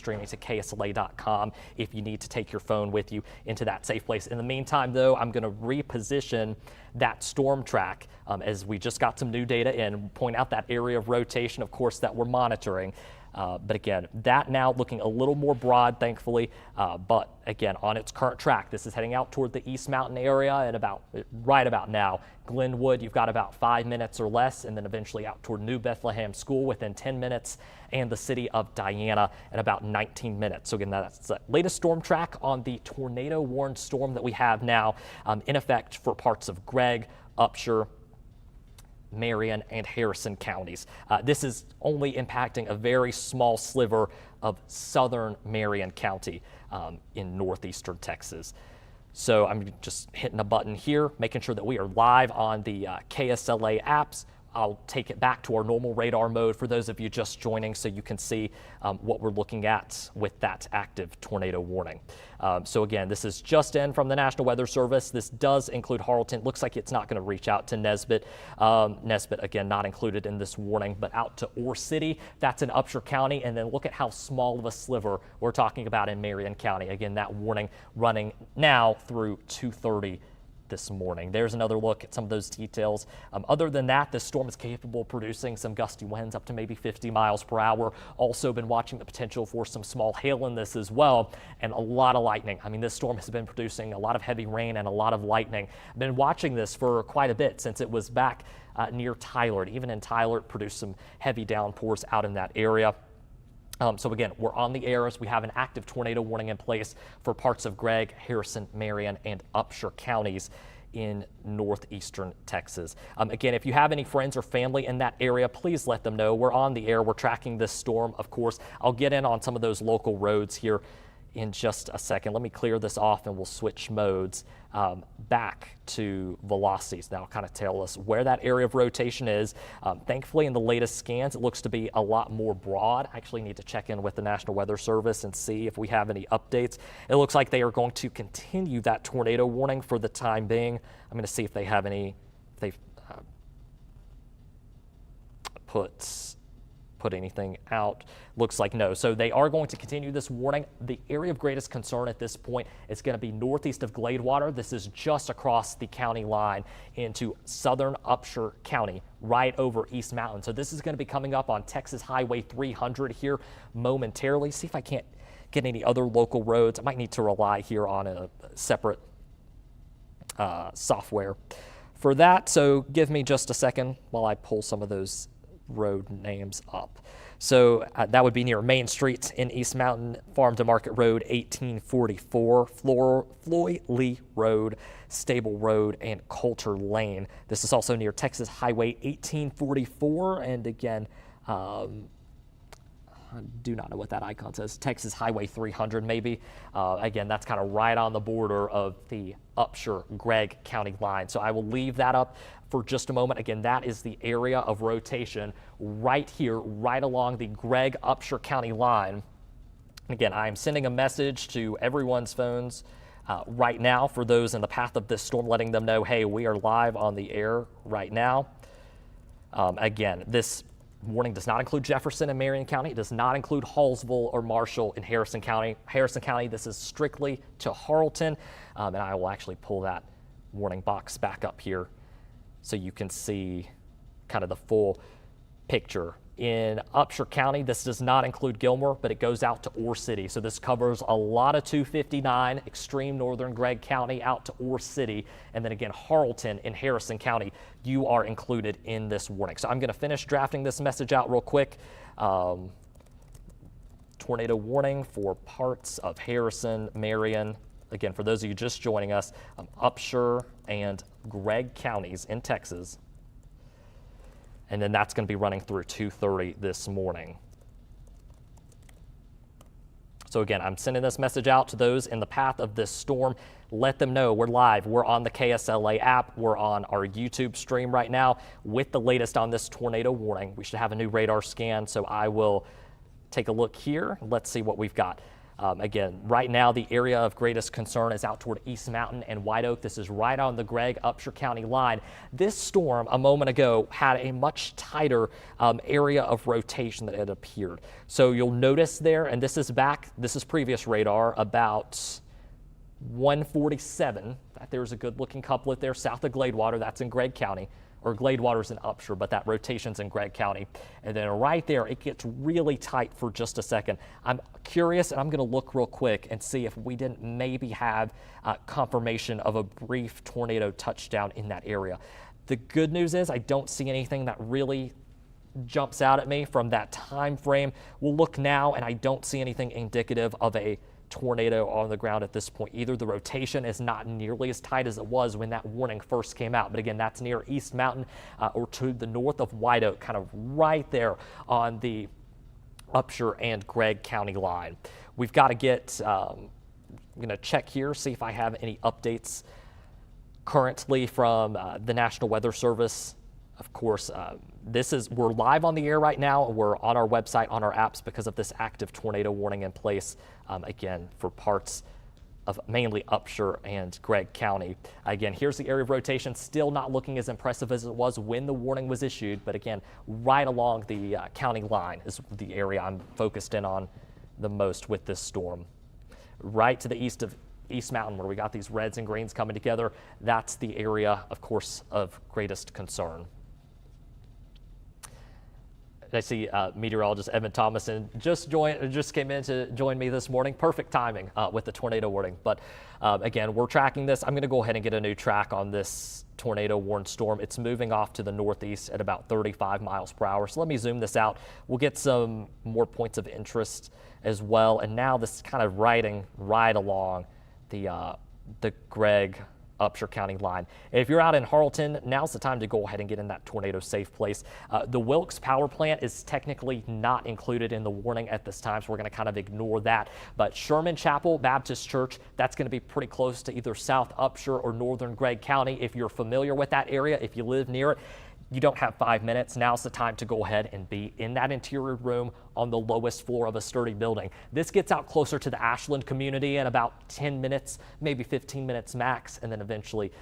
streaming to KSLA.com if you need to take your phone with you into that safe place. In the meantime, though, I'm going to reposition that storm track as we just got some new data in, point out that area of rotation, of course, that we're monitoring. But again, that now looking a little more broad, thankfully, but again, on its current track, this is heading out toward the East Mountain area, and right about now, Glenwood, you've got about 5 minutes or less, and then eventually out toward New Bethlehem School within 10 minutes, and the city of Diana in about 19 minutes. So again, that's the latest storm track on the tornado warned storm that we have now in effect for parts of Gregg, Upshur, Marian, and Harrison counties. This is only impacting a very small sliver of southern Marian County in northeastern Texas. So I'm just hitting a button here, making sure that we are live on the KSLA apps. I'll take it back to our normal radar mode for those of you just joining so you can see what we're looking at with that active tornado warning. So again, this is just in from the National Weather Service. This does include Harleton. Looks like it's not going to reach out to Nesbit. Nesbit, again, not included in this warning, but out to Ore City. That's in Upshur County. And then look at how small of a sliver we're talking about in Marion County. Again, that warning running now through 2:30 this morning. There's another look at some of those details. Other than that, this storm is capable of producing some gusty winds up to maybe 50 miles per hour. Also been watching the potential for some small hail in this as well, and a lot of lightning. I mean, this storm has been producing a lot of heavy rain and a lot of lightning. I've been watching this for quite a bit since it was back near Tyler. Even in Tyler, it produced some heavy downpours out in that area. So again, we're on the air as we have an active tornado warning in place for parts of Gregg, Harrison, Marian, and Upshur counties in northeastern Texas. Again, if you have any friends or family in that area, please let them know. We're on the air. We're tracking this storm, of course. I'll get in on some of those local roads here in just a second. Let me clear this off and we'll switch modes back to velocities. Now, kind of tell us where that area of rotation is. Thankfully, in the latest scans, it looks to be a lot more broad. I actually need to check in with the National Weather Service and see if we have any updates. It looks like they are going to continue that tornado warning for the time being. I'm going to see if they have any, if they've put anything out. Looks like no. So they are going to continue this warning. The area of greatest concern at this point is going to be northeast of Gladewater. This is just across the county line into southern Upshur County, right over East Mountain. So this is going to be coming up on Texas Highway 300 here momentarily. See if I can't get any other local roads. I might need to rely here on a separate software for that. So give me just a second while I pull some of those road names up. So that would be near Main Street in East Mountain, Farm to Market Road 1844, Floyd Lee Road, Stable Road, and Coulter Lane. This is also near Texas Highway 1844, and again, I do not know what that icon says. Texas Highway 300 maybe. Again, that's kind of right on the border of the Upshur-Gregg County line. So I will leave that up for just a moment. Again, that is the area of rotation right here, right along the Gregg-Upshur County line. Again, I'm sending a message to everyone's phones right now for those in the path of this storm, letting them know, hey, we are live on the air right now. Again, this warning does not include Jefferson and Marion County. It does not include Hallsville or Marshall in Harrison County. Harrison County, this is strictly to Harleton. And I will actually pull that warning box back up here so you can see kind of the full picture. In Upshur County, this does not include Gilmer, but it goes out to Ore City. So this covers a lot of 259, extreme northern Gregg County out to Ore City. And then again, Harleton in Harrison County, you are included in this warning. So I'm going to finish drafting this message out real quick. Tornado warning for parts of Harrison, Marion. Again, for those of you just joining us, Upshur and Gregg counties in Texas. And then that's going to be running through 2:30 this morning. So again, I'm sending this message out to those in the path of this storm. Let them know we're live. We're on the KSLA app. We're on our YouTube stream right now with the latest on this tornado warning. We should have a new radar scan, so I will take a look here. Let's see what we've got. Again, right now, the area of greatest concern is out toward East Mountain and White Oak. This is right on the Gregg-Upshur County line. This storm a moment ago had a much tighter area of rotation that had appeared. So you'll notice there, and this is previous radar, about 147. There's a good looking couplet there south of Gladewater. That's in Gregg County. Or Gladewater's in Upshur, but that rotation's in Gregg County. And then right there, it gets really tight for just a second. I'm curious, and I'm going to look real quick and see if we didn't maybe have confirmation of a brief tornado touchdown in that area. The good news is I don't see anything that really jumps out at me from that time frame. We'll look now, and I don't see anything indicative of a tornado on the ground at this point either. The rotation is not nearly as tight as it was when that warning first came out. But again, that's near East Mountain or to the north of White Oak, kind of right there on the Upshur and Gregg County line. We've got to get, I'm going to check here, see if I have any updates currently from the National Weather Service. Of course, we're live on the air right now. We're on our website, on our apps because of this active tornado warning in place, again, for parts of mainly Upshur and Gregg County. Again, here's the area of rotation, still not looking as impressive as it was when the warning was issued, but again, right along the county line is the area I'm focused in on the most with this storm. Right to the east of East Mountain, where we got these reds and greens coming together, that's the area, of course, of greatest concern. I see meteorologist Evan Thomason just came in to join me this morning. Perfect timing with the tornado warning. But again, we're tracking this. I'm going to go ahead and get a new track on this tornado warned storm. It's moving off to the northeast at about 35 miles per hour. So let me zoom this out. We'll get some more points of interest as well. And now this is kind of riding right along the Gregg-Upshur County line. If you're out in Harleton, now's the time to go ahead and get in that tornado safe place. The Wilkes power plant is technically not included in the warning at this time, so we're going to kind of ignore that. But Sherman Chapel Baptist Church, that's going to be pretty close to either South Upshur or northern Gregg County. If you're familiar with that area, if you live near it, you don't have 5 minutes. Now's the time to go ahead and be in that interior room on the lowest floor of a sturdy building. This gets out closer to the Ashland community in about 10 minutes, maybe 15 minutes max, and then eventually,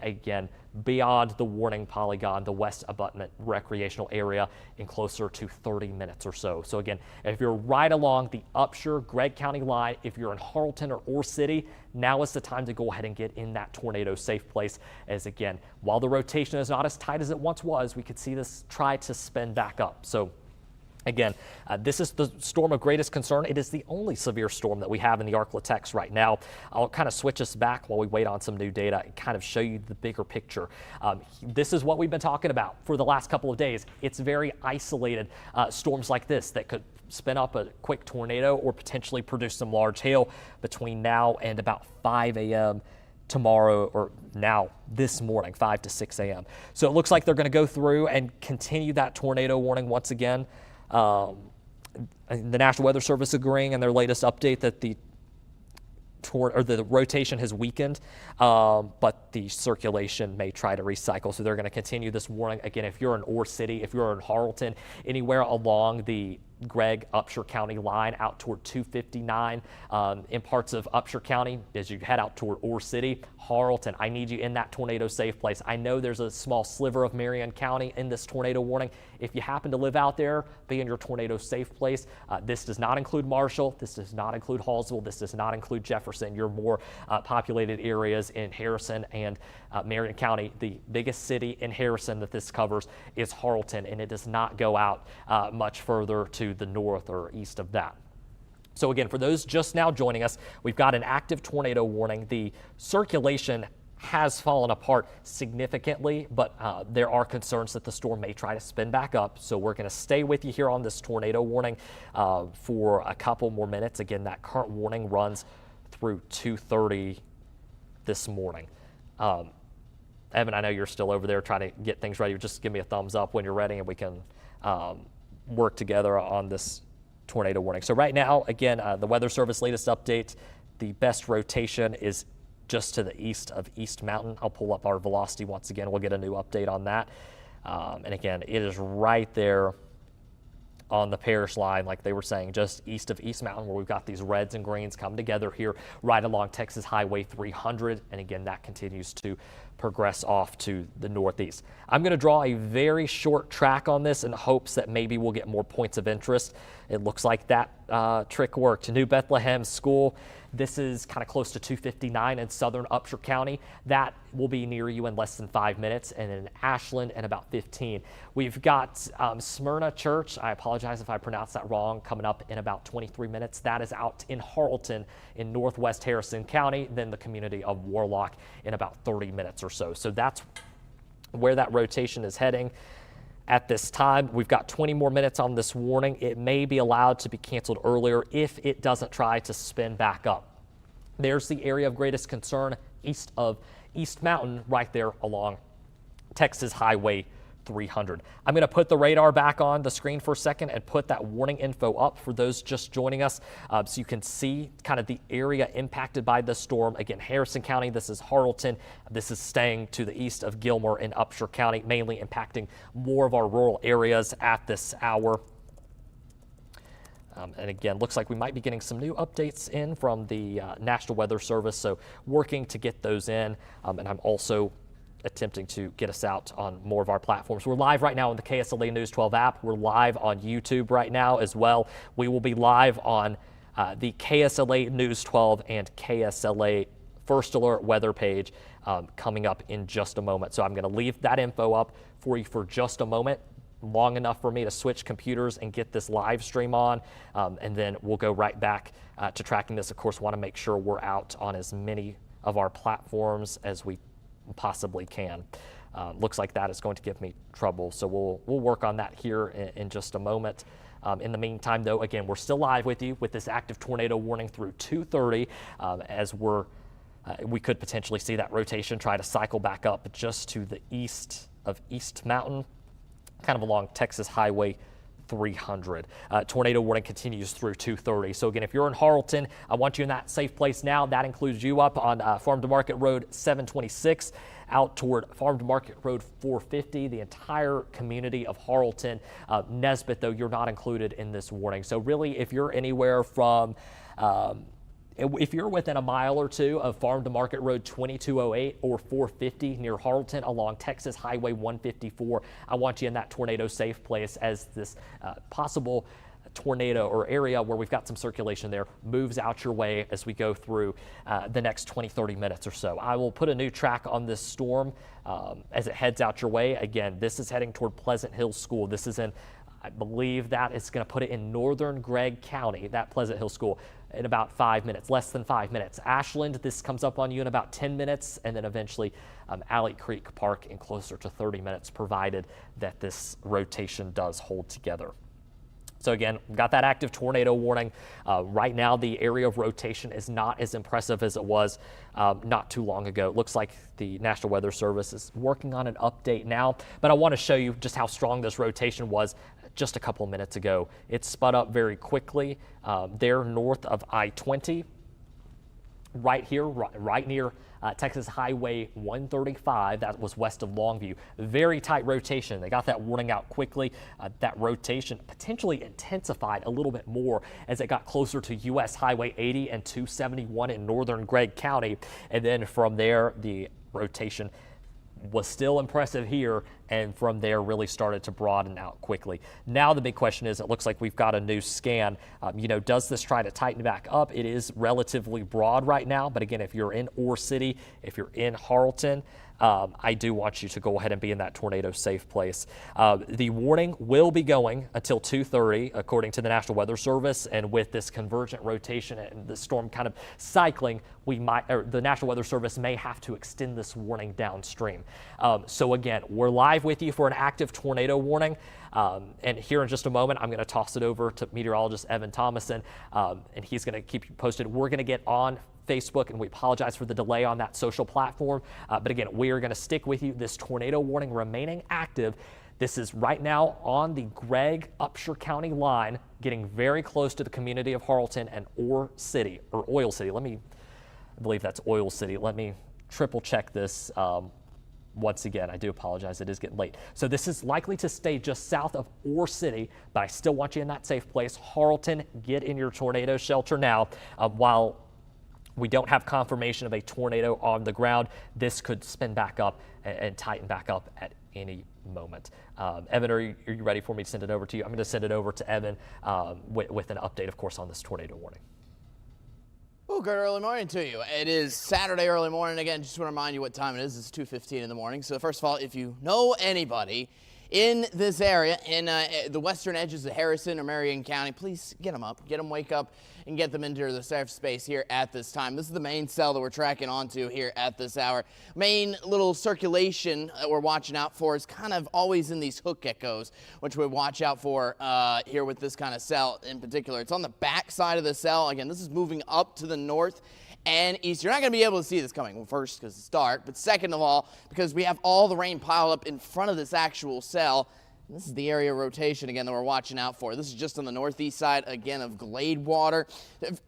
again, beyond the warning polygon, the West Abutment recreational area in closer to 30 minutes or so. So again, if you're right along the Upshur Gregg County line, if you're in Harleton or Ore City, now is the time to go ahead and get in that tornado safe place. As again, while the rotation is not as tight as it once was, we could see this try to spin back up. So again, this is the storm of greatest concern. It is the only severe storm that we have in the Arklatex right now. I'll kind of switch us back while we wait on some new data and kind of show you the bigger picture. This is what we've been talking about for the last couple of days. It's very isolated storms like this that could spin up a quick tornado or potentially produce some large hail between now and about 5 a.m. tomorrow, or now this morning, 5 to 6 a.m. So it looks like they're going to go through and continue that tornado warning once again. The National Weather Service agreeing in their latest update that the rotation has weakened, but the circulation may try to recycle. So they're going to continue this warning. Again, if you're in Ore City, if you're in Harleton, anywhere along the Gregg-Upshur County line out toward 259 in parts of Upshur County as you head out toward Ore City, Harleton, I need you in that tornado safe place. I know there's a small sliver of Marian County in this tornado warning. If you happen to live out there, be in your tornado safe place. This does not include Marshall. This does not include Hallsville. This does not include Jefferson, your more populated areas in Harrison and Marion County. The biggest city in Harrison that this covers is Harleton, and it does not go out much further to the north or east of that. So again, for those just now joining us, we've got an active tornado warning. The circulation has fallen apart significantly, but there are concerns that the storm may try to spin back up. So we're going to stay with you here on this tornado warning for a couple more minutes. Again, that current warning runs through 2:30 this morning. Evan, I know you're still over there trying to get things ready. Just give me a thumbs up when you're ready and we can work together on this tornado warning. So right now, again, the Weather Service latest update, the best rotation is just to the east of East Mountain. I'll pull up our velocity once again. We'll get a new update on that. And again, it is right there on the parish line, like they were saying, just east of East Mountain, where we've got these reds and greens come together here right along Texas Highway 300. And again, that continues to progress off to the northeast. I'm going to draw a very short track on this in hopes that maybe we'll get more points of interest. It looks like that trick worked. New Bethlehem School. This is kind of close to 259 in southern Upshur County. That will be near you in less than 5 minutes, and in Ashland in about 15. We've got Smyrna Church. I apologize if I pronounced that wrong, coming up in about 23 minutes. That is out in Harleton in northwest Harrison County, then the community of Warlock in about 30 minutes or so. So that's where that rotation is heading. At this time, we've got 20 more minutes on this warning. It may be allowed to be canceled earlier if it doesn't try to spin back up. There's the area of greatest concern east of East Mountain, right there along Texas Highway 300. I'm going to put the radar back on the screen for a second and put that warning info up for those just joining us, so you can see kind of the area impacted by the storm. Again, Harrison County, this is Harleton. This is staying to the east of Gilmer in Upshur County, mainly impacting more of our rural areas at this hour. And again, looks like we might be getting some new updates in from the National Weather Service, so working to get those in. And I'm also attempting to get us out on more of our platforms. We're live right now on the KSLA News 12 app. We're live on YouTube right now as well. We will be live on the KSLA News 12 and KSLA First Alert weather page coming up in just a moment. So I'm going to leave that info up for you for just a moment, long enough for me to switch computers and get this live stream on, and then we'll go right back to tracking this. Of course, want to make sure we're out on as many of our platforms as we possibly can. Looks like that is going to give me trouble, so we'll work on that here in just a moment. In the meantime, though, again, we're still live with you with this active tornado warning through 2:30, as we could potentially see that rotation try to cycle back up just to the east of East Mountain, kind of along Texas Highway 300. Tornado warning continues through 2:30. So again, if you're in Harleton, I want you in that safe place now. That includes you up on Farm to Market Road 726 out toward Farm to Market Road 450, the entire community of Harleton. Nesbit, though, you're not included in this warning. So really, if you're anywhere from if you're within a mile or two of Farm to Market Road 2208 or 450 near Harleton along Texas Highway 154, I want you in that tornado safe place as this possible tornado or area where we've got some circulation there moves out your way as we go through the next 20-30 minutes or so. I will put a new track on this storm as it heads out your way. Again, this is heading toward Pleasant Hill School. This is in, I believe that is going to put it in northern Gregg County, that Pleasant Hill School, in about 5 minutes, less than 5 minutes. Ashland, this comes up on you in about 10 minutes, and then eventually Alley Creek Park in closer to 30 minutes, provided that this rotation does hold together. So again, we've got that active tornado warning. Right now, the area of rotation is not as impressive as it was not too long ago. It looks like the National Weather Service is working on an update now, but I want to show you just how strong this rotation was just a couple of minutes ago. It sped up very quickly there north of I-20, right here, right near Texas Highway 135. That was west of Longview. Very tight rotation. They got that warning out quickly. That rotation potentially intensified a little bit more as it got closer to U.S. Highway 80 and 271 in northern Gregg County. And then from there, the rotation was still impressive here, and from there really started to broaden out quickly. Now the big question is, it looks like we've got a new scan. Does this try to tighten back up? It is relatively broad right now, but again, if you're in Ore City, if you're in Harleton, I do want you to go ahead and be in that tornado safe place. The warning will be going until 2:30, according to the National Weather Service, and with this convergent rotation and the storm kind of cycling, the National Weather Service may have to extend this warning downstream. So again, we're live with you for an active tornado warning. And here in just a moment, I'm going to toss it over to meteorologist Evan Thomason, and he's going to keep you posted. We're going to get on Facebook, and we apologize for the delay on that social platform. But again, we are going to stick with you. This tornado warning remaining active. This is right now on the Gregg Upshur County line, getting very close to the community of Harleton and Ore City, or Oil City. I believe that's Oil City. Let me triple check this once again, I do apologize, it is getting late. So this is likely to stay just south of Ore City, but I still want you in that safe place. Harleton, get in your tornado shelter now. While we don't have confirmation of a tornado on the ground, this could spin back up and tighten back up at any moment. Evan, are you ready for me to send it over to you? I'm going to send it over to Evan with an update, of course, on this tornado warning. Well, good early morning to you. It is Saturday early morning. Again, just want to remind you what time it is. It's 2:15 in the morning. So first of all, if you know anybody in this area, in the western edges of Harrison or Marian County, please get them up, wake up, and get them into the safe space here at this time. This is the main cell that we're tracking onto here at this hour. Main little circulation that we're watching out for is kind of always in these hook echoes, which we watch out for here with this kind of cell in particular. It's on the back side of the cell. Again, this is moving up to the north and east. You're not going to be able to see this coming. Well, first, because it's dark, but second of all, because we have all the rain piled up in front of this actual cell. This is the area of rotation, again, that we're watching out for. This is just on the northeast side, again, of Gladewater.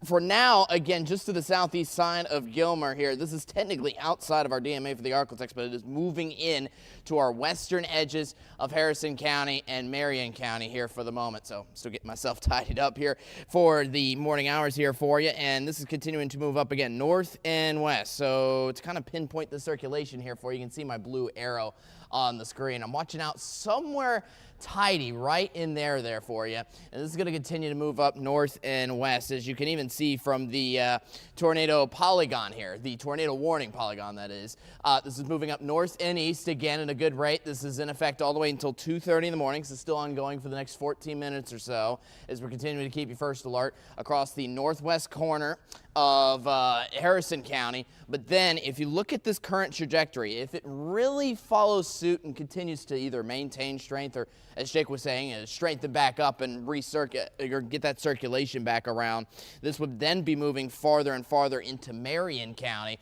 For now, again, just to the southeast side of Gilmer here, this is technically outside of our DMA for the Arklatex, but it is moving in to our western edges of Harrison County and Marian County here for the moment. So I'm still getting myself tidied up here for the morning hours here for you. And this is continuing to move up again, north and west. So to kind of pinpoint the circulation here for you, you can see my blue arrow on the screen. I'm watching out somewhere tidy right in there for you. And this is going to continue to move up north and west, as you can even see from the tornado polygon here, the tornado warning polygon, that is. This is moving up north and east again at a good rate. This is in effect all the way until 2:30 in the morning. So still ongoing for the next 14 minutes or so as we're continuing to keep you first alert across the northwest corner of Harrison County. But then if you look at this current trajectory, if it really follows suit and continues to either maintain strength or, as Jake was saying, strengthen back up and get that circulation back around, this would then be moving farther and farther into Marian County,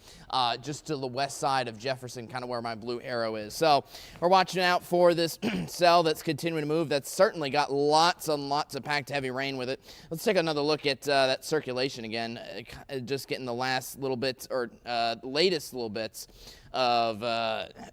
just to the west side of Jefferson, kind of where my blue arrow is. So we're watching out for this cell that's continuing to move. That's certainly got lots and lots of packed heavy rain with it. Let's take another look at that circulation again, just getting the last little bits, or latest little bits of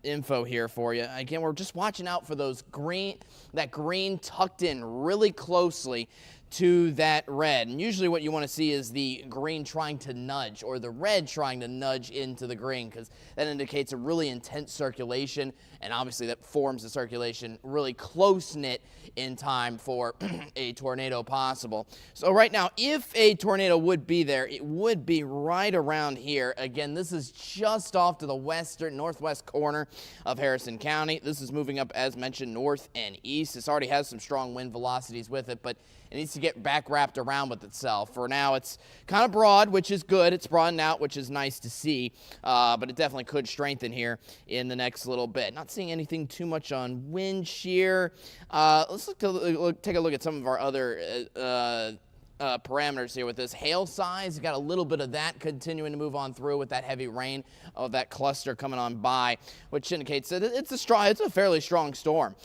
info here for you. Again, we're just watching out for that green tucked in really closely to that red. And usually what you want to see is the green trying to nudge, or the red trying to nudge into the green, because that indicates a really intense circulation, and obviously that forms a circulation really close-knit in time for a tornado possible. So right now, if a tornado would be there, it would be right around here. Again, this is just off to the northwest corner of Harrison County. This is moving up, as mentioned, north and east. This already has some strong wind velocities with it, but it needs to get back wrapped around with itself. For now, it's kind of broad, which is good. It's broadened out, which is nice to see, but it definitely could strengthen here in the next little bit. Not seeing anything too much on wind shear. Let's take a look at some of our other parameters here with this. Hail size, got a little bit of that continuing to move on through with that heavy rain of that cluster coming on by, which indicates that it's a fairly strong storm.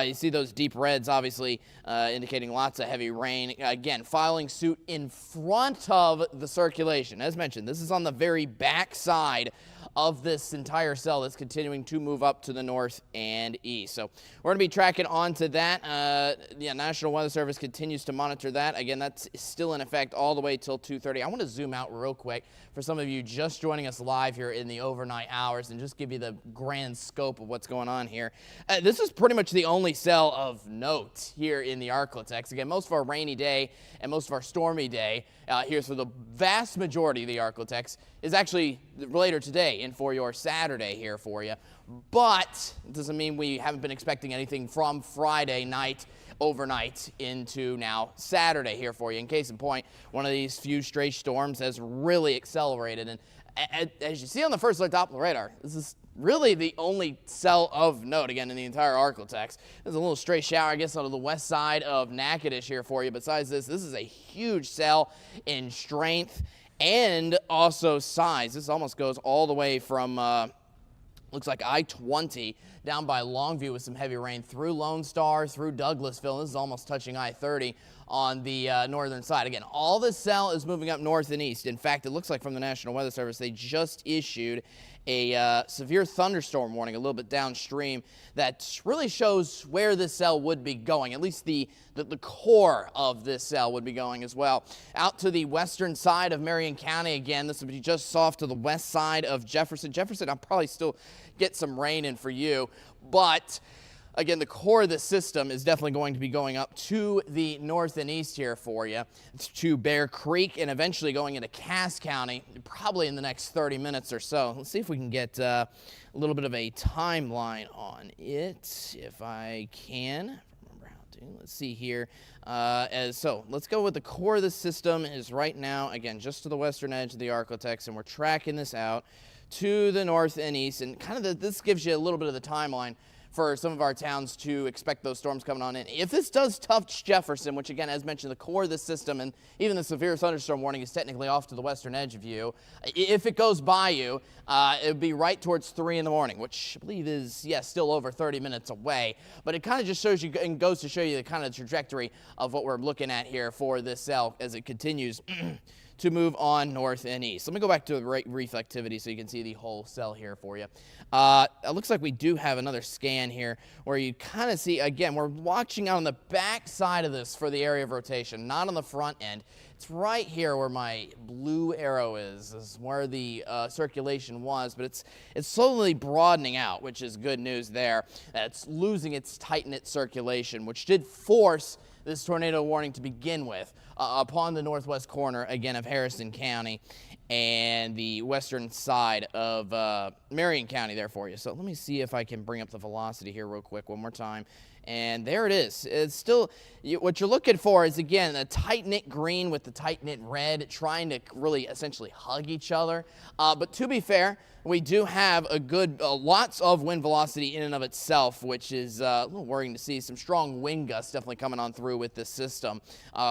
You see those deep reds obviously indicating lots of heavy rain. Again, filing suit in front of the circulation. As mentioned, this is on the very back side of this entire cell that's continuing to move up to the north and east. So we're going to be tracking onto that. National Weather Service continues to monitor that. Again, that's still in effect all the way till 2:30. I want to zoom out real quick for some of you just joining us live here in the overnight hours and just give you the grand scope of what's going on here. This is pretty much the only cell of note here in the Arklatex. Again, most of our rainy day and most of our stormy day here for the vast majority of the Arklatex is actually later today and for your Saturday here for you. But it doesn't mean we haven't been expecting anything from Friday night overnight into now Saturday here for you. In case in point, one of these few stray storms has really accelerated. And as you see on the first alert Doppler radar, this is really the only cell of note, again, in the entire Arklatex. There's a little stray shower, I guess, on the west side of Natchitoches here for you. Besides this is a huge cell in strength and also size. This almost goes all the way from looks like I-20 down by Longview with some heavy rain through Lone Star, through Douglasville. This is almost touching I-30, on the northern side. Again, all the cell is moving up north and east. In fact, it looks like from the National Weather Service, they just issued a severe thunderstorm warning a little bit downstream that really shows where this cell would be going. At least the core of this cell would be going as well. Out to the western side of Marian County, again, this would be just off to the west side of Jefferson. Jefferson, I'll probably still get some rain in for you, but again, the core of the system is definitely going to be going up to the north and east here for you, to Bear Creek, and eventually going into Cass County, probably in the next 30 minutes or so. Let's see if we can get a little bit of a timeline on it, if I can. Remember how to. Let's see here. So let's go with the core of the system is right now, again, just to the western edge of the Arklatex, and we're tracking this out to the north and east, and kind of this gives you a little bit of the timeline for some of our towns to expect those storms coming on in. If this does touch Jefferson, which again, as mentioned, the core of the system and even the severe thunderstorm warning is technically off to the western edge of you. If it goes by you, it would be right towards 3 in the morning, which I believe is, yes, still over 30 minutes away. But it kind of just shows you and goes to show you the kind of trajectory of what we're looking at here for this cell as it continues to move on north and east. Let me go back to the reflectivity so you can see the whole cell here for you. It looks like we do have another scan here where you kind of see, again, we're watching out on the back side of this for the area of rotation, not on the front end. It's right here where my blue arrow is where the circulation was, but it's slowly broadening out, which is good news there. It's losing its tight-knit circulation, which did force this tornado warning to begin with upon the northwest corner, again, of Harrison County and the western side of Marian County there for you. So let me see if I can bring up the velocity here real quick one more time. And there it is. It's still, what you're looking for is, again, a tight-knit green with the tight-knit red trying to really essentially hug each other. But to be fair, we do have a good, lots of wind velocity in and of itself, which is a little worrying to see. Some strong wind gusts definitely coming on through with this system,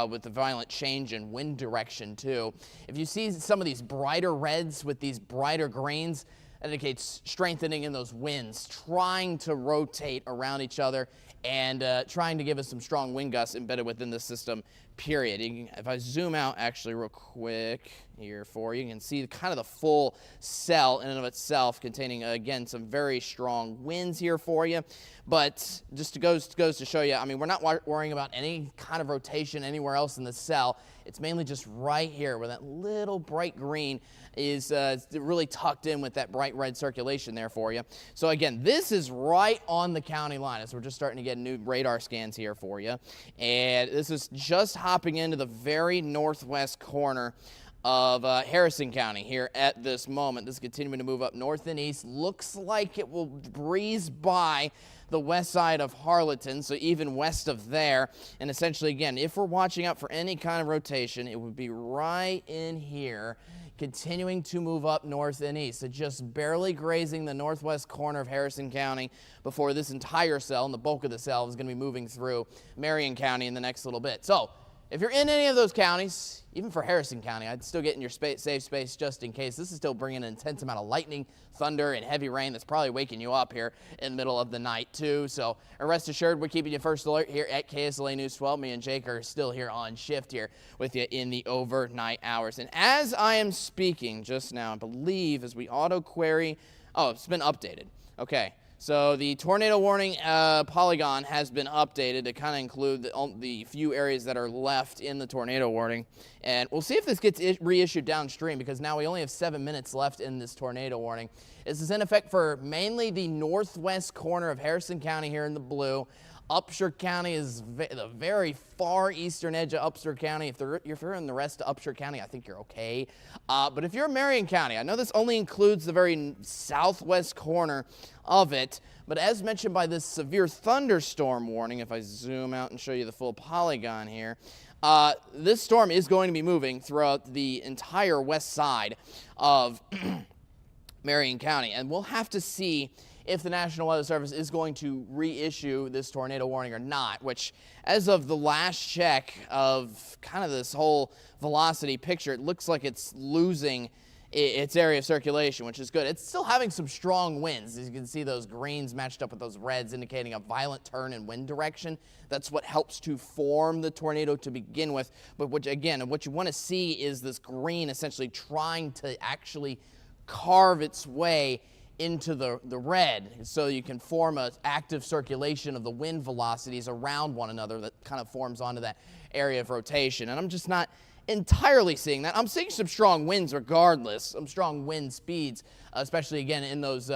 with the violent change in wind direction, too. If you see some of these brighter reds with these brighter greens, that indicates strengthening in those winds, trying to rotate around each other and trying to give us some strong wind gusts embedded within the system, period. If I zoom out actually real quick here for you, you can see kind of the full cell in and of itself containing, again, some very strong winds here for you. But just goes to show you, I mean, we're not worrying about any kind of rotation anywhere else in the cell. It's mainly just right here where that little bright green is really tucked in with that bright red circulation there for you. So again, this is right on the county line as we're just starting to get new radar scans here for you. And this is just hopping into the very northwest corner of Harrison County here at this moment. This is continuing to move up north and east. Looks like it will breeze by the west side of Harleton, so even west of there. And essentially, again, if we're watching out for any kind of rotation, it would be right in here, continuing to move up north and east. So just barely grazing the northwest corner of Harrison County before this entire cell, and the bulk of the cell, is going to be moving through Marian County in the next little bit. So if you're in any of those counties, even for Harrison County, I'd still get in your safe space just in case. This is still bringing an intense amount of lightning, thunder, and heavy rain that's probably waking you up here in the middle of the night, too. So rest assured, we're keeping you first alert here at KSLA News 12. Me and Jake are still here on shift here with you in the overnight hours. And as I am speaking just now, I believe as we auto-query, oh, it's been updated. Okay. So the tornado warning polygon has been updated to kind of include the few areas that are left in the tornado warning. And we'll see if this gets reissued downstream, because now we only have 7 minutes left in this tornado warning. This is in effect for mainly the northwest corner of Harrison County here in the blue. Upshur County is the very far eastern edge of Upshur County. If you're in the rest of Upshur County, I think you're okay. But if you're in Marian County, I know this only includes the very southwest corner of it, but as mentioned by this severe thunderstorm warning, if I zoom out and show you the full polygon here, this storm is going to be moving throughout the entire west side of Marian County, and we'll have to see if the National Weather Service is going to reissue this tornado warning or not, which, as of the last check of kind of this whole velocity picture, it looks like it's losing its area of circulation, which is good. It's still having some strong winds. As you can see, those greens matched up with those reds indicating a violent turn in wind direction. That's what helps to form the tornado to begin with. But what you want to see is this green essentially trying to actually carve its way into the red, so you can form an active circulation of the wind velocities around one another that kind of forms onto that area of rotation. And I'm just not entirely seeing that. I'm seeing some strong winds regardless, some strong wind speeds, especially again in those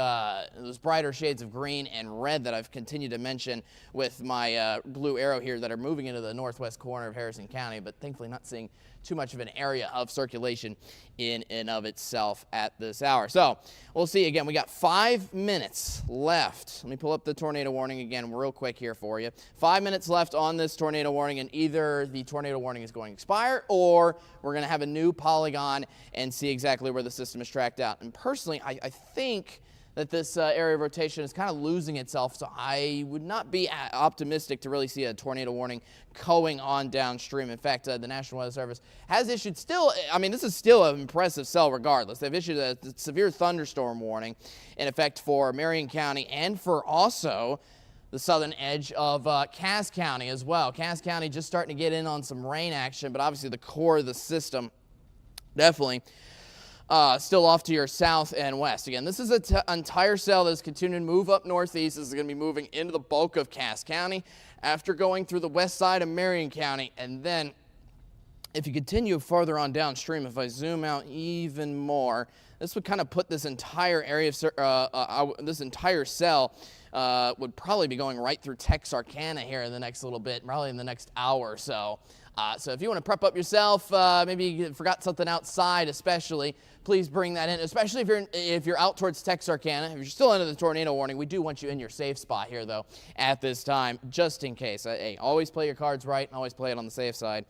brighter shades of green and red that I've continued to mention with my blue arrow here that are moving into the northwest corner of Harrison County, but thankfully not seeing too much of an area of circulation in and of itself at this hour. So we'll see. Again, we got 5 minutes left. Let me pull up the tornado warning again real quick here for you. 5 minutes left on this tornado warning, and either the tornado warning is going to expire or we're going to have a new polygon and see exactly where the system is tracked out. And personally, I think that this area of rotation is kind of losing itself, so I would not be optimistic to really see a tornado warning going on downstream. In fact, the National Weather Service has issued this is still an impressive cell regardless. They've issued a severe thunderstorm warning in effect for Marian County and for also the southern edge of Cass County as well. Cass County just starting to get in on some rain action, but obviously the core of the system definitely still off to your south and west. Again, this is an entire cell that is continuing to move up northeast. This is going to be moving into the bulk of Cass County after going through the west side of Marian County. And then if you continue farther on downstream, if I zoom out even more, this would kind of put this entire area of this entire cell would probably be going right through Texarkana here in the next little bit, probably in the next hour or so. So if you want to prep up yourself, maybe you forgot something outside especially, please bring that in, especially if you're out towards Texarkana. If you're still under the tornado warning, we do want you in your safe spot here, though, at this time, just in case. Hey, always play your cards right and always play it on the safe side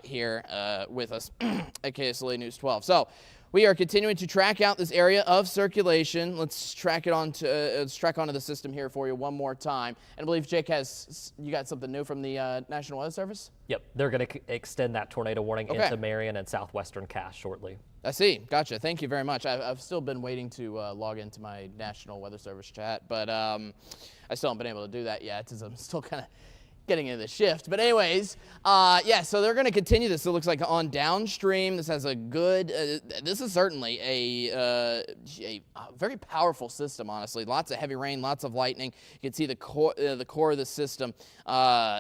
here with us at KSLA News 12. So we are continuing to track out this area of circulation. Let's track it onto the system here for you one more time. And I believe Jake you got something new from the National Weather Service? Yep, they're going to extend that tornado warning into Marian and southwestern Cass shortly. I see. Gotcha. Thank you very much. I've still been waiting to log into my National Weather Service chat, but I still haven't been able to do that yet because I'm still kind of getting into the shift. But anyways, so they're going to continue this. It looks like on downstream. This has a good, this is certainly a very powerful system, honestly. Lots of heavy rain, lots of lightning. You can see the core of the system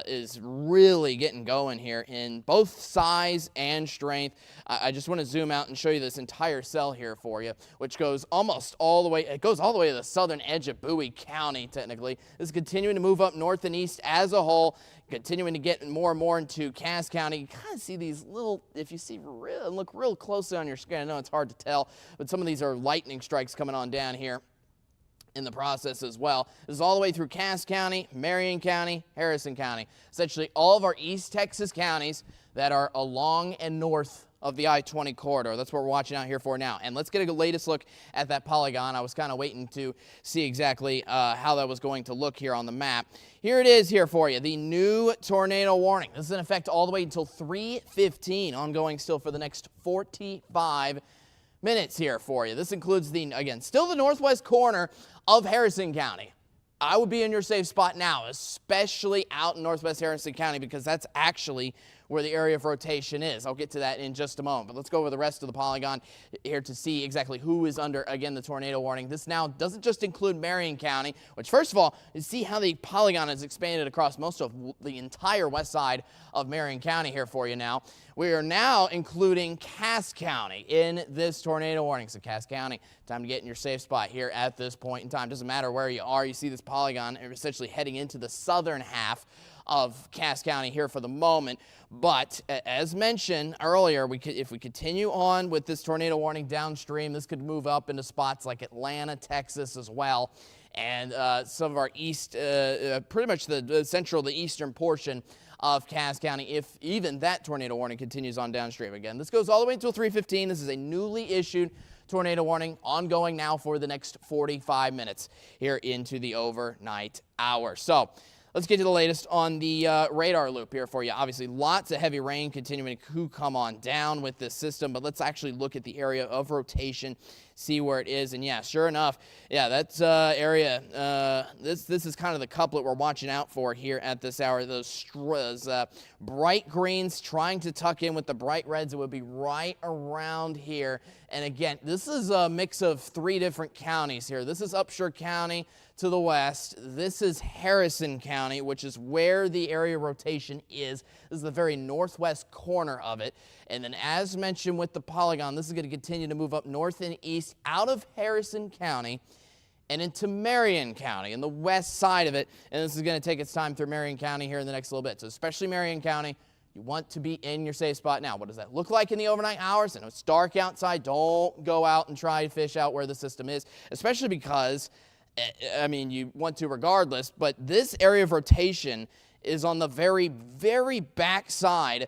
is really getting going here in both size and strength. I just want to zoom out and show you this entire cell here for you, which goes almost all the way, it goes all the way to the southern edge of Bowie County, technically. This is continuing to move up north and east as a whole. Continuing to get more and more into Cass County. You kind of see these little, if you see look real closely on your screen, I know it's hard to tell, but some of these are lightning strikes coming on down here in the process as well. This is all the way through Cass County, Marian County, Harrison County. Essentially all of our East Texas counties that are along and north of the I-20 corridor. That's what we're watching out here for now. And let's get a latest look at that polygon. I was kind of waiting to see exactly how that was going to look here on the map. Here it is here for you, the new tornado warning. This is in effect all the way until 3:15, ongoing still for the next 45 minutes here for you. This includes still the northwest corner of Harrison County. I would be in your safe spot now, especially out in northwest Harrison County, because that's actually where the area of rotation is. I'll get to that in just a moment, but let's go over the rest of the polygon here to see exactly who is under, again, the tornado warning. This now doesn't just include Marian County, which, first of all, you see how the polygon has expanded across most of the entire west side of Marian County here for you now. We are now including Cass County in this tornado warning. So Cass County, time to get in your safe spot here at this point in time. Doesn't matter where you are. You see this polygon essentially heading into the southern half of Cass County here for the moment. But as mentioned earlier, if we continue on with this tornado warning downstream, this could move up into spots like Atlanta, Texas as well, and some of our east, pretty much the central, the eastern portion of Cass County, if even that tornado warning continues on downstream. Again, this goes all the way until 3:15. This is a newly issued tornado warning, ongoing now for the next 45 minutes here into the overnight hour. So Let's get to the latest on the radar loop here for you. Obviously, lots of heavy rain continuing to come on down with this system, but let's actually look at the area of rotation, see where it is. And yeah, sure enough, yeah, that's area. This is kind of the couplet we're watching out for here at this hour. Those bright greens trying to tuck in with the bright reds. It would be right around here. And again, this is a mix of 3 different counties here. This is Upshur County to the west. This is Harrison County, which is where the area rotation is. This is the very northwest corner of it. And then as mentioned with the polygon, this is going to continue to move up north and east out of Harrison County and into Marian County and the west side of it. And this is going to take its time through Marian County here in the next little bit. So especially Marian County, you want to be in your safe spot now. What does that look like in the overnight hours? I know it's dark outside. Don't go out and try to fish out where the system is, especially because, I mean, you want to regardless, but this area of rotation is on the very, very back side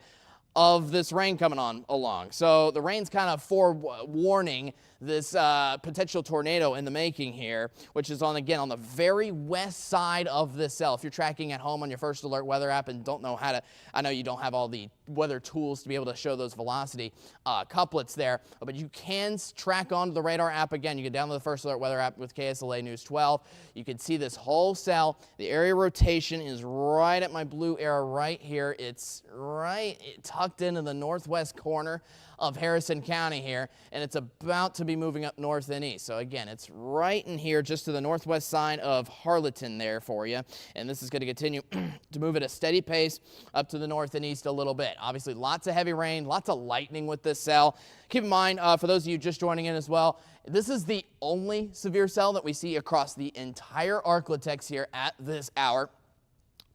of this rain coming on along. So the rain's kind of forewarning this potential tornado in the making here, which is again on the very west side of this cell. If you're tracking at home on your First Alert weather app and don't know how to, I know you don't have all the weather tools to be able to show those velocity couplets there, but you can track onto the radar app. Again, you can download the First Alert weather app with KSLA News 12. You can see this whole cell. The area rotation is right at my blue arrow right here. It's right tucked into the northwest corner of Harrison County here, and it's about to be moving up north and east. So again, it's right in here just to the northwest side of Harleton there for you, and this is going to continue to move at a steady pace up to the north and east a little bit. Obviously, lots of heavy rain, lots of lightning with this cell. Keep in mind, for those of you just joining in as well, this is the only severe cell that we see across the entire Arklatex here at this hour,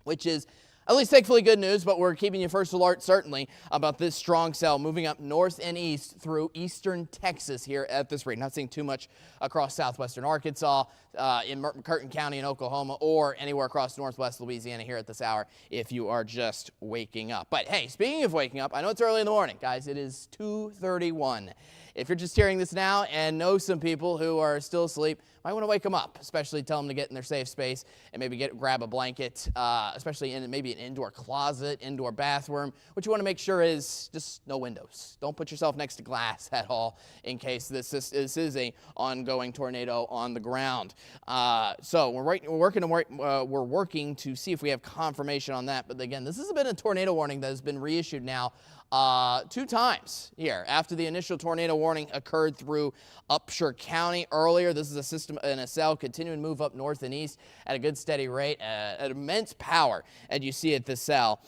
which is at least thankfully good news, but we're keeping you first alert certainly about this strong cell moving up north and east through eastern Texas here at this rate. Not seeing too much across southwestern Arkansas, in Curtin County in Oklahoma, or anywhere across northwest Louisiana here at this hour if you are just waking up. But hey, speaking of waking up, I know it's early in the morning, guys. It is 2:31. If you're just hearing this now and know some people who are still asleep, might want to wake them up, especially tell them to get in their safe space and maybe grab a blanket, especially in maybe an indoor closet, indoor bathroom. What you want to make sure is just no windows. Don't put yourself next to glass at all in case this is a ongoing tornado on the ground. So we're working to see if we have confirmation on that. But again, this has been a tornado warning that has been reissued now 2 times here after the initial tornado warning occurred through Upshur County earlier. This is a system in a cell continuing to move up north and east at a good steady rate, at immense power, as you see at this cell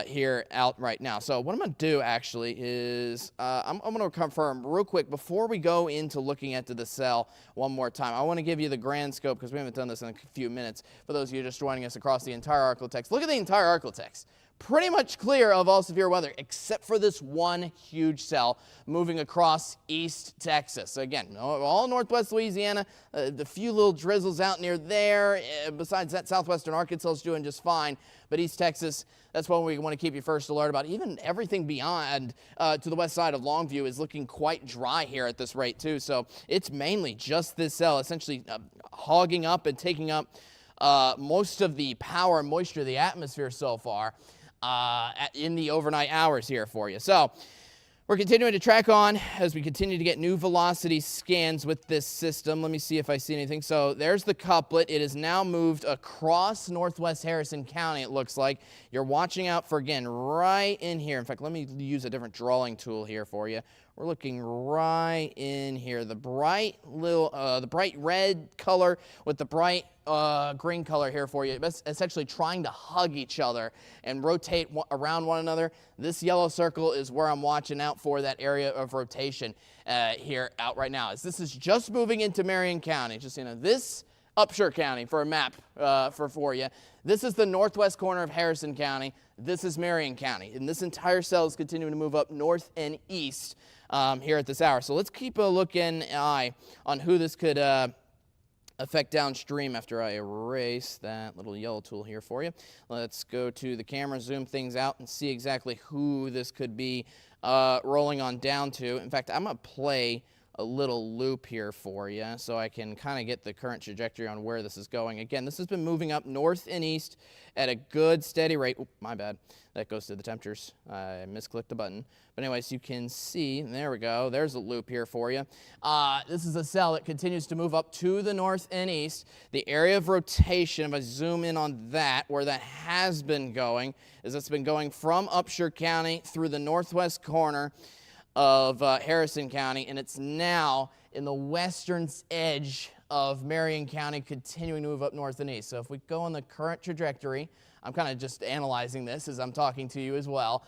here out right now. So what I'm going to do actually is I'm going to confirm real quick before we go into looking at the cell one more time. I want to give you the grand scope because we haven't done this in a few minutes. For those of you just joining us across the entire Arklatex, look at the entire Arklatex. Pretty much clear of all severe weather, except for this one huge cell moving across East Texas. So again, all northwest Louisiana, the few little drizzles out near there. Besides that, southwestern Arkansas is doing just fine. But East Texas, that's what we want to keep you first alert about. Even everything beyond to the west side of Longview is looking quite dry here at this rate too. So it's mainly just this cell essentially hogging up and taking up most of the power and moisture of the atmosphere so far. In the overnight hours here for you. So we're continuing to track on as we continue to get new velocity scans with this system. Let me see if I see anything. So there's the couplet. It is now moved across northwest Harrison County, it looks like. You're watching out for, again, right in here. In fact, let me use a different drawing tool here for you. We're looking right in here. The bright red color with the bright green color here for you. It's essentially trying to hug each other and rotate around one another. This yellow circle is where I'm watching out for that area of rotation here out right now. As this is just moving into Marian County. Just, this Upshur County for a map for you. This is the northwest corner of Harrison County. This is Marian County. And this entire cell is continuing to move up north and east here at this hour. So let's keep a looking eye on who this could affect downstream after I erase that little yellow tool here for you. Let's go to the camera, zoom things out, and see exactly who this could be rolling on down to. In fact, I'm going to play a little loop here for you so I can kind of get the current trajectory on where this is going. Again, this has been moving up north and east at a good steady rate. Oop, my bad. That goes to the temperatures. I misclicked the button. But anyways, you can see, there we go. There's a loop here for you. This is a cell that continues to move up to the north and east. The area of rotation, if I zoom in on that, where that has been going, is it's been going from Upshur County through the northwest corner of Harrison County, and it's now in the western edge of Marian County, continuing to move up north and east. So if we go on the current trajectory, I'm kind of just analyzing this as I'm talking to you as well.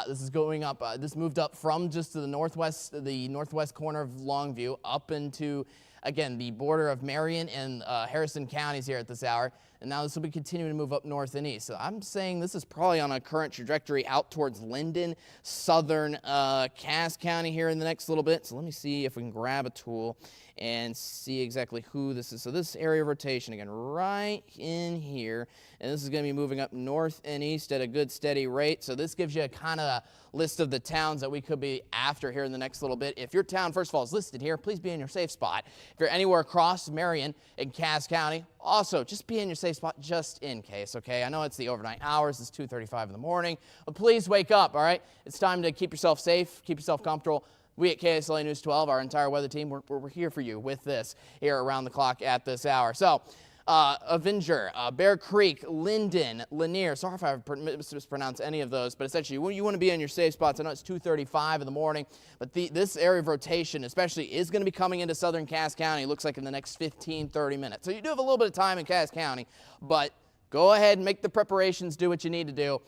This is going up. This moved up from just to the northwest corner of Longview up into, again, the border of Marian and Harrison counties here at this hour. And now this will be continuing to move up north and east. So I'm saying this is probably on a current trajectory out towards Linden, southern Cass County here in the next little bit. So let me see if we can grab a tool and see exactly who this is. So this area of rotation, again, right in here. And this is going to be moving up north and east at a good steady rate. So this gives you a kind of list of the towns that we could be after here in the next little bit. If your town, first of all, is listed here, please be in your safe spot. If you're anywhere across Marian and Cass County, also just be in your safe spot just in case, okay? I know it's the overnight hours. It's 2:35 in the morning. But please wake up, all right? It's time to keep yourself safe, keep yourself comfortable. We at KSLA News 12, our entire weather team, we're here for you with this here around the clock at this hour. So, Avenger, Bear Creek, Linden, Lanier. Sorry if I mispronounced any of those, but essentially you want to be in your safe spots. I know it's 2:35 in the morning, but this area of rotation especially is going to be coming into southern Cass County, it looks like in the next 15-30 minutes. So you do have a little bit of time in Cass County, but go ahead and make the preparations, do what you need to do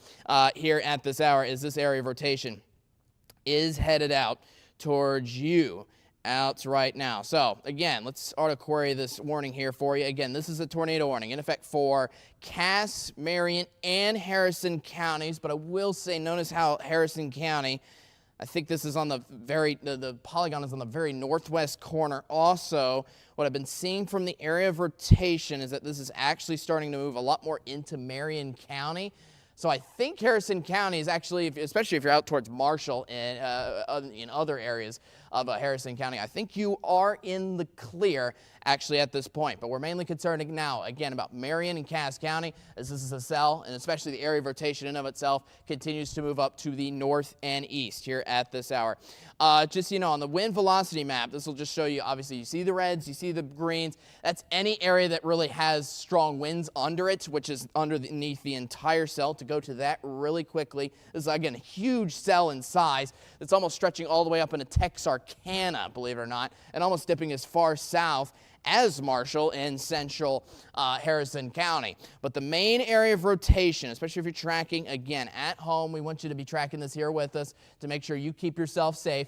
here at this hour as this area of rotation is headed out towards you out right now. So again, let's auto-query this warning here for you. Again, this is a tornado warning in effect for Cass, Marian, and Harrison counties. But I will say, notice how Harrison County, I think this is on the the polygon is on the very northwest corner. Also, what I've been seeing from the area of rotation is that this is actually starting to move a lot more into Marian County. So I think Harrison County is actually, especially if you're out towards Marshall and in other areas of Harrison County, I think you are in the clear actually at this point. But we're mainly concerned now, again, about Marian and Cass County, as this is a cell, and especially the area of rotation in of itself continues to move up to the north and east here at this hour. Just so you know, on the wind velocity map, this will just show you, obviously, you see the reds, you see the greens. That's any area that really has strong winds under it, which is underneath the entire cell. To go to that really quickly, this is, again, a huge cell in size. It's almost stretching all the way up into Texarkana, believe it or not, and almost dipping as far south as Marshall and central Harrison County. But the main area of rotation, especially if you're tracking, again, at home, we want you to be tracking this here with us to make sure you keep yourself safe.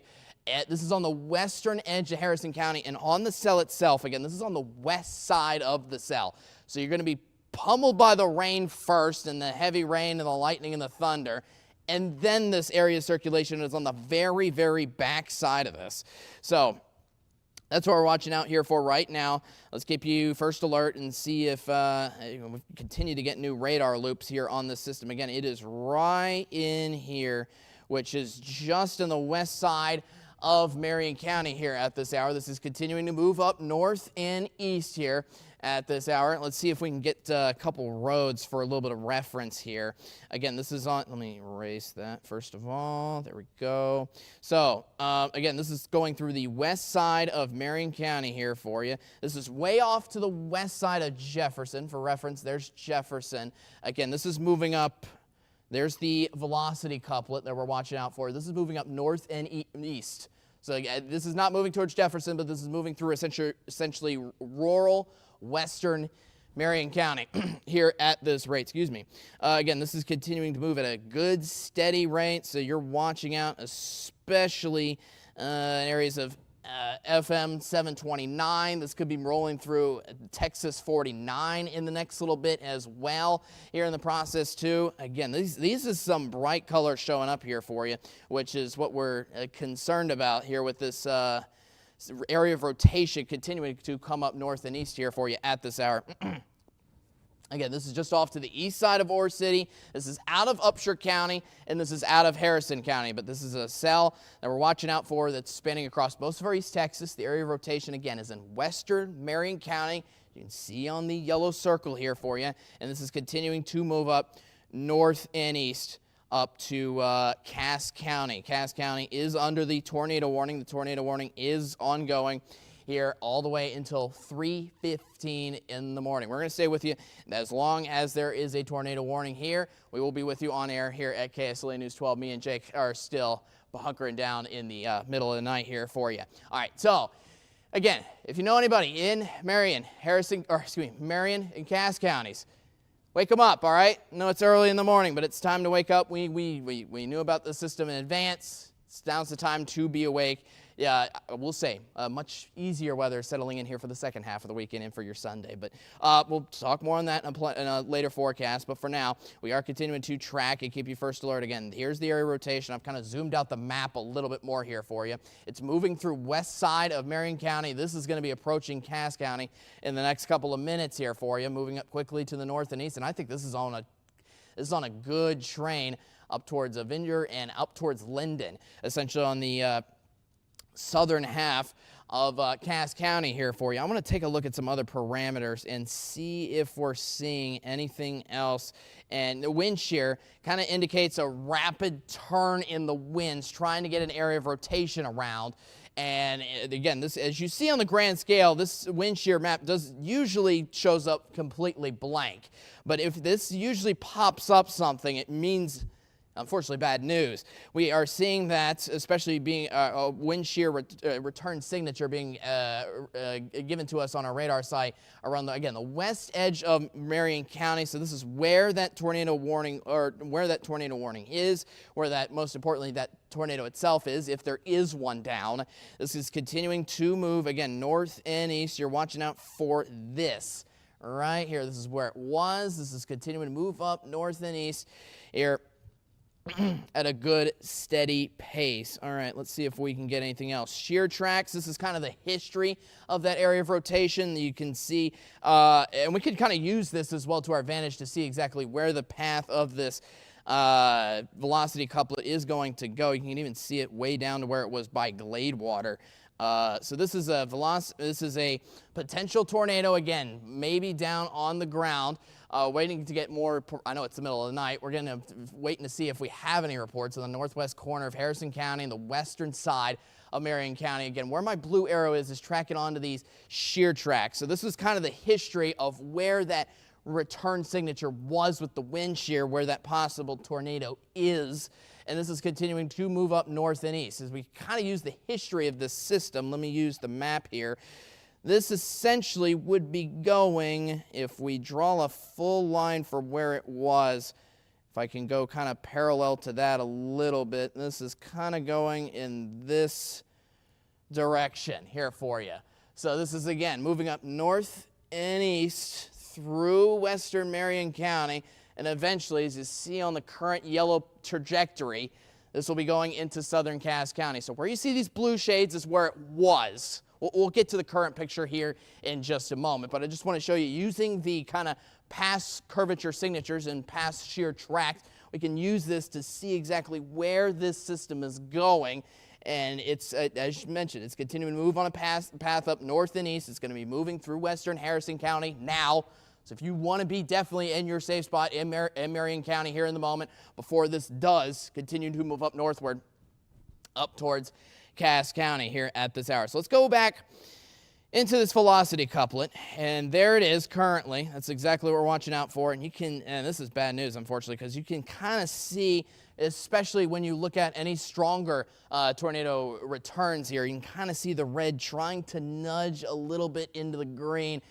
This is on the western edge of Harrison County, and on the cell itself, again, this is on the west side of the cell. So you're going to be pummeled by the rain first, and the heavy rain and the lightning and the thunder. And then this area of circulation is on the very, very back side of this. So that's what we're watching out here for right now. Let's keep you first alert and see if we continue to get new radar loops here on the system. Again, it is right in here, which is just on the west side of Marian County here at this hour. This is continuing to move up north and east here at this hour. Let's see if we can get a couple roads for a little bit of reference here. Again, this is on, let me erase that first of all. There we go. So, again, this is going through the west side of Marian County here for you. This is way off to the west side of Jefferson. For reference, there's Jefferson. Again, this is moving up. There's the velocity couplet that we're watching out for. This is moving up north and east. So again, this is not moving towards Jefferson, but this is moving through essentially rural western Marian County here at this rate. Again, this is continuing to move at a good, steady rate, so you're watching out, especially in areas of FM 729. This could be rolling through Texas 49 in the next little bit as well here in the process too. Again, these are some bright colors showing up here for you, which is what we're concerned about here with this area of rotation continuing to come up north and east here for you at this hour. Again, this is just off to the east side of Ore City. This is out of Upshur County, and this is out of Harrison County. But this is a cell that we're watching out for that's spanning across most of our East Texas. The area of rotation, again, is in western Marian County. You can see on the yellow circle here for you. And this is continuing to move up north and east up to Cass County. Cass County is under the tornado warning. The tornado warning is ongoing here all the way until 3:15 in the morning. We're going to stay with you as long as there is a tornado warning here. We will be with you on air here at KSLA News 12. Me and Jake are still hunkering down in the middle of the night here for you. All right, so again, if you know anybody in Marian, Marian and Cass counties, wake them up, all right? I know it's early in the morning, but it's time to wake up. We knew about the system in advance. Now's the time to be awake. Yeah, we'll say much easier weather settling in here for the second half of the weekend and for your Sunday. But we'll talk more on that in a later forecast. But for now, we are continuing to track and keep you first alert. Again, here's the area rotation. I've kind of zoomed out the map a little bit more here for you. It's moving through west side of Marian County. This is going to be approaching Cass County in the next couple of minutes here for you, moving up quickly to the north and east. And I think this is on a good train up towards Avenger and up towards Linden, essentially on the southern half of Cass County here for you. I'm going to take a look at some other parameters and see if we're seeing anything else. And the wind shear kind of indicates a rapid turn in the winds, trying to get an area of rotation around. And again, this, as you see on the grand scale, this wind shear map usually shows up completely blank. But if this usually pops up something, it means, unfortunately, bad news. We are seeing that, especially being a wind shear return signature being given to us on our radar site around, the west edge of Marian County. So this is where that tornado warning, is, where that, most importantly, that tornado itself is, if there is one down. This is continuing to move, again, north and east. You're watching out for this right here. This is where it was. This is continuing to move up north and east here at a good, steady pace. All right, let's see if we can get anything else. Shear tracks, this is kind of the history of that area of rotation. You can see, and we could kind of use this as well to our advantage to see exactly where the path of this velocity couplet is going to go. You can even see it way down to where it was by Gladewater. So this is a potential tornado, again, maybe down on the ground. Waiting to get more. I know it's the middle of the night. We're going to waiting to see if we have any reports on the northwest corner of Harrison County and the western side of Marian County. Again, where my blue arrow is tracking onto these shear tracks. So this is kind of the history of where that return signature was with the wind shear, where that possible tornado is. And this is continuing to move up north and east. As we kind of use the history of this system, let me use the map here. This essentially would be going, if we draw a full line from where it was, if I can go kind of parallel to that a little bit, this is kind of going in this direction here for you. So this is, again, moving up north and east through western Marian County, and eventually, as you see on the current yellow trajectory, this will be going into southern Cass County. So where you see these blue shades is where it was. We'll get to the current picture here in just a moment, but I just want to show you, using the kind of past curvature signatures and past shear tracks, we can use this to see exactly where this system is going. And it's, as you mentioned, it's continuing to move on a path up north and east. It's going to be moving through western Harrison County now. So if you want to be definitely in your safe spot in Marian County here in the moment, before this does continue to move up northward, up towards Cass County here at this hour. So let's go back into this velocity couplet, and there it is currently. That's exactly what we're watching out for. And you can, and this is bad news, unfortunately, because you can kind of see, especially when you look at any stronger tornado returns here, you can kind of see the red trying to nudge a little bit into the green,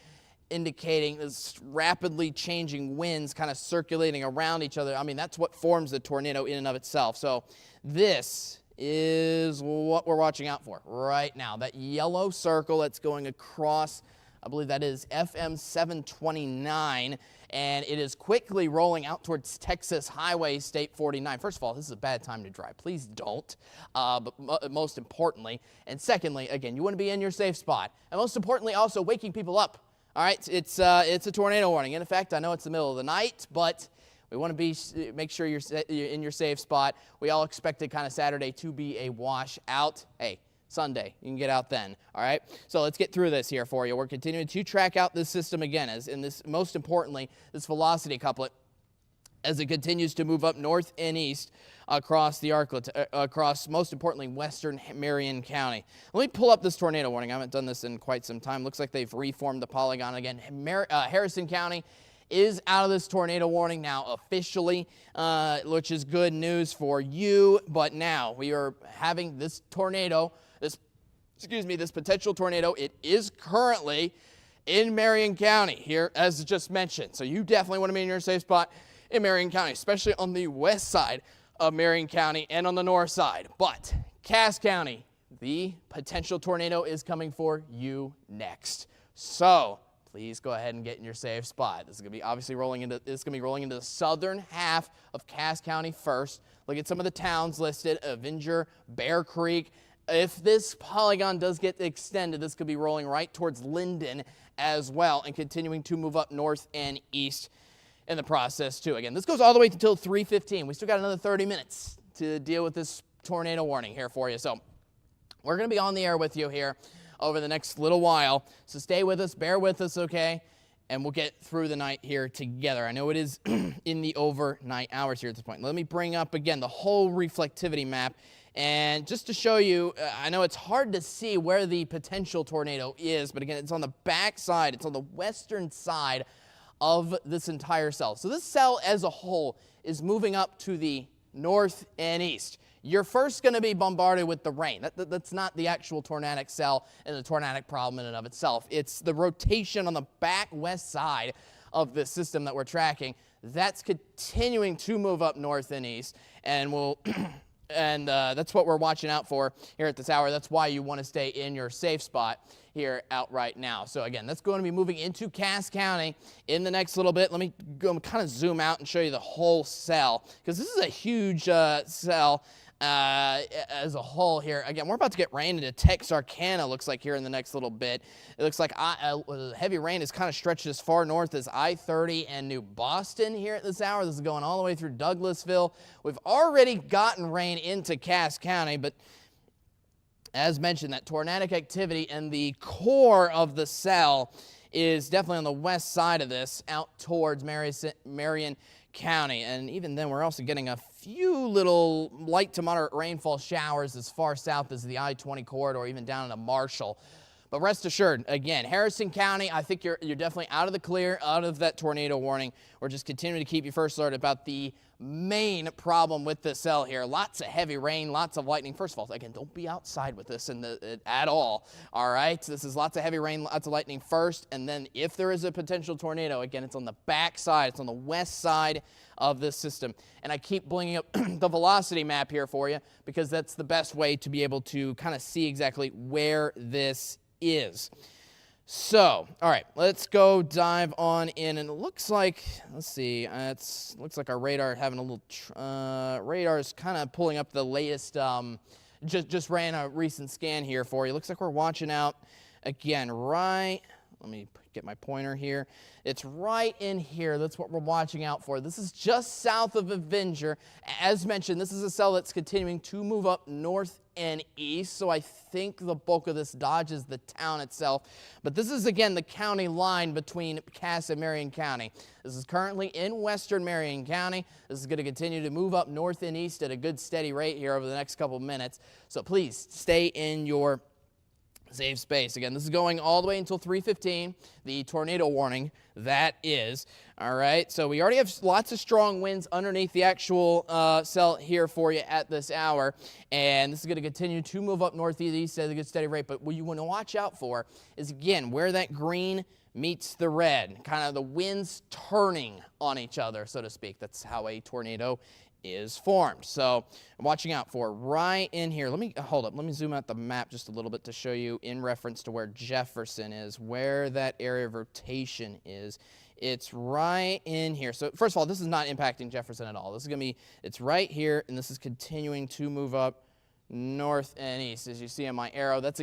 indicating this rapidly changing winds kind of circulating around each other. I mean, that's what forms the tornado in and of itself. So this is what we're watching out for right now. That yellow circle that's going across, I believe that is FM 729, and it is quickly rolling out towards Texas Highway State 49. First of all, this is a bad time to drive. Please don't, but most importantly. And secondly, again, you want to be in your safe spot. And most importantly, also waking people up All right, it's a tornado warning. In effect, I know it's the middle of the night, but we want to make sure you're in your safe spot. We all expected kind of Saturday to be a washout. Hey, Sunday, you can get out then. All right, so let's get through this here for you. We're continuing to track out this system again, as in this, most importantly, this velocity couplet, as it continues to move up north and east across the across, most importantly, western Marian County. Let me pull up this tornado warning. I haven't done this in quite some time. Looks like they've reformed the polygon again. Harrison County is out of this tornado warning now officially, which is good news for you. But now we are having this tornado, this potential tornado. It is currently in Marian County here, as just mentioned. So you definitely want to be in your safe spot in Marian County, especially on the west side of Marian County and on the north side. But Cass County, the potential tornado is coming for you next. So please go ahead and get in your safe spot. This is going to be obviously rolling into the southern half of Cass County first. Look at some of the towns listed: Avenger, Bear Creek. If this polygon does get extended, this could be rolling right towards Linden as well, and continuing to move up north and east in the process too. Again, this goes all the way until 3:15. We still got another 30 minutes to deal with this tornado warning here for you. So we're going to be on the air with you here over the next little while. So stay with us, bear with us, okay? And we'll get through the night here together. I know it is in the overnight hours here at this point. Let me bring up again the whole reflectivity map. And just to show you, I know it's hard to see where the potential tornado is, but again, it's on the back side. It's on the western side of this entire cell. So this cell as a whole is moving up to the north and east. You're first going to be bombarded with the rain. That's not the actual tornadic cell and the tornadic problem in and of itself. It's the rotation on the back west side of the system that we're tracking. That's continuing to move up north and east, and we'll and that's what we're watching out for here at this hour. That's why you want to stay in your safe spot here out right now. So again, that's going to be moving into Cass County in the next little bit. Let me go kind of zoom out and show you the whole cell, because this is a huge cell as a whole here. Again, we're about to get rain into Texarkana, looks like, here in the next little bit. It looks like heavy rain is kind of stretched as far north as I-30 and New Boston here at this hour. This is going all the way through Douglasville. We've already gotten rain into Cass County, but as mentioned, that tornadic activity and the core of the cell is definitely on the west side of this, out towards Marian County. And even then, we're also getting a few little light to moderate rainfall showers as far south as the I-20 corridor, even down into Marshall. But rest assured, again, Harrison County, I think you're definitely out of the clear, out of that tornado warning. We're just continuing to keep you first alerted about the main problem with this cell here. Lots of heavy rain, lots of lightning. First of all, again, don't be outside with this at all right? This is lots of heavy rain, lots of lightning first, and then if there is a potential tornado, again, it's on the back side. It's on the west side of this system. And I keep bringing up the velocity map here for you, because that's the best way to be able to kind of see exactly where this is. So, all right, let's go dive on in, and it looks like, let's see, looks like our radar having a little, radar is kind of pulling up the latest, just ran a recent scan here for you. Looks like we're watching out, again, right, let me get my pointer here. It's right in here. That's what we're watching out for. This is just south of Avenger. As mentioned, this is a cell that's continuing to move up north and east, so I think the bulk of this dodges the town itself. But this is, again, the county line between Cass and Marian County. This is currently in western Marian County. This is going to continue to move up north and east at a good steady rate here over the next couple minutes. So please stay in your safe space. Again, this is going all the way until 3:15, the tornado warning, that is. All right, so we already have lots of strong winds underneath the actual cell here for you at this hour, and this is going to continue to move up northeast at a good steady rate. But what you want to watch out for is, again, where that green meets the red, kind of the winds turning on each other, so to speak. That's how a tornado is formed. So I'm watching out for right in here. Let me hold up. Let me zoom out the map just a little bit to show you in reference to where Jefferson is, where that area of rotation is. It's right in here. So first of all, this is not impacting Jefferson at all. This is going to be, it's right here, and this is continuing to move up north and east. As you see on my arrow, that's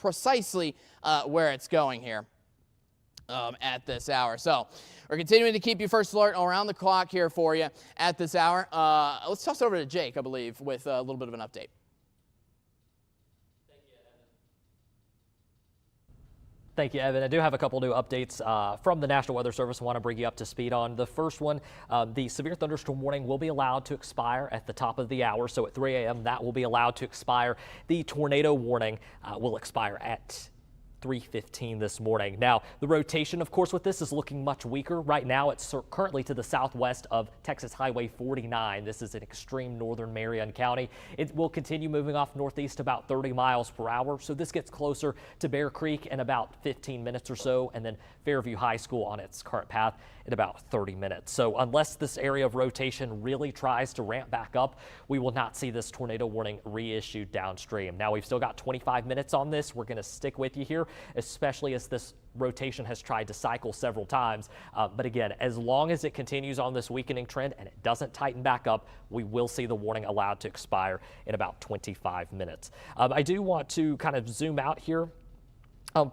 precisely where it's going here. at this hour. So we're continuing to keep you first alert around the clock here for you at this hour. Let's toss it over to Jake, I believe, with a little bit of an update. Thank you, Evan. I do have a couple new updates from the National Weather Service I want to bring you up to speed on. The first one, the severe thunderstorm warning will be allowed to expire at the top of the hour. So at 3 a.m. that will be allowed to expire. The tornado warning will expire at 3:15 this morning. Now, the rotation, of course, with this is looking much weaker. Right now, it's currently to the southwest of Texas Highway 49. This is in extreme northern Marian County. It will continue moving off northeast about 30 miles per hour. So this gets closer to Bear Creek in about 15 minutes or so, and then Fairview High School on its current path in about 30 minutes. So unless this area of rotation really tries to ramp back up, we will not see this tornado warning reissued downstream. Now, we've still got 25 minutes on this. We're going to stick with you here, especially as this rotation has tried to cycle several times. But again, as long as it continues on this weakening trend and it doesn't tighten back up, we will see the warning allowed to expire in about 25 minutes. I do want to kind of zoom out here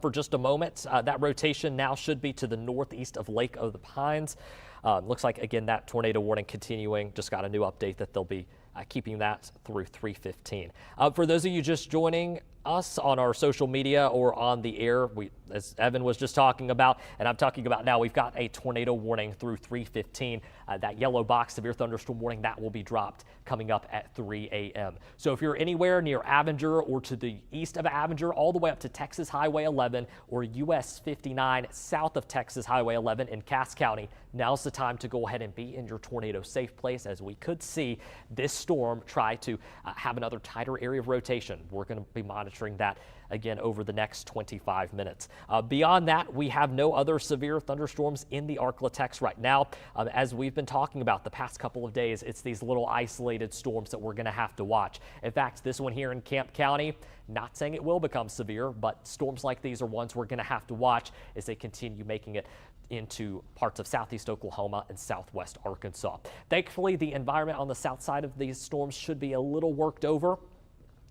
for just a moment. That rotation now should be to the northeast of Lake of the Pines. Looks like, again, that tornado warning continuing. Just got a new update that they'll be keeping that through 3:15. For those of you just joining us on our social media or on the air, as Evan was just talking about, and I'm talking about now, we've got a tornado warning through 3:15. That yellow box severe thunderstorm warning, that will be dropped coming up at 3 a.m. So if you're anywhere near Avenger or to the east of Avenger, all the way up to Texas Highway 11 or US 59 south of Texas Highway 11 in Cass County, now's the time to go ahead and be in your tornado safe place, as we could see this storm try to have another tighter area of rotation. We're going to be monitoring that again over the next 25 minutes. Beyond that, we have no other severe thunderstorms in the Arklatex right now. As we've been talking about the past couple of days, it's these little isolated storms that we're going to have to watch. In fact, this one here in Camp County, not saying it will become severe, but storms like these are ones we're going to have to watch as they continue making it into parts of southeast Oklahoma and southwest Arkansas. Thankfully, the environment on the south side of these storms should be a little worked over.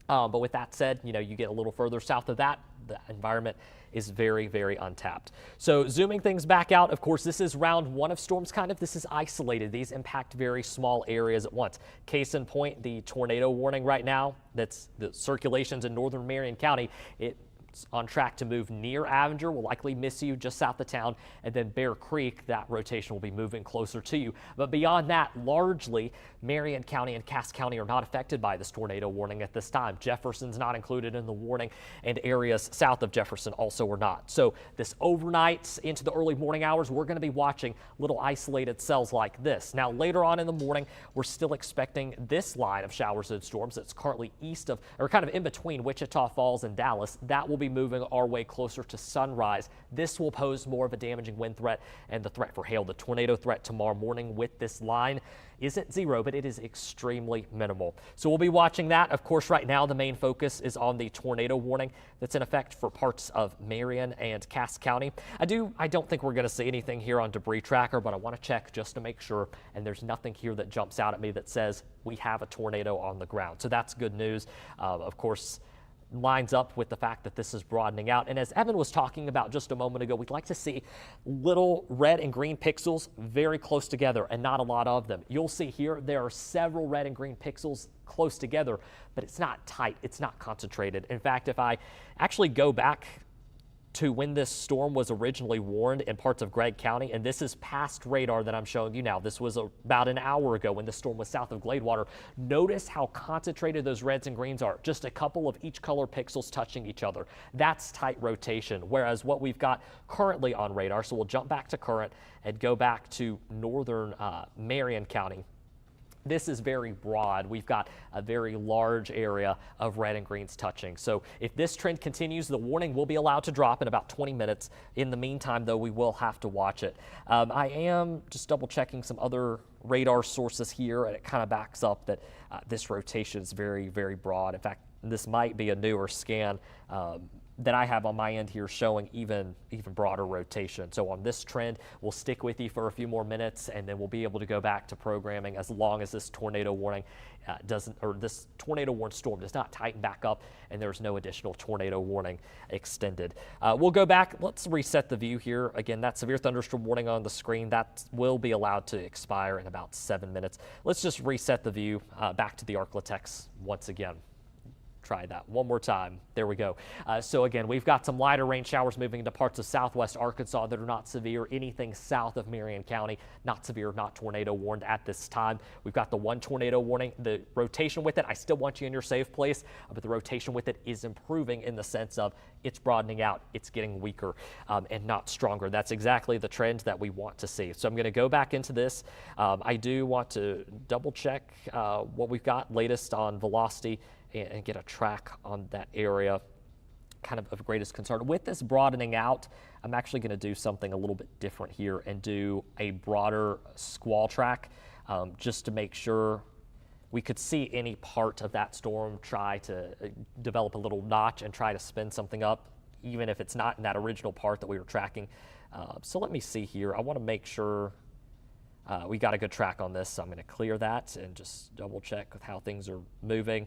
But with that said, you get a little further south of that, the environment is very, very untapped. So zooming things back out, of course, this is round one of storms this is isolated. These impact very small areas at once. Case in point, the tornado warning right now, that's the circulations in northern Marion County. It's on track to move near Avenger, will likely miss you just south of town, and then Bear Creek, that rotation will be moving closer to you. But beyond that, largely, Marion County and Cass County are not affected by this tornado warning at this time. Jefferson's not included in the warning, and areas south of Jefferson also are not. So this overnight into the early morning hours, we're going to be watching little isolated cells like this. Now, later on in the morning, we're still expecting this line of showers and storms that's currently east of, or kind of in between Wichita Falls and Dallas. That will be moving our way closer to sunrise. This will pose more of a damaging wind threat and the threat for hail. The tornado threat tomorrow morning with this line isn't zero, but it is extremely minimal. So we'll be watching that. Of course, right now, the main focus is on the tornado warning that's in effect for parts of Marion and Cass County. I don't think we're going to see anything here on Debris Tracker, but I want to check just to make sure. And there's nothing here that jumps out at me that says we have a tornado on the ground. So that's good news. Of course, lines up with the fact that this is broadening out. And as Evan was talking about just a moment ago, we'd like to see little red and green pixels very close together and not a lot of them. You'll see here there are several red and green pixels close together, but it's not tight. It's not concentrated. In fact, if I actually go back to when this storm was originally warned in parts of Gregg County, and this is past radar that I'm showing you now. This was about an hour ago when the storm was south of Gladewater. Notice how concentrated those reds and greens are. Just a couple of each color pixels touching each other. That's tight rotation, whereas what we've got currently on radar, so we'll jump back to current and go back to northern Marion County. This is very broad. We've got a very large area of red and greens touching. So if this trend continues, the warning will be allowed to drop in about 20 minutes. In the meantime, though, we will have to watch it. I am just double checking some other radar sources here, and it kind of backs up that this rotation is very, very broad. In fact, this might be a newer scan that I have on my end here showing even broader rotation. So on this trend, we'll stick with you for a few more minutes, and then we'll be able to go back to programming as long as this tornado warning this tornado warning storm does not tighten back up and there's no additional tornado warning extended. We'll go back. Let's reset the view here. Again, that severe thunderstorm warning on the screen, that will be allowed to expire in about 7 minutes. Let's just reset the view back to the Arklatex once again. Try that one more time. There we go. So again, we've got some lighter rain showers moving into parts of southwest Arkansas that are not severe. Anything south of Marian County, not severe, not tornado warned at this time. We've got the one tornado warning. The rotation with it, I still want you in your safe place, but the rotation with it is improving in the sense of it's broadening out, it's getting weaker and not stronger. That's exactly the trend that we want to see. So I'm going to go back into this. I do want to double check what we've got latest on velocity and get a track on that area kind of greatest concern. With this broadening out, I'm actually going to do something a little bit different here and do a broader squall track just to make sure we could see any part of that storm try to develop a little notch and try to spin something up, even if it's not in that original part that we were tracking. So let me see here. I want to make sure we got a good track on this, so I'm going to clear that and just double check with how things are moving.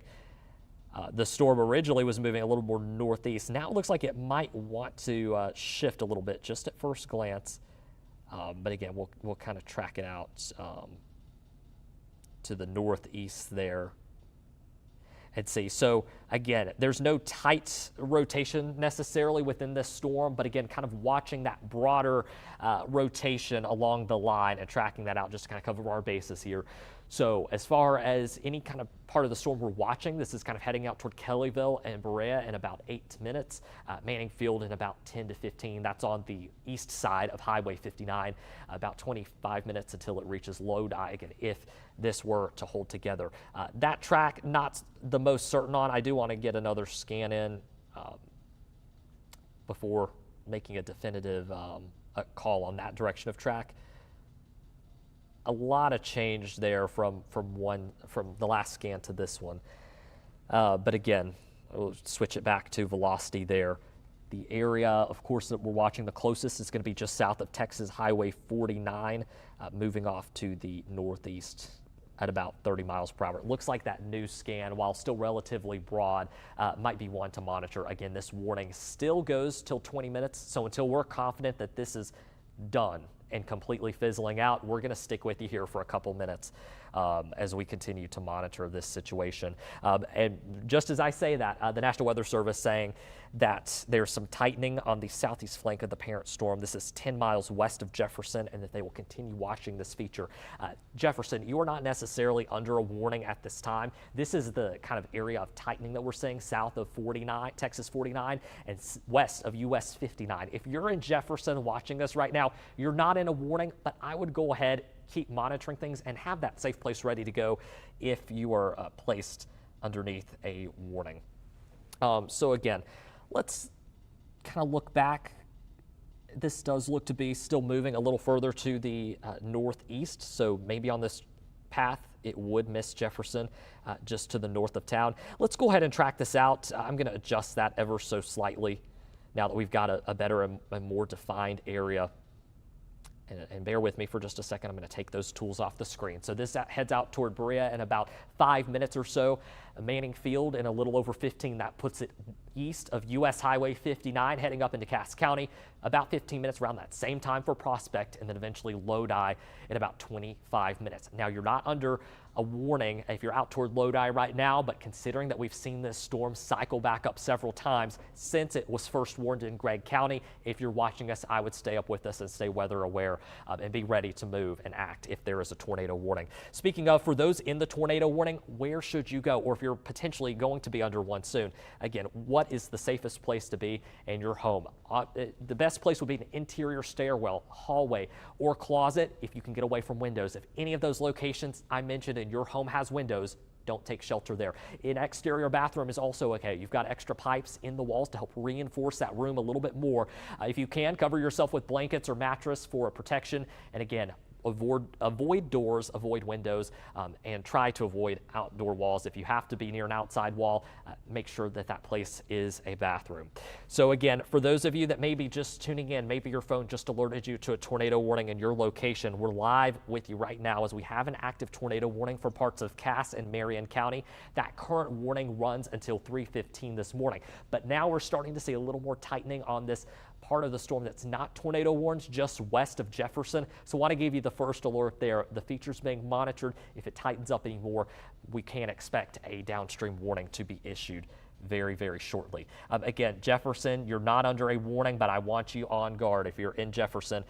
The storm originally was moving a little more northeast. Now it looks like it might want to shift a little bit just at first glance. But again, we'll kind of track it out to the northeast there and see. So again, there's no tight rotation necessarily within this storm, but again, kind of watching that broader rotation along the line and tracking that out just to kind of cover our bases here. So as far as any kind of part of the storm we're watching, this is kind of heading out toward Kellyville and Berea in about 8 minutes, Manning Field in about 10 to 15. That's on the east side of Highway 59, about 25 minutes until it reaches Lodi again, if this were to hold together. That track, not the most certain on. I do want to get another scan in before making a definitive call on that direction of track. A lot of change there from the last scan to this one. But again, we'll switch it back to velocity there. The area, of course, that we're watching the closest is going to be just south of Texas Highway 49, moving off to the northeast at about 30 miles per hour. It looks like that new scan, while still relatively broad, might be one to monitor. Again, this warning still goes till 20 minutes, so until we're confident that this is done and completely fizzling out, we're going to stick with you here for a couple minutes as we continue to monitor this situation. And just as I say that, the National Weather Service saying that there's some tightening on the southeast flank of the parent storm. This is 10 miles west of Jefferson, and that they will continue watching this feature. Jefferson, you are not necessarily under a warning at this time. This is the kind of area of tightening that we're seeing south of 49, Texas 49, and west of US 59. If you're in Jefferson watching us right now, you're not in a warning, but I would go ahead, keep monitoring things, and have that safe place ready to go if you are placed underneath a warning. So again, let's kind of look back. This does look to be still moving a little further to the northeast, so maybe on this path it would miss Jefferson just to the north of town. Let's go ahead and track this out. I'm going to adjust that ever so slightly now that we've got a better and more defined area. And bear with me for just a second. I'm going to take those tools off the screen. So this heads out toward Berea in about 5 minutes or so. Manning Field in a little over 15. That puts it east of US Highway 59, heading up into Cass County. About 15 minutes around that same time for Prospect, and then eventually Lodi in about 25 minutes. Now, you're not under a warning if you're out toward Lodi right now, but considering that we've seen this storm cycle back up several times since it was first warned in Gregg County, if you're watching us, I would stay up with us and stay weather aware and be ready to move and act if there is a tornado warning. Speaking of, for those in the tornado warning, where should you go? Or if you're potentially going to be under one soon, again, what is the safest place to be in your home? The best place would be an interior stairwell, hallway, or closet if you can get away from windows. If any of those locations I mentioned in your home has windows, don't take shelter there. An exterior bathroom is also okay. You've got extra pipes in the walls to help reinforce that room a little bit more. If you can, cover yourself with blankets or mattress for protection. And again, avoid doors, avoid windows, and try to avoid outdoor walls. If you have to be near an outside wall, make sure that that place is a bathroom. So again, for those of you that may be just tuning in, maybe your phone just alerted you to a tornado warning in your location, we're live with you right now as we have an active tornado warning for parts of Cass and Marian County. That current warning runs until 3:15 this morning, but now we're starting to see a little more tightening on this part of the storm that's not tornado warned, just west of Jefferson. So I want to give you the first alert there. The feature's being monitored. If it tightens up anymore, we can expect a downstream warning to be issued very, very shortly. Again, Jefferson, you're not under a warning, but I want you on guard. If you're in Jefferson,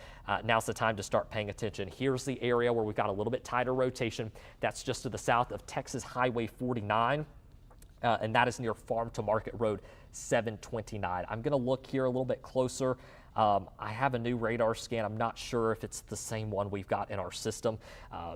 now's the time to start paying attention. Here's the area where we've got a little bit tighter rotation. That's just to the south of Texas Highway 49. And that is near Farm to Market Road 729. I'm going to look here a little bit closer. I have a new radar scan. I'm not sure if it's the same one we've got in our system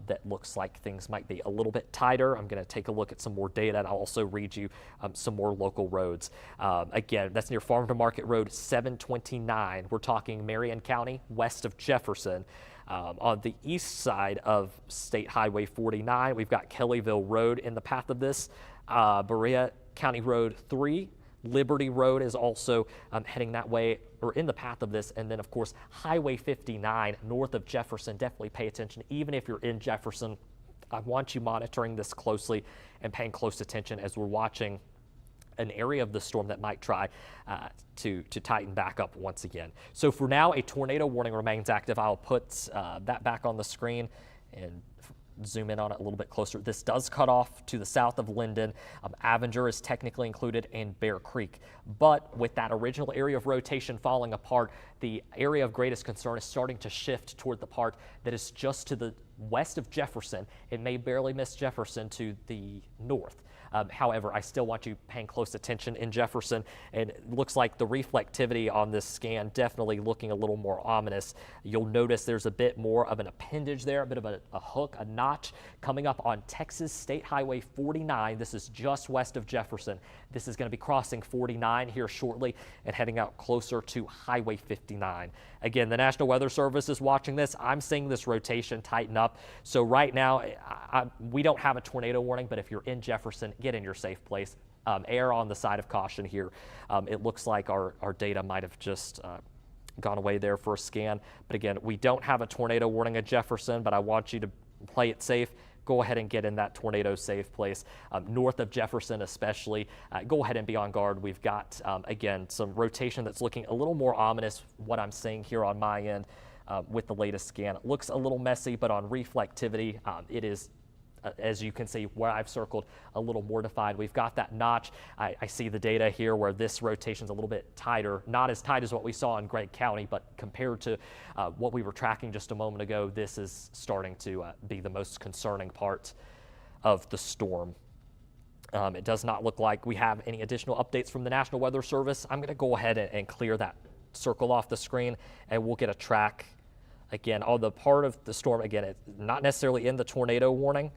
that looks like things might be a little bit tighter. I'm going to take a look at some more data, and I'll also read you some more local roads. Again, that's near Farm to Market Road 729. We're talking Marian County, west of Jefferson. On the east side of State Highway 49, we've got Kellyville Road in the path of this. Berea County Road 3, Liberty Road is also heading that way or in the path of this. And then, of course, Highway 59 north of Jefferson. Definitely pay attention. Even if you're in Jefferson, I want you monitoring this closely and paying close attention as we're watching an area of the storm that might try to tighten back up once again. So for now, a tornado warning remains active. I'll put that back on the screen and zoom in on it a little bit closer. This does cut off to the south of Linden. Avenger is technically included in Bear Creek, but with that original area of rotation falling apart, the area of greatest concern is starting to shift toward the part that is just to the west of Jefferson. It may barely miss Jefferson to the north. However, I still want you paying close attention in Jefferson, and it looks like the reflectivity on this scan definitely looking a little more ominous. You'll notice there's a bit more of an appendage there, a bit of a hook, a notch coming up on Texas State Highway 49. This is just west of Jefferson. This is going to be crossing 49 here shortly and heading out closer to Highway 59. Again, the National Weather Service is watching this. I'm seeing this rotation tighten up. So right now, we don't have a tornado warning, but if you're in Jefferson, get in your safe place. Err on the side of caution here. It looks like our data might have just gone away there for a scan. But again, we don't have a tornado warning at Jefferson, but I want you to play it safe. Go ahead and get in that tornado safe place. North of Jefferson especially, go ahead and be on guard. We've got, again, some rotation that's looking a little more ominous, what I'm seeing here on my end with the latest scan. It looks a little messy, but on reflectivity, it is, as you can see where I've circled, a little more defined. We've got that notch. I see the data here where this rotation's a little bit tighter, not as tight as what we saw in Gregg County, but compared to what we were tracking just a moment ago, this is starting to be the most concerning part of the storm. It does not look like we have any additional updates from the National Weather Service. I'm going to go ahead and clear that circle off the screen, and we'll get a track again on the part of the storm. Again, it's not necessarily in the tornado warning.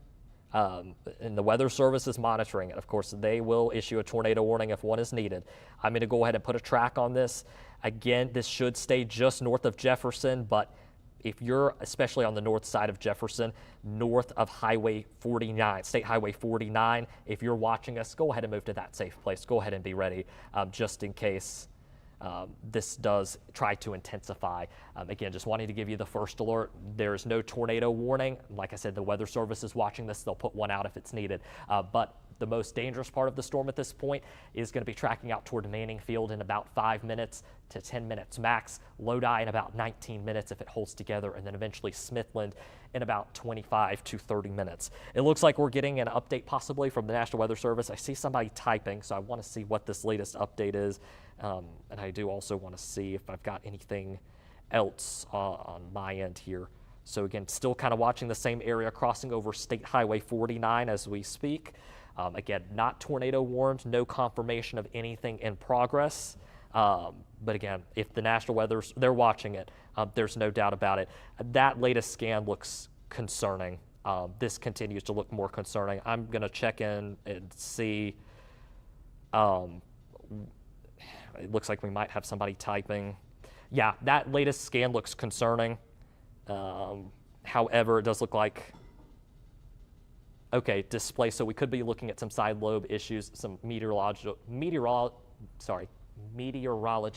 And the Weather Service is monitoring it. Of course, they will issue a tornado warning if one is needed. I'm going to go ahead and put a track on this. Again, this should stay just north of Jefferson, but if you're especially on the north side of Jefferson, north of Highway 49, State Highway 49, if you're watching us, go ahead and move to that safe place. Go ahead and be ready just in case this does try to intensify. Again, just wanting to give you the first alert. There is no tornado warning. Like I said, the Weather Service is watching this. They'll put one out if it's needed. But the most dangerous part of the storm at this point is going to be tracking out toward Manning Field in about 5 minutes to 10 minutes max. Lodi in about 19 minutes if it holds together, and then eventually Smithland in about 25 to 30 minutes. It looks like we're getting an update possibly from the National Weather Service. I see somebody typing, so I want to see what this latest update is. And I do also want to see if I've got anything else on my end here. So again, still kind of watching the same area crossing over State Highway 49 as we speak. Again, not tornado warned, no confirmation of anything in progress. But again, if the National Weather, they're watching it, there's no doubt about it. That latest scan looks concerning. This continues to look more concerning. I'm going to check in and see. It looks like we might have somebody typing. Yeah, that latest scan looks concerning. However, it does look like, okay, display. So we could be looking at some side lobe issues, some meteorology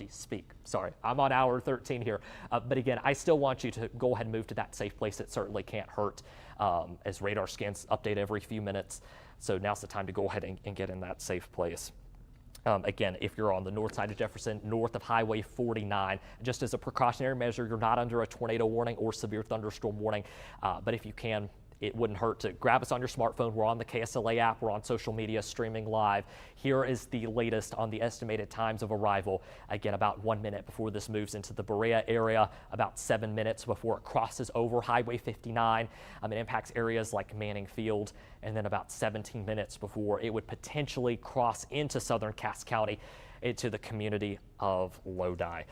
speak. Sorry, I'm on hour 13 here. But again, I still want you to go ahead and move to that safe place. It certainly can't hurt, as radar scans update every few minutes. So now's the time to go ahead and get in that safe place. Again, if you're on the north side of Jefferson, north of Highway 49, just as a precautionary measure, you're not under a tornado warning or severe thunderstorm warning. But if you can, it wouldn't hurt to grab us on your smartphone. We're on the KSLA app. We're on social media streaming live. Here is the latest on the estimated times of arrival. Again, about 1 minute before this moves into the Berea area, about 7 minutes before it crosses over Highway 59. It impacts areas like Manning Field, and then about 17 minutes before it would potentially cross into southern Cass County, into the community of Lodi.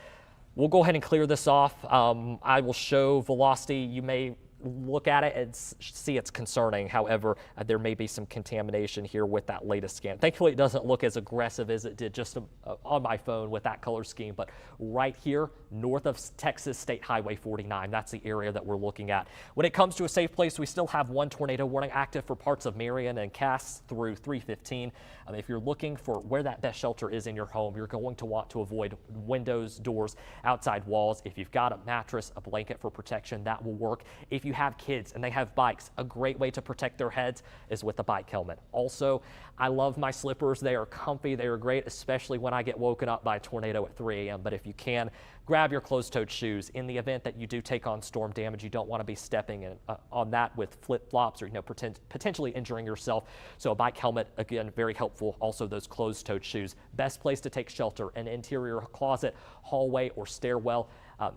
We'll go ahead and clear this off. I will show velocity. You may look at it and see it's concerning. However, there may be some contamination here with that latest scan. Thankfully, it doesn't look as aggressive as it did just on my phone with that color scheme. But right here, north of Texas State Highway 49, that's the area that we're looking at. When it comes to a safe place, we still have one tornado warning active for parts of Marian and Cass through 3:15. If you're looking for where that best shelter is in your home, you're going to want to avoid windows, doors, outside walls. If you've got a mattress, a blanket for protection, that will work. If you have kids and they have bikes, a great way to protect their heads is with a bike helmet. Also, I love my slippers. They are comfy. They are great, especially when I get woken up by a tornado at 3 a.m. But if you can, grab your closed-toed shoes. In the event that you do take on storm damage, you don't want to be stepping on that with flip-flops or potentially injuring yourself. So a bike helmet, again, very helpful. Also those closed-toed shoes. Best place to take shelter, an interior closet, hallway, or stairwell.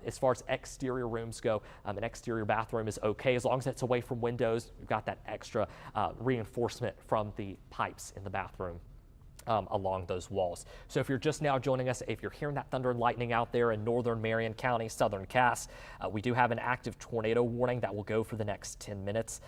As far as exterior rooms go, an exterior bathroom is okay as long as it's away from windows. You've got that extra reinforcement from the pipes in the bathroom along those walls. So if you're just now joining us, if you're hearing that thunder and lightning out there in northern Marion County, southern Cass, we do have an active tornado warning that will go for the next 10 minutes.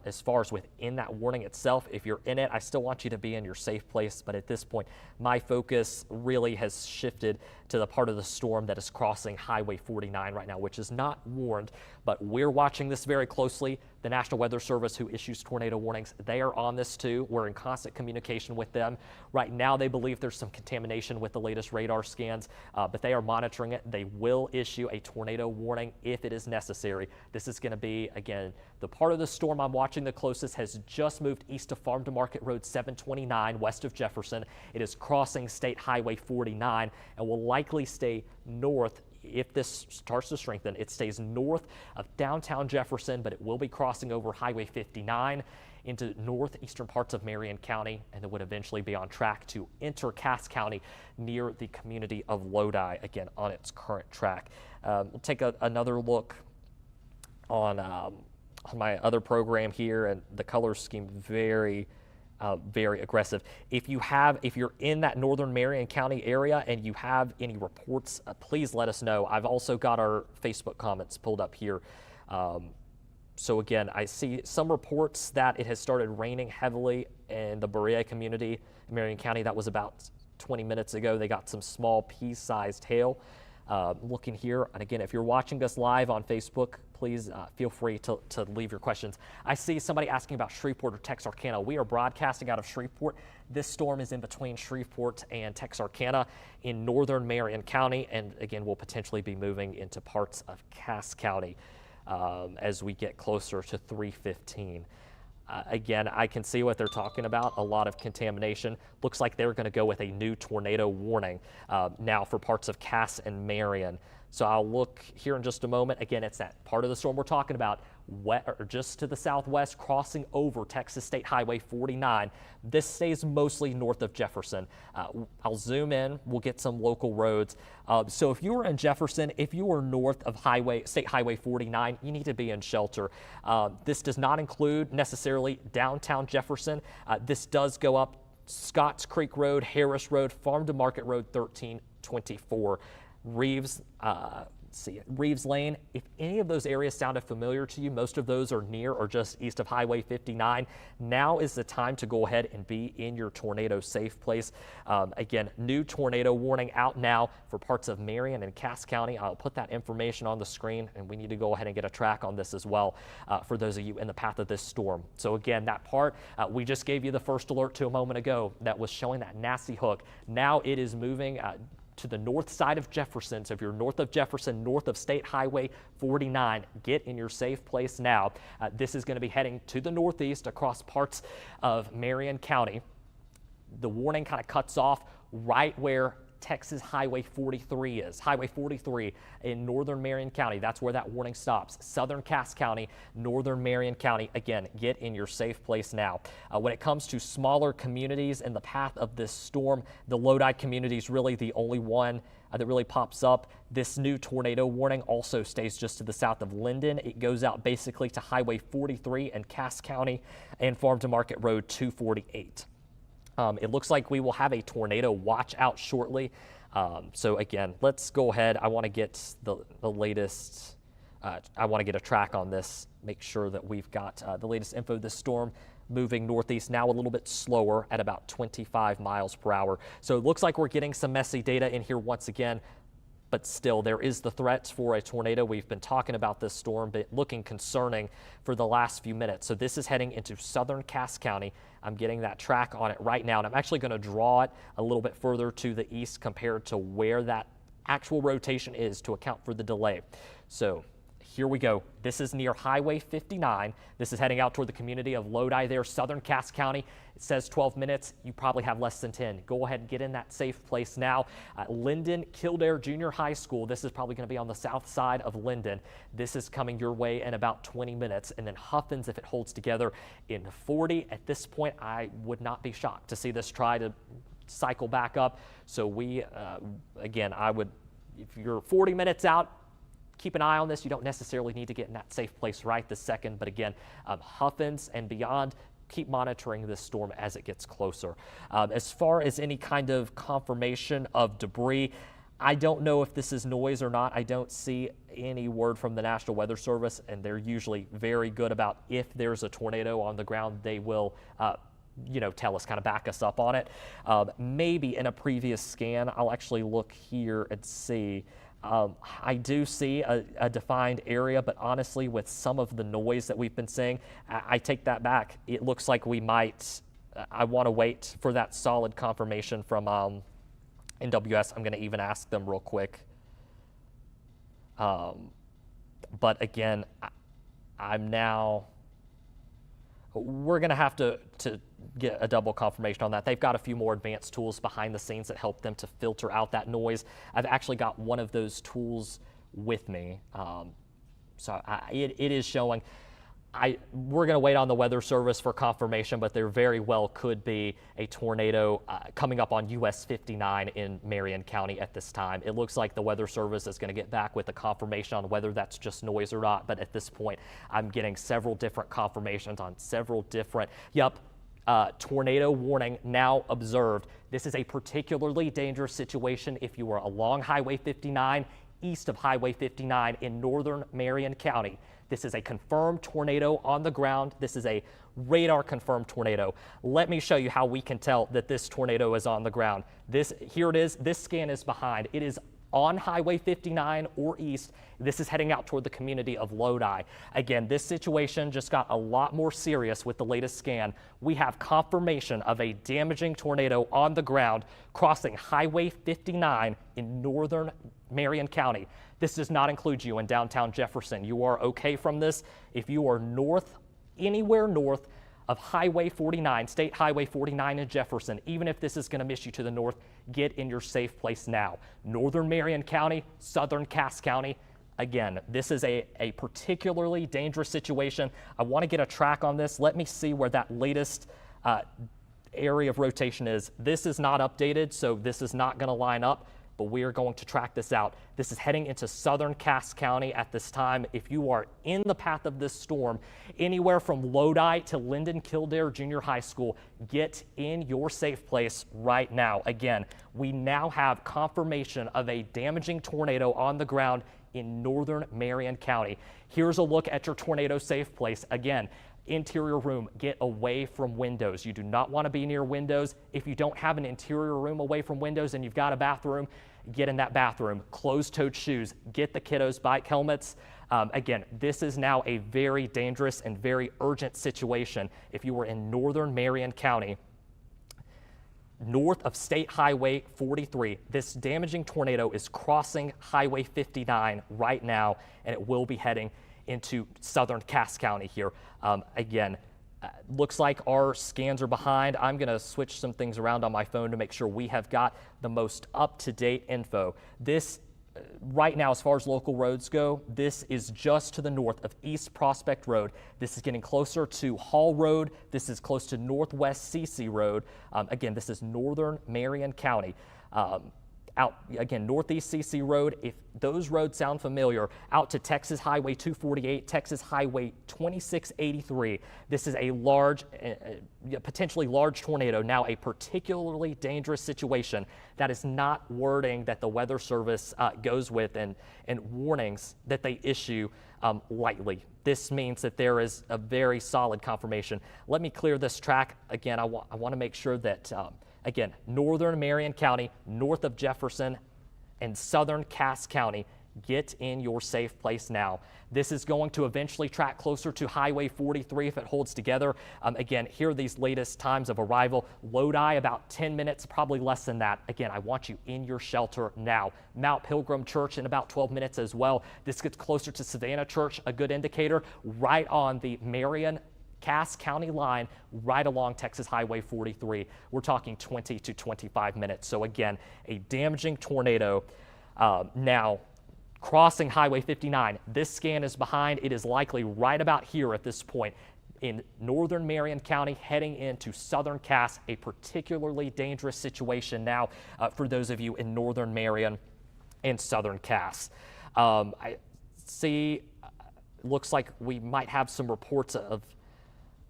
As far as within that warning itself, if you're in it, I still want you to be in your safe place. But at this point, my focus really has shifted to the part of the storm that is crossing Highway 49 right now, which is not warned, but we're watching this very closely. The National Weather Service, who issues tornado warnings, they are on this too. We're in constant communication with them. Right now, they believe there's some contamination with the latest radar scans, but they are monitoring it. They will issue a tornado warning if it is necessary. This is going to be, again, the part of the storm I'm watching the closest has just moved east of Farm to Market Road 729 west of Jefferson. It is crossing State Highway 49 and will likely stay north. If this starts to strengthen, it stays north of downtown Jefferson, but it will be crossing over Highway 59 into northeastern parts of Marion County, and it would eventually be on track to enter Cass County near the community of Lodi, again, on its current track. We'll take another look on my other program here, and the color scheme very aggressive. If you're in that northern Marion County area and you have any reports, please let us know. I've also got our Facebook comments pulled up here. So again, I see some reports that it has started raining heavily in the Berea community in Marion County. That was about 20 minutes ago. They got some small pea-sized hail. Looking here, and again, if you're watching us live on Facebook, please feel free to leave your questions. I see somebody asking about Shreveport or Texarkana. We are broadcasting out of Shreveport. This storm is in between Shreveport and Texarkana in northern Marion County, and again, will potentially be moving into parts of Cass County as we get closer to 3:15. Again, I can see what they're talking about, a lot of contamination. Looks like they're going to go with a new tornado warning now for parts of Cass and Marion. So I'll look here in just a moment. Again, it's that part of the storm we're talking about, just to the southwest, crossing over Texas State Highway 49. This stays mostly north of Jefferson. I'll zoom in. We'll get some local roads. So if you are in Jefferson, if you are north of State Highway 49, you need to be in shelter. This does not include necessarily downtown Jefferson. This does go up Scotts Creek Road, Harris Road, Farm to Market Road 1324. Reeves, Reeves Lane. If any of those areas sounded familiar to you, most of those are near or just east of Highway 59. Now is the time to go ahead and be in your tornado safe place. Again, new tornado warning out now for parts of Marian and Cass County. I'll put that information on the screen, and we need to go ahead and get a track on this as well for those of you in the path of this storm. So again, that part, we just gave you the first alert to a moment ago that was showing that nasty hook. Now it is moving to the north side of Jefferson. So if you're north of Jefferson, north of State Highway 49, get in your safe place now. This is going to be heading to the northeast across parts of Marion County. The warning kind of cuts off right where Texas Highway 43 is. Highway 43 in northern Marion County, that's where that warning stops. Southern Cass County, northern Marion County, again, get in your safe place now. When it comes to smaller communities in the path of this storm, the Lodi community is really the only one that really pops up. This new tornado warning also stays just to the south of Linden. It goes out basically to Highway 43 in Cass County and Farm to Market Road 248. It looks like we will have a tornado watch out shortly. So again, let's go ahead. I want to get the latest. I want to get a track on this, make sure that we've got the latest info. This storm moving northeast now a little bit slower at about 25 miles per hour. So it looks like we're getting some messy data in here once again. But still, there is the threat for a tornado. We've been talking about this storm, but looking concerning for the last few minutes. So this is heading into southern Cass County. I'm getting that track on it right now, and I'm actually going to draw it a little bit further to the east compared to where that actual rotation is to account for the delay. So here we go. This is near Highway 59. This is heading out toward the community of Lodi there, southern Cass County. It says 12 minutes. You probably have less than 10. Go ahead and get in that safe place now. Linden Kildare Junior High School. This is probably going to be on the south side of Linden. This is coming your way in about 20 minutes. And then Huffins, if it holds together, in 40. At this point, I would not be shocked to see this try to cycle back up. So we, again, I would, if you're 40 minutes out, keep an eye on this. You don't necessarily need to get in that safe place right this second. But again, Huffins and beyond, keep monitoring this storm as it gets closer. As far as any kind of confirmation of debris, I don't know if this is noise or not. I don't see any word from the National Weather Service, and they're usually very good about if there's a tornado on the ground, they will tell us, kind of back us up on it. Maybe in a previous scan, I'll actually look here and see. I do see a defined area, but honestly, with some of the noise that we've been seeing, I take that back. It looks like we might, I want to wait for that solid confirmation from NWS. I'm going to even ask them real quick. But again, we're going to have to get a double confirmation on that. They've got a few more advanced tools behind the scenes that help them to filter out that noise. I've actually got one of those tools with me. It is showing. We're going to wait on the Weather Service for confirmation, but there very well could be a tornado coming up on US 59 in Marion County at this time. It looks like the Weather Service is going to get back with a confirmation on whether that's just noise or not, but at this point, I'm getting several different confirmations on several different, tornado warning now observed. This is a particularly dangerous situation if you are along Highway 59, east of Highway 59 in northern Marion County. This is a confirmed tornado on the ground. This is a radar confirmed tornado. Let me show you how we can tell that this tornado is on the ground. Here it is. This scan is behind. It is on Highway 59 or east. This is heading out toward the community of Lodi. Again, this situation just got a lot more serious with the latest scan. We have confirmation of a damaging tornado on the ground crossing Highway 59 in northern Marion County. This does not include you in downtown Jefferson. You are okay from this if you are north, anywhere north of Highway 49, State Highway 49 in Jefferson. Even if this is going to miss you to the north, get in your safe place now. Northern Marion County, southern Cass County. Again, this is a particularly dangerous situation. I want to get a track on this. Let me see where that latest area of rotation is. This is not updated, so this is not going to line up. but we are going to track this out. This is heading into southern Cass County at this time. If you are in the path of this storm, anywhere from Lodi to Linden Kildare Junior High School, get in your safe place right now. Again, we now have confirmation of a damaging tornado on the ground in northern Marion County. Here's a look at your tornado safe place. Again, interior room, get away from windows. You do not want to be near windows. If you don't have an interior room away from windows and you've got a bathroom, get in that bathroom. Closed-toed shoes, get the kiddos bike helmets. Again, this is now a very dangerous and very urgent situation. If you were in northern Marion County, north of State Highway 43, this damaging tornado is crossing Highway 59 right now, and it will be heading into southern Cass County here. Again, looks like our scans are behind. I'm going to switch some things around on my phone to make sure we have got the most up-to-date info. This, right now, as far as local roads go, this is just to the north of East Prospect Road. This is getting closer to Hall Road. This is close to Northwest CC Road. Again, this is northern Marion County. Out again, Northeast CC Road, if those roads sound familiar, out to Texas Highway 248, Texas Highway 2683. This is a large, potentially large tornado, now a particularly dangerous situation. That is not wording that the Weather Service goes with and warnings that they issue lightly. This means that there is a very solid confirmation. Let me clear this track. Again, I want to make sure that again, northern Marion County, north of Jefferson, and southern Cass County, get in your safe place now. This is going to eventually track closer to Highway 43 if it holds together. Again, here are these latest times of arrival. Lodi, about 10 minutes, probably less than that. Again, I want you in your shelter now. Mount Pilgrim Church in about 12 minutes as well. This gets closer to Savannah Church, a good indicator, right on the Marion Cass County line, right along Texas Highway 43. We're talking 20 to 25 minutes. So again, a damaging tornado now crossing Highway 59. This scan is behind. It is likely right about here at this point in northern Marion County, heading into southern Cass, a particularly dangerous situation now for those of you in northern Marion and southern Cass. I see, looks like we might have some reports of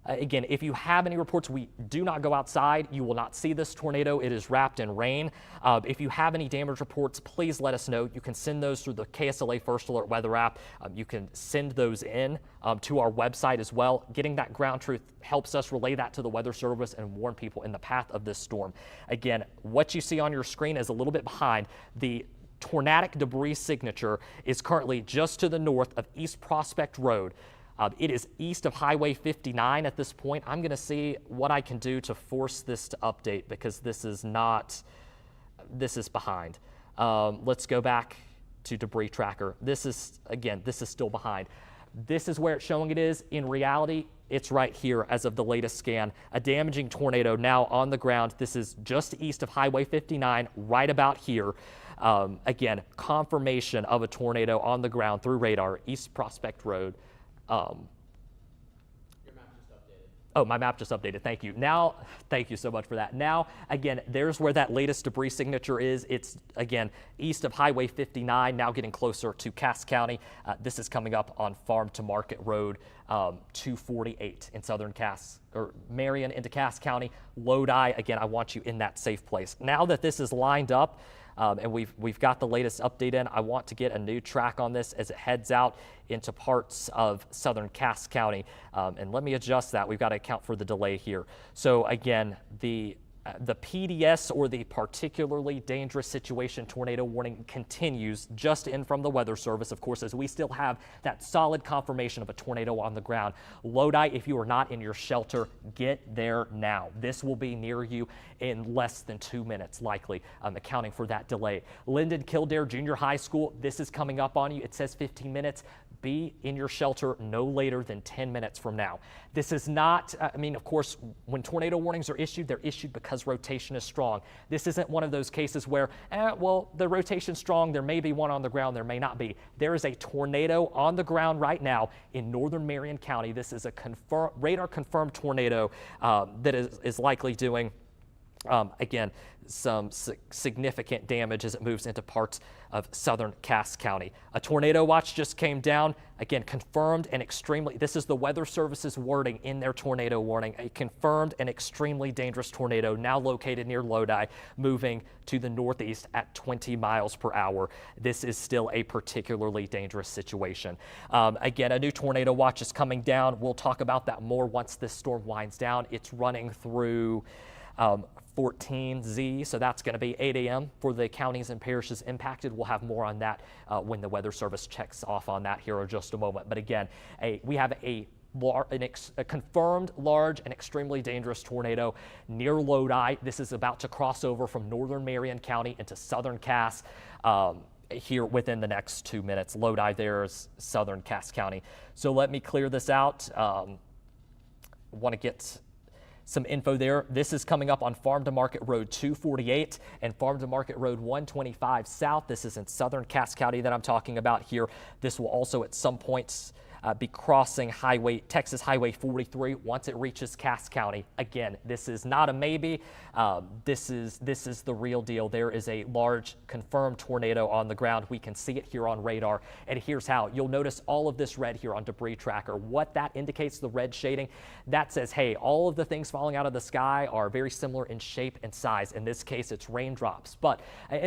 again, if you have any reports, we do not go outside. You will not see this tornado. It is wrapped in rain. If you have any damage reports, please let us know. You can send those through the KSLA First Alert weather app. You can send those in to our website as well. Getting that ground truth helps us relay that to the Weather Service and warn people in the path of this storm. Again, what you see on your screen is a little bit behind. The tornadic debris signature is currently just to the north of East Prospect Road. It is east of Highway 59 at this point. I'm going to see what I can do to force this to update because this is behind. Let's go back to debris tracker. This is still behind. This is where it's showing it is. In reality, it's right here as of the latest scan. A damaging tornado now on the ground. This is just east of Highway 59, right about here. Again, confirmation of a tornado on the ground through radar, East Prospect Road. Your map just updated. Oh, my map just updated. Thank you. Now, thank you so much for that. Now, again, there's where that latest debris signature is. It's, again, east of Highway 59, now getting closer to Cass County. This is coming up on Farm to Market Road 248 in southern Cass, or Marion into Cass County. Lodi, again, I want you in that safe place. Now that this is lined up, and we've got the latest update in, I want to get a new track on this as it heads out into parts of southern Cass County. And let me adjust that. We've got to account for the delay here. So again, the PDS, or the particularly dangerous situation tornado warning, continues just in from the Weather Service, of course, as we still have that solid confirmation of a tornado on the ground. Lodi, if you are not in your shelter, get there now. This will be near you in less than 2 minutes, likely, accounting for that delay. Linden Kildare Junior High School, this is coming up on you. It says 15 minutes. Be in your shelter no later than 10 minutes from now. This is not, of course, when tornado warnings are issued, they're issued because rotation is strong. This isn't one of those cases where, well, the rotation's strong, there may be one on the ground, there may not be. There is a tornado on the ground right now in northern Marion County. This is a radar-confirmed tornado that is likely doing Again, some significant damage as it moves into parts of southern Cass County. A tornado watch just came down. Again, confirmed and extremely, this is the Weather Service's wording in their tornado warning, a confirmed and extremely dangerous tornado now located near Lodi, moving to the northeast at 20 miles per hour. This is still a particularly dangerous situation. Again, a new tornado watch is coming down. We'll talk about that more once this storm winds down. It's running through 14Z, so that's going to be 8 a.m. for the counties and parishes impacted. We'll have more on that when the Weather Service checks off on that here in just a moment. But again, we have a confirmed large and extremely dangerous tornado near Lodi. This is about to cross over from northern Marian County into southern Cass here within the next 2 minutes. Lodi there is southern Cass County. So let me clear this out. Want to get some info there. This is coming up on Farm to Market Road 248 and Farm to Market Road 125 South. This is in southern Cass County that I'm talking about here. This will also at some points be crossing Texas Highway 43 once it reaches Cass County. Again, this is not a maybe. This is the real deal. There is a large confirmed tornado on the ground. We can see it here on radar. And here's how. You'll notice all of this red here on Debris Tracker. What that indicates, the red shading, that says, hey, all of the things falling out of the sky are very similar in shape and size. In this case, it's raindrops. But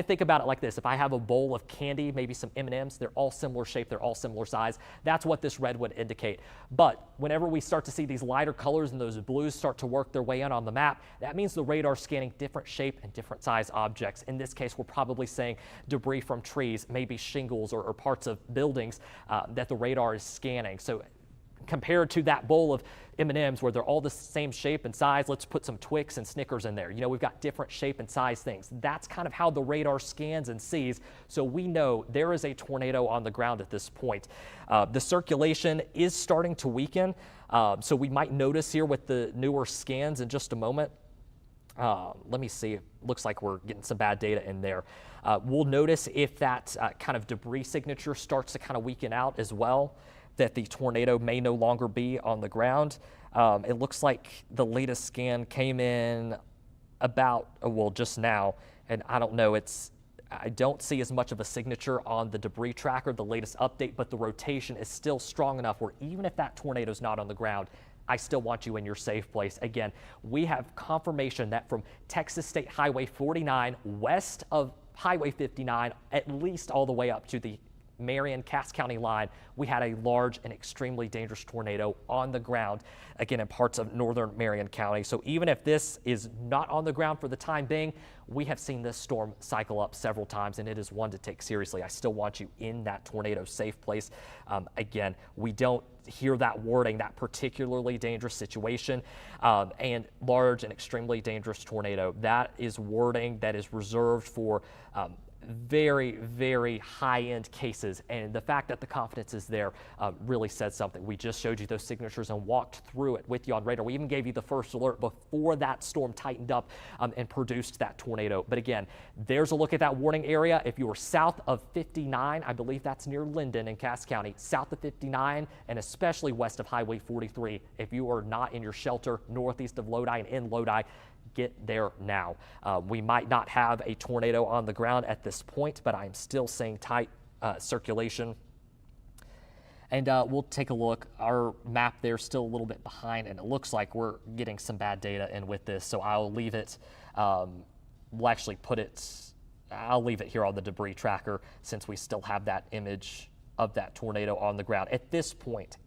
think about it like this. If I have a bowl of candy, maybe some M&Ms, they're all similar shape, they're all similar size. That's what this red would indicate. But whenever we start to see these lighter colors and those blues start to work their way in on the map, that means the radar is scanning different shape and different size objects. In this case, we're probably saying debris from trees, maybe shingles or parts of buildings that the radar is scanning. So compared to that bowl of M&Ms where they're all the same shape and size, let's put some Twix and Snickers in there. You know, we've got different shape and size things. That's kind of how the radar scans and sees. So we know there is a tornado on the ground at this point. The circulation is starting to weaken. So we might notice here with the newer scans in just a moment. Let me see. It looks like we're getting some bad data in there. We'll notice if that kind of debris signature starts to kind of weaken out as well, that the tornado may no longer be on the ground. It looks like the latest scan came in about, just now, and I don't know, I don't see as much of a signature on the debris tracker, the latest update, but the rotation is still strong enough where even if that tornado's not on the ground, I still want you in your safe place. Again, we have confirmation that from Texas State Highway 49 west of Highway 59, at least all the way up to the Marian Cass County line, we had a large and extremely dangerous tornado on the ground, again, in parts of northern Marian County. So even if this is not on the ground for the time being, we have seen this storm cycle up several times, and it is one to take seriously. I still want you in that tornado safe place. Again, we don't hear that wording, that particularly dangerous situation, and large and extremely dangerous tornado. That is wording that is reserved for very, very high-end cases, and the fact that the confidence is there really says something. We just showed you those signatures and walked through it with you on radar. We even gave you the first alert before that storm tightened up and produced that tornado. But again, there's a look at that warning area. If you were south of 59, I believe that's near Linden in Cass County, south of 59 and especially west of Highway 43, if you are not in your shelter northeast of Lodi and in Lodi, get there now. We might not have a tornado on the ground at this point, but I'm still seeing tight circulation. And we'll take a look. Our map there is still a little bit behind, and it looks like we're getting some bad data in with this, so I'll leave it. We'll actually I'll leave it here on the debris tracker since we still have that image of that tornado on the ground. At this point,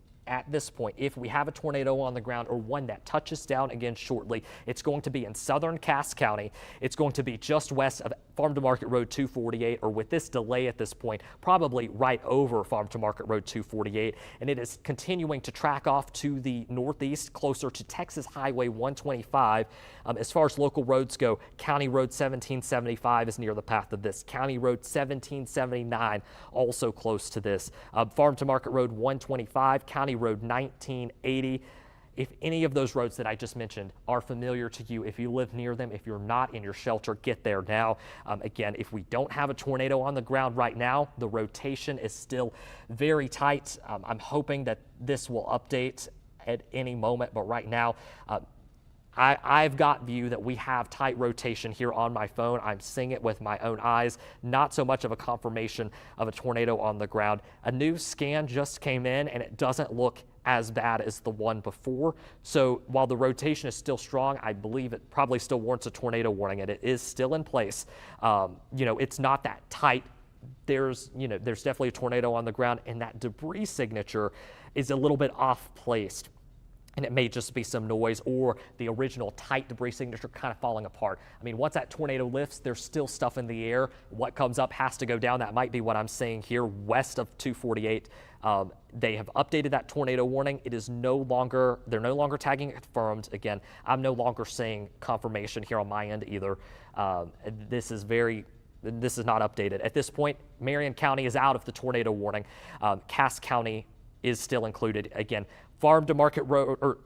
if we have a tornado on the ground or one that touches down again shortly, it's going to be in southern Cass County. It's going to be just west of Farm to Market Road 248, or with this delay at this point, probably right over Farm to Market Road 248. And it is continuing to track off to the northeast, closer to Texas Highway 125. As far as local roads go, County Road 1775 is near the path of this. County Road 1779, also close to this. Farm to Market Road 125, County Road 1980. If any of those roads that I just mentioned are familiar to you, if you live near them, if you're not in your shelter, get there now. Again, if we don't have a tornado on the ground right now, the rotation is still very tight. I'm hoping that this will update at any moment, but right now, I've got view that we have tight rotation here on my phone. I'm seeing it with my own eyes, not so much of a confirmation of a tornado on the ground. A new scan just came in and it doesn't look as bad as the one before. So while the rotation is still strong, I believe it probably still warrants a tornado warning, and it is still in place. It's not that tight. There's definitely a tornado on the ground, and that debris signature is a little bit off placed. And it may just be some noise or the original tight debris signature kind of falling apart. I mean, once that tornado lifts, there's still stuff in the air. What comes up has to go down. That might be what I'm seeing here west of 248. They have updated that tornado warning. It is they're no longer tagging it confirmed. Again, I'm no longer seeing confirmation here on my end either. This is not updated. At this point, Marian County is out of the tornado warning. Cass County is still included. Again, Farm to Market Road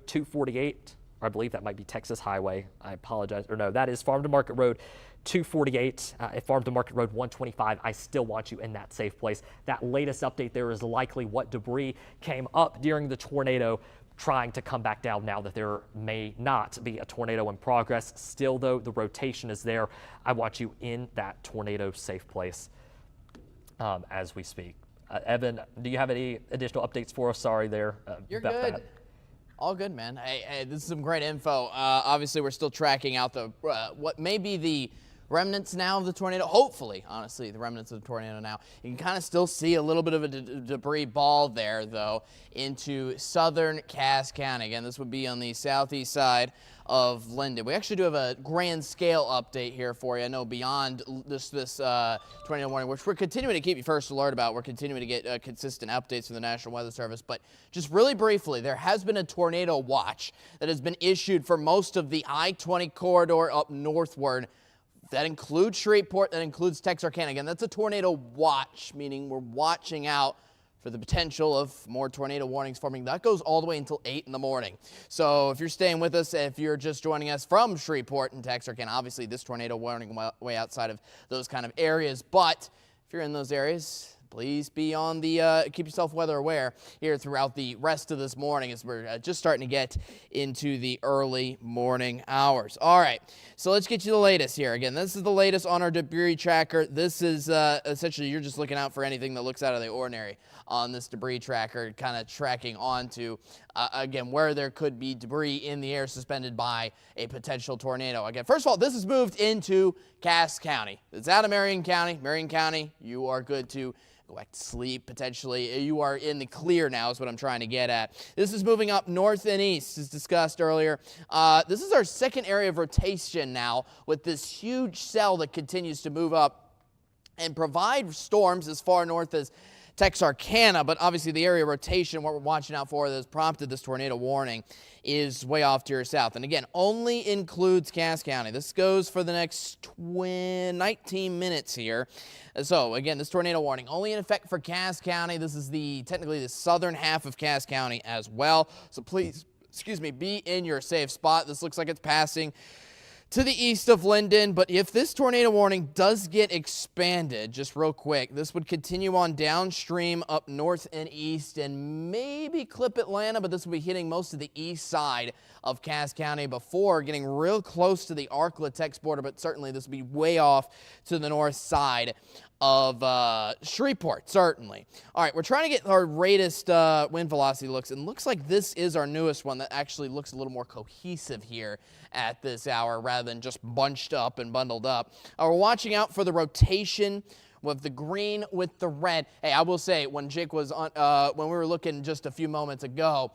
248. I believe that might be Texas Highway. I apologize. Or no, that is Farm to Market Road 248. Farm to Market Road 125. I still want you in that safe place. That latest update there is likely what debris came up during the tornado, trying to come back down now that there may not be a tornado in progress. Still, though, the rotation is there. I want you in that tornado safe place as we speak. Evan, do you have any additional updates for us? Sorry there. You're good. That. All good, man. Hey, this is some great info. Obviously, we're still tracking out the what may be the remnants now of the tornado. Hopefully, honestly, the remnants of the tornado now. You can kind of still see a little bit of a debris ball there, though, into southern Cass County. Again, this would be on the southeast side of Linden. We actually do have a grand scale update here for you. I know beyond this tornado warning, which we're continuing to keep you first alert about. We're continuing to get consistent updates from the National Weather Service. But just really briefly, there has been a tornado watch that has been issued for most of the I-20 corridor up northward. That includes Shreveport, that includes Texarkana. Again, that's a tornado watch, meaning we're watching out for the potential of more tornado warnings forming. That goes all the way until 8 in the morning. So if you're staying with us, if you're just joining us from Shreveport and Texarkana, obviously this tornado warning way outside of those kind of areas. But if you're in those areas, please be on the, keep yourself weather aware here throughout the rest of this morning as we're just starting to get into the early morning hours. All right, so let's get you the latest here. Again, this is the latest on our debris tracker. This is essentially, you're just looking out for anything that looks out of the ordinary on this debris tracker, kind of tracking onto, again, where there could be debris in the air suspended by a potential tornado. Again, first of all, this has moved into Cass County. It's out of Marian County. Marian County, you are good to go back to sleep, potentially. You are in the clear now is what I'm trying to get at. This is moving up north and east, as discussed earlier. This is our second area of rotation now with this huge cell that continues to move up and provide storms as far north as Texarkana, but obviously the area of rotation, what we're watching out for that has prompted this tornado warning, is way off to your south. And again, only includes Cass County. This goes for the next 19 minutes here. So again, this tornado warning only in effect for Cass County. This is technically the southern half of Cass County as well. So please, be in your safe spot. This looks like it's passing to the east of Linden, but if this tornado warning does get expanded, just real quick, this would continue on downstream up north and east and maybe clip Atlanta, but this will be hitting most of the east side of Cass County before getting real close to the Ark-La-Tex border, but certainly this will be way off to the north side of Shreveport, certainly. All right, we're trying to get our latest wind velocity looks, and looks like this is our newest one that actually looks a little more cohesive here at this hour rather than just bunched up and bundled up. We're watching out for the rotation with the green with the red. Hey, I will say, when Jake was on, when we were looking just a few moments ago,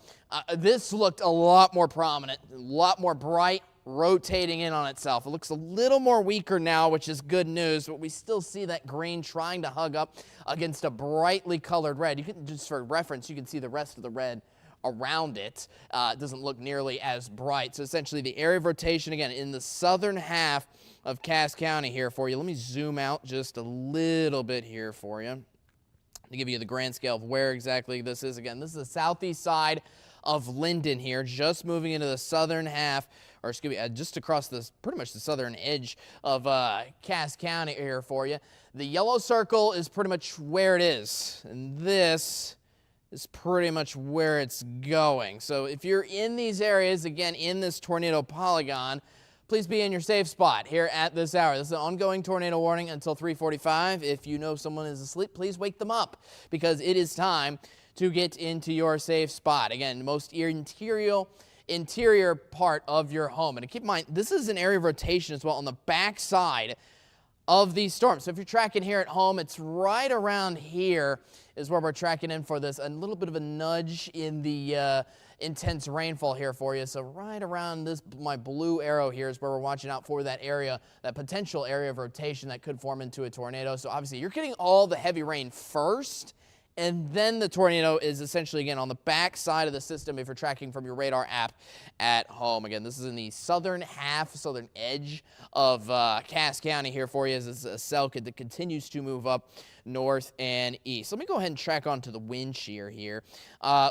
this looked a lot more prominent, a lot more bright, rotating in on itself. It looks a little more weaker now, which is good news, but we still see that green trying to hug up against a brightly colored red. You can, just for reference, you can see the rest of the red around it. It doesn't look nearly as bright. So essentially the area of rotation, again, in the southern half of Cass County here for you. Let me zoom out just a little bit here for you to give you the grand scale of where exactly this is. Again, this is the southeast side of Linden here, just moving into the southern half, or excuse me, just across this, pretty much the southern edge of Cass County here for you. The yellow circle is pretty much where it is, and this is pretty much where it's going. So if you're in these areas, again, in this tornado polygon, please be in your safe spot here at this hour. This is an ongoing tornado warning until 3:45. If you know someone is asleep, please wake them up because it is time to get into your safe spot. Again, the most interior part of your home. And keep in mind, this is an area of rotation as well on the back side of these storms. So if you're tracking here at home, it's right around here is where we're tracking in for this. A little bit of a nudge in the intense rainfall here for you. So right around this, my blue arrow here is where we're watching out for that area, that potential area of rotation that could form into a tornado. So obviously you're getting all the heavy rain first, and then the tornado is essentially, again, on the back side of the system if you're tracking from your radar app at home. Again, this is in the southern edge of Cass County here for you as this a cell that continues to move up north and east. Let me go ahead and track onto the wind shear here,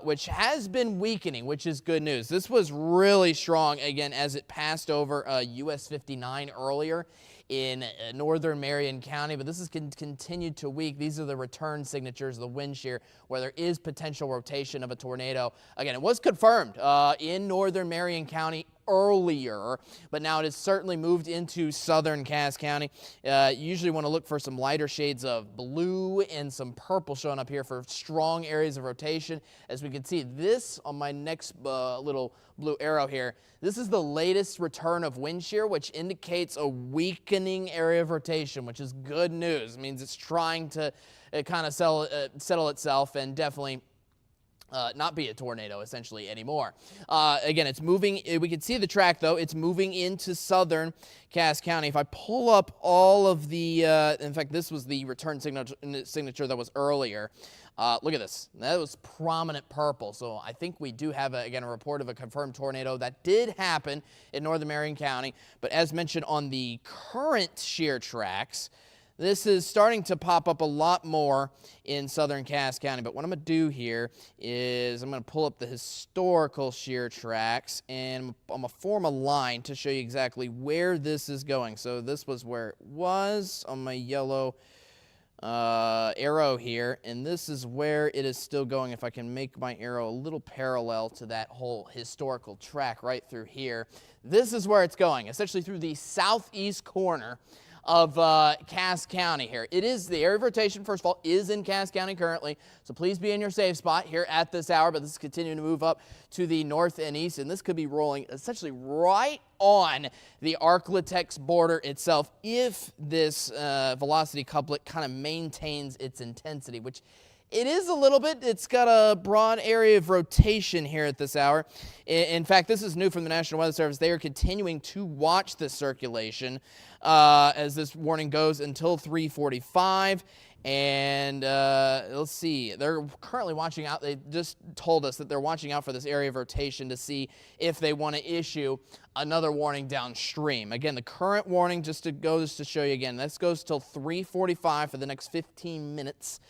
which has been weakening, which is good news. This was really strong, again, as it passed over US 59 earlier in northern Marian County, but this has continued to weak. These are the return signatures of the wind shear where there is potential rotation of a tornado. Again, it was confirmed in northern Marian County earlier, but now it has certainly moved into southern Cass County. You usually want to look for some lighter shades of blue and some purple showing up here for strong areas of rotation. As we can see, this on my next little blue arrow here, this is the latest return of wind shear, which indicates a weakening area of rotation, which is good news. It means it's trying to kind of settle itself and definitely not be a tornado essentially anymore. Again, it's moving. We can see the track though. It's moving into southern Cass County. If I pull up all of the, in fact, this was the return signature that was earlier. Look at this. That was prominent purple. So I think we do have, again, a report of a confirmed tornado that did happen in northern Marion County. But as mentioned on the current shear tracks, this is starting to pop up a lot more in southern Cass County. But what I'm going to do here is I'm going to pull up the historical shear tracks, and I'm going to form a line to show you exactly where this is going. So this was where it was on my yellow arrow here, and this is where it is still going. If I can make my arrow a little parallel to that whole historical track right through here, this is where it's going, essentially through the southeast corner of Cass County here. It is the area of rotation, first of all, is in Cass County currently, so please be in your safe spot here at this hour, but this is continuing to move up to the north and east, and this could be rolling essentially right on the Arklatex border itself if this velocity couplet kind of maintains its intensity, which it is a little bit. It's got a broad area of rotation here at this hour. In fact, this is new from the National Weather Service. They are continuing to watch this circulation as this warning goes until 3:45. And let's see, they're currently watching out. They just told us that they're watching out for this area of rotation to see if they want to issue another warning downstream. Again, the current warning, just to show you again, this goes till 3:45 for the next 15 minutes.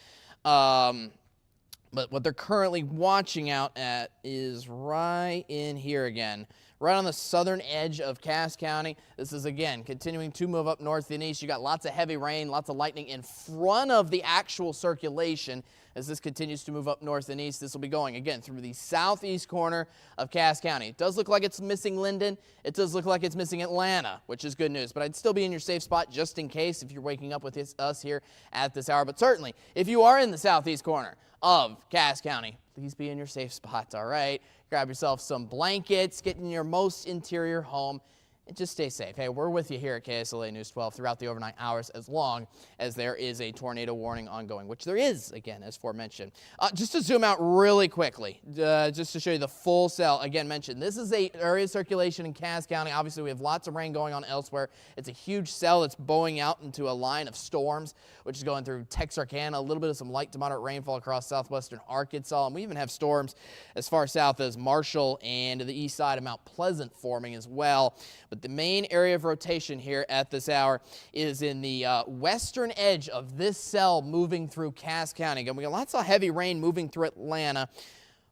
But what they're currently watching out at is right in here again, right on the southern edge of Cass County. This is, again, continuing to move up north and east. You got lots of heavy rain, lots of lightning in front of the actual circulation. As this continues to move up north and east, this will be going, again, through the southeast corner of Cass County. It does look like it's missing Linden. It does look like it's missing Atlanta, which is good news. But I'd still be in your safe spot just in case if you're waking up with us here at this hour. But certainly, if you are in the southeast corner of Cass County, please be in your safe spots, all right? Grab yourself some blankets, get in your most interior home, and just stay safe. Hey, we're with you here at KSLA News 12 throughout the overnight hours as long as there is a tornado warning ongoing, which there is, again, as aforementioned. Just to zoom out really quickly, just to show you the full cell, again, mentioned, this is an area of circulation in Cass County. Obviously, we have lots of rain going on elsewhere. It's a huge cell that's bowing out into a line of storms, which is going through Texarkana, a little bit of some light to moderate rainfall across southwestern Arkansas, and we even have storms as far south as Marshall and to the east side of Mount Pleasant forming as well. But the main area of rotation here at this hour is in the western edge of this cell moving through Cass County. Again, we got lots of heavy rain moving through Atlanta.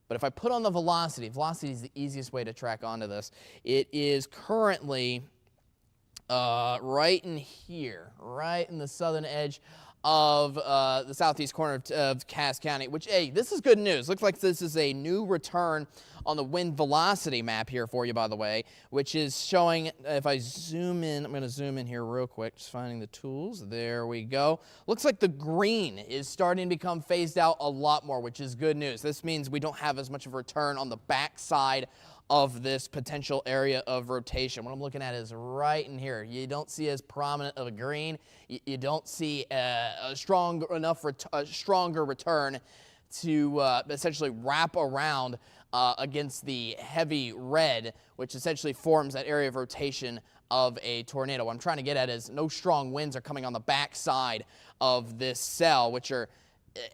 But if I put on the velocity is the easiest way to track onto this. It is currently right in here, right in the southern edge of the southeast corner of Cass County, which, hey, this is good news. Looks like this is a new return on the wind velocity map here for you, by the way, which is showing, if I zoom in, I'm going to zoom in here real quick, just finding the tools. There we go. Looks like the green is starting to become phased out a lot more, which is good news. This means we don't have as much of a return on the backside of this potential area of rotation. What I'm looking at is right in here. You don't see as prominent of a green. You don't see a stronger return to essentially wrap around against the heavy red, which essentially forms that area of rotation of a tornado. What I'm trying to get at is no strong winds are coming on the backside of this cell, which are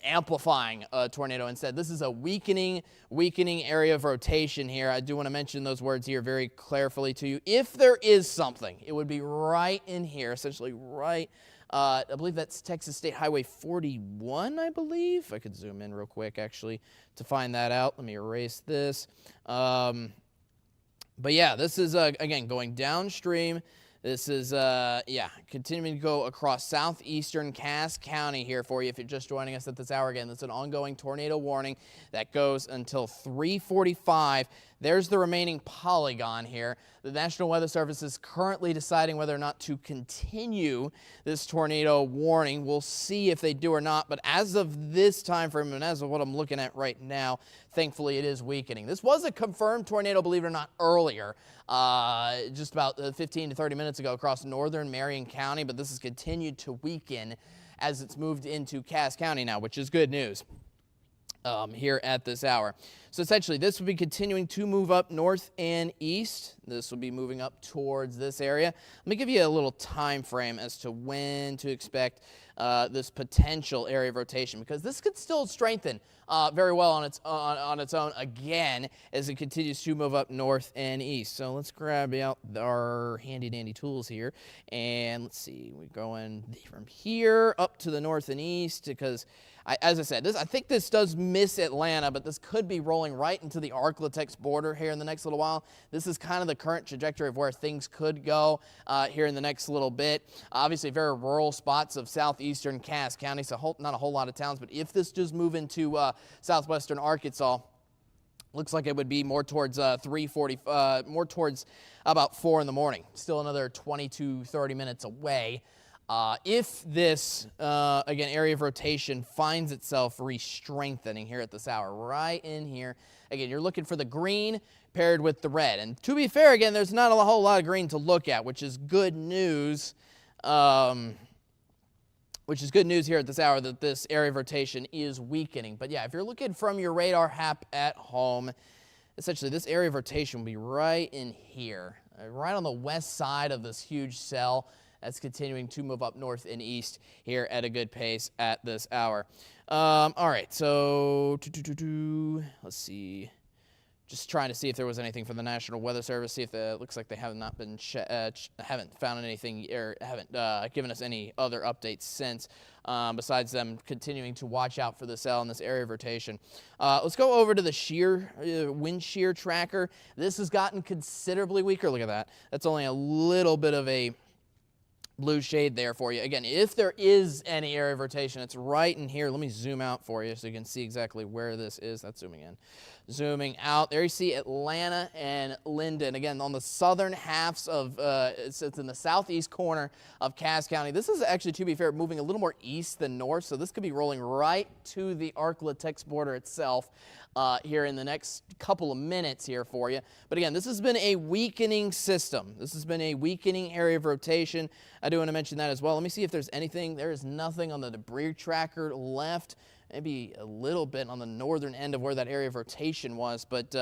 amplifying a tornado. Instead, this is a weakening area of rotation here. I do want to mention those words here very carefully to you. If there is something, it would be right in here, essentially right, I believe that's Texas State Highway 41, I believe. I could zoom in real quick, actually, to find that out. Let me erase this. But yeah, this is, again, going downstream. This is, continuing to go across southeastern Cass County here for you if you're just joining us at this hour. Again, that's an ongoing tornado warning that goes until 3:45. There's the remaining polygon here. The National Weather Service is currently deciding whether or not to continue this tornado warning. We'll see if they do or not, but as of this time frame and as of what I'm looking at right now, thankfully it is weakening. This was a confirmed tornado, believe it or not, earlier, just about 15 to 30 minutes ago across northern Marian County, but this has continued to weaken as it's moved into Cass County now, which is good news. Here at this hour. So essentially, this will be continuing to move up north and east. This will be moving up towards this area. Let me give you a little time frame as to when to expect this potential area of rotation, because this could still strengthen very well on its own again as it continues to move up north and east. So let's grab out our handy dandy tools here, and let's see, we're going from here up to the north and east because as I said, I think this does miss Atlanta, but this could be rolling right into the Arklatex border here in the next little while. This is kind of the current trajectory of where things could go here in the next little bit. Obviously, very rural spots of southeastern Cass County, so not a whole lot of towns. But if this does move into southwestern Arkansas, looks like it would be more towards 3:40, more towards about 4 in the morning. Still another 20 to 30 minutes away. If this, again, area of rotation finds itself re-strengthening here at this hour, right in here, again, you're looking for the green paired with the red. And to be fair, again, there's not a whole lot of green to look at, which is good news. Which is good news here at this hour that this area of rotation is weakening. But yeah, if you're looking from your radar app at home, essentially this area of rotation will be right in here, right on the west side of this huge cell. That's continuing to move up north and east here at a good pace at this hour. All right, so let's see. Just trying to see if there was anything from the National Weather Service. See if it looks like they have not been haven't found anything or haven't given us any other updates since. Besides them continuing to watch out for the cell in this area of rotation. Let's go over to the wind shear tracker. This has gotten considerably weaker. Look at that. That's only a little bit of a blue shade there for you. Again, if there is any area of rotation, it's right in here. Let me zoom out for you so you can see exactly where this is. That's zooming in. Zooming out. There you see Atlanta and Linden. Again, on the southern halves of, it's in the southeast corner of Cass County. This is actually, to be fair, moving a little more east than north, so this could be rolling right to the Arklatex border itself here in the next couple of minutes here for you. But again, this has been a weakening system. This has been a weakening area of rotation. I do want to mention that as well. Let me see if there's anything. There is nothing on the debris tracker left. Maybe a little bit on the northern end of where that area of rotation was. But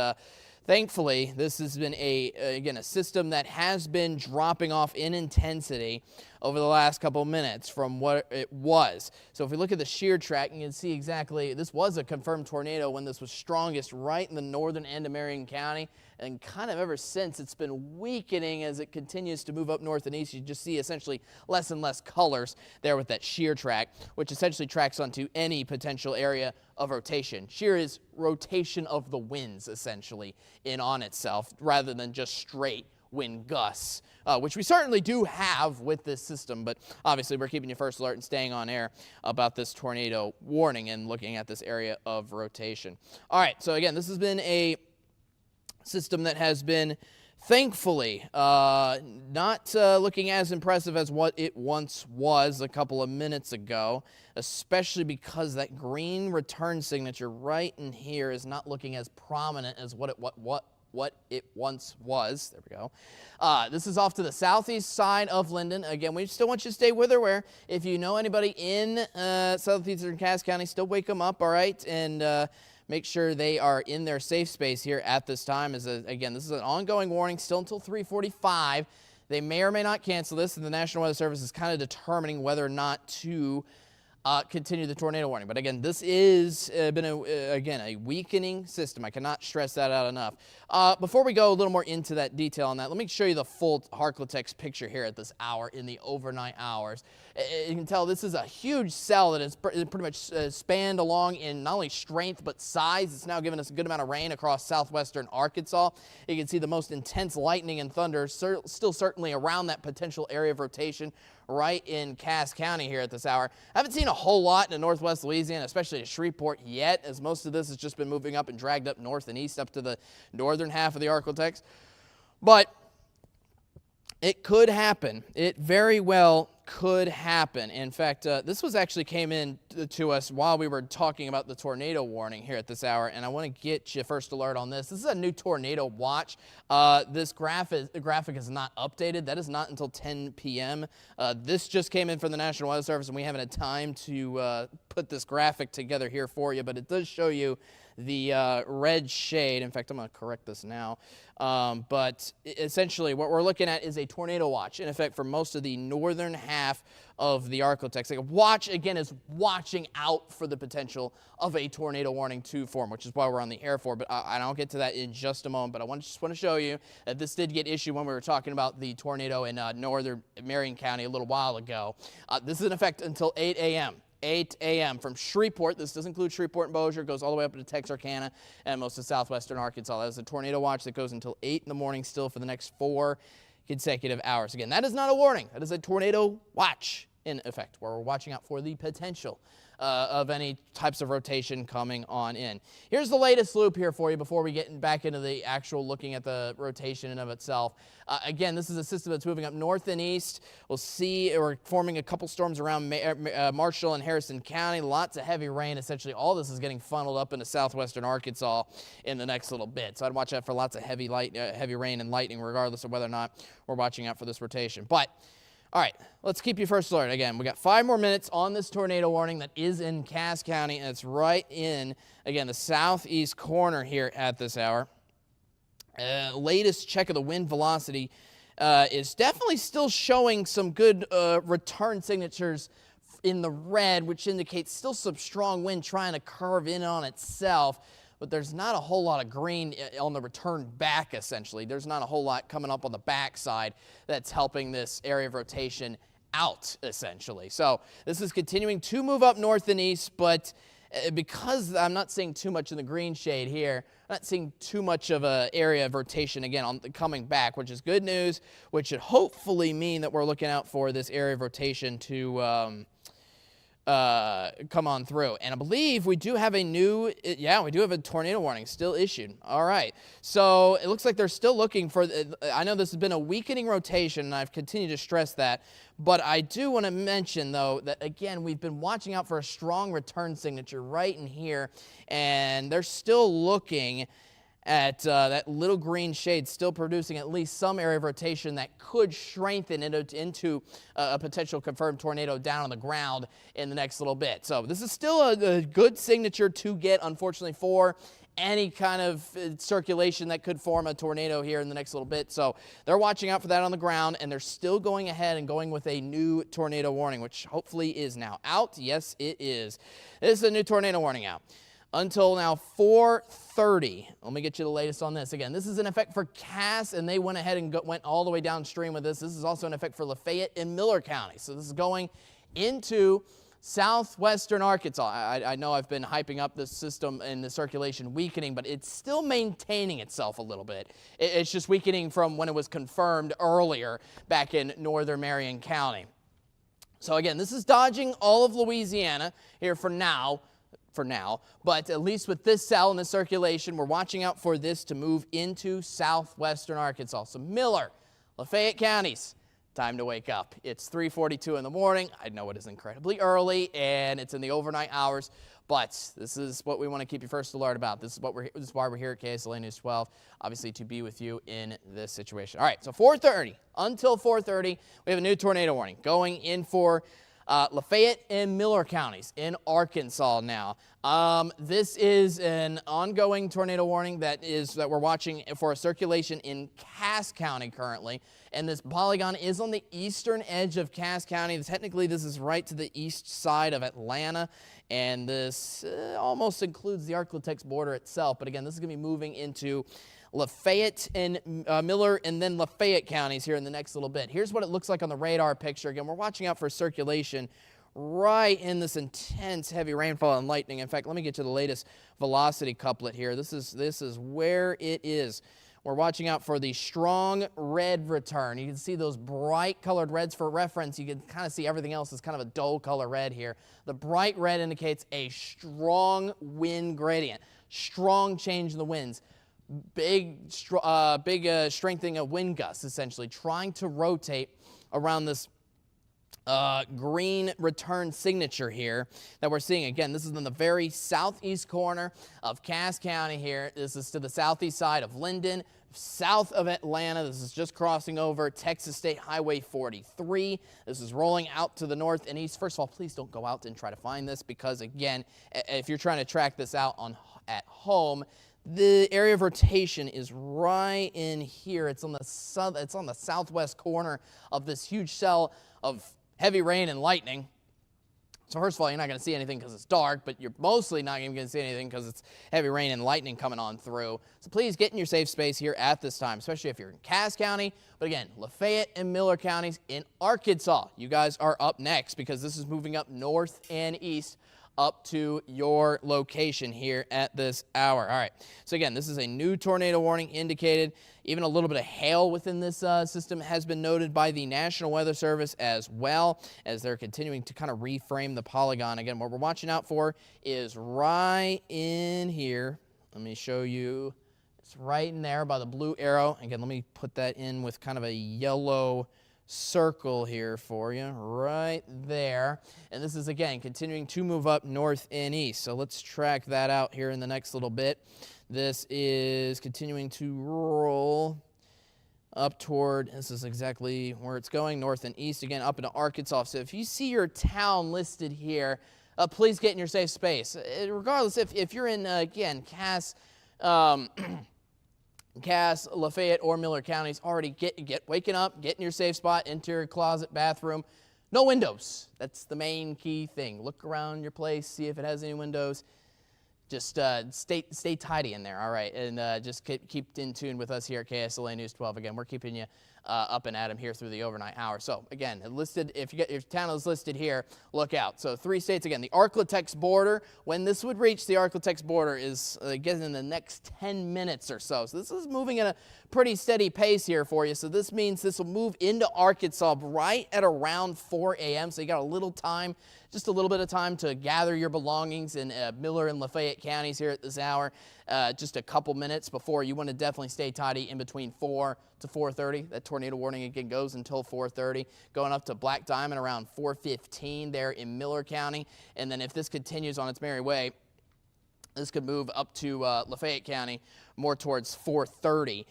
thankfully, this has been again, a system that has been dropping off in intensity over the last couple of minutes from what it was. So if we look at the shear track, you can see exactly, this was a confirmed tornado when this was strongest right in the northern end of Marian County. And kind of ever since, it's been weakening as it continues to move up north and east. You just see essentially less and less colors there with that shear track, which essentially tracks onto any potential area of rotation. Shear is rotation of the winds, essentially, in on itself, rather than just straight wind gusts, which we certainly do have with this system, but obviously we're keeping you first alert and staying on air about this tornado warning and looking at this area of rotation. All right, so again, this has been a system that has been thankfully not looking as impressive as what it once was a couple of minutes ago, especially because that green return signature right in here is not looking as prominent as what it once was. There we go. This is off to the southeast side of Linden. Again, we still want you to stay with her where if you know anybody in southeastern Cass County, still wake them up, all right? And make sure they are in their safe space here at this time. Again, this is an ongoing warning still until 3:45. They may or may not cancel this, and the National Weather Service is kind of determining whether or not to continue the tornado warning. But again, this is been a weakening system. I cannot stress that out enough. Before we go a little more into that detail on that, let me show you the full Harklatex picture here at this hour in the overnight hours. You can tell this is a huge cell that is pretty much spanned along in not only strength but size. It's now giving us a good amount of rain across southwestern Arkansas. You can see the most intense lightning and thunder still certainly around that potential area of rotation right in Cass County here at this hour. I haven't seen a whole lot in northwest Louisiana, especially to Shreveport yet, as most of this has just been moving up and dragged up north and east up to the northern half of the Arklatex. But it could happen. It very well could happen. In fact, this was actually came in to us while we were talking about the tornado warning here at this hour, and I want to get you first alert on this. This is a new tornado watch. This graphic is not updated. That is not until 10 p.m. This just came in from the National Weather Service, and we haven't had time to put this graphic together here for you, but it does show you the red shade. In fact, I'm going to correct this now. But essentially what we're looking at is a tornado watch, in effect, for most of the northern half of the Arklatex. Like a watch, again, is watching out for the potential of a tornado warning to form, which is why we're on the air for. But I'll get to that in just a moment. But I just want to show you that this did get issued when we were talking about the tornado in northern Marian County a little while ago. This is in effect until 8 a.m. 8 a.m. from Shreveport. This does include Shreveport and Bossier. Goes all the way up to Texarkana and most of southwestern Arkansas. That is a tornado watch that goes until 8 in the morning still for the next 4 consecutive hours. Again, that is not a warning. That is a tornado watch in effect, where we're watching out for the potential of any types of rotation coming on in. Here's the latest loop here for you before we get back into the actual looking at the rotation in of itself. Again, this is a system that's moving up north and east. We'll see we're forming a couple storms around Marshall and Harrison County. Lots of heavy rain. Essentially, all this is getting funneled up into southwestern Arkansas in the next little bit. So I'd watch out for lots of heavy rain and lightning, regardless of whether or not we're watching out for this rotation. But all right, let's keep you first alert. Again, we got 5 more minutes on this tornado warning that is in Cass County, and it's right in, again, the southeast corner here at this hour. Latest check of the wind velocity is definitely still showing some good return signatures in the red, which indicates still some strong wind trying to curve in on itself. But there's not a whole lot of green on the return back, essentially. There's not a whole lot coming up on the backside that's helping this area of rotation out, essentially. So this is continuing to move up north and east, but because I'm not seeing too much in the green shade here, I'm not seeing too much of an area of rotation, again, on coming back, which is good news, which should hopefully mean that we're looking out for this area of rotation to come on through. And I believe we do have we do have a tornado warning still issued. All right. So it looks like they're still looking for, I know this has been a weakening rotation, and I've continued to stress that, but I do want to mention, though, that, again, we've been watching out for a strong return signature right in here, and they're still looking at that little green shade, still producing at least some area of rotation that could strengthen into a potential confirmed tornado down on the ground in the next little bit. So this is still a good signature to get, unfortunately, for any kind of circulation that could form a tornado here in the next little bit. So they're watching out for that on the ground, and they're still going ahead and going with a new tornado warning, which hopefully is now out. Yes, it is. This is a new tornado warning out until now 4:30. Let me get you the latest on this. Again, this is in effect for Cass, and they went ahead and went all the way downstream with this. This is also in effect for Lafayette and Miller County. So this is going into southwestern Arkansas. I know I've been hyping up this system and the circulation weakening, but it's still maintaining itself a little bit. It's just weakening from when it was confirmed earlier back in northern Marian County. So again, this is dodging all of Louisiana here for now, but at least with this cell and the circulation, we're watching out for this to move into southwestern Arkansas. So Miller, Lafayette counties, time to wake up. It's 3:42 in the morning. I know it is incredibly early, and it's in the overnight hours, but this is what we want to keep you first alert about. This is why we're here at KSLA News 12, obviously to be with you in this situation. All right, so 4:30 until 4:30, we have a new tornado warning going in for Lafayette and Miller counties in Arkansas now. This is an ongoing tornado warning that we're watching for a circulation in Cass County currently. And this polygon is on the eastern edge of Cass County. Technically, this is right to the east side of Atlanta. And this almost includes the Arklatex border itself. But again, this is going to be moving into Lafayette and Miller and then Lafayette counties here in the next little bit. Here's what it looks like on the radar picture. Again, we're watching out for circulation right in this intense heavy rainfall and lightning. In fact, let me get to the latest velocity couplet here. This is where it is. We're watching out for the strong red return. You can see those bright colored reds. For reference, you can kind of see everything else is kind of a dull color red here. The bright red indicates a strong wind gradient, strong change in the winds. Big strengthening of wind gusts, essentially, trying to rotate around this green return signature here that we're seeing. Again, this is in the very southeast corner of Cass County here. This is to the southeast side of Linden, south of Atlanta. This is just crossing over Texas State Highway 43. This is rolling out to the north and east. First of all, please don't go out and try to find this because, again, if you're trying to track this out at home, the area of rotation is right in here. It's on the southwest corner of this huge cell of heavy rain and lightning. So first of all, you're not going to see anything because it's dark, but you're mostly not even going to see anything because it's heavy rain and lightning coming on through. So please get in your safe space here at this time, especially if you're in Cass County. But again, Lafayette and Miller counties in Arkansas. You guys are up next because this is moving up north and east up to your location here at this hour. All right, so again, this is a new tornado warning indicated. Even a little bit of hail within this system has been noted by the National Weather Service as well, as they're continuing to kind of reframe the polygon. Again, what we're watching out for is right in here. Let me show you. It's right in there by the blue arrow. Again, let me put that in with kind of a yellow circle here for you, right there. And this is, again, continuing to move up north and east. So let's track that out here in the next little bit. This is continuing to roll up toward, this is exactly where it's going, north and east, again, up into Arkansas. So if you see your town listed here, please get in your safe space. Regardless, if you're in, again, Cass, Lafayette, or Miller counties, already waking up, get in your safe spot, interior closet, bathroom. No windows. That's the main key thing. Look around your place, see if it has any windows. Just stay tidy in there, all right? And just keep in tune with us here at KSLA News 12. Again, we're keeping you up and at 'em here through the overnight hour. So again, listed, if your town is listed here, look out. So 3 states, again, the Arklatex border. When this would reach the Arklatex border is, again, in the next 10 minutes or so. So this is moving at a pretty steady pace here for you. So this means this will move into Arkansas right at around 4 a.m. So you got a little time, just a little bit of time to gather your belongings in Miller and Lafayette counties here at this hour. Just a couple minutes before. You want to definitely stay tidy in between 4 to 4:30. That tornado warning again goes until 4:30, going up to Black Diamond around 4:15 there in Miller County. And then if this continues on its merry way, this could move up to Lafayette County more towards 4:30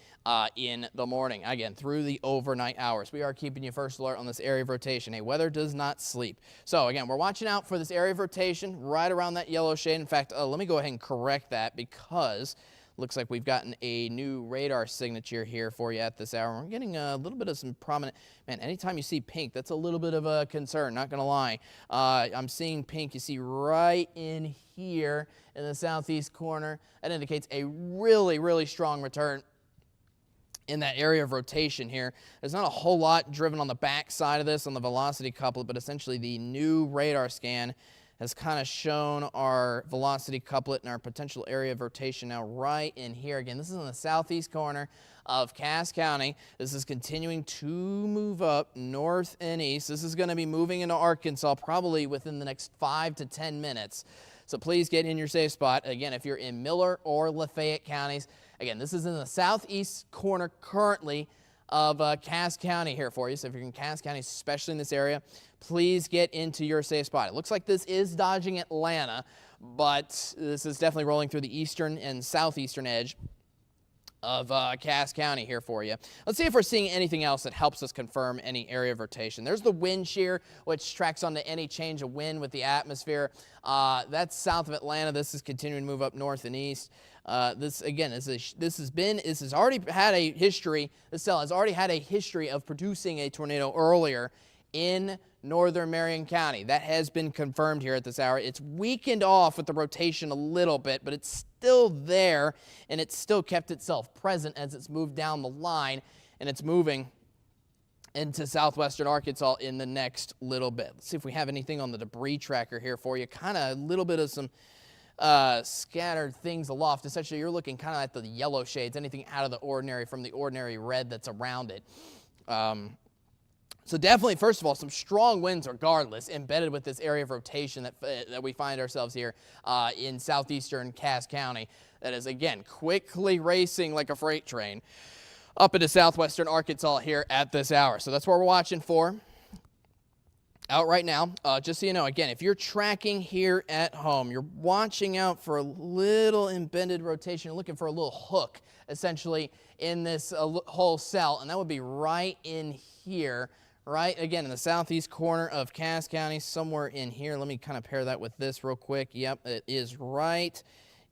in the morning. Again, through the overnight hours. We are keeping you first alert on this area of rotation. Hey, weather does not sleep. So again, we're watching out for this area of rotation right around that yellow shade. In fact, let me go ahead and correct that because looks like we've gotten a new radar signature here for you at this hour. We're getting a little bit of some prominent, man, anytime you see pink, that's a little bit of a concern, not going to lie. I'm seeing pink, you see right in here in the southeast corner. That indicates a really, really strong return in that area of rotation here. There's not a whole lot driven on the back side of this on the velocity couplet, but essentially the new radar scan has kind of shown our velocity couplet and our potential area of rotation now right in here. Again, this is in the southeast corner of Cass County. This is continuing to move up north and east. This is going to be moving into Arkansas probably within the next 5 to 10 minutes. So please get in your safe spot. Again, if you're in Miller or Lafayette counties, again, this is in the southeast corner currently of Cass County here for you. So if you're in Cass County, especially in this area, please get into your safe spot. It looks like this is dodging Atlanta, but this is definitely rolling through the eastern and southeastern edge of Cass County here for you. Let's see if we're seeing anything else that helps us confirm any area of rotation. There's the wind shear, which tracks onto any change of wind with the atmosphere. That's south of Atlanta. This is continuing to move up north and east. This again, this has already had a history. This cell has already had a history of producing a tornado earlier in northern Marian County. That has been confirmed here at this hour. It's weakened off with the rotation a little bit, but it's still there, and it's still kept itself present as it's moved down the line, and it's moving into southwestern Arkansas in the next little bit. Let's see if we have anything on the debris tracker here for you. Kind of a little bit of some scattered things aloft. Essentially, you're looking kind of at the yellow shades, anything out of the ordinary from the ordinary red that's around it. So definitely, first of all, some strong winds regardless, embedded with this area of rotation that we find ourselves here in southeastern Cass County. That is, again, quickly racing like a freight train up into southwestern Arkansas here at this hour. So that's what we're watching for out right now. Just so you know, again, if you're tracking here at home, you're watching out for a little embedded rotation. You're looking for a little hook, essentially, in this whole cell, and that would be right in here. Right, again, in the southeast corner of Cass County, somewhere in here. Let me kind of pair that with this real quick. Yep, it is right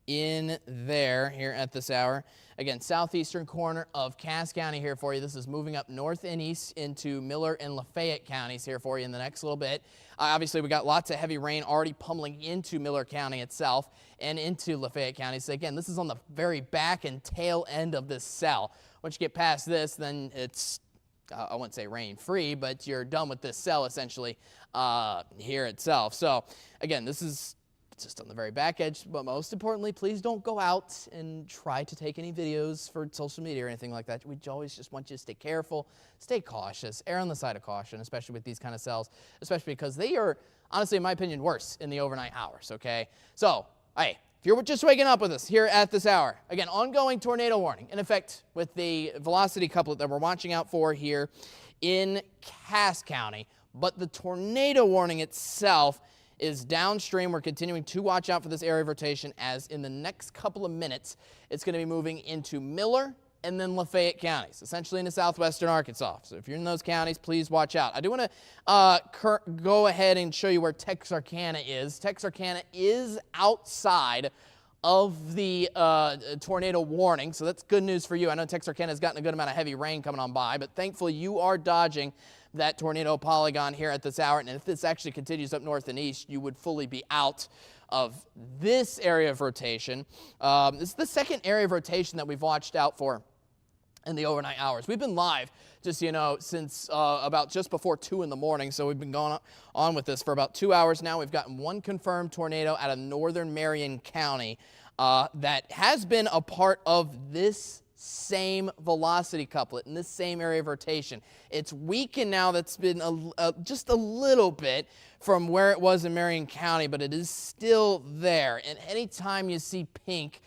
in there here at this hour. Again, southeastern corner of Cass County here for you. This is moving up north and east into Miller and Lafayette counties here for you in the next little bit. Obviously, we got lots of heavy rain already pummeling into Miller County itself and into Lafayette County. So again, this is on the very back and tail end of this cell. Once you get past this, then it's I wouldn't say rain-free, but you're done with this cell, essentially, here itself. So, again, this is just on the very back edge, but most importantly, please don't go out and try to take any videos for social media or anything like that. We always just want you to stay careful, stay cautious, err on the side of caution, especially with these kind of cells, especially because they are, honestly, in my opinion, worse in the overnight hours, okay? So, hey, if you're just waking up with us here at this hour, again, ongoing tornado warning in effect with the velocity couplet that we're watching out for here in Cass County. But the tornado warning itself is downstream. We're continuing to watch out for this area of rotation as in the next couple of minutes, it's going to be moving into Miller and then Lafayette counties, essentially into southwestern Arkansas. So if you're in those counties, please watch out. I do want to go ahead and show you where Texarkana is. Texarkana is outside of the tornado warning, so that's good news for you. I know Texarkana has gotten a good amount of heavy rain coming on by, but thankfully you are dodging that tornado polygon here at this hour, and if this actually continues up north and east, you would fully be out of this area of rotation. This is the second area of rotation that we've watched out for in the overnight hours. We've been live, just so you know, since about just before 2 in the morning, so we've been going on with this for about 2 hours now. We've gotten one confirmed tornado out of northern Marian County that has been a part of this same velocity couplet in this same area of rotation. It's weakened now. That's been just a little bit from where it was in Marion County, but it is still there. And anytime you see pink,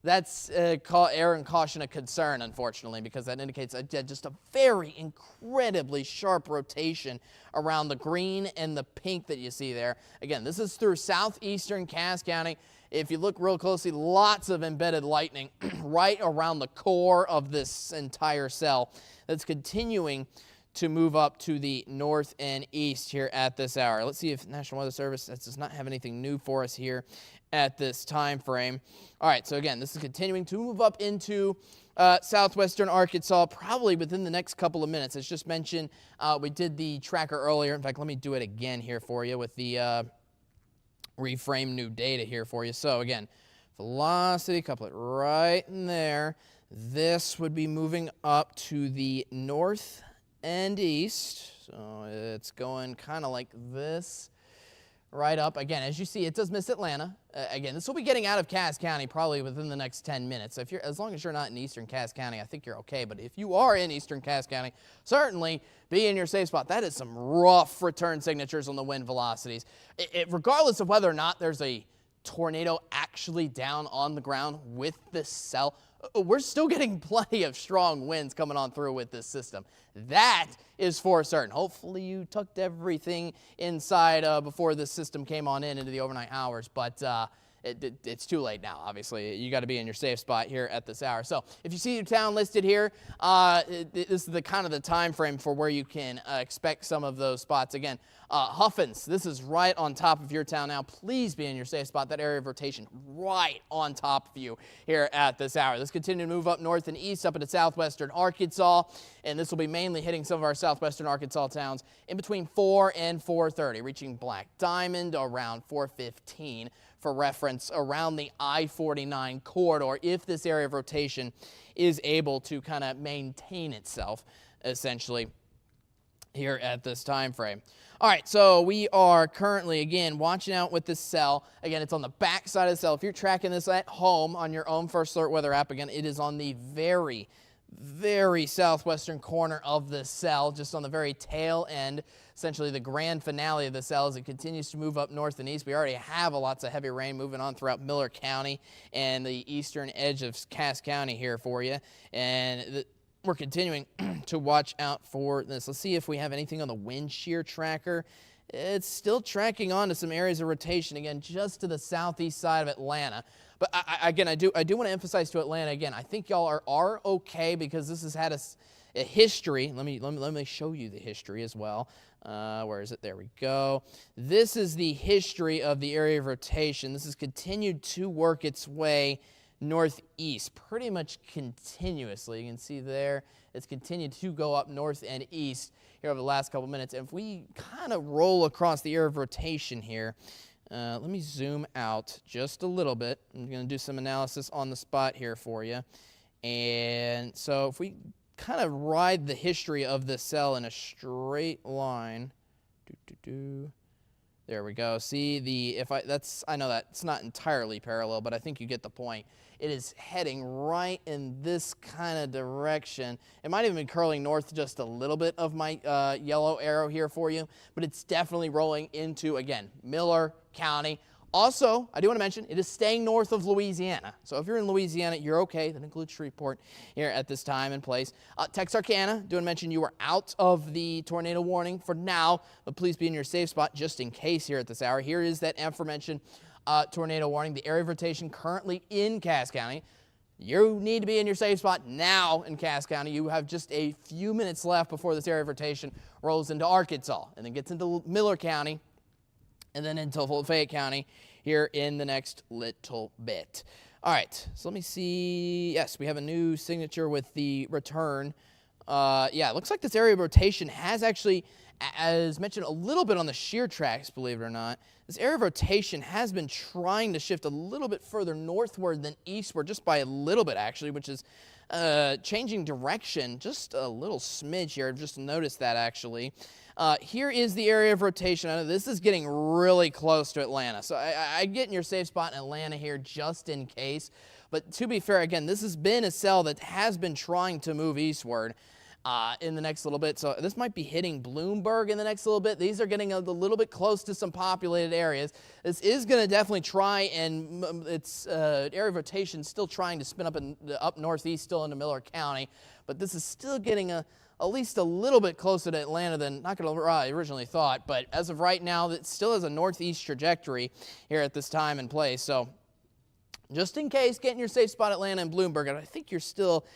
that's error and caution a concern, unfortunately, because that indicates just a very incredibly sharp rotation around the green and the pink that you see there. Again, this is through southeastern Cass County. If you look real closely, lots of embedded lightning right around the core of this entire cell that's continuing to move up to the north and east here at this hour. Let's see if National Weather Service does not have anything new for us here at this time frame. All right, so again, this is continuing to move up into southwestern Arkansas, probably within the next couple of minutes. As just mentioned, we did the tracker earlier. In fact, let me do it again here for you with the reframe new data here for you. So again, velocity couplet right in there. This would be moving up to the north and east. So it's going kind of like this, right up. Again, as you see, it does miss Atlanta. Again, this will be getting out of Cass County probably within the next 10 minutes. So as long as you're not in eastern Cass County, I think you're okay. But if you are in eastern Cass County, certainly be in your safe spot. That is some rough return signatures on the wind velocities. Regardless of whether or not there's a tornado actually down on the ground with this cell, we're still getting plenty of strong winds coming on through with this system. That is for certain. Hopefully you tucked everything inside before this system came on into the overnight hours, but it's too late now, obviously. You got to be in your safe spot here at this hour. So if you see your town listed here, this is the kind of the time frame for where you can expect some of those spots. Again, Huffins, this is right on top of your town now. Please be in your safe spot. That area of rotation right on top of you here at this hour. Let's continue to move up north and east up into southwestern Arkansas, and this will be mainly hitting some of our southwestern Arkansas towns in between 4 and 4:30, reaching Black Diamond around 4:15. For reference, around the I-49 corridor, if this area of rotation is able to kind of maintain itself, essentially, here at this time frame. All right, so we are currently, again, watching out with this cell. Again, it's on the back side of the cell. If you're tracking this at home on your own First Alert Weather app, again, it is on the very southwestern corner of the cell, just on the very tail end, essentially the grand finale of the cell as it continues to move up north and east. We already have lots of heavy rain moving on throughout Miller County and the eastern edge of Cass County here for you. And we're continuing to watch out for this. Let's see if we have anything on the wind shear tracker. It's still tracking on to some areas of rotation, again, just to the southeast side of Atlanta. But I do want to emphasize to Atlanta, again, I think y'all are okay because this has had a history. Let me show you the history as well. Where is it? There we go. This is the history of the area of rotation. This has continued to work its way northeast pretty much continuously. You can see there it's continued to go up north and east here over the last couple minutes. And if we kind of roll across the area of rotation here, let me zoom out just a little bit. I'm going to do some analysis on the spot here for you. And so if we kind of ride the history of this cell in a straight line, there we go. See I know that it's not entirely parallel, but I think you get the point. It is heading right in this kind of direction. It might even be curling north just a little bit of my yellow arrow here for you, but it's definitely rolling into, again, Miller County. Also, I do want to mention, it is staying north of Louisiana. So if you're in Louisiana, you're okay. That includes Shreveport here at this time and place. Texarkana, do want to mention you are out of the tornado warning for now, but please be in your safe spot just in case here at this hour. Here is that aforementioned tornado warning. The area of rotation currently in Cass County. You need to be in your safe spot now in Cass County. You have just a few minutes left before this area of rotation rolls into Arkansas and then gets into Miller County, and then into Fayette County here in the next little bit. All right, so let me see. Yes, we have a new signature with the return. Yeah, it looks like this area of rotation has actually, as mentioned a little bit on the shear tracks, believe it or not, this area of rotation has been trying to shift a little bit further northward than eastward, just by a little bit actually, which is changing direction just a little smidge here. I've just noticed that actually. Here is the area of rotation. I know this is getting really close to Atlanta, so I get in your safe spot in Atlanta here just in case. But to be fair, again, this has been a cell that has been trying to move eastward in the next little bit. So this might be hitting Bloomberg in the next little bit. These are getting a little bit close to some populated areas. This is going to definitely try, and its area of rotation still trying to spin up northeast, still into Miller County. But this is still getting at least a little bit closer to Atlanta than not going to originally thought. But as of right now, it still has a northeast trajectory here at this time and place. So just in case, get in your safe spot, Atlanta and Bloomberg. And I think you're still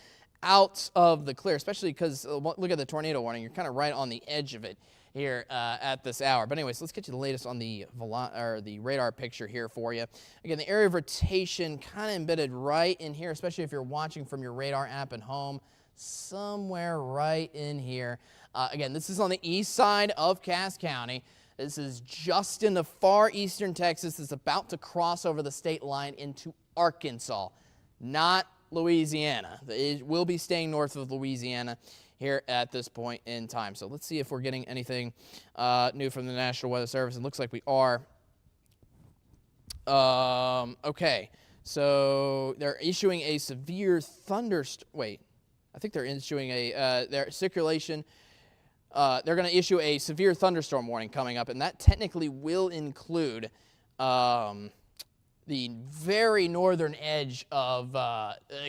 out of the clear, especially because look at the tornado warning. You're kind of right on the edge of it here at this hour. But anyways, let's get you the latest on the radar picture here for you. Again, the area of rotation kind of embedded right in here, especially if you're watching from your radar app at home. Somewhere right in here. Again, this is on the east side of Cass County. This is just in the far eastern Texas. It's about to cross over the state line into Arkansas. Not Louisiana. It will be staying north of Louisiana here at this point in time. So let's see if we're getting anything new from the National Weather Service. It looks like we are. Okay, so they're issuing a severe thunderstorm. Wait, I think they're issuing their circulation. They're going to issue a severe thunderstorm warning coming up, and that technically will include the very northern edge of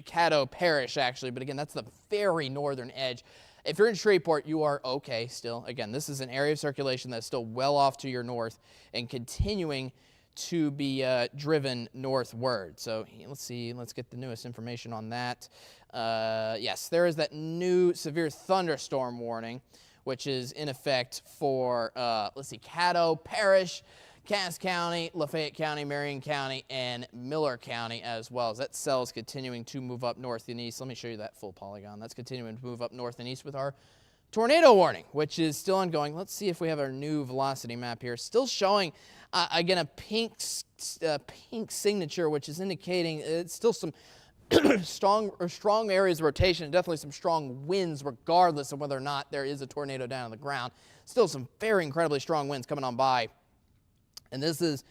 Caddo Parish, actually. But again, that's the very northern edge. If you're in Shreveport, you are okay still. Again, this is an area of circulation that's still well off to your north and continuing to be driven northward. So let's see. Let's get the newest information on that. Yes, there is that new severe thunderstorm warning, which is in effect for, let's see, Caddo Parish, Cass County, Lafayette County, Marian County, and Miller County as well. As that cell is continuing to move up north and east. Let me show you that full polygon. That's continuing to move up north and east with our tornado warning, which is still ongoing. Let's see if we have our new velocity map here. Still showing, again, a pink signature, which is indicating it's still some strong areas of rotation, and definitely some strong winds, regardless of whether or not there is a tornado down on the ground. Still some very incredibly strong winds coming on by. And this is,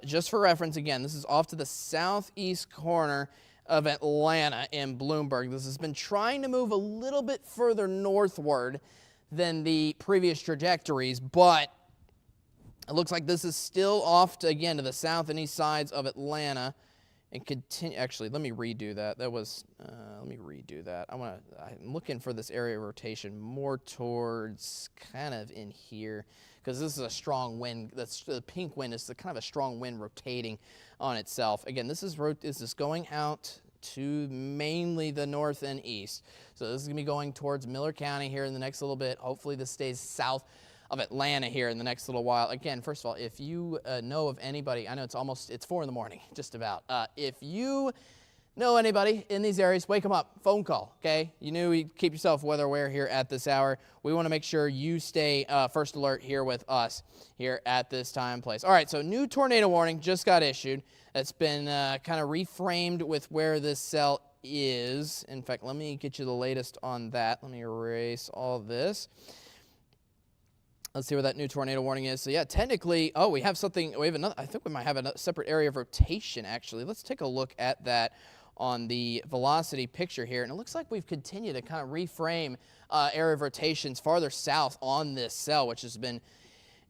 just for reference, again, this is off to the southeast corner of Atlanta in Bloomberg. This has been trying to move a little bit further northward than the previous trajectories, but it looks like this is still off to, again, to the south and east sides of Atlanta. And continue. Actually, let me redo that. Let me redo that. I'm looking for this area of rotation more towards kind of in here, because this is a strong wind. That's the pink wind is the kind of a strong wind rotating on itself. Again, this is going out to mainly the north and east. So this is going to be going towards Miller County here in the next little bit. Hopefully this stays south of Atlanta here in the next little while. Again, first of all, if you know of anybody, I know it's 4 in the morning, just about. If you know anybody in these areas, wake them up, phone call, okay? You keep yourself weather aware here at this hour. We want to make sure you stay first alert here with us here at this time and place. All right, so new tornado warning just got issued. It's been kind of reframed with where this cell is. In fact, let me get you the latest on that. Let me erase all this. Let's see where that new tornado warning is. So yeah, technically, we have another, I think we might have a separate area of rotation, actually. Let's take a look at that on the velocity picture here. And it looks like we've continued to kind of reframe area of rotations farther south on this cell, which has been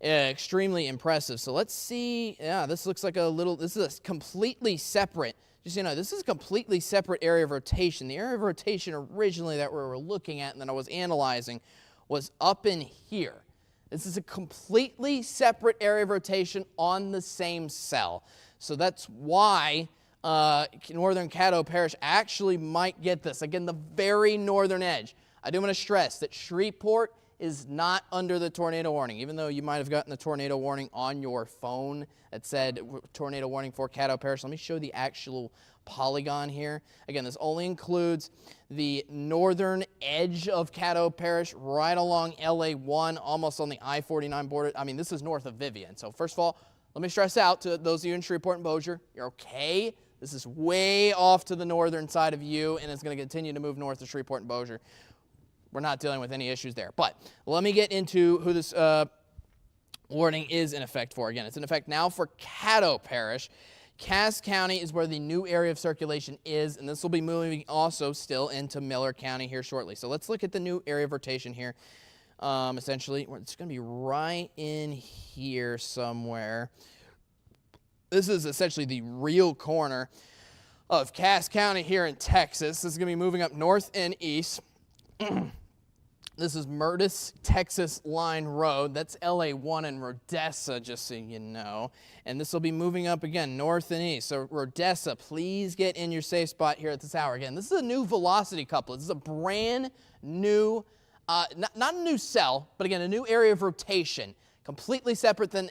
extremely impressive. So let's see. Yeah, this looks like this is a completely separate, just this is a completely separate area of rotation. The area of rotation originally that we were looking at and that I was analyzing was up in here. This is a completely separate area of rotation on the same cell. So that's why northern Caddo Parish actually might get this. Again, the very northern edge. I do want to stress that Shreveport is not under the tornado warning, even though you might have gotten the tornado warning on your phone that said tornado warning for Caddo Parish. Let me show the actual polygon here. Again, this only includes the northern edge of Caddo Parish, right along LA1, almost on the I-49 border. I mean, this is north of Vivian. So first of all, let me stress out to those of you in Shreveport and Bossier, you're okay. This is way off to the northern side of you, and it's going to continue to move north of Shreveport and Bossier. We're not dealing with any issues there. But let me get into who this warning is in effect for. Again, it's in effect now for Caddo Parish. Cass County is where the new area of circulation is, and this will be moving also still into Miller County here shortly. So let's look at the new area of rotation here. Essentially, it's going to be right in here somewhere. This is essentially the real corner of Cass County here in Texas. This is going to be moving up north and east. This is Murtis, Texas Line Road. That's LA1 and Rodessa, just so you know. And this will be moving up again, north and east. So Rodessa, please get in your safe spot here at this hour. Again, this is a new velocity couplet. This is a brand new, not a new cell, but again, a new area of rotation. Completely separate than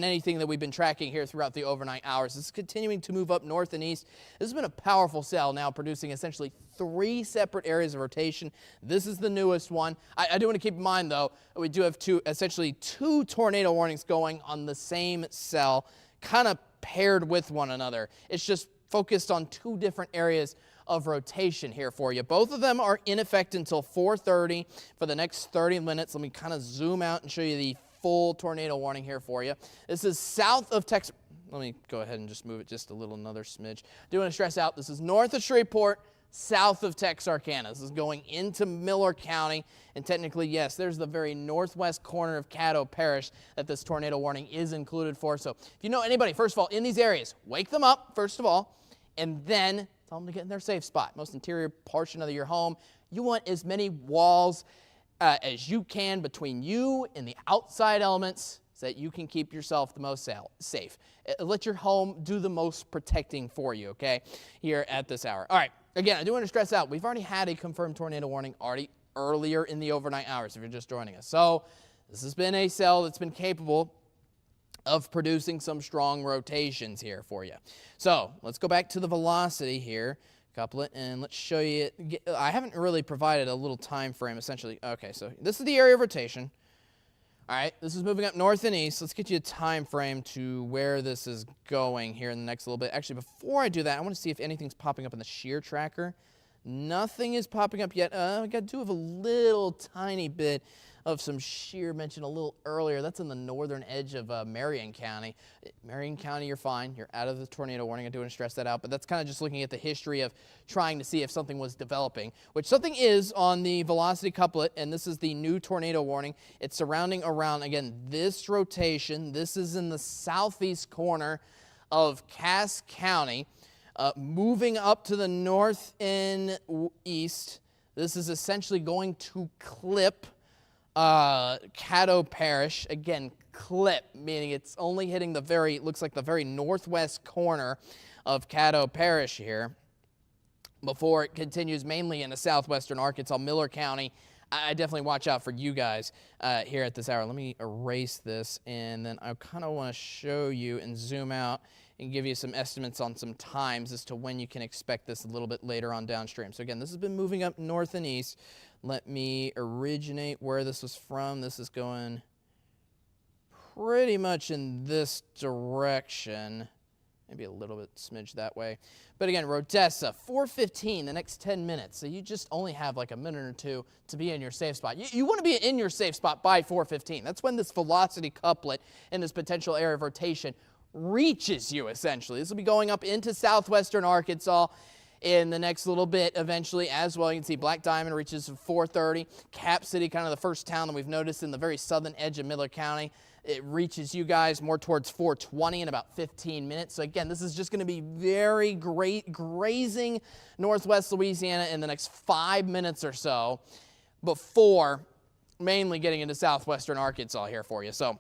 anything that we've been tracking here throughout the overnight hours. This is continuing to move up north and east. This has been a powerful cell now, producing essentially 3 separate areas of rotation. This is the newest one. I do want to keep in mind, though, we do have essentially two tornado warnings going on the same cell, kind of paired with one another. It's just focused on two different areas of rotation here for you. Both of them are in effect until 4:30 for the next 30 minutes. Let me kind of zoom out and show you the full tornado warning here for you. This is south of Texas. Let me go ahead and just move it just a little, another smidge. Do want to stress out, this is north of Shreveport, south of Texarkana. This is going into Miller County, and technically, yes, there's the very northwest corner of Caddo Parish that this tornado warning is included for. So if you know anybody, first of all, in these areas, wake them up, first of all, and then tell them to get in their safe spot, most interior portion of your home. You want as many walls as you can between you and the outside elements so that you can keep yourself the most safe. Let your home do the most protecting for you, okay, here at this hour. All right, again, I do want to stress out, we've already had a confirmed tornado warning earlier in the overnight hours if you're just joining us. So this has been a cell that's been capable of producing some strong rotations here for you. So let's go back to the velocity here, couplet, and let's show you. I haven't really provided a little time frame, essentially. Okay, so this is the area of rotation. All right, this is moving up north and east. Let's get you a time frame to where this is going here in the next little bit. Actually, before I do that, I want to see if anything's popping up in the shear tracker. Nothing is popping up yet. We do have a little tiny bit of some shear mentioned a little earlier. That's in the northern edge of Marian County. Marian County, you're fine. You're out of the tornado warning. I do want to stress that out. But that's kind of just looking at the history of trying to see if something was developing, which something is on the velocity couplet, and this is the new tornado warning. It's surrounding around, again, this rotation. This is in the southeast corner of Cass County. Moving up to the north and east, this is essentially going to clip Caddo Parish. Again, clip, meaning it's only hitting the very, looks like the very northwest corner of Caddo Parish here before it continues mainly into southwestern Arkansas, Miller County. I definitely watch out for you guys here at this hour. Let me erase this, and then I kind of want to show you and zoom out and give you some estimates on some times as to when you can expect this a little bit later on downstream. So again, this has been moving up north and east. Let me originate where this was from. This is going pretty much in this direction. Maybe a little bit smidge that way. But again, Rodessa, 4:15, the next 10 minutes. So you just only have like a minute or two to be in your safe spot. You want to be in your safe spot by 4:15. That's when this velocity couplet and this potential area of rotation reaches you, essentially. This will be going up into southwestern Arkansas in the next little bit eventually as well. You can see Black Diamond reaches 4:30. Cap City, kind of the first town that we've noticed in the very southern edge of Miller County. It reaches you guys more towards 4:20 in about 15 minutes. So again, this is just going to be very great grazing northwest Louisiana in the next 5 minutes or so before mainly getting into southwestern Arkansas here for you. So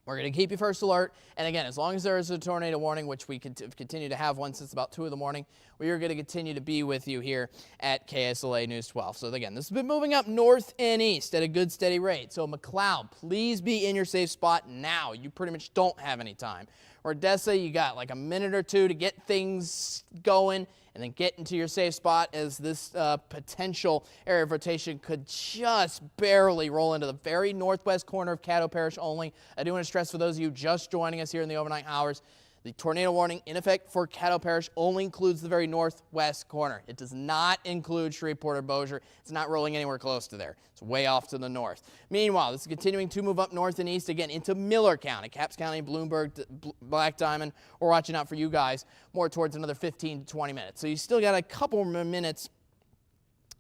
we're going to keep you first alert, and again, as long as there is a tornado warning, which we continue to have one since about 2 in the morning, we are going to continue to be with you here at KSLA News 12. So again, this has been moving up north and east at a good steady rate. So McLeod, please be in your safe spot now. You pretty much don't have any time. Odessa, you got like a minute or two to get things going and then get into your safe spot as this potential area of rotation could just barely roll into the very northwest corner of Caddo Parish only. I do want to stress for those of you just joining us here in the overnight hours, the tornado warning in effect for Caddo Parish only includes the very northwest corner. It does not include Shreveport or Bossier. It's not rolling anywhere close to there. It's way off to the north. Meanwhile, this is continuing to move up north and east again into Miller County, Capps County, Bloomberg, Black Diamond. We're watching out for you guys more towards another 15 to 20 minutes. So you still got a couple more minutes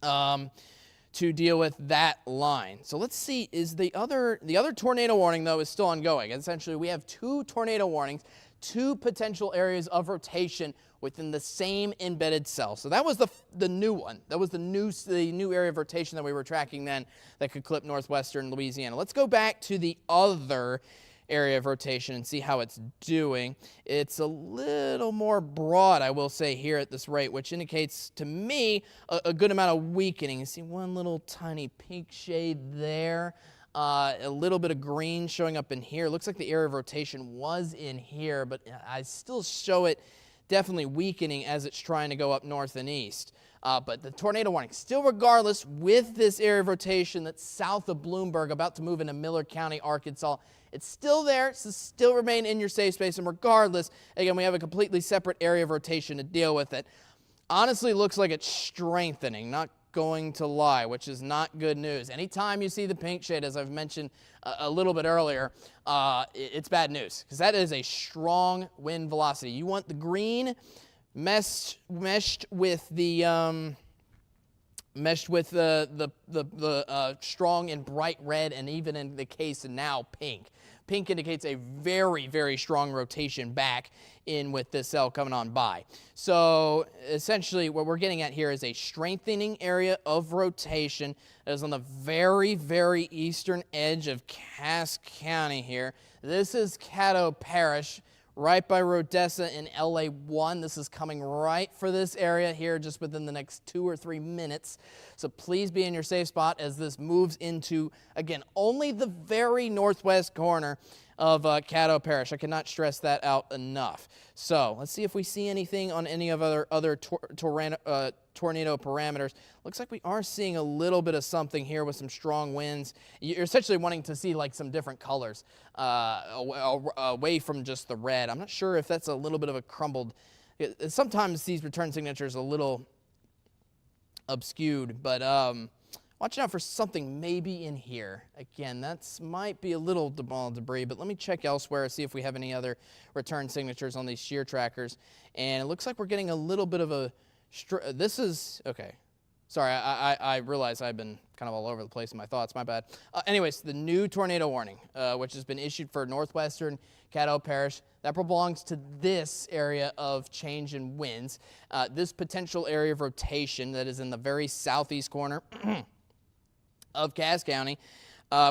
to deal with that line. So let's see, is the other tornado warning, though, is still ongoing. Essentially, we have 2 tornado warnings, 2 potential areas of rotation within the same embedded cell. So that was the new one. That was the new area of rotation that we were tracking then that could clip northwestern Louisiana. Let's go back to the other area of rotation and see how it's doing. It's a little more broad, I will say, here at this rate, which indicates to me a good amount of weakening. You see one little tiny pink shade there. A little bit of green showing up in here. Looks like the area of rotation was in here, but I still show it definitely weakening as it's trying to go up north and east. But the tornado warning, still regardless, with this area of rotation that's south of Bloomberg, about to move into Miller County, Arkansas, it's still there, so still remain in your safe space. And regardless, again, we have a completely separate area of rotation to deal with it. Honestly, looks like it's strengthening, not going to lie, which is not good news. Anytime you see the pink shade, as I've mentioned a little bit earlier, it's bad news, because that is a strong wind velocity. You want the green meshed with the strong and bright red, and even in the case now pink. Pink indicates a very, very strong rotation back in with this cell coming on by. So essentially what we're getting at here is a strengthening area of rotation that is on the very, very eastern edge of Cass County here. This is Caddo Parish, right by Rodessa in LA1. This is coming right for this area here just within the next 2 or 3 minutes. So please be in your safe spot as this moves into, again, only the very northwest corner of Caddo Parish. I cannot stress that out enough. So let's see if we see anything on any of other tornado parameters. Looks like we are seeing a little bit of something here with some strong winds. You're essentially wanting to see like some different colors away from just the red. I'm not sure if that's a little bit of a crumbled. Sometimes these return signatures are a little obscured, but watch out for something maybe in here. Again, that's might be a little debris, but let me check elsewhere, see if we have any other return signatures on these shear trackers. And it looks like we're getting a little bit of a, this is, okay. Sorry, I realize I've been kind of all over the place in my thoughts, my bad. Anyways, the new tornado warning, which has been issued for northwestern Caddo Parish, that belongs to this area of change in winds. This potential area of rotation that is in the very southeast corner of Cass County.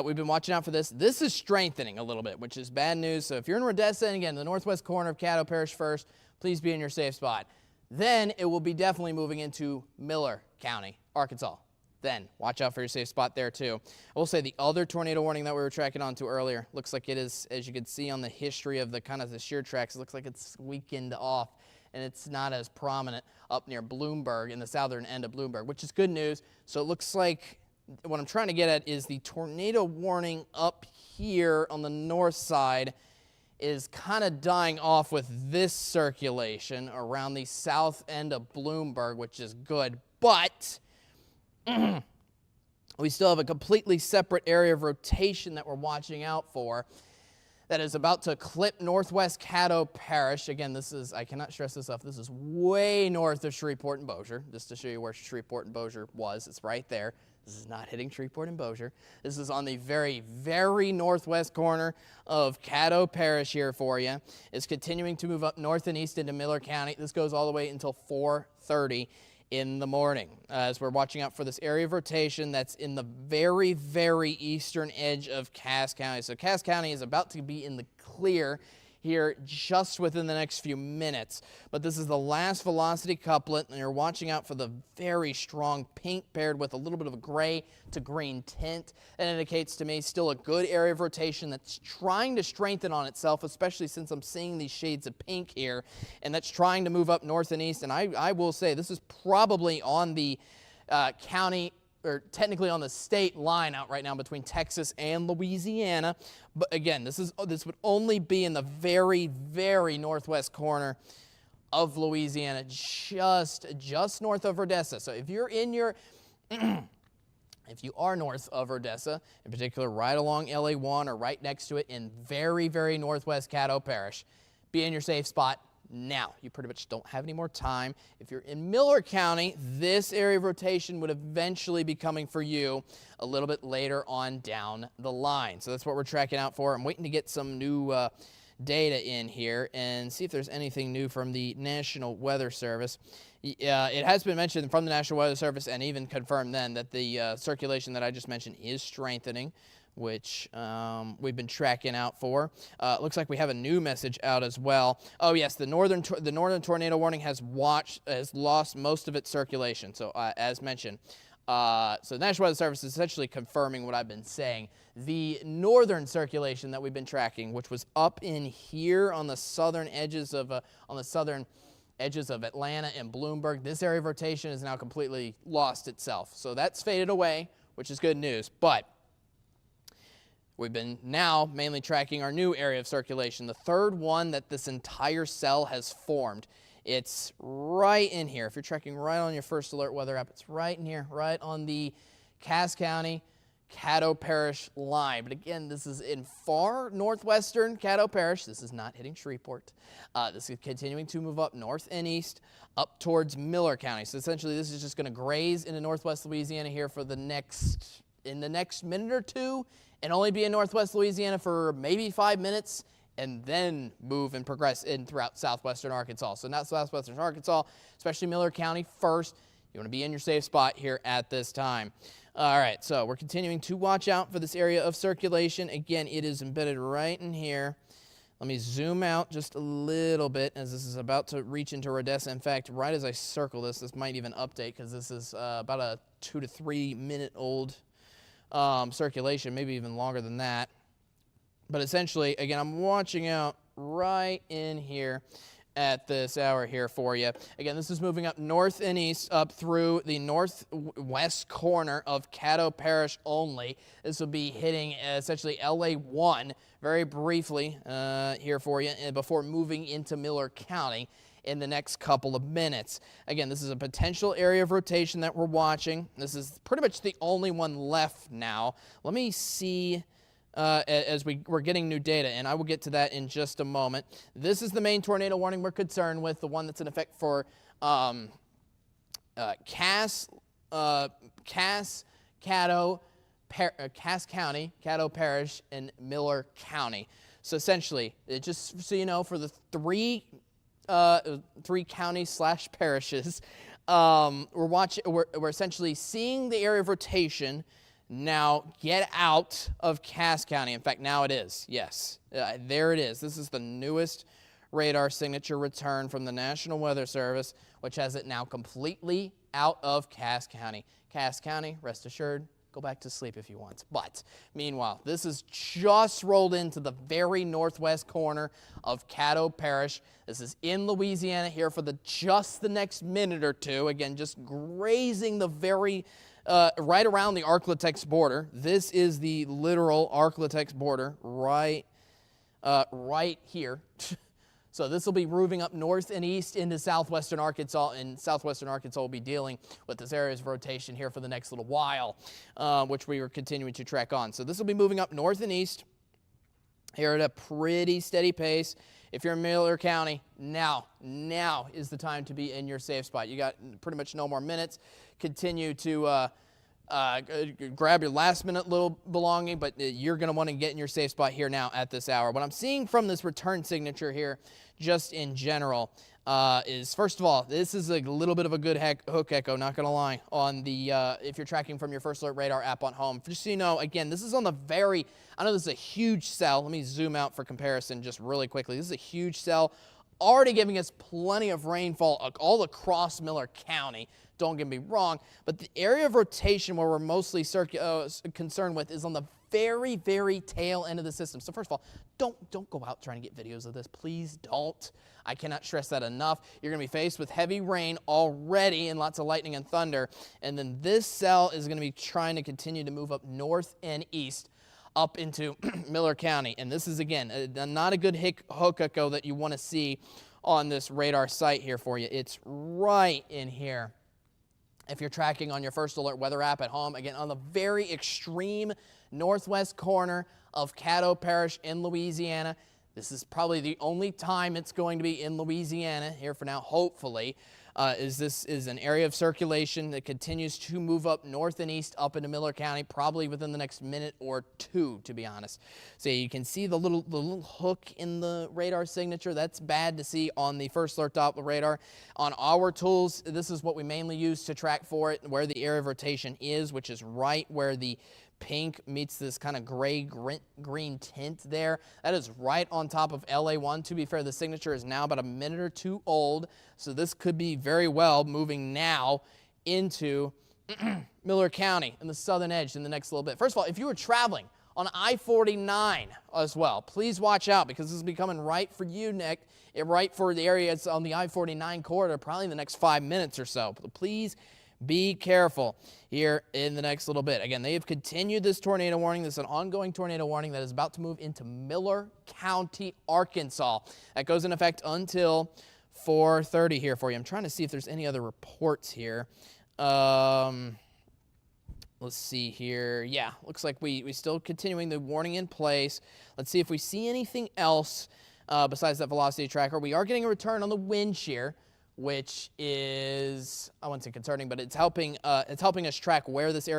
We've been watching out for this. This is strengthening a little bit, which is bad news. So if you're in Rodessa, and again, the northwest corner of Caddo Parish first, please be in your safe spot. Then it will be definitely moving into Miller County, Arkansas. Then watch out for your safe spot there too. I will say the other tornado warning that we were tracking onto earlier looks like it is, as you can see on the history of the kind of the shear tracks, it looks like it's weakened off, and it's not as prominent up near Bloomberg, in the southern end of Bloomberg, which is good news. So it looks like what I'm trying to get at is the tornado warning up here on the north side is kind of dying off with this circulation around the south end of Bloomberg, which is good. But we still have a completely separate area of rotation that we're watching out for that is about to clip northwest Caddo Parish. Again, this is, I cannot stress this enough, this is way north of Shreveport and Bossier. Just to show you where Shreveport and Bossier was, it's right there. This is not hitting Shreveport and Bossier. This is on the very, very northwest corner of Caddo Parish here for you. It's continuing to move up north and east into Miller County. This goes all the way until 4:30 in the morning, as we're watching out for this area of rotation that's in the very, very eastern edge of Cass County. So Cass County is about to be in the clear here just within the next few minutes. But this is the last velocity couplet, and you're watching out for the very strong pink paired with a little bit of a gray to green tint. That indicates to me still a good area of rotation that's trying to strengthen on itself, especially since I'm seeing these shades of pink here, and that's trying to move up north and east. And I will say this is probably on the county, or technically on the state line out right now between Texas and Louisiana. But again, this would only be in the very, very northwest corner of Louisiana, just north of Odessa. So if you're in your if you are north of Odessa, in particular right along LA1 or right next to it in very, very northwest Caddo Parish, be in your safe spot now. You pretty much don't have any more time. If you're in Miller County, this area of rotation would eventually be coming for you a little bit later on down the line. So that's what we're tracking out for. I'm waiting to get some new data in here and see if there's anything new from the National Weather Service. It has been mentioned from the National Weather Service, and even confirmed then, that the circulation that I just mentioned is strengthening, which we've been tracking out for. Looks like we have a new message out as well. Oh yes, the northern tornado warning has lost most of its circulation. So as mentioned, so the National Weather Service is essentially confirming what I've been saying. The northern circulation that we've been tracking, which was up in here on the southern edges of on the southern edges of Atlanta and Bloomberg. This area of rotation has now completely lost itself. So that's faded away, which is good news. But we've been now mainly tracking our new area of circulation, the third one that this entire cell has formed. It's right in here. If you're tracking right on your first alert weather app, it's right in here, right on the Cass County, Caddo Parish line. But again, this is in far northwestern Caddo Parish. This is not hitting Shreveport. This is continuing to move up north and east up towards Miller County. So essentially, this is just going to graze into northwest Louisiana here for the next minute or two, and only be in northwest Louisiana for maybe 5 minutes, and then move and progress in throughout southwestern Arkansas. So not southwestern Arkansas, especially Miller County first. You want to be in your safe spot here at this time. All right, so we're continuing to watch out for this area of circulation. Again, it is embedded right in here. Let me zoom out just a little bit as this is about to reach into Rodessa. In fact, right as I circle this might even update because this is about a 2 to 3 minute old circulation, maybe even longer than that. But essentially, again, I'm watching out right in here at this hour here for you. Again, this is moving up north and east up through the northwest corner of Caddo Parish only. This will be hitting essentially LA1 very briefly here for you before moving into Miller County in the next couple of minutes. Again, this is a potential area of rotation that we're watching. This is pretty much the only one left now. Let me see as we're getting new data, and I will get to that in just a moment. This is the main tornado warning we're concerned with, the one that's in effect for Cass County, Caddo Parish, and Miller County. So essentially, just so you know, for the three counties / parishes, we're essentially seeing the area of rotation now get out of Cass County. In fact, now it is. Yes, there it is. This is the newest radar signature return from the National Weather Service, which has it now completely out of Cass County. Cass County, rest assured, go back to sleep if you want. But meanwhile, this is just rolled into the very northwest corner of Caddo Parish. This is in Louisiana here for just the next minute or two. Again, just grazing the very right around the Arklatex border. This is the literal Arklatex border right here. So this will be moving up north and east into southwestern Arkansas, and southwestern Arkansas will be dealing with this area's rotation here for the next little while, which we are continuing to track on. So this will be moving up north and east here at a pretty steady pace. If you're in Miller County, now is the time to be in your safe spot. You got pretty much no more minutes. Continue to grab your last minute little belonging, but you're going to want to get in your safe spot here now at this hour. What I'm seeing from this return signature here, just in general, is, first of all, this is a little bit of a good hook echo, not going to lie, on the, if you're tracking from your First Alert Radar app on home. Just so you know, again, this is on the very, I know this is a huge cell. Let me zoom out for comparison just really quickly. This is a huge cell, already giving us plenty of rainfall all across Miller County. Don't get me wrong, but the area of rotation where we're mostly concerned with is on the very, very tail end of the system. So first of all, don't go out trying to get videos of this. Please don't. I cannot stress that enough. You're going to be faced with heavy rain already and lots of lightning and thunder. And then this cell is going to be trying to continue to move up north and east up into Miller County. And this is, again, not a good hook echo that you want to see on this radar site here for you. It's right in here. If you're tracking on your First Alert Weather app at home, again, on the very extreme northwest corner of Caddo Parish in Louisiana. This is probably the only time it's going to be in Louisiana here for now, hopefully. This is an area of circulation that continues to move up north and east up into Miller County, probably within the next minute or two, to be honest. So you can see the little hook in the radar signature. That's bad to see on the First Alert Doppler radar. On our tools, this is what we mainly use to track for it, where the area of rotation is, which is right where the pink meets this kind of gray green tint there. That is right on top of LA1. To be fair, the signature is now about a minute or two old, so this could be very well moving now into Miller County and the southern edge in the next little bit. First of all, if you were traveling on I-49 as well. Please watch out because this is becoming right for you, Nick, right for the areas on the I-49 corridor probably in the next 5 minutes or so. But please be careful here in the next little bit. Again, they have continued this tornado warning. This is an ongoing tornado warning that is about to move into Miller County, Arkansas. That goes in effect until 4:30 here for you. I'm trying to see if there's any other reports here. Let's see here. Yeah, looks like we still continuing the warning in place. Let's see if we see anything else besides that velocity tracker. We are getting a return on the wind shear, which is, I wouldn't say concerning, but it's helping us track where this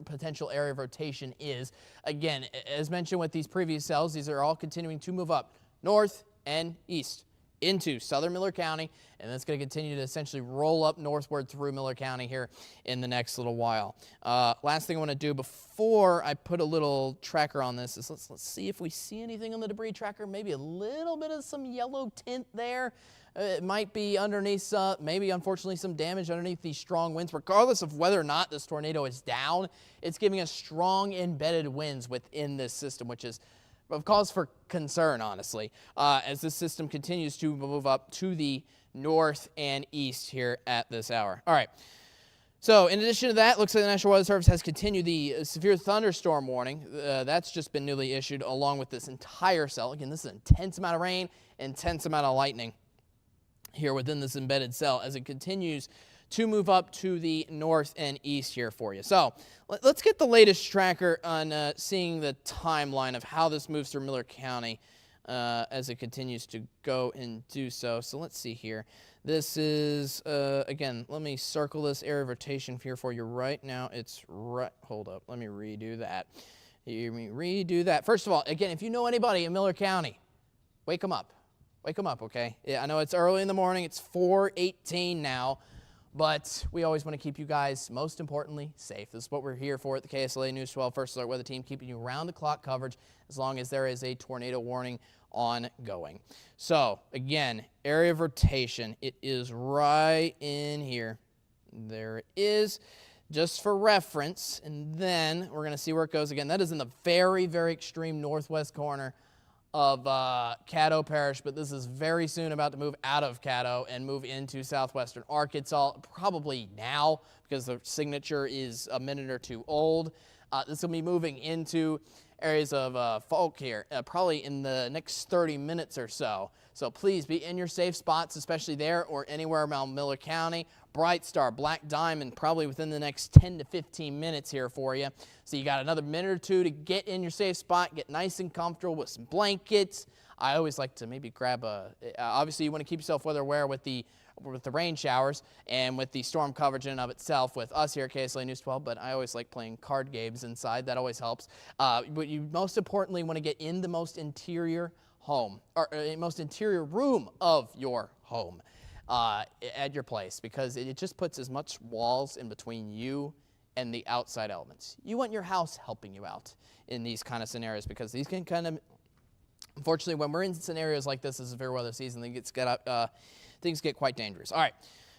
potential area of rotation is. Again, as mentioned with these previous cells, these are all continuing to move up north and east into southern Miller County, and that's going to continue to essentially roll up northward through Miller County here in the next little while. Last thing I want to do before I put a little tracker on this is let's see if we see anything on the debris tracker. Maybe a little bit of some yellow tint there. It might be underneath, maybe unfortunately some damage underneath these strong winds. Regardless of whether or not this tornado is down, it's giving us strong embedded winds within this system, which is of cause for concern, honestly, as this system continues to move up to the north and east here at this hour. All right. So in addition to that, looks like the National Weather Service has continued the severe thunderstorm warning. That's just been newly issued along with this entire cell. Again, this is an intense amount of rain, intense amount of lightning here within this embedded cell as it continues to move up to the north and east here for you. So let's get the latest tracker on seeing the timeline of how this moves through Miller County as it continues to go and do so. So let's see here. This is, again, let me circle this area of rotation here for you right now. It's right, hold up, let me redo that. First of all, again, if you know anybody in Miller County, wake them up. Wake them up, okay? Yeah, I know it's early in the morning. It's 4:18 now. But we always want to keep you guys, most importantly, safe. This is what we're here for at the KSLA News 12 First Alert Weather Team, keeping you round-the-clock coverage as long as there is a tornado warning ongoing. So, again, area of rotation, it is right in here. There it is, just for reference. And then we're going to see where it goes again. That is in the very, very extreme northwest corner of Caddo Parish, but this is very soon about to move out of Caddo and move into southwestern Arkansas, probably now because the signature is a minute or two old. This will be moving into areas of Falk here, probably in the next 30 minutes or so. So please be in your safe spots, especially there or anywhere around Miller County. Bright Star, Black Diamond, probably within the next 10 to 15 minutes here for you. So you got another minute or two to get in your safe spot, get nice and comfortable with some blankets. I always like to maybe grab obviously you want to keep yourself weather aware with the rain showers and with the storm coverage in and of itself with us here at KSLA News 12, but I always like playing card games inside. That always helps. But you most importantly want to get in the most interior home, or most interior room of your home at your place, because it just puts as much walls in between you and the outside elements. You want your house helping you out in these kind of scenarios, because these can kind of, unfortunately, when we're in scenarios like this is severe weather season, things get quite dangerous. All right,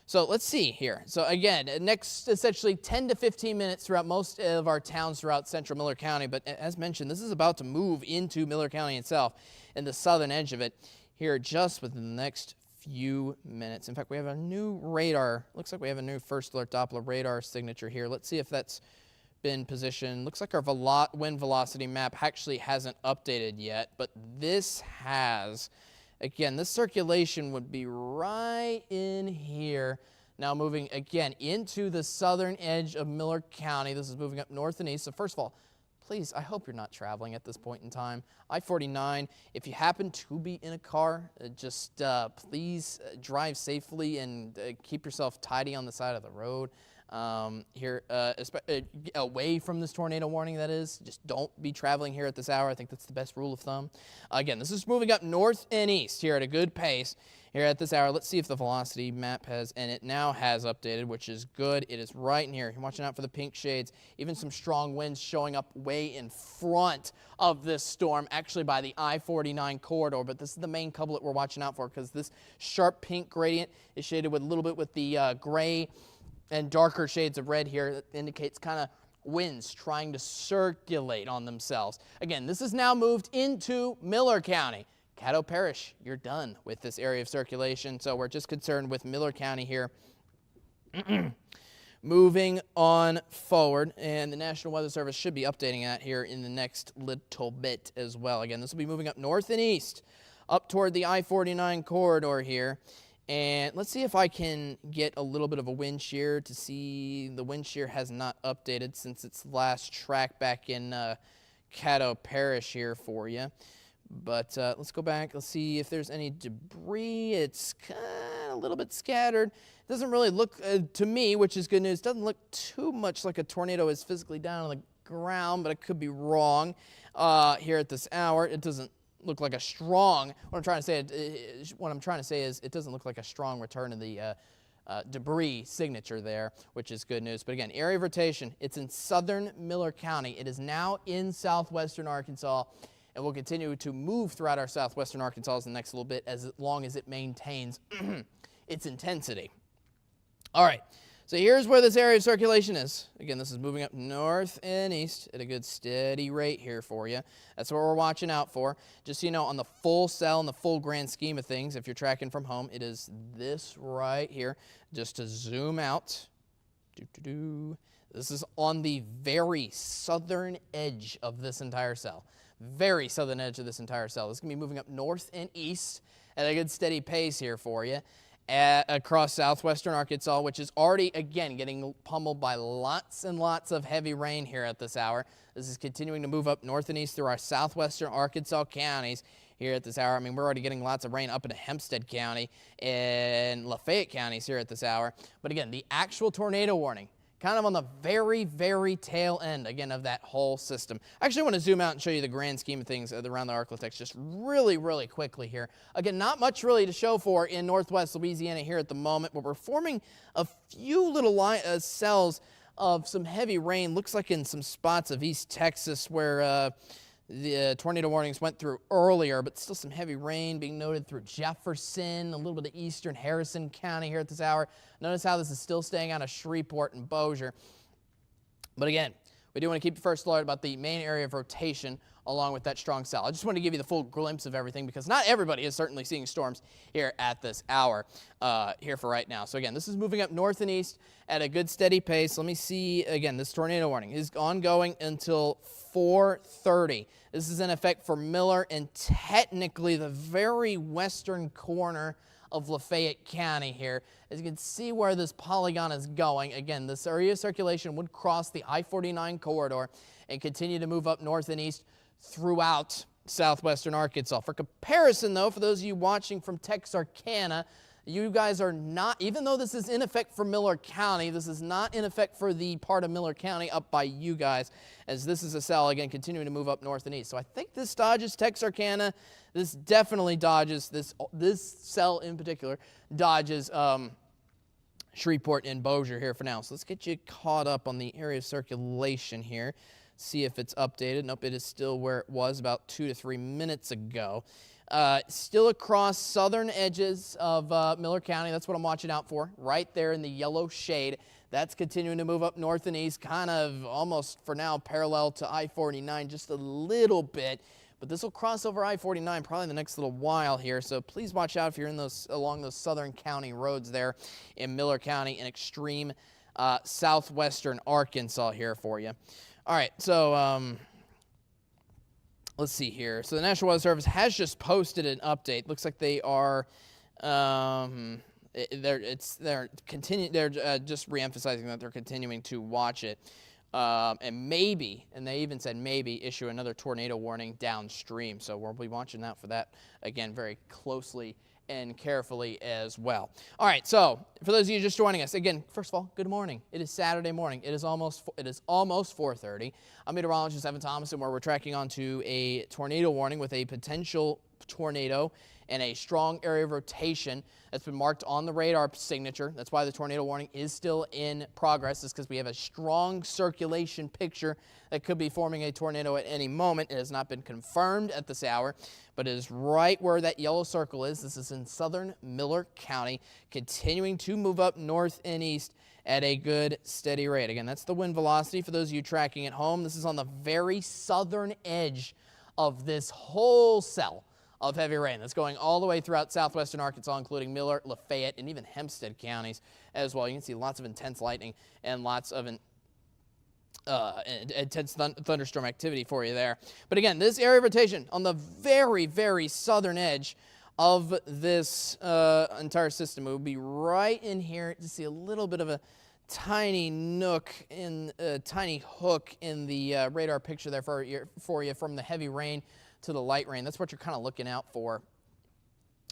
so let's see here. So again, next essentially 10 to 15 minutes throughout most of our towns throughout central Miller County, but as mentioned, this is about to move into Miller County itself and the southern edge of it here just within the next few minutes. In fact, we have a new radar. Looks like we have a new First Alert Doppler radar signature here. Let's see if that's been positioned. Looks like our wind velocity map actually hasn't updated yet, but this has. Again, this circulation would be right in here. Now moving again into the southern edge of Miller County. This is moving up north and east. So first of all, please, I hope you're not traveling at this point in time. I-49, if you happen to be in a car, just please drive safely and keep yourself tidy on the side of the road. Here, away from this tornado warning, that is. Just don't be traveling here at this hour. I think that's the best rule of thumb. Again, this is moving up north and east here at a good pace here at this hour. Let's see if the velocity map has, and it now has updated, which is good. It is right in here. You're watching out for the pink shades. Even some strong winds showing up way in front of this storm, actually by the I-49 corridor, but this is the main couplet we're watching out for, because this sharp pink gradient is shaded with a little bit with the gray and darker shades of red here. That indicates kind of winds trying to circulate on themselves. Again, this has now moved into Miller County. Caddo Parish, you're done with this area of circulation, so we're just concerned with Miller County here. Moving on forward, and the National Weather Service should be updating that here in the next little bit as well. Again, this will be moving up north and east, up toward the I-49 corridor here. And let's see if I can get a little bit of a wind shear to see. The wind shear has not updated since its last track back in Caddo Parish here for you. But let's go back. Let's see if there's any debris. It's kind of a little bit scattered. It doesn't really look, to me, which is good news, doesn't look too much like a tornado is physically down on the ground, but I could be wrong here at this hour. It doesn't look like a strong, what I'm trying to say is it doesn't look like a strong return of the debris signature there, which is good news. But again, area of rotation, it's in southern Miller County. It is now in southwestern Arkansas, and will continue to move throughout our southwestern Arkansas in the next little bit as long as it maintains its intensity. All right, so here's where this area of circulation is. Again, this is moving up north and east at a good steady rate here for you. That's what we're watching out for. Just so you know, on the full cell and the full grand scheme of things, if you're tracking from home, it is this right here. Just to zoom out. This is on the very southern edge of this entire cell. Very southern edge of this entire cell. This is going to be moving up north and east at a good steady pace here for you across southwestern Arkansas, which is already, again, getting pummeled by lots and lots of heavy rain here at this hour. This is continuing to move up north and east through our southwestern Arkansas counties here at this hour. I mean, we're already getting lots of rain up into Hempstead County and Lafayette counties here at this hour. But again, the actual tornado warning, kind of on the very, very tail end, again, of that whole system. I actually want to zoom out and show you the grand scheme of things around the Arklatex just really, really quickly here. Again, not much really to show for in northwest Louisiana here at the moment, but we're forming a few little cells of some heavy rain. Looks like in some spots of East Texas where the tornado warnings went through earlier, but still some heavy rain being noted through Jefferson, a little bit of eastern Harrison County here at this hour. Notice how this is still staying out of Shreveport and Bossier. But again, we do want to keep you first alert about the main area of rotation along with that strong cell. I just wanted to give you the full glimpse of everything because not everybody is certainly seeing storms here at this hour here for right now. So again, this is moving up north and east at a good steady pace. Let me see, again, this tornado warning is ongoing until 4:30. This is in effect for Miller and technically the very western corner of Lafayette County here. As you can see where this polygon is going, again, this area of circulation would cross the I-49 corridor and continue to move up north and east throughout southwestern Arkansas. For comparison, though, for those of you watching from Texarkana, you guys are not, even though this is in effect for Miller County, this is not in effect for the part of Miller County up by you guys, as this is a cell, again, continuing to move up north and east. So I think this dodges Texarkana. This definitely dodges, this cell in particular, dodges Shreveport and Bossier here for now. So let's get you caught up on the area of circulation here. See if it's updated. Nope, it is still where it was about 2 to 3 minutes ago. Still across southern edges of Miller County. That's what I'm watching out for, right there in the yellow shade. That's continuing to move up north and east, kind of almost for now parallel to I-49 just a little bit. But this will cross over I-49 probably in the next little while here. So please watch out if you're in along those southern county roads there in Miller County and extreme southwestern Arkansas here for you. All right, so let's see here. So the National Weather Service has just posted an update. Looks like they are they're just reemphasizing that they're continuing to watch it. And maybe, and they even said maybe, issue another tornado warning downstream. So we'll be watching out for that, again, very closely and carefully as well. All right, so for those of you just joining us, again, first of all, good morning. It is Saturday morning. It is almost 4:30. I'm meteorologist Evan Thomas, and we're tracking onto a tornado warning with a potential tornado and a strong area of rotation that's been marked on the radar signature. That's why the tornado warning is still in progress, is because we have a strong circulation picture that could be forming a tornado at any moment. It has not been confirmed at this hour, but it is right where that yellow circle is. This is in southern Miller County, continuing to move up north and east at a good, steady rate. Again, that's the wind velocity for those of you tracking at home. This is on the very southern edge of this whole cell of heavy rain that's going all the way throughout southwestern Arkansas, including Miller, Lafayette, and even Hempstead counties as well. You can see lots of intense lightning and lots of intense thunderstorm activity for you there. But again, this area of rotation on the very, very southern edge of this entire system, it would be right in here. To see a little bit of a tiny nook, in a tiny hook in the radar picture there for you from the heavy rain to the light rain. That's what you're kind of looking out for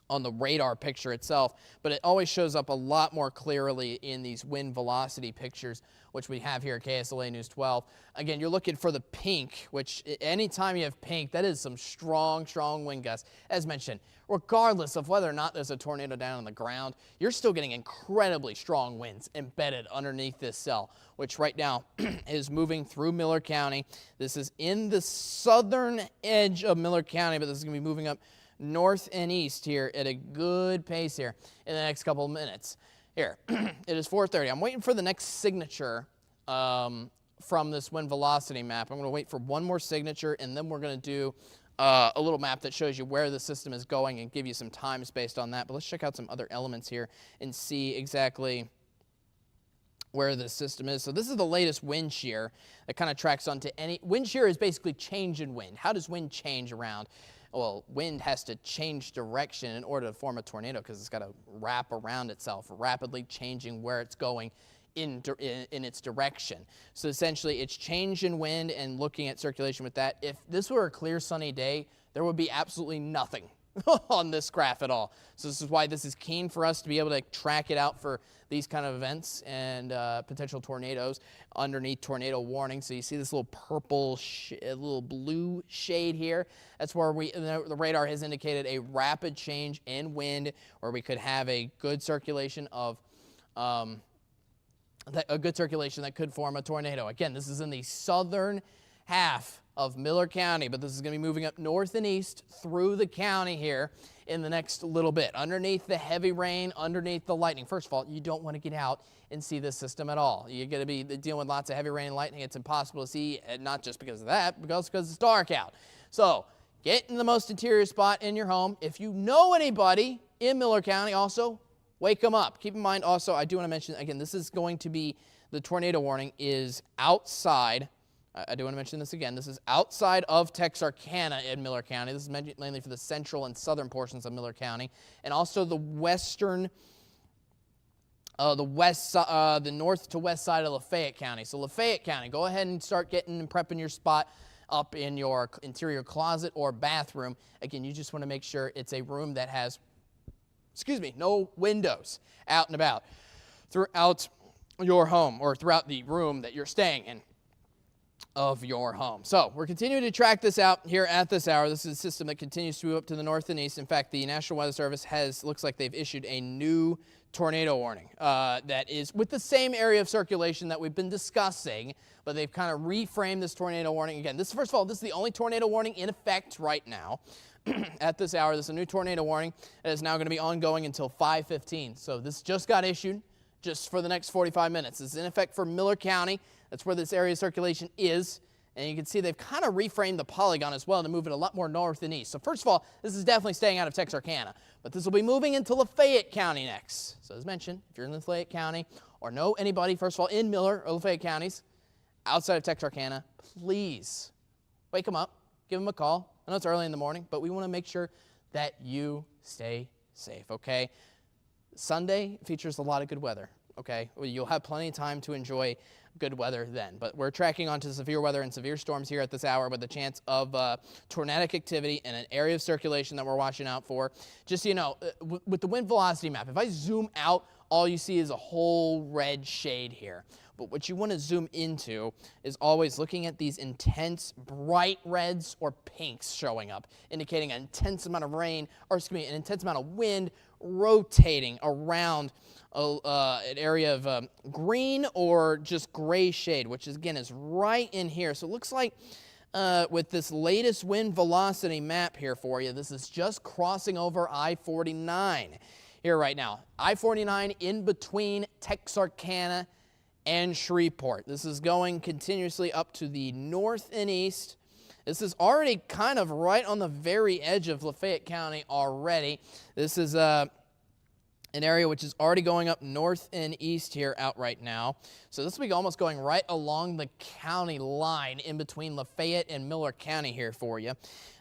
on the radar picture itself, but it always shows up a lot more clearly in these wind velocity pictures, which we have here at KSLA News 12. Again, you're looking for the pink, which anytime you have pink, that is some strong, strong wind gusts. As mentioned, regardless of whether or not there's a tornado down on the ground, you're still getting incredibly strong winds embedded underneath this cell, which right now is moving through Miller County. This is in the southern edge of Miller County, but this is going to be moving up north and east here at a good pace here in the next couple of minutes. Here, it is 4:30. I'm waiting for the next signature from this wind velocity map. I'm going to wait for one more signature, and then we're going to do a little map that shows you where the system is going and give you some times based on that. But let's check out some other elements here and see exactly where the system is. So this is the latest wind shear that kind of tracks onto any. Wind shear is basically change in wind. How does wind change around? Well, wind has to change direction in order to form a tornado because it's got to wrap around itself, rapidly changing where it's going in its direction. So essentially, it's change in wind and looking at circulation with that. If this were a clear, sunny day, there would be absolutely nothing on this graph at all. So this is why this is keen for us to be able to track it out for these kind of events and potential tornadoes underneath tornado warning. So you see this little purple, little blue shade here. That's where the radar has indicated a rapid change in wind, where we could have a good circulation of that could form a tornado. Again, this is in the southern half of Miller County, but this is going to be moving up north and east through the county here in the next little bit. Underneath the heavy rain, underneath the lightning. First of all, you don't want to get out and see this system at all. You're going to be dealing with lots of heavy rain and lightning. It's impossible to see, not just because of that, but also because it's dark out. So get in the most interior spot in your home. If you know anybody in Miller County, also wake them up. Keep in mind also, I do want to mention, again, this is going to be, the tornado warning is outside. I do want to mention this again. This is outside of Texarkana in Miller County. This is mainly for the central and southern portions of Miller County, and also the western, the north to west side of Lafayette County. So Lafayette County, go ahead and start getting and prepping your spot up in your interior closet or bathroom. Again, you just want to make sure it's a room that has, no windows out and about throughout your home or throughout the room that you're staying in of your home. So we're continuing to track this out here at this hour. This is a system that continues to move up to the north and east. In fact, the National Weather Service looks like they've issued a new tornado warning that is with the same area of circulation that we've been discussing, but they've kind of reframed this tornado warning. Again, first of all, this is the only tornado warning in effect right now. At this hour, this is a new tornado warning that is now going to be ongoing until 5:15. So this just got issued just for the next 45 minutes. It's in effect for Miller County. That's where this area of circulation is. And you can see they've kind of reframed the polygon as well to move it a lot more north and east. So first of all, this is definitely staying out of Texarkana. But this will be moving into Lafayette County next. So as mentioned, if you're in Lafayette County or know anybody, first of all, in Miller or Lafayette counties outside of Texarkana, please wake them up, give them a call. I know it's early in the morning, but we want to make sure that you stay safe, okay? Sunday features a lot of good weather, okay? You'll have plenty of time to enjoy good weather then. But we're tracking onto severe weather and severe storms here at this hour with a chance of tornadic activity and an area of circulation that we're watching out for. Just so you know, with the wind velocity map, if I zoom out all you see is a whole red shade here. But what you want to zoom into is always looking at these intense bright reds or pinks showing up, indicating an intense amount of rain, or excuse me, an intense amount of wind rotating around an area of green or just gray shade, which again is right in here. So it looks like with this latest wind velocity map here for you, this is just crossing over I-49 here right now. I-49 in between Texarkana and Shreveport. This is going continuously up to the north and east. This is already kind of right on the very edge of Lafayette County already. This is an area which is already going up north and east here out right now. So this will be almost going right along the county line in between Lafayette and Miller County here for you.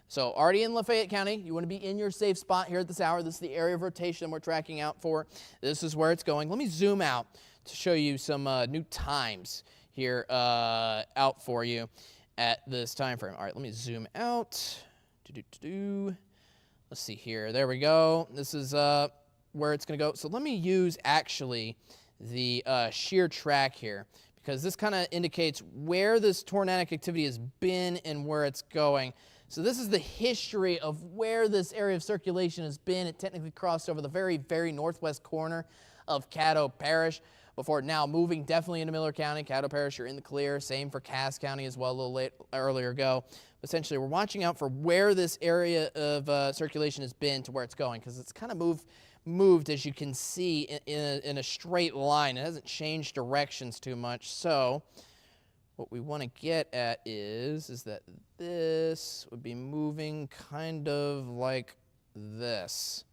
So already in Lafayette County, you want to be in your safe spot here at this hour. This is the area of rotation we're tracking out for. This is where it's going. Let me zoom out to show you some new times here out for you at this time frame. All right, let me zoom out. Let's see here. There we go. This is where it's going to go. So let me use actually the shear track here, because this kind of indicates where this tornadic activity has been and where it's going. So this is the history of where this area of circulation has been. It technically crossed over the very, very northwest corner of Caddo Parish before now moving definitely into Miller County. Caddo Parish, you're in the clear. Same for Cass County as well, a little earlier ago. Essentially, we're watching out for where this area of circulation has been to where it's going, because it's kind of moved, as you can see, in a straight line. It hasn't changed directions too much. So what we want to get at is that this would be moving kind of like this.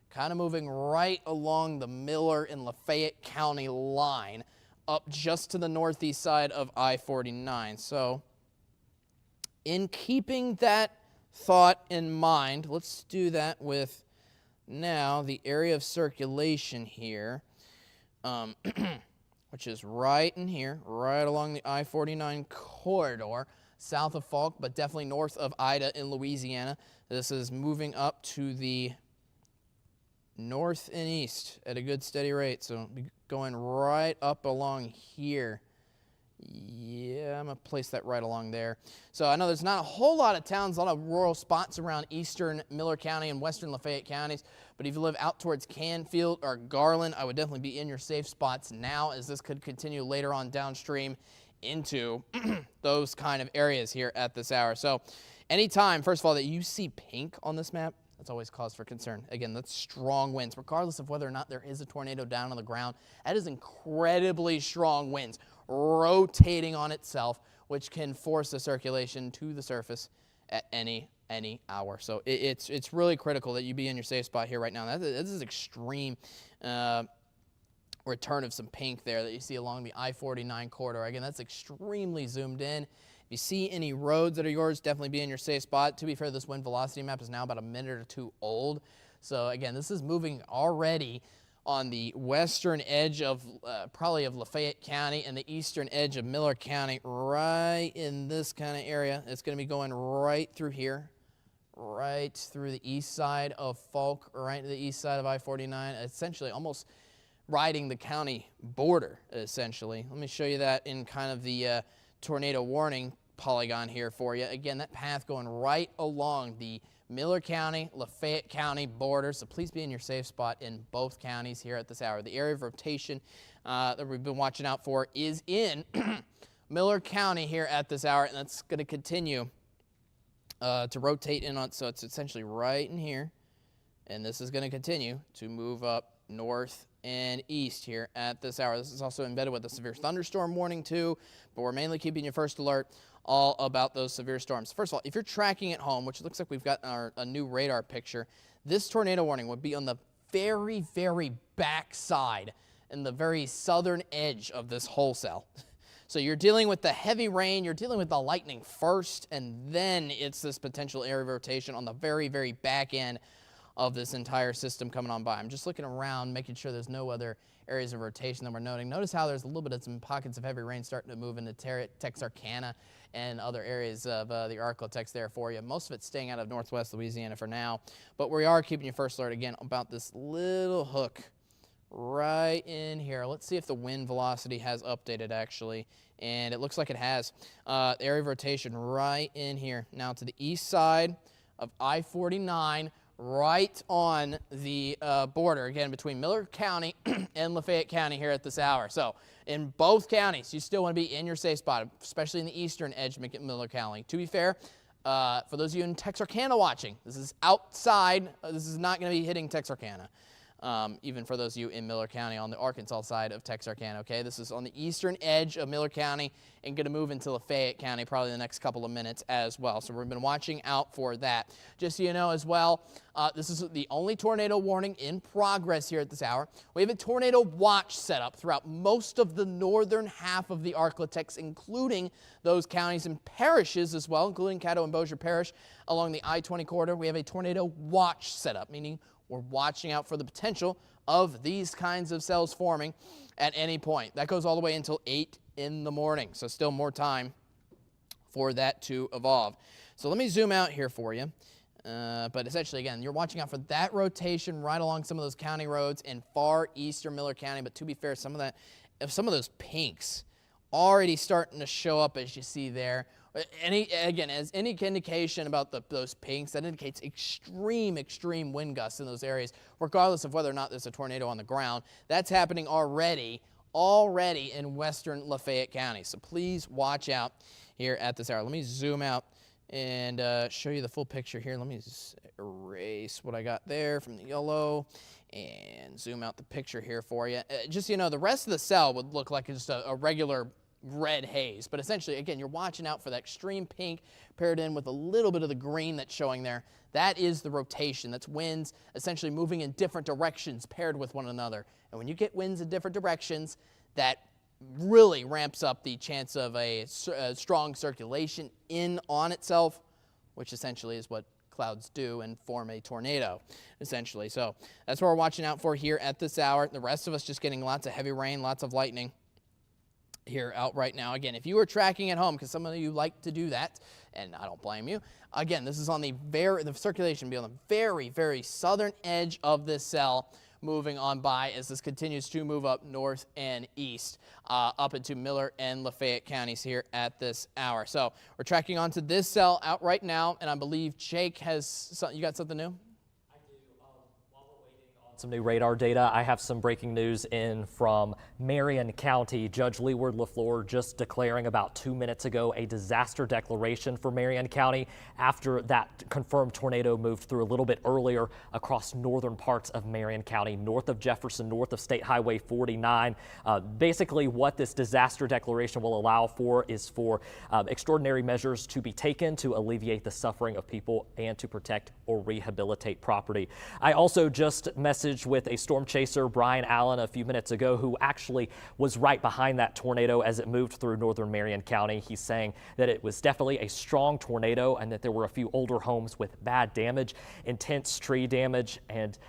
Kind of moving right along the Miller and Lafayette County line up just to the northeast side of I-49. So in keeping that thought in mind, let's do that with now the area of circulation here, which is right in here, right along the I-49 corridor, south of Falk, but definitely north of Ida in Louisiana. This is moving up to the north and east at a good steady rate. So going right up along here. Yeah, I'm going to place that right along there. So I know there's not a whole lot of towns, a lot of rural spots around eastern Miller County and western Lafayette counties. But if you live out towards Canfield or Garland, I would definitely be in your safe spots now, as this could continue later on downstream into those kind of areas here at this hour. So anytime, first of all, that you see pink on this map, that's always cause for concern. Again, that's strong winds. Regardless of whether or not there is a tornado down on the ground, that is incredibly strong winds rotating on itself, which can force the circulation to the surface at any hour. So it's really critical that you be in your safe spot here right now. This is extreme return of some pink there that you see along the I-49 corridor. Again, that's extremely zoomed in. If you see any roads that are yours, definitely be in your safe spot. To be fair, this wind velocity map is now about a minute or two old. So again, this is moving already on the western edge of probably of Lafayette County and the eastern edge of Miller County, right in this kind of area. It's going to be going right through here, right through the east side of Falk, right to the east side of I-49, essentially almost riding the county border, essentially. Let me show you that in kind of the tornado warning polygon here for you. Again, that path going right along the Miller County, Lafayette County border, so please be in your safe spot in both counties here at this hour. The area of rotation that we've been watching out for is in Miller County here at this hour, and that's going to continue to rotate in on, so it's essentially right in here, and this is going to continue to move up north and east here at this hour. This is also embedded with a severe thunderstorm warning too, but we're mainly keeping you first alert all about those severe storms. First of all, if you're tracking at home, which looks like we've got a new radar picture, this tornado warning would be on the very, very back side and the very southern edge of this whole cell. So you're dealing with the heavy rain, you're dealing with the lightning first, and then it's this potential area of rotation on the very, very back end of this entire system coming on by. I'm just looking around, making sure there's no other areas of rotation that we're noting. Notice how there's a little bit of some pockets of heavy rain starting to move into Texarkana and other areas of the Arklatex there for you. Most of it's staying out of northwest Louisiana for now, but we are keeping you first alert again about this little hook right in here. Let's see if the wind velocity has updated actually, and it looks like it has. The area of rotation right in here. Now to the east side of I-49, right on the border, again, between Miller County and Lafayette County here at this hour. So in both counties, you still want to be in your safe spot, especially in the eastern edge of Miller County. To be fair, for those of you in Texarkana watching, this is outside. This is not going to be hitting Texarkana. Even for those of you in Miller County on the Arkansas side of Texarkana, okay? This is on the eastern edge of Miller County and going to move into Lafayette County probably in the next couple of minutes as well. So we've been watching out for that. Just so you know as well, this is the only tornado warning in progress here at this hour. We have a tornado watch set up throughout most of the northern half of the Arklatex, including those counties and parishes as well, including Caddo and Bossier Parish along the I-20 corridor. We have a tornado watch set up, meaning we're watching out for the potential of these kinds of cells forming at any point. That goes all the way until 8 in the morning, so still more time for that to evolve. So let me zoom out here for you. But essentially, again, you're watching out for that rotation right along some of those county roads in far eastern Miller County. But to be fair, some of those pinks already starting to show up, as you see there. As any indication about those pinks, that indicates extreme wind gusts in those areas, regardless of whether or not there's a tornado on the ground. That's happening already in western Lafayette County. So please watch out here at this hour. Let me zoom out and show you the full picture here. Let me just erase what I got there from the yellow and zoom out the picture here for you. Just so you know, the rest of the cell would look like just a regular red haze, but essentially, again, you're watching out for that extreme pink paired in with a little bit of the green that's showing there. That is the rotation. That's winds essentially moving in different directions paired with one another. And when you get winds in different directions, that really ramps up the chance of a strong circulation in on itself, which essentially is what clouds do and form a tornado, essentially. So that's what we're watching out for here at this hour. The rest of us just getting lots of heavy rain, lots of lightning here out right now. Again, if you were tracking at home, because some of you like to do that, and I don't blame you, again, this is on the circulation be on the very southern edge of this cell, moving on by as this continues to move up north and east, up into Miller and Lafayette counties here at this hour. So we're tracking onto this cell out right now, and I believe Jake has, you got something new? Some new radar data. I have some breaking news in from Marian County. Judge Leeward LaFleur just declaring about 2 minutes ago a disaster declaration for Marian County after that confirmed tornado moved through a little bit earlier across northern parts of Marian County, north of Jefferson, north of State Highway 49. Basically, what this disaster declaration will allow for is for extraordinary measures to be taken to alleviate the suffering of people and to protect or rehabilitate property. I also just messaged with a storm chaser, Brian Allen, a few minutes ago, who actually was right behind that tornado as it moved through northern Marian County. He's saying that it was definitely a strong tornado and that there were a few older homes with bad damage, intense tree damage, and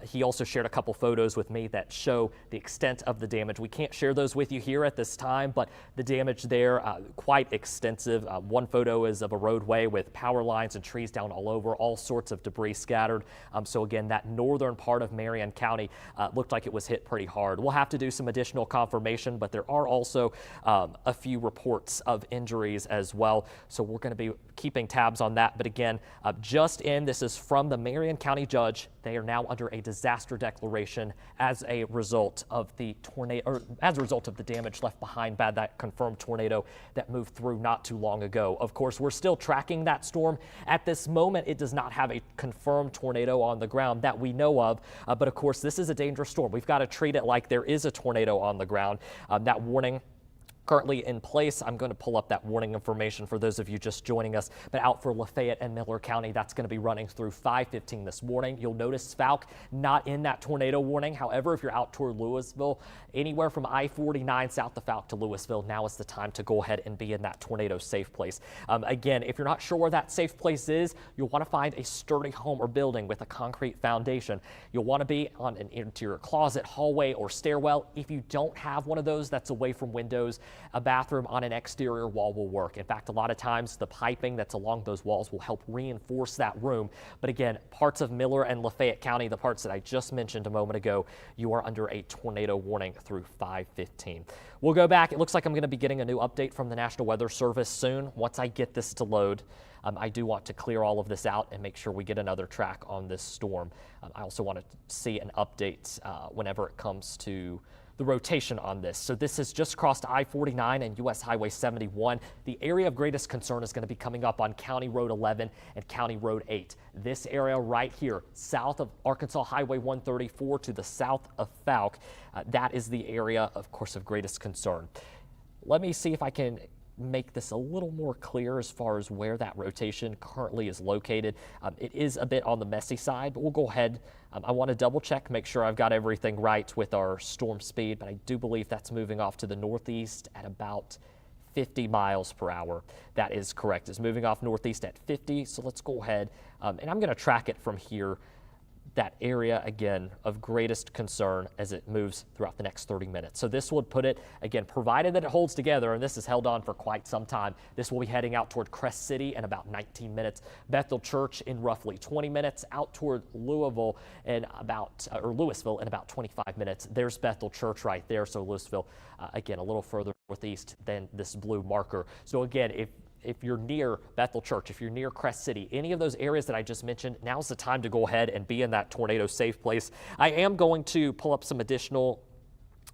he also shared a couple photos with me that show the extent of the damage. We can't share those with you here at this time, but the damage there, quite extensive. One photo is of a roadway with power lines and trees down all over, all sorts of debris scattered. So again, that northern part of Marian County looked like it was hit pretty hard. We'll have to do some additional confirmation, but there are also a few reports of injuries as well. So we're going to be keeping tabs on that. But again, just in, this is from the Marian County judge. They are now under a disaster declaration as a result of the tornado, or as a result of the damage left behind by that confirmed tornado that moved through not too long ago. Of course, we're still tracking that storm. At this moment, it does not have a confirmed tornado on the ground that we know of. But of course, this is a dangerous storm. We've got to treat it like there is a tornado on the ground. That warning currently in place. I'm going to pull up that warning information for those of you just joining us, but out for Lafayette and Miller County, that's going to be running through 5:15 this morning. You'll notice Falk not in that tornado warning. However, if you're out toward Louisville, anywhere from I-49 south of Falk to Louisville, now is the time to go ahead and be in that tornado safe place. Again, if you're not sure where that safe place is, you'll want to find a sturdy home or building with a concrete foundation. You'll want to be on an interior closet, hallway, or stairwell. If you don't have one of those that's away from windows, a bathroom on an exterior wall will work. In fact, a lot of times the piping that's along those walls will help reinforce that room. But again, parts of Miller and Lafayette County, the parts that I just mentioned a moment ago, you are under a tornado warning through 5:15. We'll go back. It looks like I'm going to be getting a new update from the National Weather Service soon. Once I get this to load, I do want to clear all of this out and make sure we get another track on this storm. I also want to see an update whenever it comes to the rotation on this. So this has just crossed I-49 and US Highway 71. The area of greatest concern is going to be coming up on County Road 11 and County Road 8. This area right here, south of Arkansas Highway 134 to the south of Fouke, that is the area, of course, of greatest concern. Let me see if I can make this a little more clear as far as where that rotation currently is located. It is a bit on the messy side, but we'll go ahead. I want to double check, make sure I've got everything right with our storm speed, but I do believe that's moving off to the northeast at about 50 miles per hour. That is correct. It's moving off northeast at 50. So let's go ahead and I'm going to track it from here. That area, again, of greatest concern as it moves throughout the next 30 minutes. So this would put it, again, provided that it holds together, and this has held on for quite some time, this will be heading out toward Crest City in about 19 minutes, Bethel Church in roughly 20 minutes, out toward Louisville in about, or Louisville in about 25 minutes. There's Bethel Church right there. So Louisville, again, a little further northeast than this blue marker. So again, if you're near Bethel Church, if you're near Crest City, any of those areas that I just mentioned, now's the time to go ahead and be in that tornado safe place. I am going to pull up some additional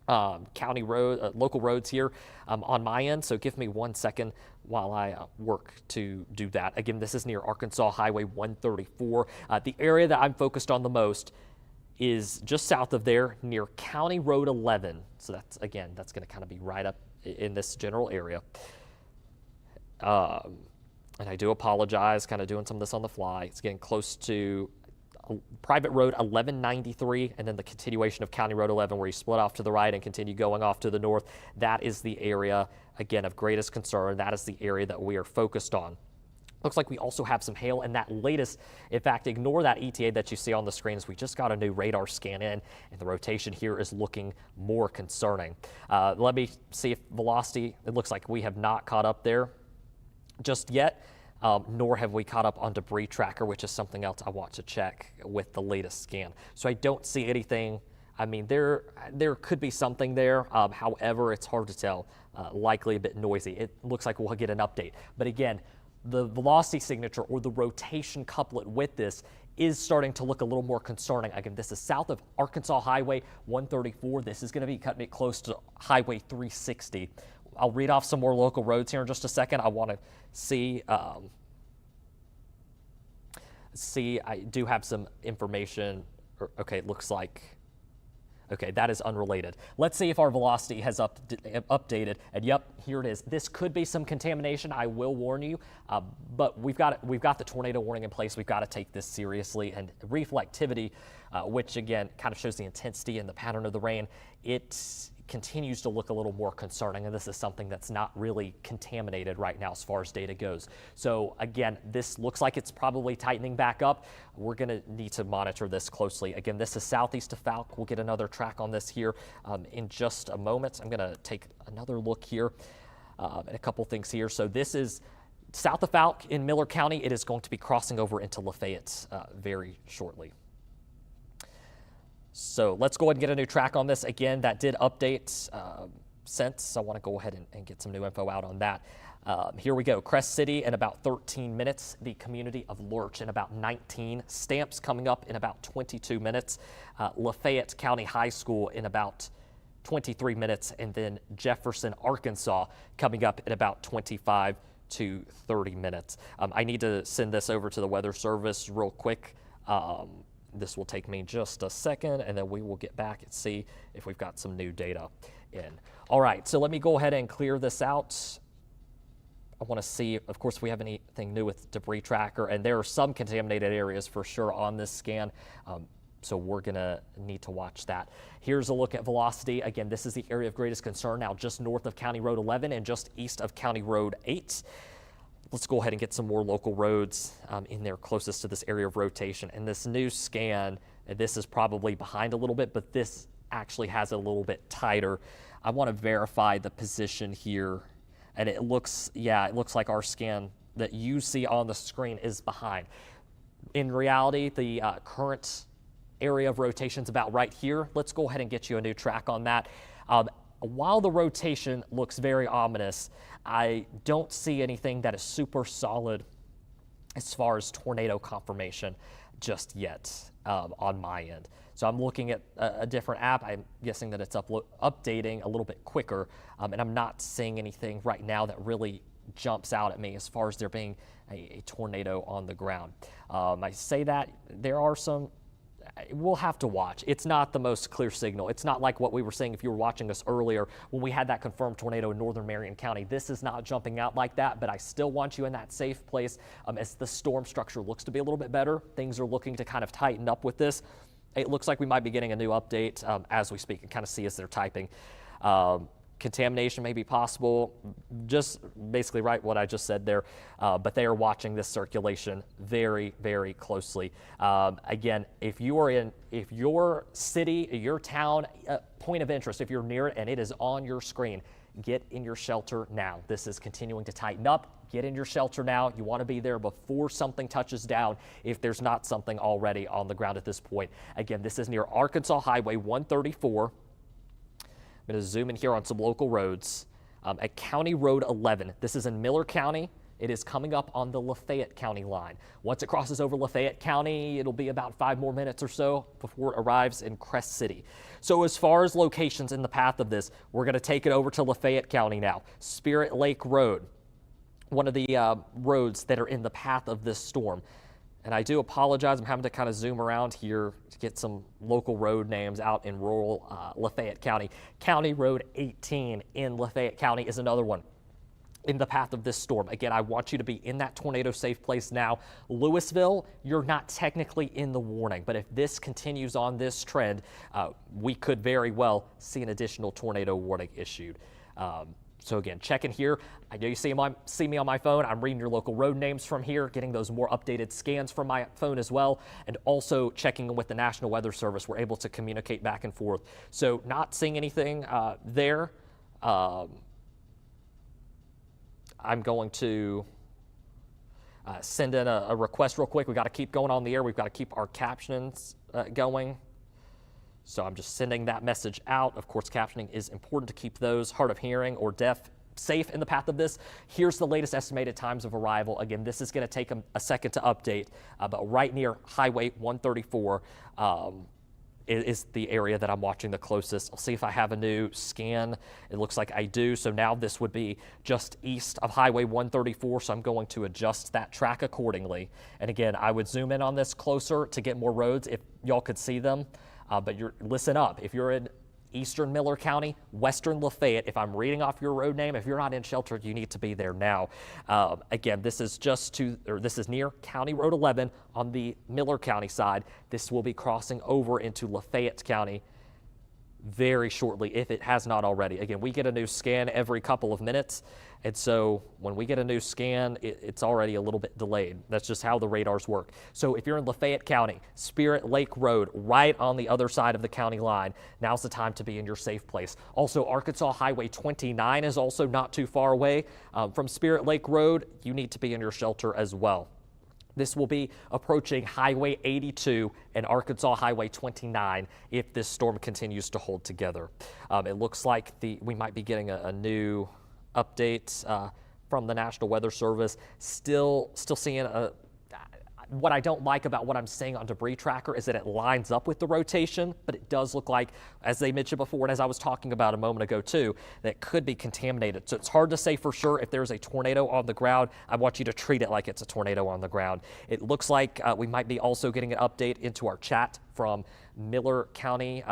county road, local roads here on my end. So give me 1 second while I work to do that. Again, this is near Arkansas Highway 134. The area that I'm focused on the most is just south of there near County Road 11. So that's, again, that's going to kind of be right up in this general area. And I do apologize, kind of doing some of this on the fly. It's getting close to private road 1193 and then the continuation of County Road 11 where you split off to the right and continue going off to the north. That is the area, again, of greatest concern. That is the area that we are focused on. Looks like we also have some hail and that latest, in fact, ignore that ETA that you see on the screen as we just got a new radar scan in and the rotation here is looking more concerning. Let me see if velocity, it looks like we have not caught up there just yet, nor have we caught up on debris tracker, which is something else I want to check with the latest scan. So I don't see anything. I mean, there could be something there. However, it's hard to tell. Likely a bit noisy. It looks like we'll get an update. But again, the velocity signature or the rotation couplet with this is starting to look a little more concerning. Again, this is south of Arkansas Highway 134. This is going to be cutting it close to Highway 360. I'll read off some more local roads here in just a second. I want to see, I do have some information. Okay, it looks like, okay, that is unrelated. Let's see if our velocity has updated. And yep, here it is. This could be some contamination. I will warn you, but we've got the tornado warning in place. We've got to take this seriously. And reflectivity, which again kind of shows the intensity and the pattern of the rain, it continues to look a little more concerning, and this is something that's not really contaminated right now as far as data goes. So again, this looks like it's probably tightening back up. We're going to need to monitor this closely. Again, this is southeast of Fouke. We'll get another track on this here in just a moment. I'm going to take another look here at a couple things here. So this is south of Fouke in Miller County. It is going to be crossing over into Lafayette very shortly. So let's go ahead and get a new track on this. Again, that did update since. I want to go ahead and get some new info out on that. Here we go. Crest City in about 13 minutes. The community of Lurch in about 19. Stamps coming up in about 22 minutes. Lafayette County High School in about 23 minutes. And then Jefferson, Arkansas coming up in about 25 to 30 minutes. I need to send this over to the Weather Service real quick. This will take me just a second, and then we will get back and see if we've got some new data in. All right, so let me go ahead and clear this out. I want to see, of course, if we have anything new with debris tracker, and there are some contaminated areas for sure on this scan, so we're going to need to watch that. Here's a look at velocity. Again, this is the area of greatest concern now just north of County Road 11 and just east of County Road 8. Let's go ahead and get some more local roads in there closest to this area of rotation. And this new scan, this is probably behind a little bit, but this actually has a little bit tighter I want to verify the position here, and it looks like our scan that you see on the screen is behind. In reality, the current area of rotation is about right here. Let's go ahead and get you a new track on that. While the rotation looks very ominous, I don't see anything that is super solid as far as tornado confirmation just yet on my end. So I'm looking at a different app. I'm guessing that it's updating a little bit quicker, and I'm not seeing anything right now that really jumps out at me as far as there being a tornado on the ground. I say that there are some, we'll have to watch. It's not the most clear signal. It's not like what we were saying if you were watching us earlier when we had that confirmed tornado in northern Marian County. This is not jumping out like that, but I still want you in that safe place as the storm structure looks to be a little bit better. Things are looking to kind of tighten up with this. It looks like we might be getting a new update as we speak and kind of see as they're typing. Contamination may be possible, just basically right what I just said there, but they are watching this circulation very, very closely. Again, if your city, your town, point of interest, if you're near it and it is on your screen, get in your shelter now. This is continuing to tighten up. Get in your shelter now. You want to be there before something touches down if there's not something already on the ground at this point. Again, this is near Arkansas Highway 134. I'm going to zoom in here on some local roads. At County Road 11. This is in Miller County. It is coming up on the Lafayette County line. Once it crosses over Lafayette County, it'll be about 5 more minutes or so before it arrives in Crest City. So as far as locations in the path of this, we're going to take it over to Lafayette County now. Spirit Lake Road, one of the roads that are in the path of this storm. And I do apologize, I'm having to kind of zoom around here to get some local road names out in rural Lafayette County. County Road 18 in Lafayette County is another one in the path of this storm. Again, I want you to be in that tornado safe place now. Louisville, you're not technically in the warning, but if this continues on this trend, we could very well see an additional tornado warning issued. So again, check in here. I know you see me on my phone. I'm reading your local road names from here, getting those more updated scans from my phone as well, and also checking in with the National Weather Service. We're able to communicate back and forth. So not seeing anything there. I'm going to send in a request real quick. We've got to keep going on the air. We've got to keep our captions going. So I'm just sending that message out. Of course, captioning is important to keep those hard of hearing or deaf safe in the path of this. Here's the latest estimated times of arrival. Again, this is going to take a second to update, but right near Highway 134 is the area that I'm watching the closest. I'll see if I have a new scan. It looks like I do. So now this would be just east of Highway 134. So I'm going to adjust that track accordingly. And again, I would zoom in on this closer to get more roads if y'all could see them. But listen up. If you're in eastern Miller County, western Lafayette, if I'm reading off your road name, if you're not in shelter, you need to be there now. Again, this is this is near County Road 11 on the Miller County side. This will be crossing over into Lafayette County very shortly, if it has not already. Again, we get a new scan every couple of minutes, and so when we get a new scan, it's already a little bit delayed. That's just how the radars work. So if you're in Lafayette County, Spirit Lake Road, right on the other side of the county line, now's the time to be in your safe place. Also, Arkansas Highway 29 is also not too far away. From Spirit Lake Road, you need to be in your shelter as well. This will be approaching Highway 82 and Arkansas Highway 29 if this storm continues to hold together. It looks like we might be getting a new update from the National Weather Service. Still seeing what I don't like about what I'm seeing on Debris Tracker is that it lines up with the rotation, but it does look like, as they mentioned before, and as I was talking about a moment ago too, that it could be contaminated. So it's hard to say for sure if there's a tornado on the ground. I want you to treat it like it's a tornado on the ground. It looks like we might be also getting an update into our chat from Miller County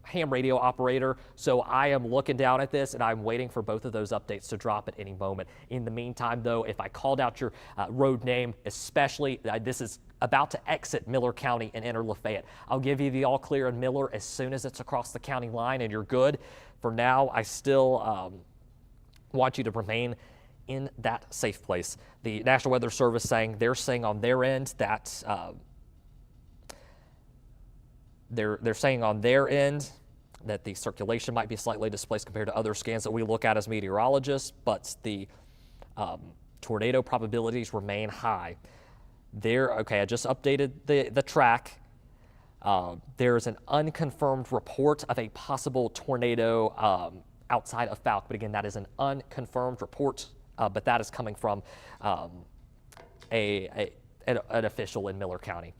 ham radio operator. So I am looking down at this and I'm waiting for both of those updates to drop at any moment. In the meantime, though, if I called out your road name, especially this is about to exit Miller County and enter Lafayette, I'll give you the all clear in Miller as soon as it's across the county line and you're good. For now, I still want you to remain in that safe place. The National Weather Service they're saying on their end that they're saying on their end that the circulation might be slightly displaced compared to other scans that we look at as meteorologists, but the tornado probabilities remain high. Okay, I just updated the track. There's an unconfirmed report of a possible tornado outside of Falk, but again, that is an unconfirmed report, but that is coming from an official in Miller County.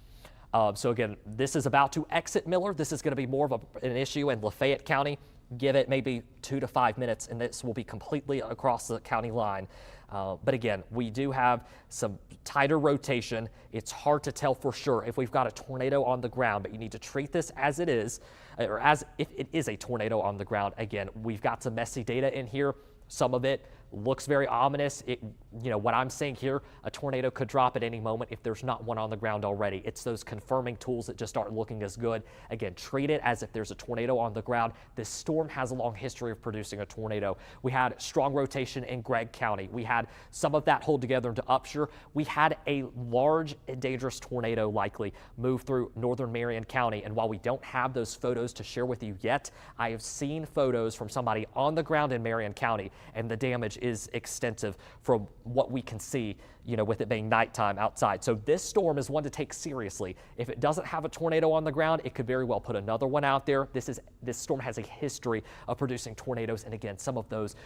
So again, this is about to exit Miller. This is going to be more of an issue in Lafayette County. Give it maybe 2 to 5 minutes, and this will be completely across the county line. But again, we do have some tighter rotation. It's hard to tell for sure if we've got a tornado on the ground, but you need to treat this as it is, or as if it is a tornado on the ground. Again, we've got some messy data in here. Some of it looks very ominous. What I'm saying here, a tornado could drop at any moment if there's not one on the ground already. It's those confirming tools that just aren't looking as good. Again, treat it as if there's a tornado on the ground. This storm has a long history of producing a tornado. We had strong rotation in Gregg County. We had some of that hold together into Upshur. We had a large and dangerous tornado likely move through northern Marian County. And while we don't have those photos to share with you yet, I have seen photos from somebody on the ground in Marian County, and the damage is extensive from what we can see, with it being nighttime outside. So this storm is one to take seriously. If it doesn't have a tornado on the ground, it could very well put another one out there. This storm has a history of producing tornadoes, and again, some of those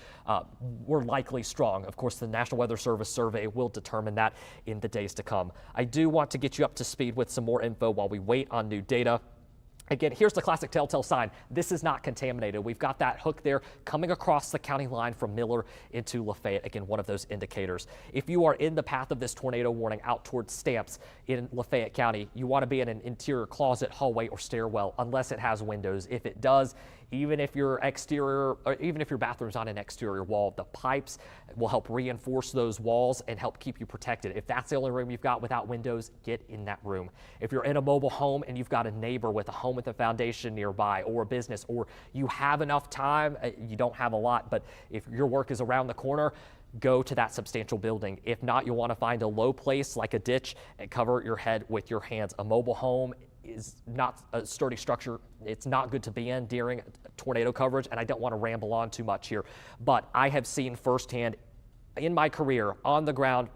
were likely strong. Of course, the National Weather Service survey will determine that in the days to come. I do want to get you up to speed with some more info while we wait on new data. Again, here's the classic telltale sign. This is not contaminated. We've got that hook there coming across the county line from Miller into Lafayette. Again, one of those indicators. If you are in the path of this tornado warning out towards Stamps in Lafayette County, you want to be in an interior closet, hallway, or stairwell, unless it has windows. If it does, even if your bathroom's on an exterior wall, the pipes will help reinforce those walls and help keep you protected. If that's the only room you've got without windows, get in that room. If you're in a mobile home and you've got a neighbor with a home with a foundation nearby, or a business, or you have enough time, you don't have a lot, but if your work is around the corner, go to that substantial building. If not, you'll want to find a low place like a ditch and cover your head with your hands. A mobile home is not a sturdy structure. It's not good to be in during tornado coverage, and I don't want to ramble on too much here, but I have seen firsthand in my career on the ground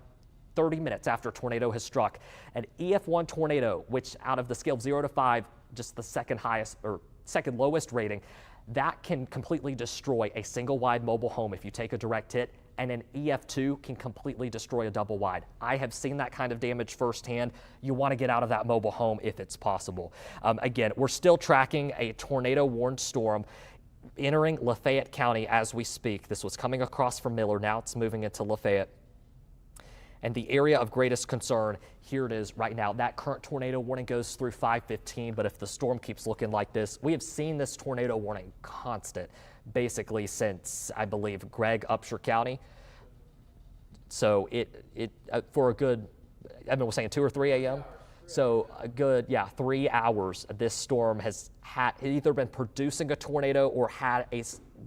30 minutes after a tornado has struck, an EF1 tornado, which out of the scale of 0 to 5, just the second highest or second lowest rating, that can completely destroy a single wide mobile home if you take a direct hit, and an EF2 can completely destroy a double wide. I have seen that kind of damage firsthand. You want to get out of that mobile home if it's possible. Again, we're still tracking a tornado warned storm entering Lafayette County as we speak. This was coming across from Miller. Now it's moving into Lafayette. And the area of greatest concern, here it is right now. That current tornado warning goes through 5:15, but if the storm keeps looking like this, we have seen this tornado warning constant basically since, I believe, Gregg, Upshur County. So it for a good, we're saying 2 or 3 a.m.? So a good, 3 hours, this storm has either been producing a tornado or had a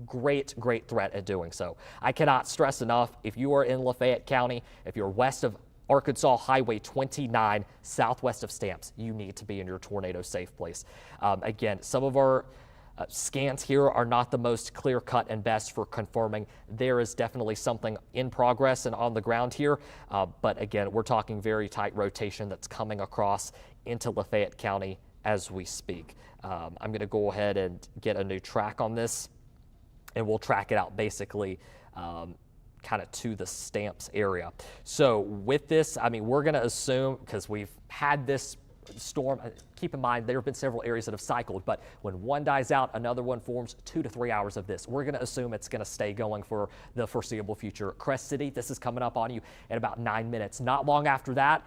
great threat at doing so. I cannot stress enough, if you are in Lafayette County, if you're west of Arkansas Highway 29, southwest of Stamps, you need to be in your tornado safe place. Again, some of our scans here are not the most clear-cut and best for confirming there is definitely something in progress and on the ground here. But again, we're talking very tight rotation that's coming across into Lafayette County as we speak. I'm going to go ahead and get a new track on this, and we'll track it out basically kind of to the Stamps area. So with this, we're going to assume, because we've had this storm, keep in mind there have been several areas that have cycled, but when one dies out, another one forms. 2 to 3 hours of this. We're going to assume it's going to stay going for the foreseeable future. Crest City, this is coming up on you in about 9 minutes. Not long after that,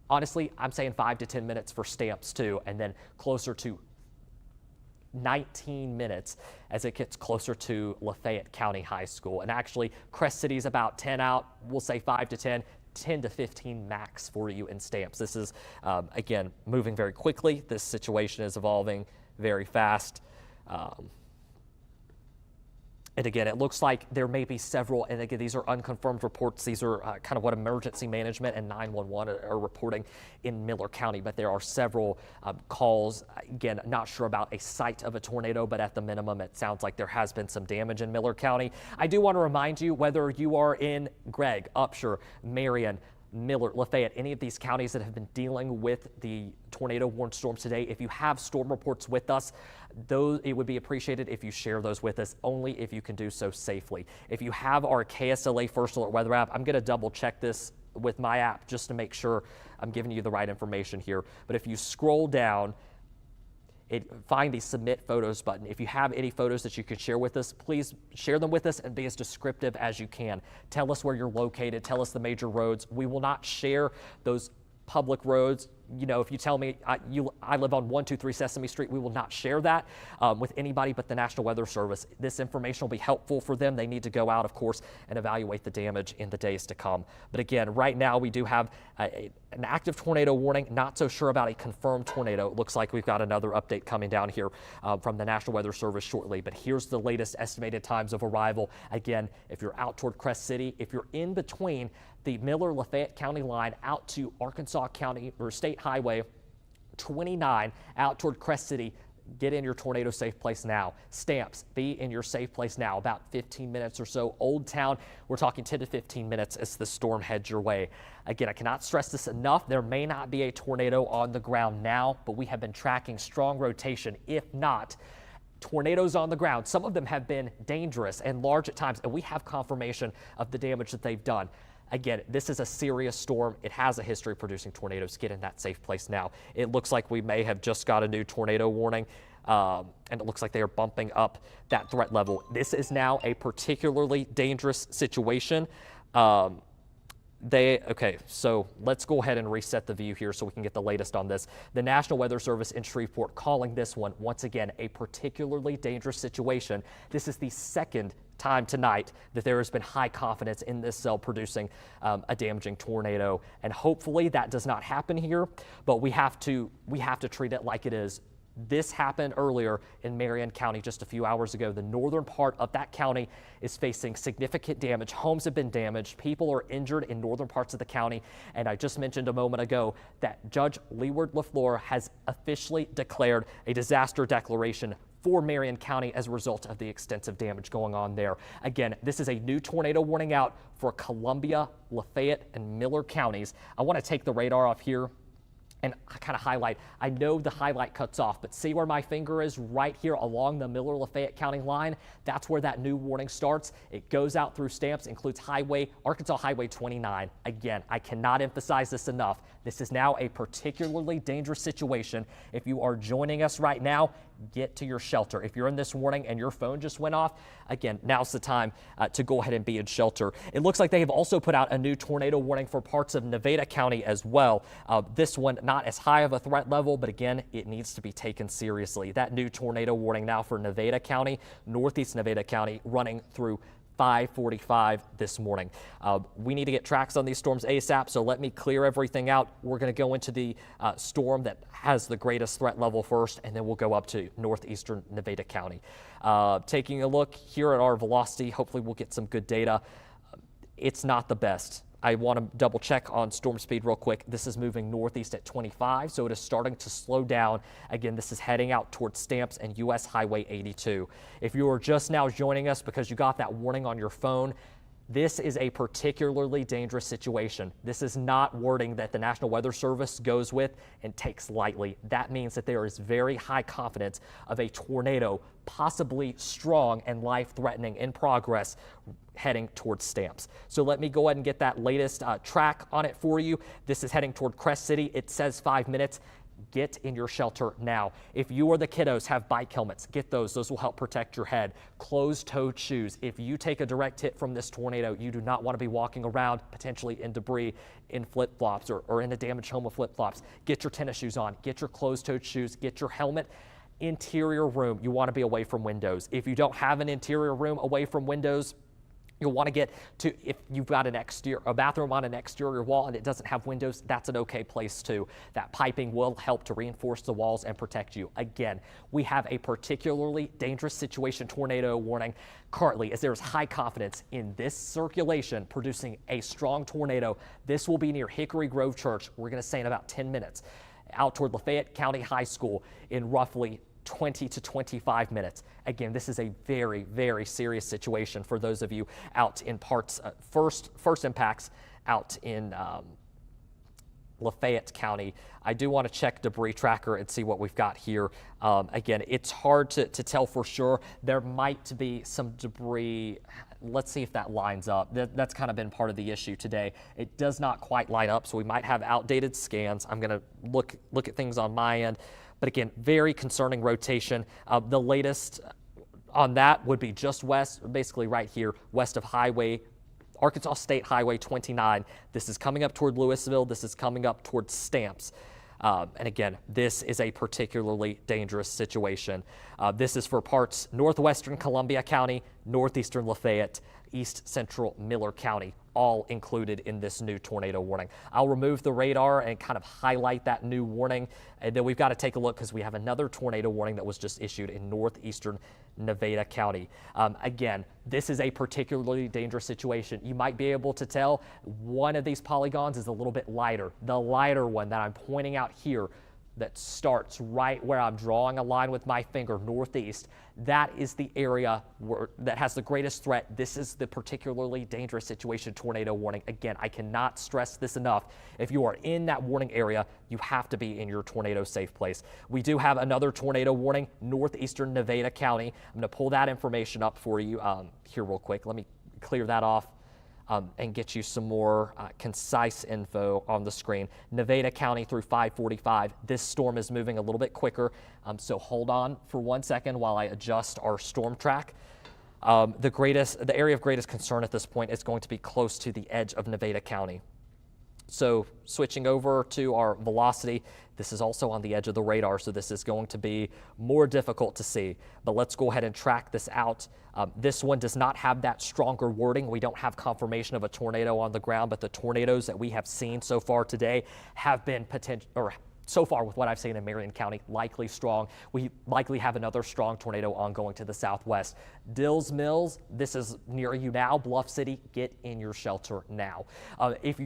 honestly, I'm saying 5 to 10 minutes for Stamps too, and then closer to 19 minutes as it gets closer to Lafayette County High School. And actually, Crest City is about 10 out. We'll say 5 to 10. 10 to 15 max for you in Stamps. This is, again, moving very quickly. This situation is evolving very fast. And again, it looks like there may be several, and again, these are unconfirmed reports. These are kind of what emergency management and 911 are reporting in Miller County, but there are several calls. Again, not sure about a site of a tornado, but at the minimum, it sounds like there has been some damage in Miller County. I do want to remind you, whether you are in Gregg, Upshur, Marian, Miller, Lafayette, any of these counties that have been dealing with the tornado warned storms today, if you have storm reports with us, it would be appreciated if you share those with us, only if you can do so safely. If you have our KSLA First Alert Weather app, I'm going to double check this with my app just to make sure I'm giving you the right information here. But if you scroll down, find the Submit Photos button. If you have any photos that you can share with us, please share them with us and be as descriptive as you can. Tell us where you're located. Tell us the major roads. We will not share those public roads. You know, if you tell me I live on 123 Sesame Street, we will not share that with anybody but the National Weather Service. This information will be helpful for them. They need to go out, of course, and evaluate the damage in the days to come. But again, right now we do have an active tornado warning. Not so sure about a confirmed tornado. It looks like we've got another update coming down here from the National Weather Service shortly. But here's the latest estimated times of arrival. Again, if you're out toward Crest City, if you're in between the Miller-Lafayette County line out to Arkansas County or State Highway 29 out toward Crest City, get in your tornado safe place now. Stamps, be in your safe place now. About 15 minutes or so. Old Town, we're talking 10 to 15 minutes as the storm heads your way. Again, I cannot stress this enough. There may not be a tornado on the ground now, but we have been tracking strong rotation. If not, tornadoes on the ground. Some of them have been dangerous and large at times, and we have confirmation of the damage that they've done. Again, this is a serious storm. It has a history of producing tornadoes. Get in that safe place now. It looks like we may have just got a new tornado warning, and it looks like they are bumping up that threat level. This is now a particularly dangerous situation. Okay, so let's go ahead and reset the view here so we can get the latest on this. The National Weather Service in Shreveport calling this one, once again, a particularly dangerous situation. This is the second time tonight that there has been high confidence in this cell producing a damaging tornado, and hopefully that does not happen here, but we have to treat it like it is. This happened earlier in Marian County just a few hours ago. The northern part of that county is facing significant damage. Homes have been damaged. People are injured in northern parts of the county. And I just mentioned a moment ago that Judge Leeward LaFleur has officially declared a disaster declaration for Marian County as a result of the extensive damage going on there. Again, this is a new tornado warning out for Columbia, Lafayette, and Miller counties. I want to take the radar off here and kind of highlight. I know the highlight cuts off, but see where my finger is right here along the Miller-Lafayette County line? That's where that new warning starts. It goes out through Stamps, includes Arkansas Highway 29. Again, I cannot emphasize this enough. This is now a particularly dangerous situation. If you are joining us right now, get to your shelter. If you're in this warning and your phone just went off, again, now's the time to go ahead and be in shelter. It looks like they have also put out a new tornado warning for parts of Nevada County as well. This one not as high of a threat level, but again, it needs to be taken seriously. That new tornado warning now for Nevada County, northeast Nevada County, running through 5:45 this morning. We need to get tracks on these storms ASAP, so let me clear everything out. We're going to go into the storm that has the greatest threat level first, and then we'll go up to northeastern Nevada County. Taking a look here at our velocity, hopefully we'll get some good data. It's not the best. I want to double check on storm speed real quick. This is moving northeast at 25, so it is starting to slow down. Again, this is heading out towards Stamps and US Highway 82. If you are just now joining us because you got that warning on your phone, this is a particularly dangerous situation. This is not wording that the National Weather Service goes with and takes lightly. That means that there is very high confidence of a tornado, possibly strong and life-threatening in progress, heading towards Stamps. So let me go ahead and get that latest track on it for you. This is heading toward Crest City. It says 5 minutes. Get in your shelter now. If you or the kiddos have bike helmets, get those. Those will help protect your head. Closed-toed shoes. If you take a direct hit from this tornado, you do not want to be walking around potentially in debris, in flip-flops or in a damaged home of flip-flops. Get your tennis shoes on. Get your closed-toed shoes. Get your helmet. Interior room. You want to be away from windows. If you don't have an interior room away from windows, You'll want to get to, if you've got a bathroom on an exterior wall and it doesn't have windows, that's an okay place too. That piping will help to reinforce the walls and protect you. Again, we have a particularly dangerous situation tornado warning currently, as there is high confidence in this circulation producing a strong tornado. This will be near Hickory Grove Church. We're going to say in about 10 minutes, out toward Lafayette County High School in roughly 20 to 25 minutes. Again, this is a very, very serious situation for those of you out in parts, first impacts out in Lafayette County. I do want to check debris tracker and see what we've got here. Again, it's hard to tell for sure. There might be some debris. Let's see if that lines up. That's kind of been part of the issue today. It does not quite line up, so we might have outdated scans. I'm going to look at things on my end. But again, very concerning rotation. The latest on that would be just west, basically right here, west of Arkansas State Highway 29. This is coming up toward Louisville. This is coming up toward Stamps. And again, this is a particularly dangerous situation. This is for parts northwestern Columbia County, northeastern Lafayette, east central Miller County, all included in this new tornado warning. I'll remove the radar and kind of highlight that new warning. And then we've got to take a look because we have another tornado warning that was just issued in northeastern Nevada County. Again, this is a particularly dangerous situation. You might be able to tell one of these polygons is a little bit lighter. The lighter one that I'm pointing out here that starts right where I'm drawing a line with my finger northeast, that is the area that has the greatest threat. This is the particularly dangerous situation tornado warning. Again, I cannot stress this enough. If you are in that warning area, you have to be in your tornado safe place. We do have another tornado warning, northeastern Nevada County. I'm going to pull that information up for you here real quick. Let me clear that off. And get you some more concise info on the screen. Nevada County through 545. This storm is moving a little bit quicker, so hold on for 1 second while I adjust our storm track. The area of greatest concern at this point is going to be close to the edge of Nevada County. So switching over to our velocity, this is also on the edge of the radar, so this is going to be more difficult to see. But let's go ahead and track this out. This one does not have that stronger wording. We don't have confirmation of a tornado on the ground, but the tornadoes that we have seen so far today have been so far with what I've seen in Marian County, likely strong. We likely have another strong tornado ongoing to the southwest. Dills Mills, this is near you now. Bluff City, get in your shelter now. If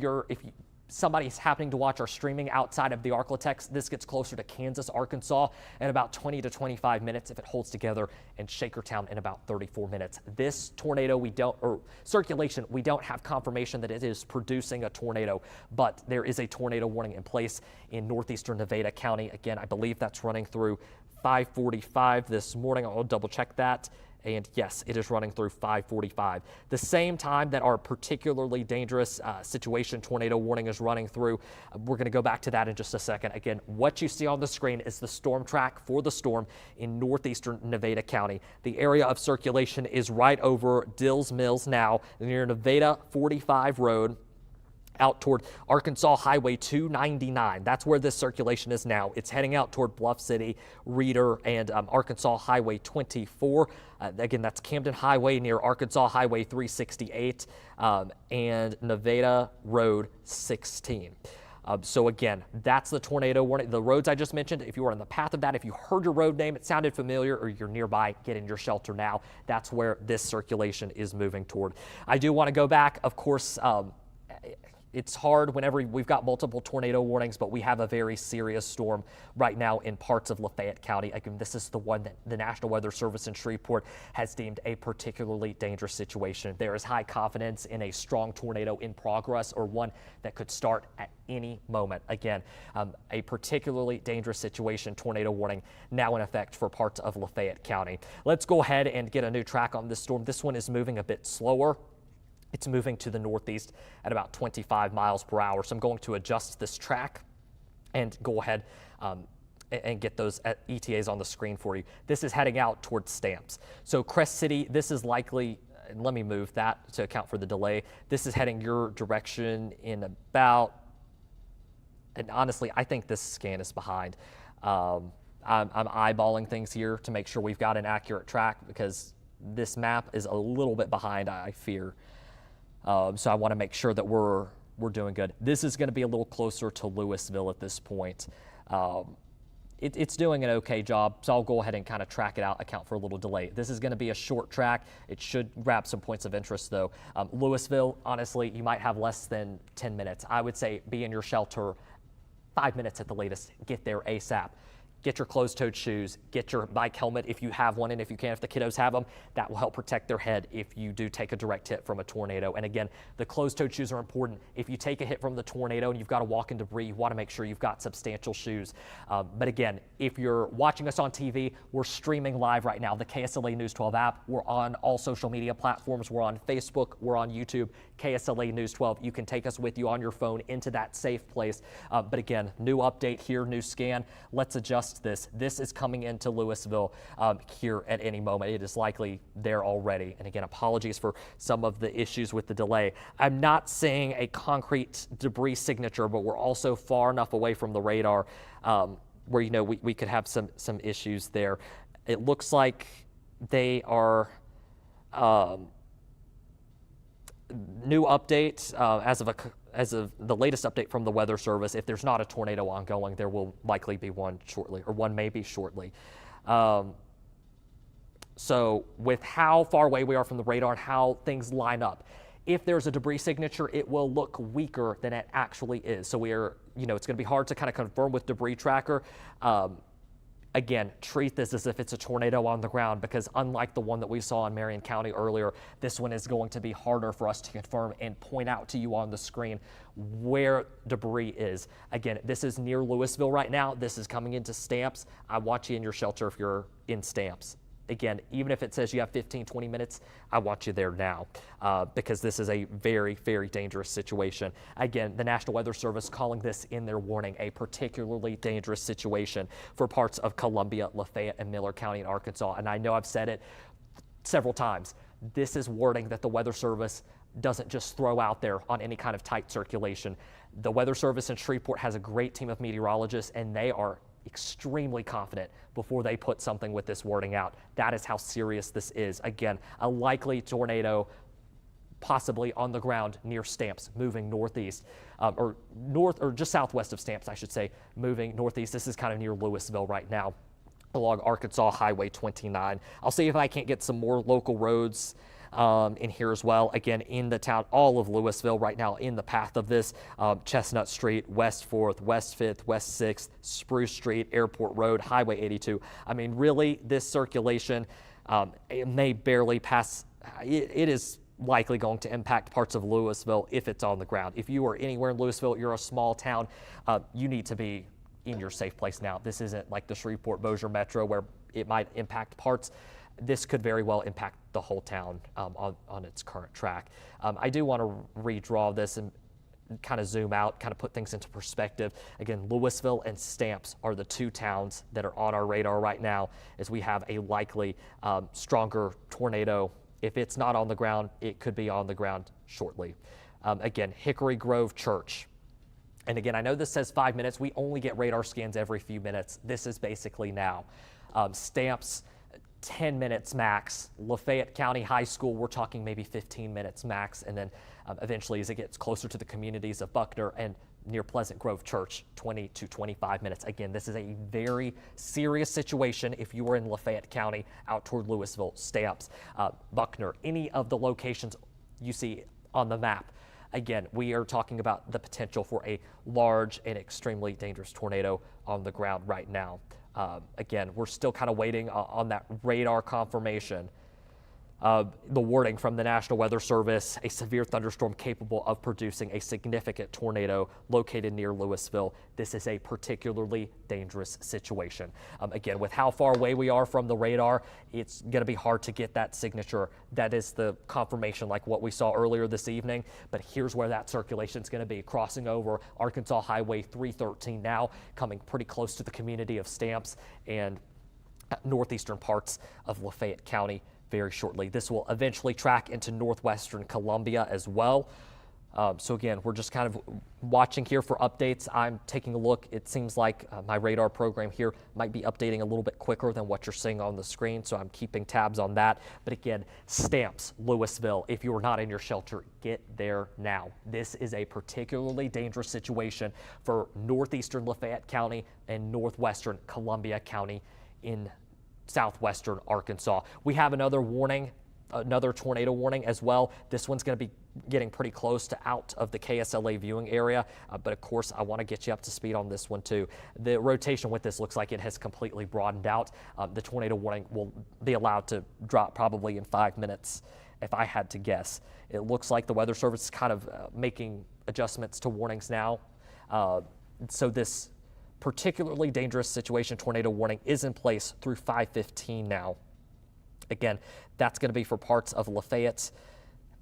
somebody's happening to watch our streaming outside of the Arklatex, this gets closer to Kansas, Arkansas in about 20 to 25 minutes if it holds together, and Shakertown in about 34 minutes. This tornado, circulation, we don't have confirmation that it is producing a tornado, but there is a tornado warning in place in northeastern Nevada County. Again, I believe that's running through 545 this morning. I'll double check that. And yes, it is running through 545. The same time that our particularly dangerous situation tornado warning is running through. We're going to go back to that in just a second. Again, what you see on the screen is the storm track for the storm in northeastern Nevada County. The area of circulation is right over Dills Mills now, near Nevada 45 Road, out toward Arkansas Highway 299. That's where this circulation is now. It's heading out toward Bluff City, Reeder, and Arkansas Highway 24. Again, that's Camden Highway near Arkansas Highway 368 and Nevada Road 16. So again, that's the tornado warning. The roads I just mentioned, if you were on the path of that, if you heard your road name, it sounded familiar, or you're nearby, get in your shelter now. That's where this circulation is moving toward. I do want to go back, of course, it's hard whenever we've got multiple tornado warnings, but we have a very serious storm right now in parts of Lafayette County. Again, this is the one that the National Weather Service in Shreveport has deemed a particularly dangerous situation. There is high confidence in a strong tornado in progress, or one that could start at any moment. Again, a particularly dangerous situation tornado warning now in effect for parts of Lafayette County. Let's go ahead and get a new track on this storm. This one is moving a bit slower. It's moving to the northeast at about 25 miles per hour. So I'm going to adjust this track and go ahead and get those ETAs on the screen for you. This is heading out towards Stamps. So Crest City, this is likely, and let me move that to account for the delay. This is heading your direction in about, and honestly, I think this scan is behind. I'm eyeballing things here to make sure we've got an accurate track, because this map is a little bit behind, I fear. So I want to make sure that we're doing good. This is going to be a little closer to Louisville at this point. It's doing an okay job, so I'll go ahead and kind of track it out, account for a little delay. This is going to be a short track. It should grab some points of interest, though. Louisville, honestly, you might have less than 10 minutes. I would say be in your shelter 5 minutes at the latest. Get there ASAP. Get your closed-toed shoes, get your bike helmet if you have one, and if you can, if the kiddos have them, that will help protect their head if you do take a direct hit from a tornado. And again, the closed-toed shoes are important. If you take a hit from the tornado and you've got to walk in debris, you want to make sure you've got substantial shoes. But again, if you're watching us on TV, we're streaming live right now. The KSLA News 12 app, we're on all social media platforms. We're on Facebook, we're on YouTube, KSLA News 12. You can take us with you on your phone into that safe place. But again, new update here, new scan. Let's adjust this. This is coming into Louisville here at any moment. It is likely there already. And again, apologies for some of the issues with the delay. I'm not seeing a concrete debris signature, but we're also far enough away from the radar where, you know, we could have some issues there. It looks like they are new update as of the latest update from the Weather Service. If there's not a tornado ongoing, there will likely be one shortly, or one maybe shortly. So with how far away we are from the radar and how things line up, if there's a debris signature, it will look weaker than it actually is. So we are, you know, it's going to be hard to kind of confirm with Debris Tracker. Again, treat this as if it's a tornado on the ground, because unlike the one that we saw in Marian County earlier, this one is going to be harder for us to confirm and point out to you on the screen where debris is. Again, this is near Louisville right now. This is coming into Stamps. I want you in your shelter if you're in Stamps. Again, even if it says you have 15, 20 minutes, I want you there now because this is a very, very dangerous situation. Again, the National Weather Service calling this in their warning a particularly dangerous situation for parts of Columbia, Lafayette, and Miller County in Arkansas. And I know I've said it several times. This is wording that the Weather Service doesn't just throw out there on any kind of tight circulation. The Weather Service in Shreveport has a great team of meteorologists, and they are extremely confident before they put something with this wording out. That is how serious this is. Again, a likely tornado possibly on the ground near Stamps, moving northeast, or just southwest of Stamps, I should say, moving northeast. This is kind of near Louisville right now along Arkansas Highway 29. I'll see if I can't get some more local roads in here as well. Again, in the town, all of Louisville right now in the path of this. Chestnut Street, West 4th, West 5th, West 6th, Spruce Street, Airport Road, Highway 82. I mean, really, this circulation, it may barely pass. It is likely going to impact parts of Louisville if it's on the ground. If you are anywhere in Louisville, you're a small town, you need to be in your safe place now. This isn't like the Shreveport-Bossier Metro where it might impact parts. This could very well impact the whole town on its current track. I do want to redraw this and kind of zoom out, kind of put things into perspective. Again, Louisville and Stamps are the two towns that are on our radar right now as we have a likely stronger tornado. If it's not on the ground, it could be on the ground shortly. Again, Hickory Grove Church. And again, I know this says 5 minutes. We only get radar scans every few minutes. This is basically now. Stamps, 10 minutes max. Lafayette County High School, we're talking maybe 15 minutes max. And then eventually as it gets closer to the communities of Buckner and near Pleasant Grove Church, 20 to 25 minutes. Again, this is a very serious situation if you are in Lafayette County out toward Louisville, Stamps, Buckner, any of the locations you see on the map. Again, we are talking about the potential for a large and extremely dangerous tornado on the ground right now. Again, we're still kind of waiting on that radar confirmation. The wording from the National Weather Service, a severe thunderstorm capable of producing a significant tornado located near Louisville. This is a particularly dangerous situation. Again, with how far away we are from the radar, it's going to be hard to get that signature. That is the confirmation like what we saw earlier this evening. But here's where that circulation is going to be, crossing over Arkansas Highway 313 now, coming pretty close to the community of Stamps and northeastern parts of Lafayette County very shortly. This will eventually track into northwestern Columbia as well. So again, we're just kind of watching here for updates. I'm taking a look. It seems like my radar program here might be updating a little bit quicker than what you're seeing on the screen, so I'm keeping tabs on that. But again, Stamps, Louisville, if you are not in your shelter, get there now. This is a particularly dangerous situation for northeastern Lafayette County and northwestern Columbia County in southwestern Arkansas. We have another warning, another tornado warning as well. This one's going to be getting pretty close to out of the KSLA viewing area, but of course I want to get you up to speed on this one too. The rotation with this looks like it has completely broadened out. The tornado warning will be allowed to drop probably in 5 minutes if I had to guess. It looks like the Weather Service is kind of making adjustments to warnings now. So this particularly dangerous situation tornado warning is in place through 5:15 now. Again, that's going to be for parts of Lafayette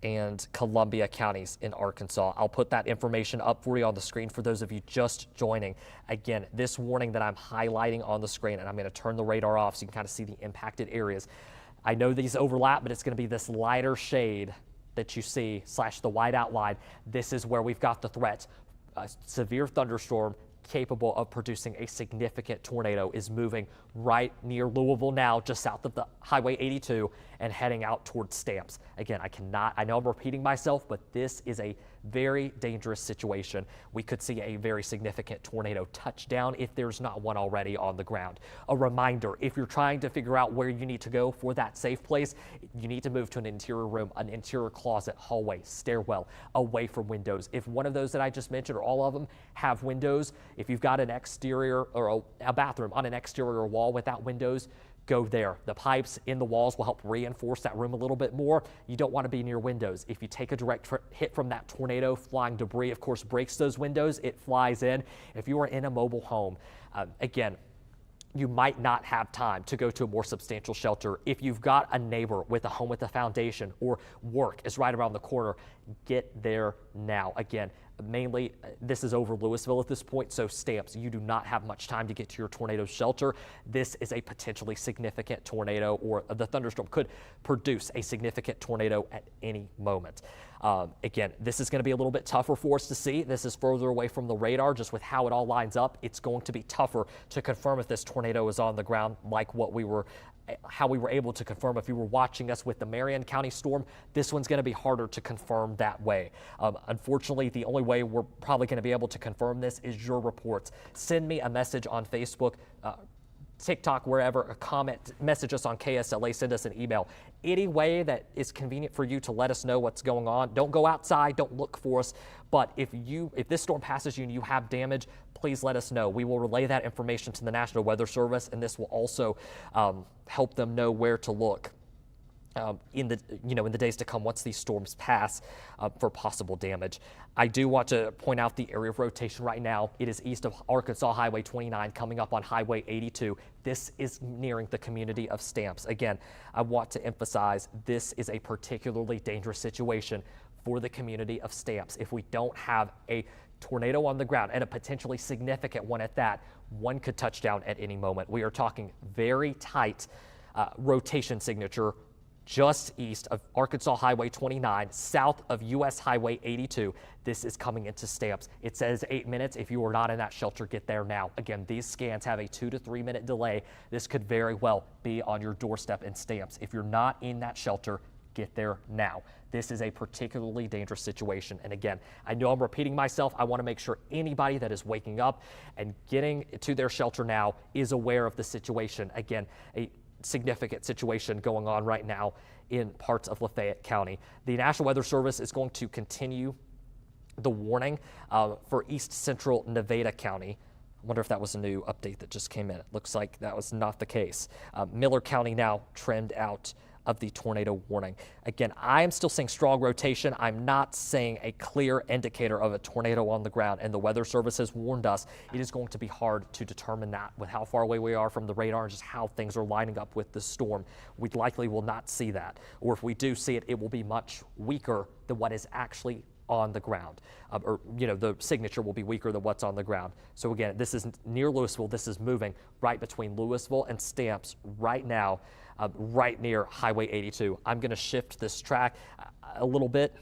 and Columbia counties in Arkansas. I'll put that information up for you on the screen for those of you just joining. Again, this warning that I'm highlighting on the screen, and I'm going to turn the radar off so you can kind of see the impacted areas. I know these overlap, but it's going to be this lighter shade that you see / the white outline. This is where we've got the threat. A severe thunderstorm capable of producing a significant tornado is moving right near Louisville now, just south of the Highway 82 and heading out towards Stamps. Again, I know I'm repeating myself, but this is a very dangerous situation. We could see a very significant tornado touchdown if there's not one already on the ground. A reminder, if you're trying to figure out where you need to go for that safe place, you need to move to an interior room, an interior closet, hallway, stairwell, away from windows. If one of those that I just mentioned or all of them have windows, if you've got an exterior or a bathroom on an exterior wall without windows, go there. The pipes in the walls will help reinforce that room a little bit more. You don't want to be near windows. If you take a direct hit from that tornado, flying debris, of course, breaks those windows. It flies in. If you are in a mobile home, again, you might not have time to go to a more substantial shelter. If you've got a neighbor with a home with a foundation or work is right around the corner, get there now. Again, mainly this is over Louisville at this point, so Stamps, you do not have much time to get to your tornado shelter. This is a potentially significant tornado, or the thunderstorm could produce a significant tornado at any moment. Again, this is going to be a little bit tougher for us to see. This is further away from the radar, just with how it all lines up. It's going to be tougher to confirm if this tornado is on the ground, like how we were able to confirm if you were watching us with the Marian County storm. This one's going to be harder to confirm that way. Unfortunately, the only way we're probably going to be able to confirm this is your reports. Send me a message on Facebook, TikTok, wherever, a comment, message us on KSLA, send us an email. Any way that is convenient for you to let us know what's going on. Don't go outside, don't look for us. But if this storm passes you and you have damage, please let us know. We will relay that information to the National Weather Service, and this will also help them know where to look in the days to come once these storms pass for possible damage. I do want to point out the area of rotation right now. It is east of Arkansas Highway 29, coming up on Highway 82. This is nearing the community of Stamps. Again, I want to emphasize this is a particularly dangerous situation for the community of Stamps. If we don't have a tornado on the ground, and a potentially significant one at that, one could touch down at any moment. We are talking very tight rotation signature just east of Arkansas Highway 29, south of US Highway 82. This is coming into Stamps. It says 8 minutes. If you are not in that shelter, get there now. Again, these scans have a 2 to 3 minute delay. This could very well be on your doorstep in Stamps. If you're not in that shelter, get there now. This is a particularly dangerous situation. And again, I know I'm repeating myself. I want to make sure anybody that is waking up and getting to their shelter now is aware of the situation. Again, a significant situation going on right now in parts of Lafayette County. The National Weather Service is going to continue the warning for East Central Nevada County. I wonder if that was a new update that just came in. It looks like that was not the case. Miller County now trimmed out of the tornado warning. Again, I am still seeing strong rotation. I'm not seeing a clear indicator of a tornado on the ground, and the Weather Service has warned us it is going to be hard to determine that with how far away we are from the radar and just how things are lining up with the storm. We likely will not see that, or if we do see it, it will be much weaker than what is actually on the ground, the signature will be weaker than what's on the ground. So again, this is near Louisville. This is moving right between Louisville and Stamps right now, right near Highway 82. I'm going to shift this track a little bit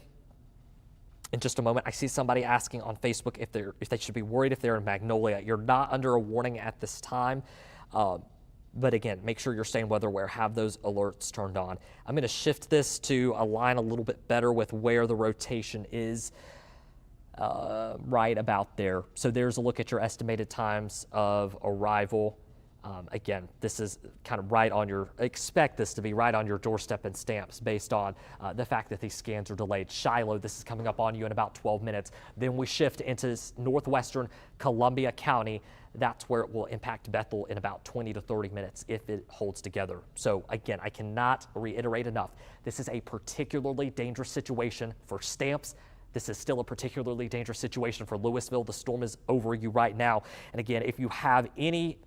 in just a moment. I see somebody asking on Facebook if they should be worried if they're in Magnolia. You're not under a warning at this time. But again, make sure you're staying weather aware, have those alerts turned on. I'm going to shift this to align a little bit better with where the rotation is right about there. So there's a look at your estimated times of arrival. Again, this is kind of right on your, expect this to be right on your doorstep and stamps based on the fact that these scans are delayed. Shiloh, this is coming up on you in about 12 minutes. Then we shift into northwestern Columbia County. That's where it will impact Bethel in about 20 to 30 minutes if it holds together. So again, I cannot reiterate enough. This is a particularly dangerous situation for stamps. This is still a particularly dangerous situation for Louisville. The storm is over you right now. And again, if you have any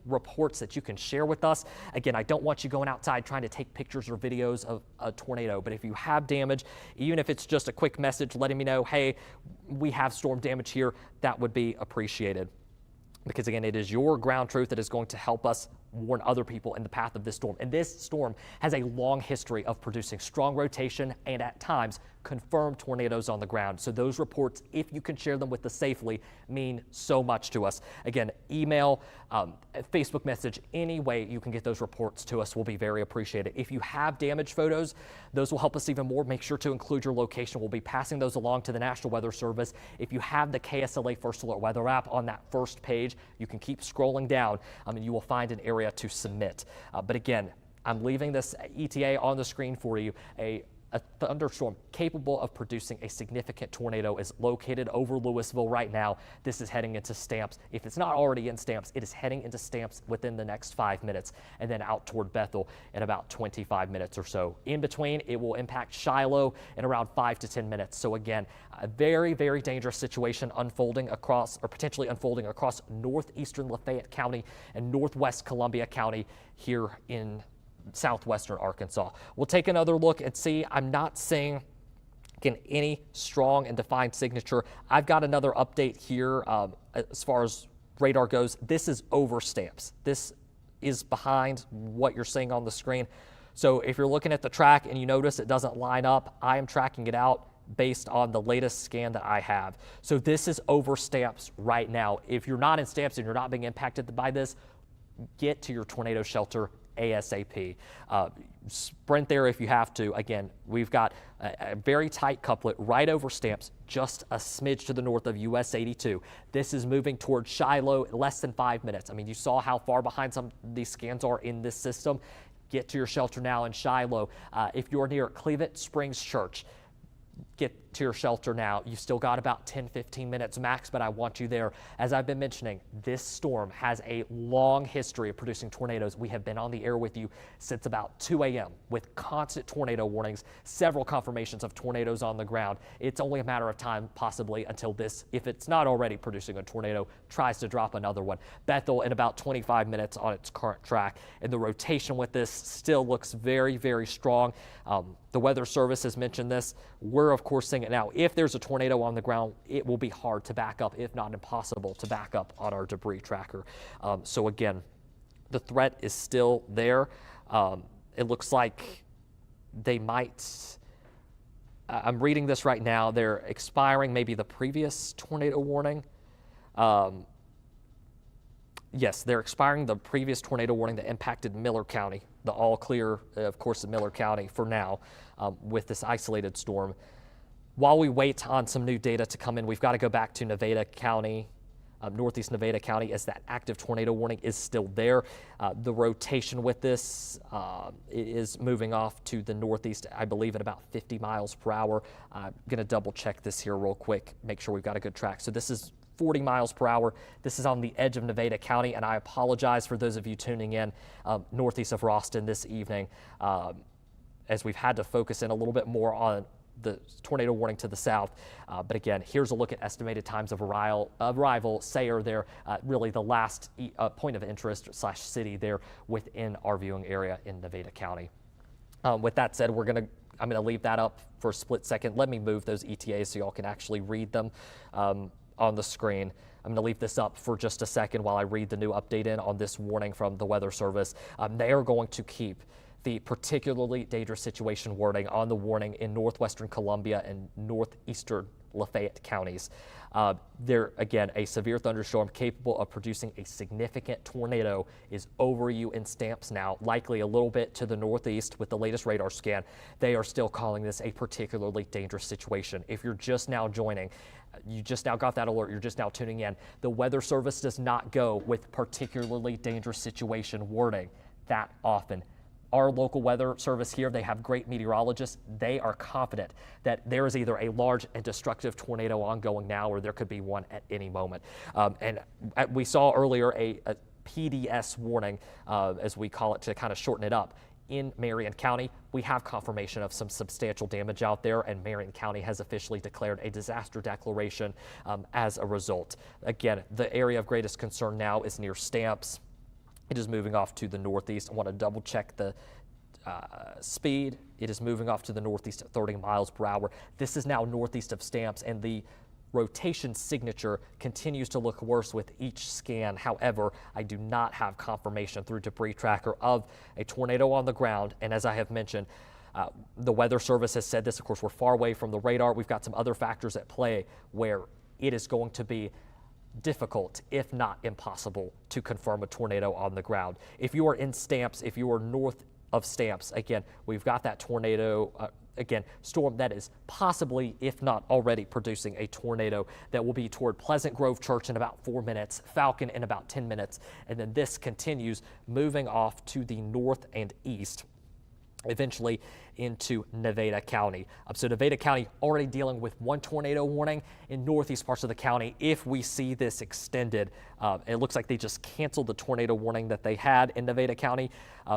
reports that you can share with us. Again, I don't want you going outside trying to take pictures or videos of a tornado, but if you have damage, even if it's just a quick message letting me know, hey, we have storm damage here, that would be appreciated. Because again, it is your ground truth that is going to help us warn other people in the path of this storm. And this storm has a long history of producing strong rotation and at times confirmed tornadoes on the ground. So those reports, if you can share them with us safely, mean so much to us. Again, email, Facebook message, any way you can get those reports to us will be very appreciated. If you have damage photos, those will help us even more. Make sure to include your location. We'll be passing those along to the National Weather Service. If you have the KSLA First Alert Weather app on that first page, you can keep scrolling down and you will find an area to submit. But again, I'm leaving this ETA on the screen for you. A thunderstorm capable of producing a significant tornado is located over Louisville right now. This is heading into Stamps. If it's not already in Stamps, it is heading into Stamps within the next 5 minutes and then out toward Bethel in about 25 minutes or so. In between, it will impact Shiloh in around 5 to 10 minutes. So again, a very, very dangerous situation unfolding across, or potentially unfolding across northeastern Lafayette County and northwest Columbia County here in southwestern Arkansas. We'll take another look and see. I'm not seeing, again, any strong and defined signature. I've got another update here as far as radar goes. This is over Stamps. This is behind what you're seeing on the screen. So if you're looking at the track and you notice it doesn't line up, I am tracking it out based on the latest scan that I have. So this is over Stamps right now. If you're not in Stamps and you're not being impacted by this, get to your tornado shelter ASAP. Sprint there if you have to. Again, we've got a very tight couplet right over Stamps, just a smidge to the north of US 82. This is moving towards Shiloh in less than 5 minutes. I mean, you saw how far behind some of these scans are in this system. Get to your shelter now in Shiloh. If you're near Cleveland Springs Church, get to your shelter now. You've still got about 10-15 minutes max, but I want you there. As I've been mentioning, this storm has a long history of producing tornadoes. We have been on the air with you since about 2 a.m. with constant tornado warnings, several confirmations of tornadoes on the ground. It's only a matter of time, possibly, until this, if it's not already producing a tornado, tries to drop another one. Bethel in about 25 minutes on its current track, and the rotation with this still looks very, very strong. The Weather Service has mentioned this. We're, of course, seeing it now. If there's a tornado on the ground, it will be hard to back up, if not impossible to back up on our debris tracker. So again, the threat is still there. It looks like they might, I'm reading this right now, they're expiring maybe the previous tornado warning. Yes, they're expiring the previous tornado warning that impacted Miller County, the all clear, of course, of Miller County for now with this isolated storm. While we wait on some new data to come in, we've got to go back to Nevada County, northeast Nevada County, as that active tornado warning is still there. The rotation with this is moving off to the northeast, I believe, at about 50 miles per hour. I'm going to double check this here real quick, make sure we've got a good track. So this is 40 miles per hour. This is on the edge of Nevada County, and I apologize for those of you tuning in northeast of Ralston this evening, as we've had to focus in a little bit more on the tornado warning to the south. But again, here's a look at estimated times of arrival. Sayre there, really the last point of interest / city there within our viewing area in Nevada County. With that said, I'm gonna leave that up for a split second. Let me move those ETAs so y'all can actually read them on the screen. I'm going to leave this up for just a second while I read the new update in on this warning from the Weather Service. They are going to keep the particularly dangerous situation wording on the warning in northwestern Columbia and northeastern Lafayette counties. There, again, a severe thunderstorm capable of producing a significant tornado is over you in Stamps now, likely a little bit to the northeast with the latest radar scan. They are still calling this a particularly dangerous situation. If you're just now joining, you just now got that alert, you're just now tuning in, the Weather Service does not go with particularly dangerous situation wording that often. Our local weather service here, they have great meteorologists. They are confident that there is either a large and destructive tornado ongoing now, or there could be one at any moment. And we saw earlier a PDS warning, as we call it to kind of shorten it up. In Marian County, we have confirmation of some substantial damage out there, and Marian County has officially declared a disaster declaration as a result. Again, the area of greatest concern now is near Stamps. It is moving off to the northeast. I want to double check the speed. It is moving off to the northeast at 30 miles per hour. This is now northeast of Stamps, and the rotation signature continues to look worse with each scan. However, I do not have confirmation through Debris Tracker of a tornado on the ground. And as I have mentioned, the Weather Service has said this. Of course, we're far away from the radar. We've got some other factors at play where it is going to be difficult, if not impossible, to confirm a tornado on the ground. If you are in Stamps, if you are north of Stamps, again, we've got that tornado, storm that is possibly, if not already, producing a tornado that will be toward Pleasant Grove Church in about 4 minutes, Falcon in about 10 minutes, and then this continues moving off to the north and east, eventually into Nevada County. So Nevada County already dealing with one tornado warning in northeast parts of the county. If we see this extended, it looks like they just canceled the tornado warning that they had in Nevada County,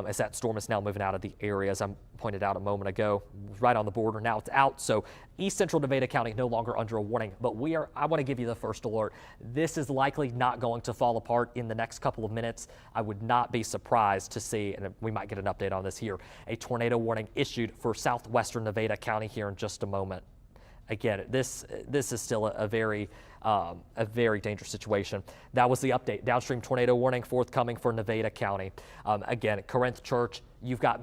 as that storm is now moving out of the area, as I pointed out a moment ago, right on the border. Now it's out. So east central Nevada County no longer under a warning, but I want to give you the first alert. This is likely not going to fall apart in the next couple of minutes. I would not be surprised to see, and we might get an update on this here, a tornado warning issued for southwestern Nevada County here in just a moment. Again, this is still a very dangerous situation. That was the update. Downstream tornado warning forthcoming for Nevada County. Again, Corinth Church, you've got,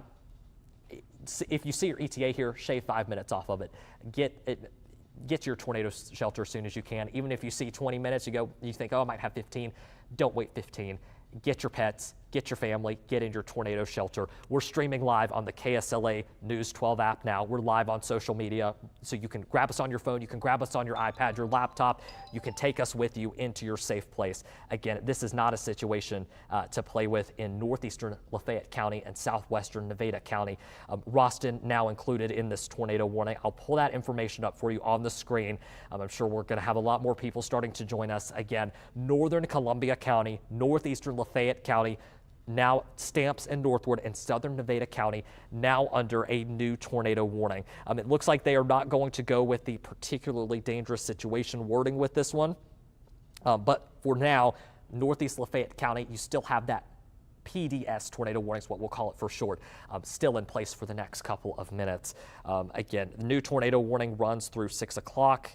if you see your ETA here, shave 5 minutes off of it. Get to your tornado shelter as soon as you can. Even if you see 20 minutes, you think, oh, I might have 15. Don't wait 15. Get your pets, get your family, get in your tornado shelter. We're streaming live on the KSLA News 12 app now. We're live on social media, so you can grab us on your phone, you can grab us on your iPad, your laptop. You can take us with you into your safe place. Again, this is not a situation to play with in northeastern Lafayette County and southwestern Nevada County. Roston now included in this tornado warning. I'll pull that information up for you on the screen. I'm sure we're going to have a lot more people starting to join us. Again, northern Columbia County, northeastern Lafayette County, now Stamps and northward, and southern Nevada County now under a new tornado warning. It looks like they are not going to go with the particularly dangerous situation wording with this one. But for now, northeast Lafayette County, you still have that PDS tornado warning is what we'll call it for short, still in place for the next couple of minutes. Again, the new tornado warning runs through 6 o'clock.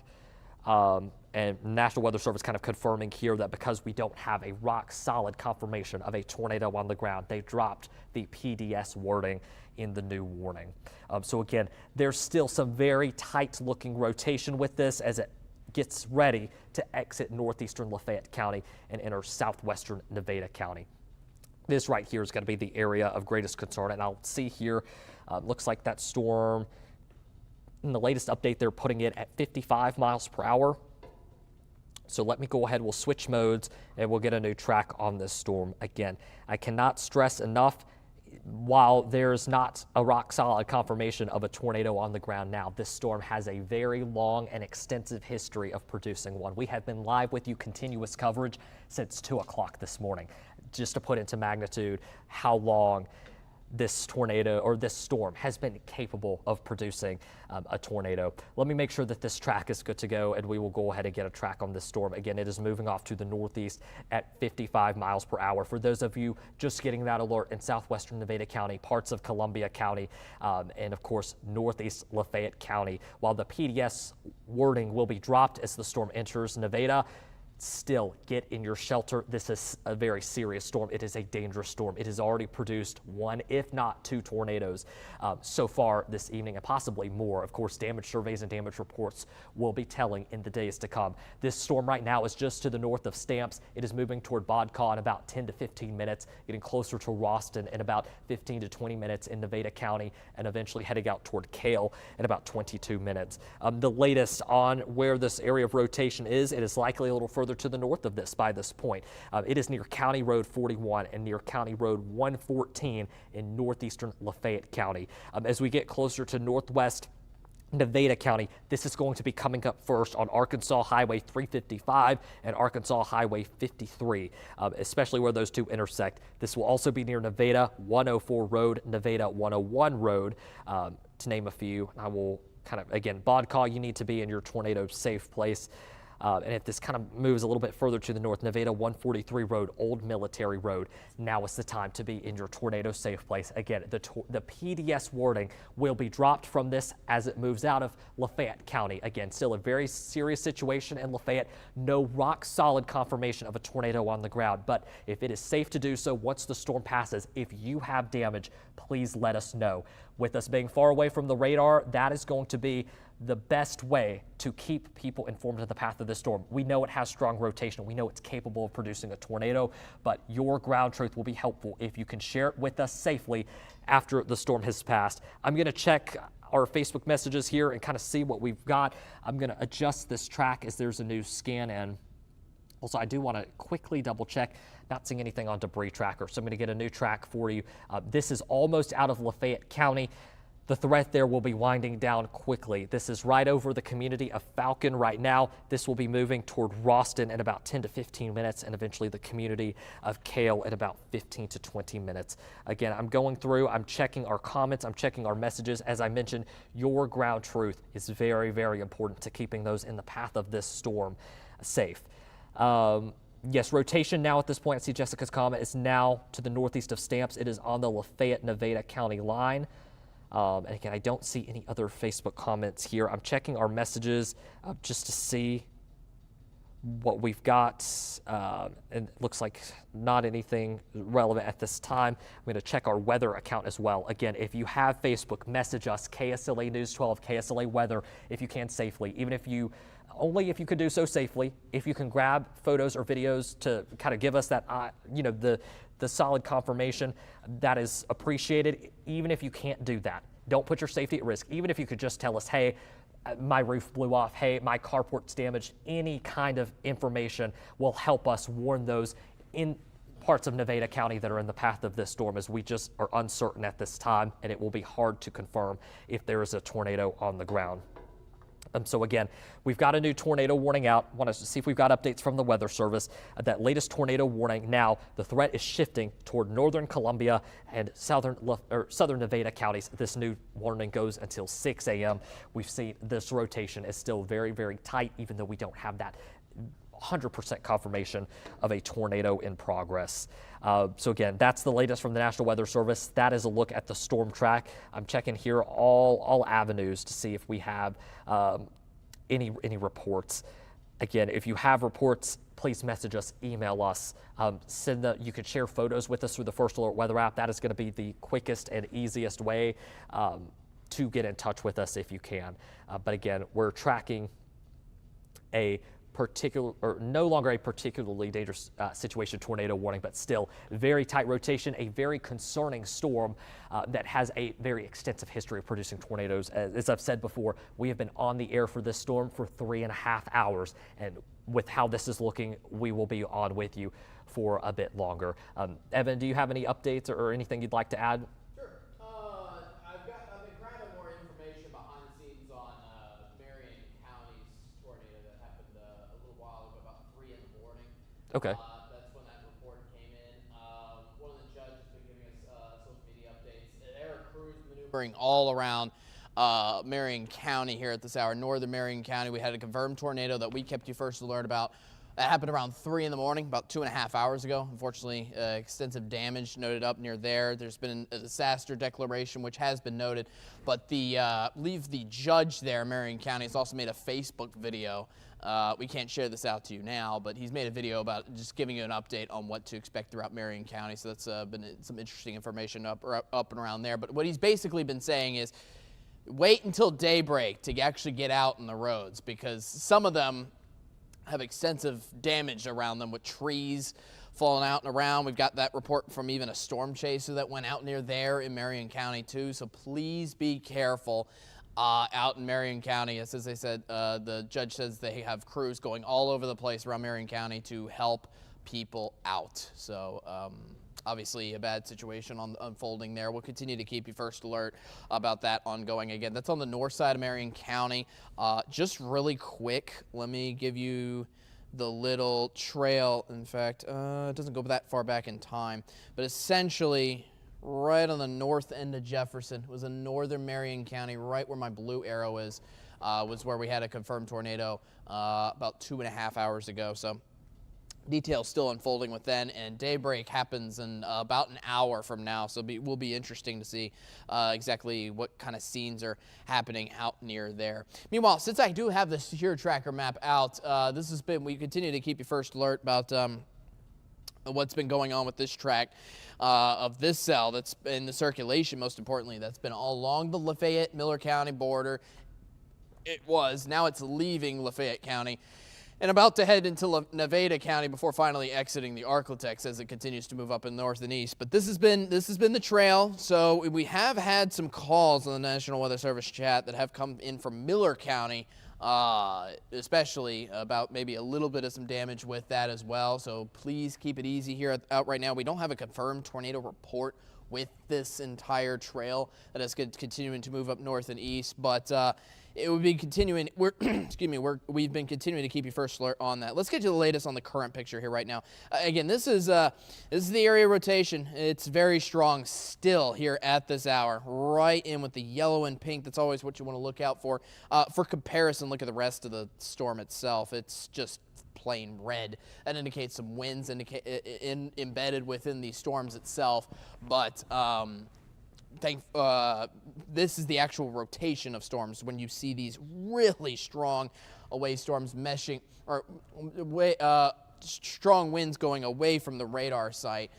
And National Weather Service kind of confirming here that because we don't have a rock solid confirmation of a tornado on the ground, they dropped the PDS wording in the new warning. So again, there's still some very tight looking rotation with this as it gets ready to exit northeastern Lafayette County and enter southwestern Nevada County. This right here is going to be the area of greatest concern, and I'll see here, looks like that storm, in the latest update, they're putting it at 55 miles per hour. So let me go ahead, we'll switch modes, and we'll get a new track on this storm. Again, I cannot stress enough, while there's not a rock-solid confirmation of a tornado on the ground now, this storm has a very long and extensive history of producing one. We have been live with you, continuous coverage, since 2 o'clock this morning, just to put into magnitude how long this tornado or this storm has been capable of producing a tornado. Let me make sure that this track is good to go, and we will go ahead and get a track on this storm. Again, it is moving off to the northeast at 55 miles per hour. For those of you just getting that alert in southwestern Nevada County, parts of Columbia County, and of course northeast Lafayette County, while the PDS wording will be dropped as the storm enters Nevada, still get in your shelter. This is a very serious storm. It is a dangerous storm. It has already produced one, if not two tornadoes so far this evening, and possibly more. Of course, damage surveys and damage reports will be telling in the days to come. This storm right now is just to the north of Stamps. It is moving toward Bodcaw in about 10 to 15 minutes, getting closer to Ralston in about 15 to 20 minutes in Nevada County, and eventually heading out toward Cale in about 22 minutes. The latest on where this area of rotation is, it is likely a little further to the north of this by this point. It is near County Road 41 and near County Road 114 in northeastern Lafayette County. As we get closer to northwest Nevada County, this is going to be coming up first on Arkansas Highway 355 and Arkansas Highway 53, especially where those two intersect. This will also be near Nevada 104 Road, Nevada 101 Road, to name a few. I will kind of, again, Bodcaw, you need to be in your tornado safe place. And if this kind of moves a little bit further to the north, Nevada 143 Road, Old Military Road, now is the time to be in your tornado safe place. Again, the PDS warning will be dropped from this as it moves out of Lafayette County. Again, still a very serious situation in Lafayette. No rock solid confirmation of a tornado on the ground, but if it is safe to do so once the storm passes, if you have damage, please let us know. With us being far away from the radar, that is going to be the best way to keep people informed of the path of this storm. We know it has strong rotation. We know it's capable of producing a tornado, but your ground truth will be helpful if you can share it with us safely after the storm has passed. I'm going to check our Facebook messages here and kind of see what we've got. I'm going to adjust this track as there's a new scan in. Also, I do want to quickly double check, not seeing anything on debris tracker, so I'm going to get a new track for you. This is almost out of Lafayette County. The threat there will be winding down quickly. This is right over the community of Falcon right now. This will be moving toward Ralston in about 10 to 15 minutes and eventually the community of Cale in about 15 to 20 minutes. Again, I'm going through, I'm checking our comments, I'm checking our messages. As I mentioned, your ground truth is very, very important to keeping those in the path of this storm safe. Yes, rotation now at this point, I see Jessica's comment, is now to the northeast of Stamps. It is on the Lafayette-Nevada County line. And again, I don't see any other Facebook comments here. I'm checking our messages just to see what we've got. And it looks like not anything relevant at this time. I'm going to check our weather account as well. Again, if you have Facebook, message us, KSLA News 12, KSLA Weather, if you can safely. Even if you, only if you could do so safely. If you can grab photos or videos to kind of give us that, the solid confirmation, that is appreciated. Even if you can't do that, don't put your safety at risk. Even if you could just tell us, hey, my roof blew off, hey, my carport's damaged, any kind of information will help us warn those in parts of Nevada County that are in the path of this storm, as we just are uncertain at this time, and it will be hard to confirm if there is a tornado on the ground. So again, we've got a new tornado warning out. Want to see if we've got updates from the Weather Service. That latest tornado warning now, the threat is shifting toward northern Columbia and southern Nevada counties. This new warning goes until 6 a.m. We've seen this rotation is still very, very tight, even though we don't have that 100% confirmation of a tornado in progress. So again, that's the latest from the National Weather Service. That is a look at the storm track. I'm checking here all avenues to see if we have any reports. Again, if you have reports, please message us, email us, you could share photos with us through the First Alert Weather app. That is going to be the quickest and easiest way to get in touch with us if you can. But again, we're tracking no longer a particularly dangerous situation, tornado warning, but still very tight rotation, a very concerning storm that has a very extensive history of producing tornadoes. As I've said before, we have been on the air for this storm for 3.5 hours, and with how this is looking, we will be on with you for a bit longer. Evan, do you have any updates or anything you'd like to add? I've been grabbing more information behind the scenes on Marian County's tornado that happened a little while ago, about 3 in the morning. Okay. That's when that report came in. One of the judges has been giving us social media updates. There are crews maneuvering all around Marian County here at this hour. Northern Marian County, we had a confirmed tornado that we kept you first to learn about That happened around 3 in the morning, about 2.5 hours ago. Unfortunately, extensive damage noted up near there. There's been a disaster declaration, which has been noted. But I believe the judge there, Marian County, has also made a Facebook video. We can't share this out to you now, but he's made a video about just giving you an update on what to expect throughout Marian County. So that's been some interesting information up and around there. But what he's basically been saying is wait until daybreak to actually get out on the roads, because some of them have extensive damage around them with trees falling out and around. We've got that report from even a storm chaser that went out near there in Marian County too. So please be careful out in Marian County. As I said, the judge says they have crews going all over the place around Marian County to help people out. So obviously a bad situation unfolding there. We'll continue to keep you first alert about that ongoing. Again, that's on the north side of Marian County. Just really quick, let me give you the little trail. In fact, it doesn't go that far back in time, but essentially right on the north end of Jefferson was in northern Marian County, right where my blue arrow is, was where we had a confirmed tornado about 2.5 hours ago. So details still unfolding with then, and daybreak happens in about an hour from now, so will be interesting to see exactly what kind of scenes are happening out near there. Meanwhile, since I do have the secure tracker map out, we continue to keep you first alert about what's been going on with this track of this cell that's in the circulation, most importantly, that's been all along the Lafayette-Miller County border. Now it's leaving Lafayette County and about to head into Nevada County before finally exiting the Arklatex as it continues to move up in north and east. But this has been the trail. So we have had some calls on the National Weather Service chat that have come in from Miller County, especially about maybe a little bit of some damage with that as well. So please keep it easy here out right now. We don't have a confirmed tornado report with this entire trail that is continuing to move up north and east, but it would be continuing. We've been continuing to keep you first alert on that. Let's get to the latest on the current picture here right now. Again, this is the area rotation. It's very strong still here at this hour, right in with the yellow and pink. That's always what you want to look out for. For comparison, look at the rest of the storm itself. It's just plain red. That indicates some winds embedded within the storms itself, but this is the actual rotation of storms when you see these really strong away storms meshing, or strong winds going away from the radar site,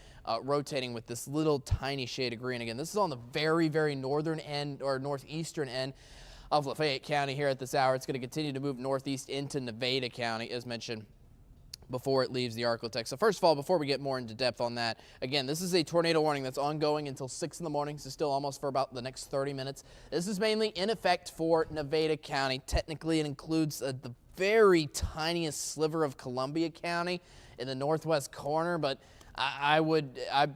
rotating with this little tiny shade of green. Again, this is on the very, very northern end or northeastern end of Lafayette County here at this hour. It's going to continue to move northeast into Nevada County, as mentioned, before it leaves the Arklatex. So first of all, before we get more into depth on that, again, this is a tornado warning that's ongoing until 6 in the morning, so still almost for about the next 30 minutes. This is mainly in effect for Nevada County. Technically, it includes the very tiniest sliver of Columbia County in the northwest corner, but I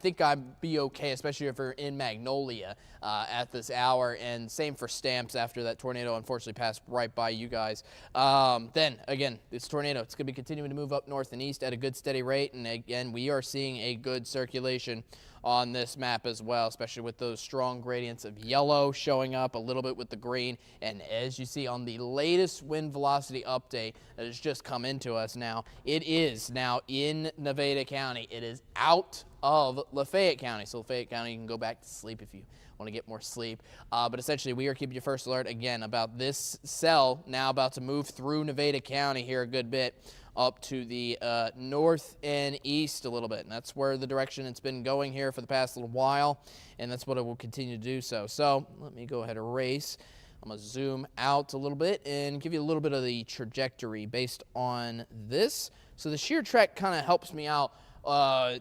think I'd be okay, especially if you're in Magnolia at this hour, and same for Stamps after that tornado unfortunately passed right by you guys. Then, again, this tornado, it's going to be continuing to move up north and east at a good steady rate, and again, we are seeing a good circulation on this map as well, especially with those strong gradients of yellow showing up a little bit with the green. And as you see on the latest wind velocity update that has just come into us now, it is now in Nevada County. It is out of Lafayette County. So Lafayette County, you can go back to sleep if you want to get more sleep. But essentially, we are keeping you first alert again about this cell now about to move through Nevada County here a good bit, up to the north and east a little bit. And that's where the direction it's been going here for the past little while, and that's what it will continue to do so. So let me go ahead and erase. I'm going to zoom out a little bit and give you a little bit of the trajectory based on this. So the shear track kind of helps me out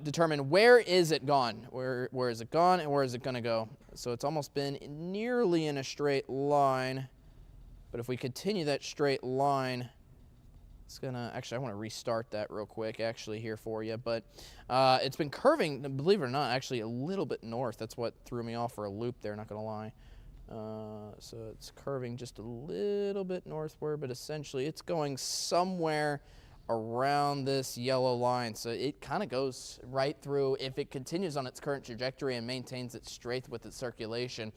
determine where is it gone, where is it gone, and where is it going to go. So it's almost been nearly in a straight line, but if we continue that straight line, it's gonna, actually I want to restart that real quick actually here for you, but it's been curving, believe it or not, actually a little bit north. That's what threw me off for a loop there, not gonna lie. So it's curving just a little bit northward, but essentially it's going somewhere around this yellow line. So it kind of goes right through. If it continues on its current trajectory and maintains its strength with its circulation,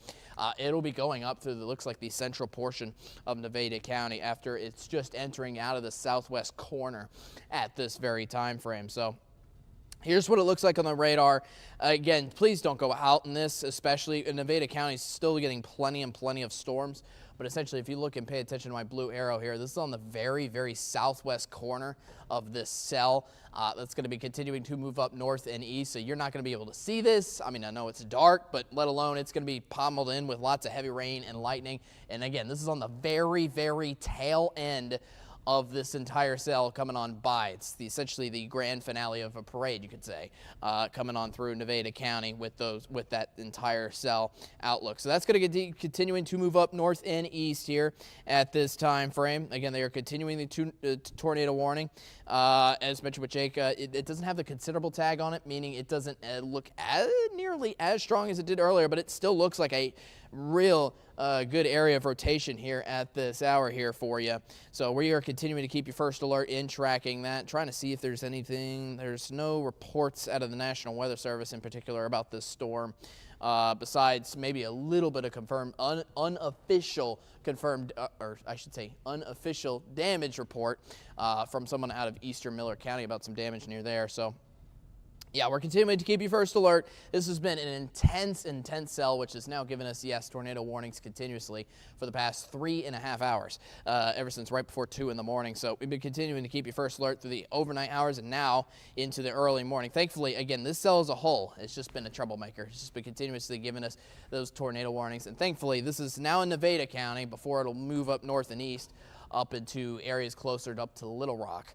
it'll be going up through, looks like the central portion of Nevada County after it's just entering out of the southwest corner at this very time frame. So here's what it looks like on the radar. Again, please don't go out in this, especially in Nevada County, still getting plenty of storms. But essentially, if you look and pay attention to my blue arrow here, this is on the very, very southwest corner of this cell. That's going to be continuing to move up north and east, so you're not going to be able to see this. I mean, I know it's dark, but let alone it's going to be pommeled in with lots of heavy rain and lightning. And again, this is on the very, very tail end of this entire cell coming on by. It's essentially the grand finale of a parade, you could say, coming on through Nevada County with that entire cell outlook. So that's going to be continuing to move up north and east here at this time frame. Again, they are continuing the tornado warning. As mentioned with Jake, it doesn't have the considerable tag on it, meaning it doesn't look nearly as strong as it did earlier, but it still looks like a real good area of rotation here at this hour here for you. So we are continuing to keep you first alert in tracking that, trying to see if there's anything. There's no reports out of the National Weather Service in particular about this storm, besides maybe a little bit of confirmed, unofficial confirmed, or I should say unofficial damage report from someone out of eastern Miller County about some damage near there. So yeah, we're continuing to keep you first alert. This has been an intense cell, which has now given us, yes, tornado warnings continuously for the past 3.5 hours, ever since right before 2 in the morning. So we've been continuing to keep you first alert through the overnight hours and now into the early morning. Thankfully, again, this cell as a whole has just been a troublemaker. It's just been continuously giving us those tornado warnings. And thankfully, this is now in Nevada County before it'll move up north and east up into areas closer up to Little Rock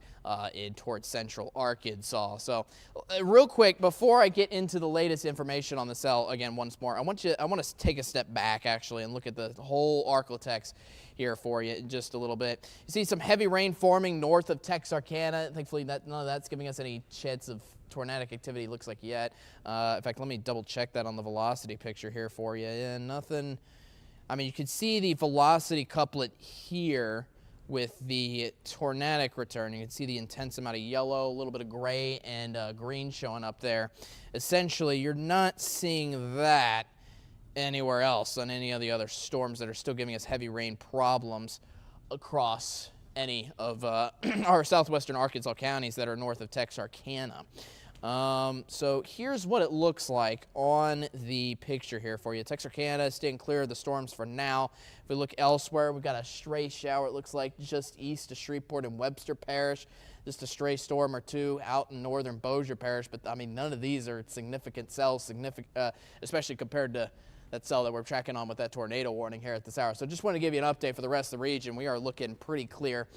in towards central Arkansas. So real quick, before I get into the latest information on the cell, again, once more, I want to take a step back actually and look at the whole Arklatex here for you in just a little bit. You see some heavy rain forming north of Texarkana. Thankfully, none of that's giving us any chance of tornadic activity, looks like yet. In fact, let me double check that on the velocity picture here for you. Yeah, nothing. I mean, you can see the velocity couplet here with the tornadic return. You can see the intense amount of yellow, a little bit of gray and green showing up there. Essentially, you're not seeing that anywhere else on any of the other storms that are still giving us heavy rain problems across any of our southwestern Arkansas counties that are north of Texarkana. So here's what it looks like on the picture here for you. Texarkana is staying clear of the storms for now. If we look elsewhere, we've got a stray shower, it looks like, just east of Shreveport and Webster Parish. Just a stray storm or two out in northern Bossier Parish. But, I mean, none of these are significant cells, especially compared to that cell that we're tracking on with that tornado warning here at this hour. So just want to give you an update for the rest of the region. We are looking pretty clear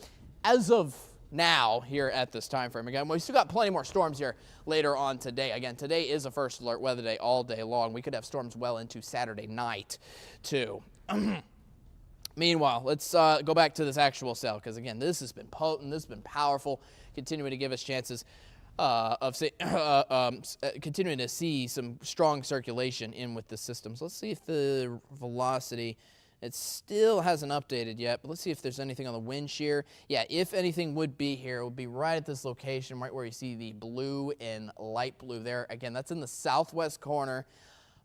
as of now here at this time frame. Again, we still got plenty more storms here later on today. Again, today is a first alert weather day all day long. We could have storms well into Saturday night too. Meanwhile, let's go back to this actual cell, because again, this has been potent, this has been powerful, continuing to give us chances of continuing to see some strong circulation in with the system. So let's see if the velocity, it still hasn't updated yet, but let's see if there's anything on the wind shear. Yeah, if anything would be here, it would be right at this location, right where you see the blue and light blue there. Again, that's in the southwest corner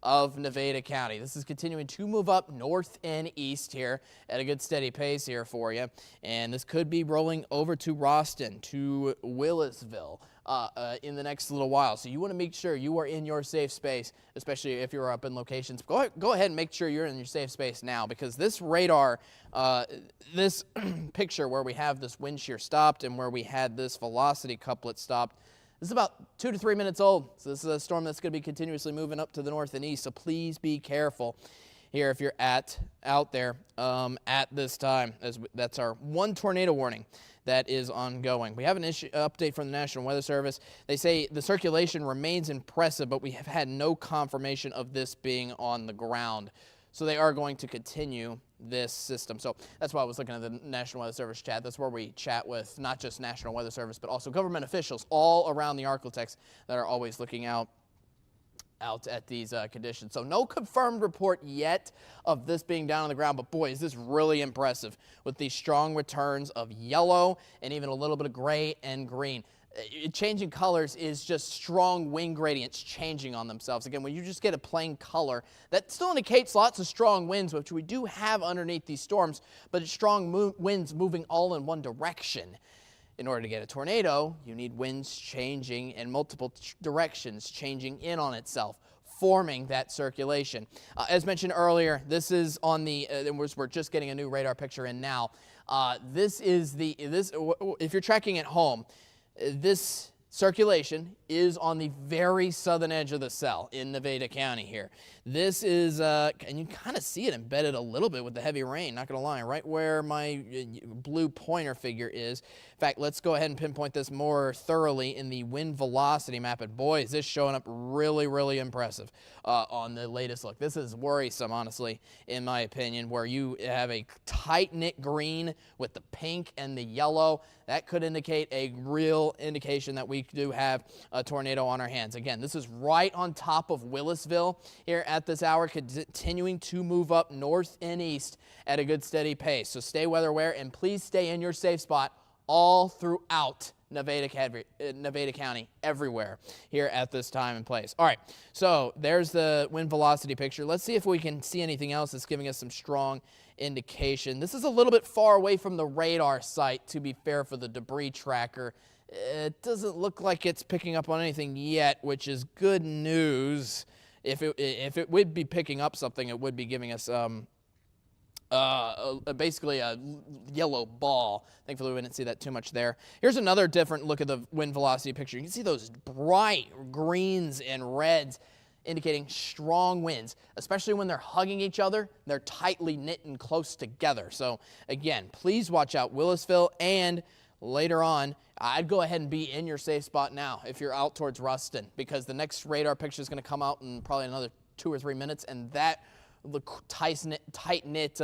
of Nevada County. This is continuing to move up north and east here at a good steady pace here for you. And this could be rolling over to Roston, to Willisville in the next little while. So you want to make sure you are in your safe space, especially if you're up in locations. Go ahead and make sure you're in your safe space now, because this radar, this picture where we have this wind shear stopped and where we had this velocity couplet stopped, this is about 2 to 3 minutes old. So this is a storm that's going to be continuously moving up to the north and east. So please be careful here if you're out there at this time. That's our one tornado warning that is ongoing. We have an update from the National Weather Service. They say the circulation remains impressive, but we have had no confirmation of this being on the ground. So they are going to continue this system. So that's why I was looking at the National Weather Service chat. That's where we chat with not just National Weather Service, but also government officials all around the Arklatex that are always looking out out at these conditions. So no confirmed report yet of this being down on the ground, but boy, is this really impressive with these strong returns of yellow and even a little bit of gray and green. Changing colors is just strong wind gradients changing on themselves. Again, when you just get a plain color, that still indicates lots of strong winds, which we do have underneath these storms, but it's strong winds moving all in one direction. In order to get a tornado, you need winds changing in multiple directions, changing in on itself, forming that circulation. As mentioned earlier, this is on the, we're just getting a new radar picture in now. If you're tracking at home, this circulation is on the very southern edge of the cell in Nevada County here. This is, and you kind of see it embedded a little bit with the heavy rain, not going to lie, right where my blue pointer figure is. In fact, let's go ahead and pinpoint this more thoroughly in the wind velocity map. And boy, is this showing up really, really impressive on the latest look. This is worrisome, honestly, in my opinion, where you have a tight-knit green with the pink and the yellow. That could indicate a real indication that we do have a tornado on our hands. Again, this is right on top of Willisville here at this hour, continuing to move up north and east at a good steady pace. So stay weather aware and please stay in your safe spot all throughout Nevada County, everywhere here at this time and place. All right, so there's the wind velocity picture. Let's see if we can see anything else that's giving us some strong indication. This is a little bit far away from the radar site, to be fair, for the debris tracker. It doesn't look like it's picking up on anything yet, which is good news. If it would be picking up something, it would be giving us basically a yellow ball. Thankfully, we didn't see that too much there. Here's another different look at the wind velocity picture. You can see those bright greens and reds indicating strong winds, especially when they're hugging each other. They're tightly knit and close together. So again, please watch out Willisville, and later on, I'd go ahead and be in your safe spot now if you're out towards Ruston, because the next radar picture is going to come out in probably another 2 or 3 minutes, and that tight-knit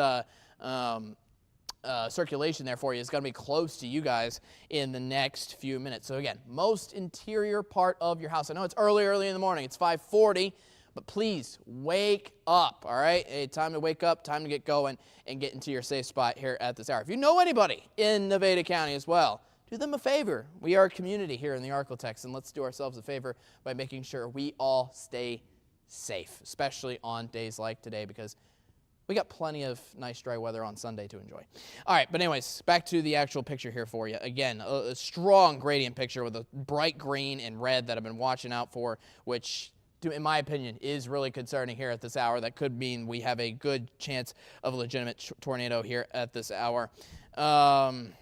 circulation there for you is going to be close to you guys in the next few minutes. So again, most interior part of your house. I know it's early in the morning. It's 5:40, but please wake up, all right? Hey, time to wake up, time to get going and get into your safe spot here at this hour. If you know anybody in Nevada County as well, do them a favor. We are a community here in the Arklatex, and let's do ourselves a favor by making sure we all stay safe, especially on days like today, because we got plenty of nice dry weather on Sunday to enjoy. All right, but anyways, back to the actual picture here for you. Again, a strong gradient picture with a bright green and red that I've been watching out for, which, in my opinion, is really concerning here at this hour. That could mean we have a good chance of a legitimate tornado here at this hour. Let's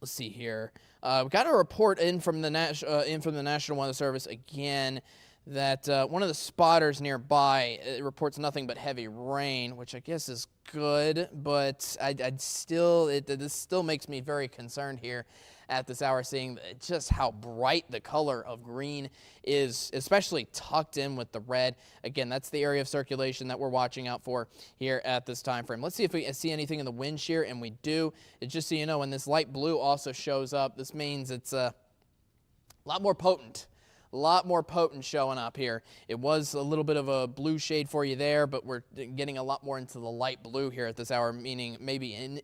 see here. We got a report in from the National Weather Service again that one of the spotters nearby reports nothing but heavy rain, which I guess is good, but this still makes me very concerned here at this hour, seeing just how bright the color of green is, especially tucked in with the red. Again, that's the area of circulation that we're watching out for here at this time frame. Let's see if we see anything in the wind shear, and we do. It's just so you know, when this light blue also shows up, this means it's a lot more potent. A lot more potent showing up here. It was a little bit of a blue shade for you there, but we're getting a lot more into the light blue here at this hour, meaning meaning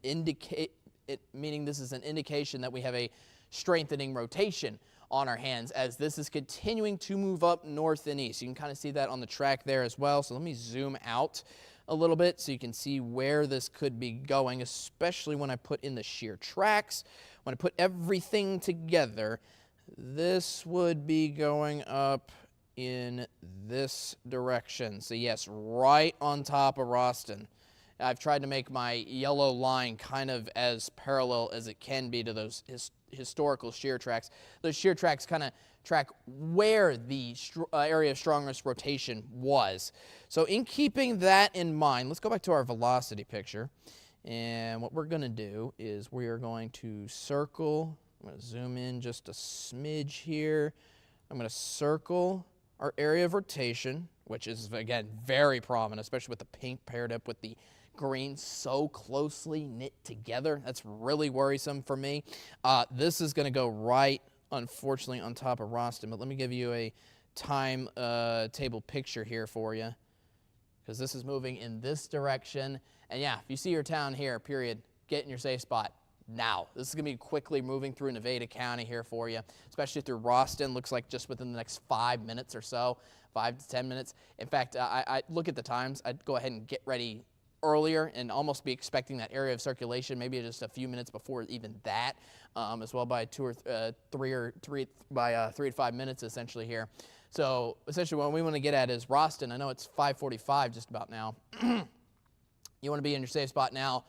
this is an indication that we have a strengthening rotation on our hands as this is continuing to move up north and east. You can kind of see that on the track there as well. So let me zoom out a little bit so you can see where this could be going, especially when I put in the shear tracks. When I put everything together, this would be going up in this direction. So yes, right on top of Ruston. I've tried to make my yellow line kind of as parallel as it can be to those historical shear tracks. Those shear tracks kind of track where the area of strongest rotation was. So in keeping that in mind, let's go back to our velocity picture. And what we're going to do is we are going to circle. I'm going to zoom in just a smidge here. I'm going to circle our area of rotation, which is, again, very prominent, especially with the pink paired up with the green so closely knit together. That's really worrisome for me. This is going to go right, unfortunately, on top of Ruston, but let me give you a timetable picture here for you, because this is moving in this direction. And yeah, if you see your town here, period, get in your safe spot now. This is going to be quickly moving through Nevada County here for you, especially through Ralston. Looks like just within the next 5 minutes or so, 5 to 10 minutes. In fact, I look at the times. I'd go ahead and get ready earlier and almost be expecting that area of circulation maybe just a few minutes before even that, as well by 3 to 5 minutes essentially here. So essentially what we want to get at is Ralston. I know it's 5:45 just about now. You want to be in your safe spot now,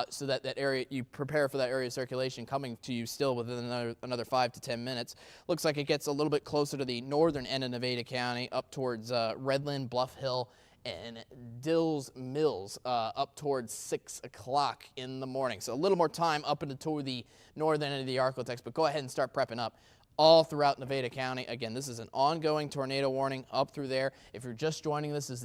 so that area, you prepare for that area of circulation coming to you still within another 5 to 10 minutes. Looks like it gets a little bit closer to the northern end of Nevada County, up towards Redland, Bluff Hill, and Dills Mills, up towards 6 o'clock in the morning. So a little more time up into the northern end of the Arklatex, but go ahead and start prepping up all throughout Nevada County. Again, this is an ongoing tornado warning up through there. If you're just joining, this is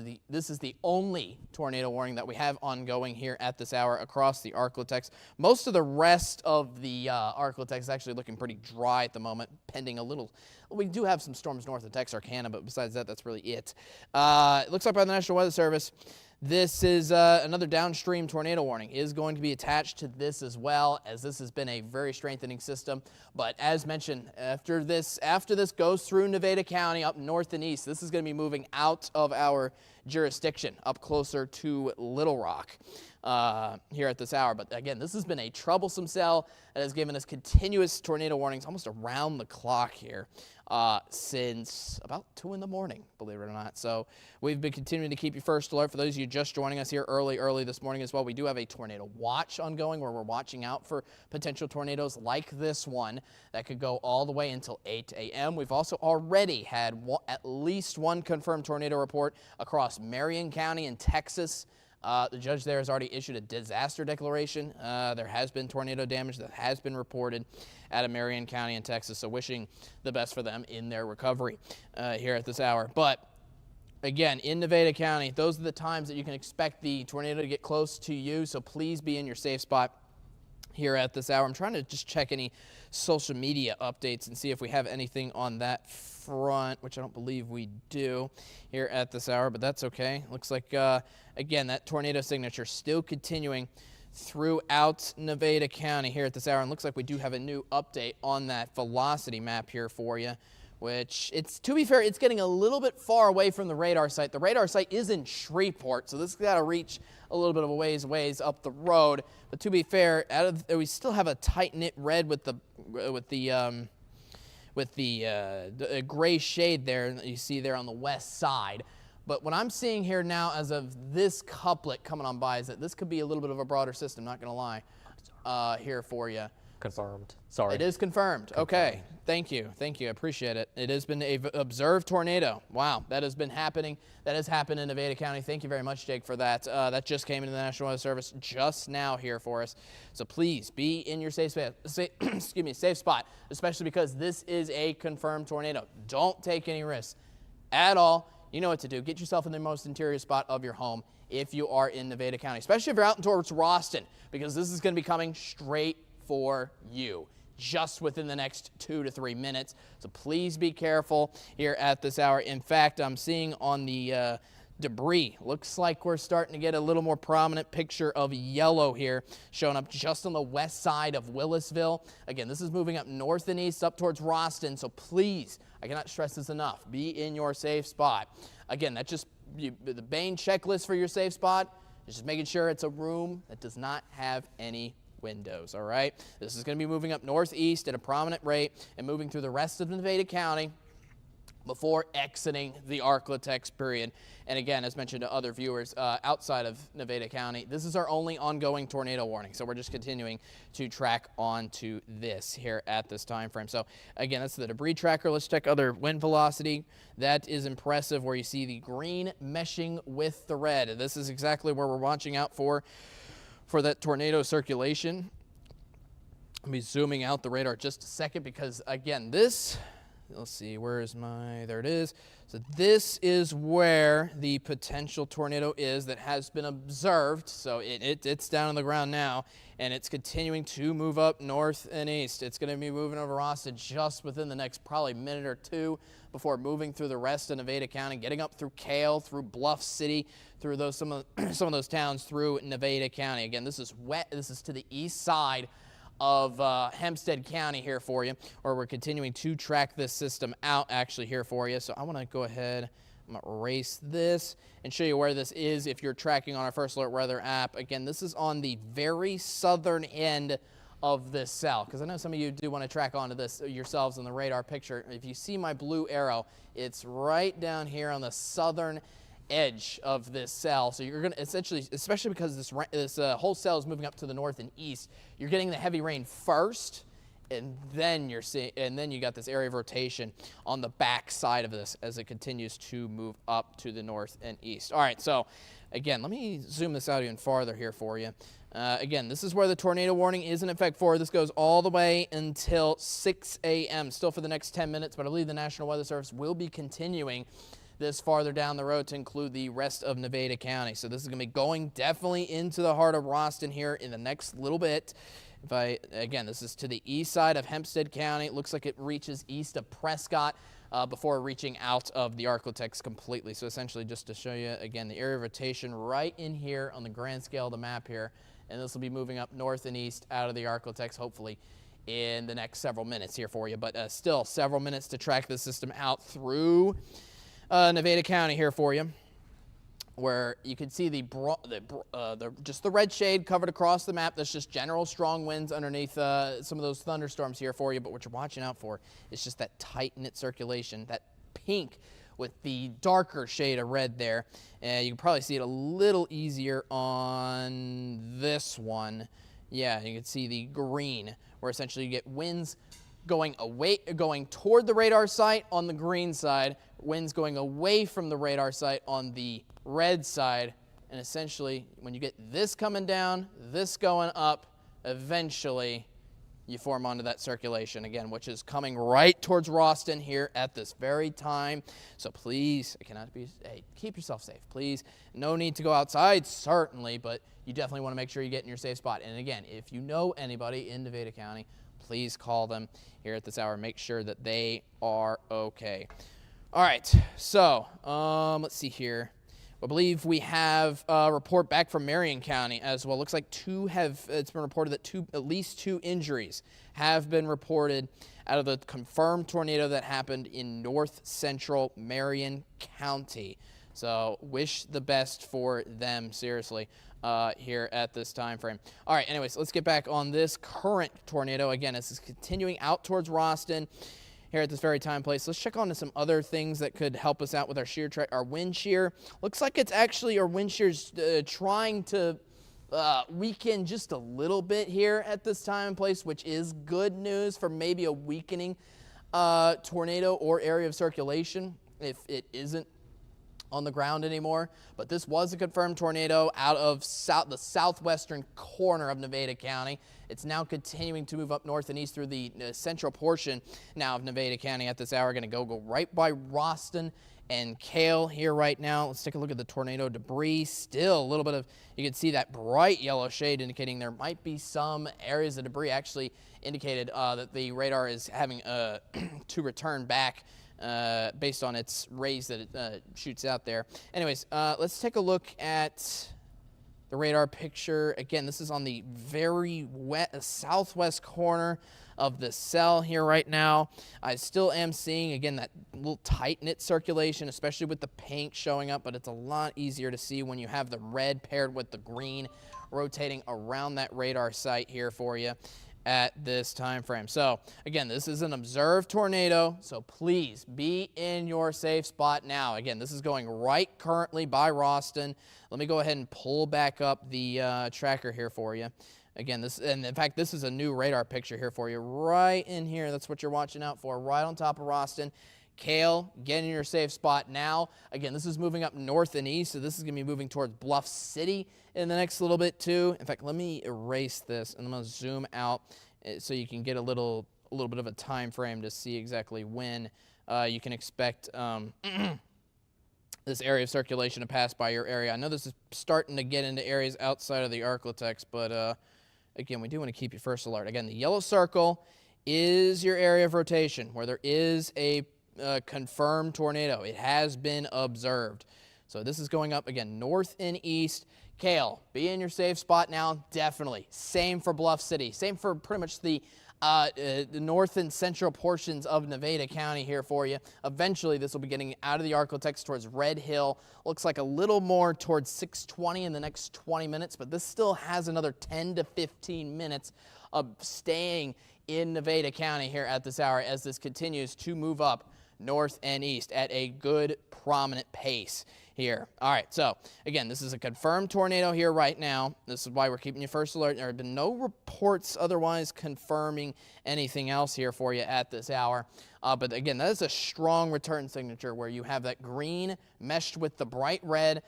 the only tornado warning that we have ongoing here at this hour across the Arklatex. Most of the rest of the Arklatex is actually looking pretty dry at the moment, pending a little. We do have some storms north of Texarkana, but besides that, that's really it. It looks like by the National Weather Service, this is another downstream tornado warning is going to be attached to this as well, as this has been a very strengthening system. But as mentioned, after this goes through Nevada County up north and east, this is going to be moving out of our jurisdiction up closer to Little Rock here at this hour. But again, this has been a troublesome cell that has given us continuous tornado warnings almost around the clock here since about 2 in the morning, believe it or not. So we've been continuing to keep you first alert. For those of you just joining us here early this morning as well, we do have a tornado watch ongoing where we're watching out for potential tornadoes like this one that could go all the way until 8 a.m. We've also already had at least one confirmed tornado report across Marian County in Texas. The judge there has already issued a disaster declaration. There has been tornado damage that has been reported out of Marian County in Texas, so wishing the best for them in their recovery here at this hour. But again, in Nevada County, those are the times that you can expect the tornado to get close to you, so please be in your safe spot here at this hour. I'm trying to just check any social media updates and see if we have anything on that front, which I don't believe we do here at this hour, but that's okay. Looks like, again, that tornado signature still continuing throughout Nevada County here at this hour, and looks like we do have a new update on that velocity map here for you, which, to be fair, it's getting a little bit far away from the radar site. The radar site is in Shreveport, so this has got to reach a little bit of a ways up the road. But to be fair, we still have a tight-knit red with the gray shade there that you see there on the west side. But what I'm seeing here now as of this couplet coming on by is that this could be a little bit of a broader system, not going to lie, here for you. Confirmed. Sorry. It is confirmed. Okay. Thank you. I appreciate it. It has been an observed tornado. Wow. That has been happening. That has happened in Nevada County. Thank you very much, Jake, for that. That just came into the National Weather Service just now here for us. So please be in your safe spot, especially because this is a confirmed tornado. Don't take any risks at all. You know what to do. Get yourself in the most interior spot of your home if you are in Nevada County, especially if you're out towards Ralston, because this is going to be coming straight for you just within the next 2 to 3 minutes. So please be careful here at this hour. In fact, I'm seeing on the debris, looks like we're starting to get a little more prominent picture of yellow here showing up just on the west side of Willisville. Again, this is moving up north and east up towards Ralston, so please, I cannot stress this enough, be in your safe spot. Again, that's just the main checklist for your safe spot is just making sure it's a room that does not have any windows, all right? This is going to be moving up northeast at a prominent rate and moving through the rest of Nevada County before exiting the Arklatex period. And again, as mentioned to other viewers outside of Nevada County, this is our only ongoing tornado warning. So we're just continuing to track on to this here at this time frame. So again, that's the debris tracker. Let's check other wind velocity. That is impressive where you see the green meshing with the red. This is exactly where we're watching out for that tornado circulation. Let me zooming out the radar just a second because, again, this let's see, where is there it is. So this is where the potential tornado is that has been observed. So it's down on the ground now, and it's continuing to move up north and east. It's going to be moving over Austin just within the next probably minute or two before moving through the rest of Nevada County, getting up through Cale, through Bluff City, through some of those towns through Nevada County. Again, this is to the east side of Hempstead County here for you, or we're continuing to track this system out actually here for you. So I want to go ahead, I'm going to erase this and show you where this is if you're tracking on our First Alert Weather app. Again, this is on the very southern end of this cell, because I know some of you do want to track onto this yourselves in the radar picture. If you see my blue arrow, it's right down here on the southern edge of this cell. So you're going to essentially, especially because this whole cell is moving up to the north and east, you're getting the heavy rain first, and then you got this area of rotation on the back side of this as it continues to move up to the north and east. All right, so again, let me zoom this out even farther here for you. Again, this is where the tornado warning is in effect for. This goes all the way until 6 a.m., still for the next 10 minutes, but I believe the National Weather Service will be continuing this farther down the road to include the rest of Nevada County. So this is going to be going definitely into the heart of Roston here in the next little bit. Again, this is to the east side of Hempstead County. It looks like it reaches east of Prescott before reaching out of the Arklatex completely. So essentially, just to show you, again, the area of rotation right in here on the grand scale of the map here. And this will be moving up north and east out of the Arklatex, hopefully, in the next several minutes here for you. But still, several minutes to track the system out through Nevada County here for you, where you can see just the red shade covered across the map. That's just general strong winds underneath some of those thunderstorms here for you. But what you're watching out for is just that tight knit circulation, that pink with the darker shade of red there. And you can probably see it a little easier on this one. Yeah, you can see the green, where essentially you get winds going toward the radar site on the green side, winds going away from the radar site on the red side, and essentially when you get this coming down, this going up, eventually you form onto that circulation again, which is coming right towards Roston here at this very time. So please, keep yourself safe, please. No need to go outside, certainly, but you definitely want to make sure you get in your safe spot. And again, if you know anybody in Nevada County, please call them here at this hour. Make sure that they are okay. All right, so let's see here. I believe we have a report back from Marian County as well. Looks like it's been reported that at least two injuries have been reported out of the confirmed tornado that happened in north central Marian County. So wish the best for them, seriously, here at this time frame. All right, anyways, let's get back on this current tornado. Again, this is continuing out towards Roston here at this very time place. Let's check on to some other things that could help us out with our wind shear. Looks like it's actually our wind shear's trying to weaken just a little bit here at this time and place, which is good news for maybe a weakening tornado or area of circulation if it isn't on the ground anymore. But this was a confirmed tornado out of the southwestern corner of Nevada County. It's now continuing to move up north and east through the central portion now of Nevada County at this hour. Going to go right by Roston and Cale here right now. Let's take a look at the tornado debris. Still a little bit of, you can see that bright yellow shade indicating there might be some areas of debris, actually indicated that the radar is having to return back based on its rays that it shoots out there. Anyways, let's take a look at the radar picture. Again, this is on the very southwest corner of the cell here right now. I still am seeing, again, that little tight-knit circulation, especially with the pink showing up, but it's a lot easier to see when you have the red paired with the green rotating around that radar site here for you at this time frame. So again, this is an observed tornado, so please be in your safe spot now. Again, this is going right currently by Roston. Let me go ahead and pull back up the tracker here for you. Again, and in fact, this is a new radar picture here for you right in here. That's what you're watching out for, right on top of Roston. Cale, get in your safe spot now. Again, this is moving up north and east, so this is going to be moving towards Bluff City in the next little bit too. In fact, let me erase this, and I'm going to zoom out so you can get a little a little bit of a time frame to see exactly when you can expect this area of circulation to pass by your area. I know this is starting to get into areas outside of the Arklatex, but again, we do want to keep you first alert. Again, the yellow circle is your area of rotation where there is a confirmed tornado. It has been observed. So this is going up, again, north and east. Kale, be in your safe spot now, definitely. Same for Bluff City. Same for pretty much the north and central portions of Nevada County here for you. Eventually, this will be getting out of the Arklatex towards Red Hill. Looks like a little more towards 620 in the next 20 minutes, but this still has another 10 to 15 minutes of staying in Nevada County here at this hour as this continues to move up north and east at a good prominent pace here. All right, so again, this is a confirmed tornado here right now. This is why we're keeping you first alert. There have been no reports otherwise confirming anything else here for you at this hour. But again, that is a strong return signature where you have that green meshed with the bright red,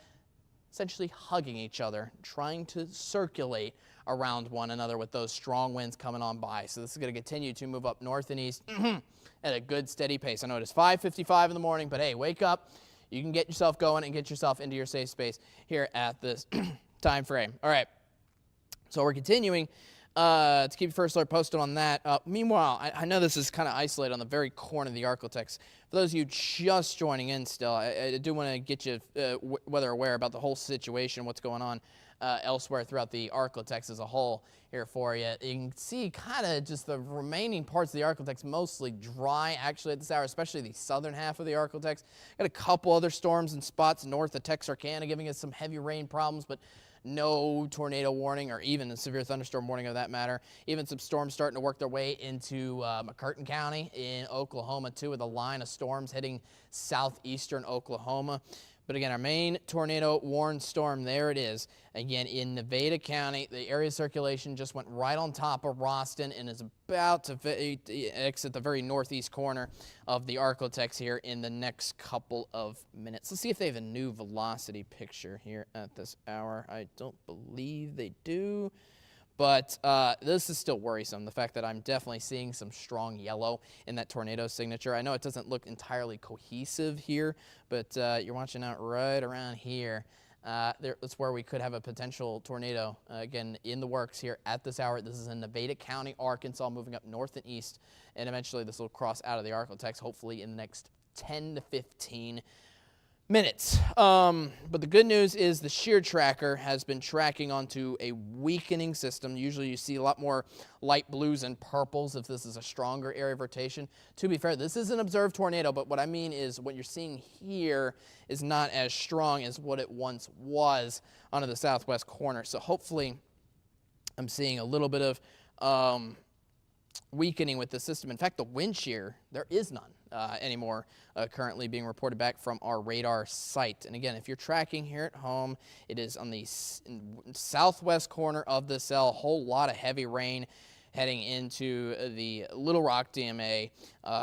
essentially hugging each other, trying to circulate around one another with those strong winds coming on by. So this is going to continue to move up north and east at a good steady pace. I know it is 5:55 in the morning, but hey, wake up. You can get yourself going and get yourself into your safe space here at this time frame. All right, so we're continuing to keep you first alert posted on that. Meanwhile, I know this is kind of isolated on the very corner of the Arklatex. For those of you just joining in still, I do want to get you weather aware about the whole situation, what's going on elsewhere throughout the Arklatex as a whole here for you. You can see kind of just the remaining parts of the Arklatex mostly dry actually at this hour, especially the southern half of the Arklatex. Got a couple other storms and spots north of Texarkana giving us some heavy rain problems, but no tornado warning or even a severe thunderstorm warning of that matter. Even some storms starting to work their way into McCurtain County in Oklahoma too, with a line of storms heading southeastern Oklahoma. But again, our main tornado warned storm, there it is. Again, in Nevada County, the area of circulation just went right on top of Roston and is about to exit the very northeast corner of the Arklatex here in the next couple of minutes. Let's see if they have a new velocity picture here at this hour. I don't believe they do. But this is still worrisome, the fact that I'm definitely seeing some strong yellow in that tornado signature. I know it doesn't look entirely cohesive here, but you're watching out right around here. That's where we could have a potential tornado, again, in the works here at this hour. This is in Nevada County, Arkansas, moving up north and east, and eventually this will cross out of the Arklatex, hopefully in the next 10 to 15 minutes. But the good news is the shear tracker has been tracking onto a weakening system. Usually you see a lot more light blues and purples if this is a stronger area of rotation. To be fair, this is an observed tornado, but what I mean is what you're seeing here is not as strong as what it once was onto the southwest corner. So hopefully I'm seeing a little bit of weakening with the system. In fact, the wind shear, there is none anymore currently being reported back from our radar site. And again, if you're tracking here at home, it is on the southwest corner of the cell. A whole lot of heavy rain heading into the Little Rock DMA,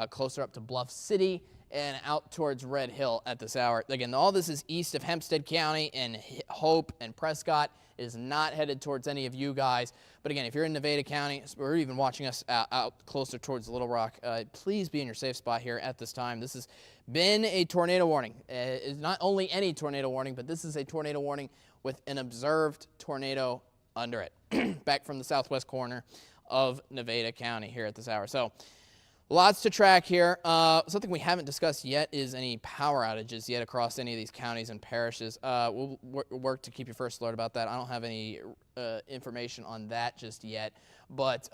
closer up to Bluff City and out towards Red Hill at this hour. Again, all this is east of Hempstead County, and Hope and Prescott is not headed towards any of you guys. But again, if you're in Nevada County, or even watching us out closer towards Little Rock, please be in your safe spot here at this time. This has been a tornado warning. It's not only any tornado warning, but this is a tornado warning with an observed tornado under it, back from the southwest corner of Nevada County here at this hour. So lots to track here. Something we haven't discussed yet is any power outages yet across any of these counties and parishes. We'll work to keep you first alert about that. I don't have any information on that just yet. But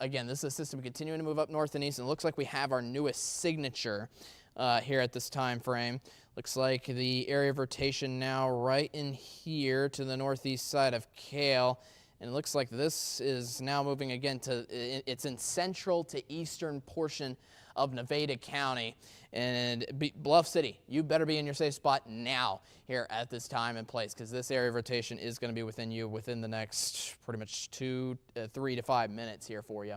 again, this is a system continuing to move up north and east, and it looks like we have our newest signature here at this time frame. Looks like the area of rotation now right in here to the northeast side of Kale. And it looks like this is now moving again to, it's in central to eastern portion of Nevada County. And Bluff City, you better be in your safe spot now here at this time and place, because this area of rotation is going to be within you within the next pretty much 3 to 5 minutes here for you.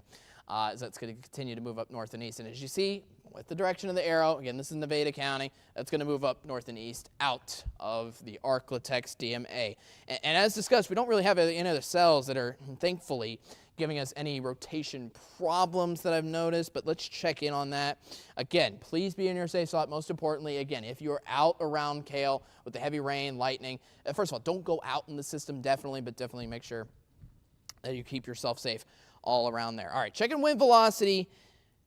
As that's going to continue to move up north and east. And as you see, with the direction of the arrow, again, this is Nevada County, that's going to move up north and east out of the Arklatex DMA. And as discussed, we don't really have any other cells that are, thankfully, giving us any rotation problems that I've noticed, but let's check in on that. Again, please be in your safe spot. Most importantly, again, if you're out around Kale with the heavy rain, lightning, first of all, don't go out in the system, definitely, but definitely make sure that you keep yourself safe all around there. All right, checking wind velocity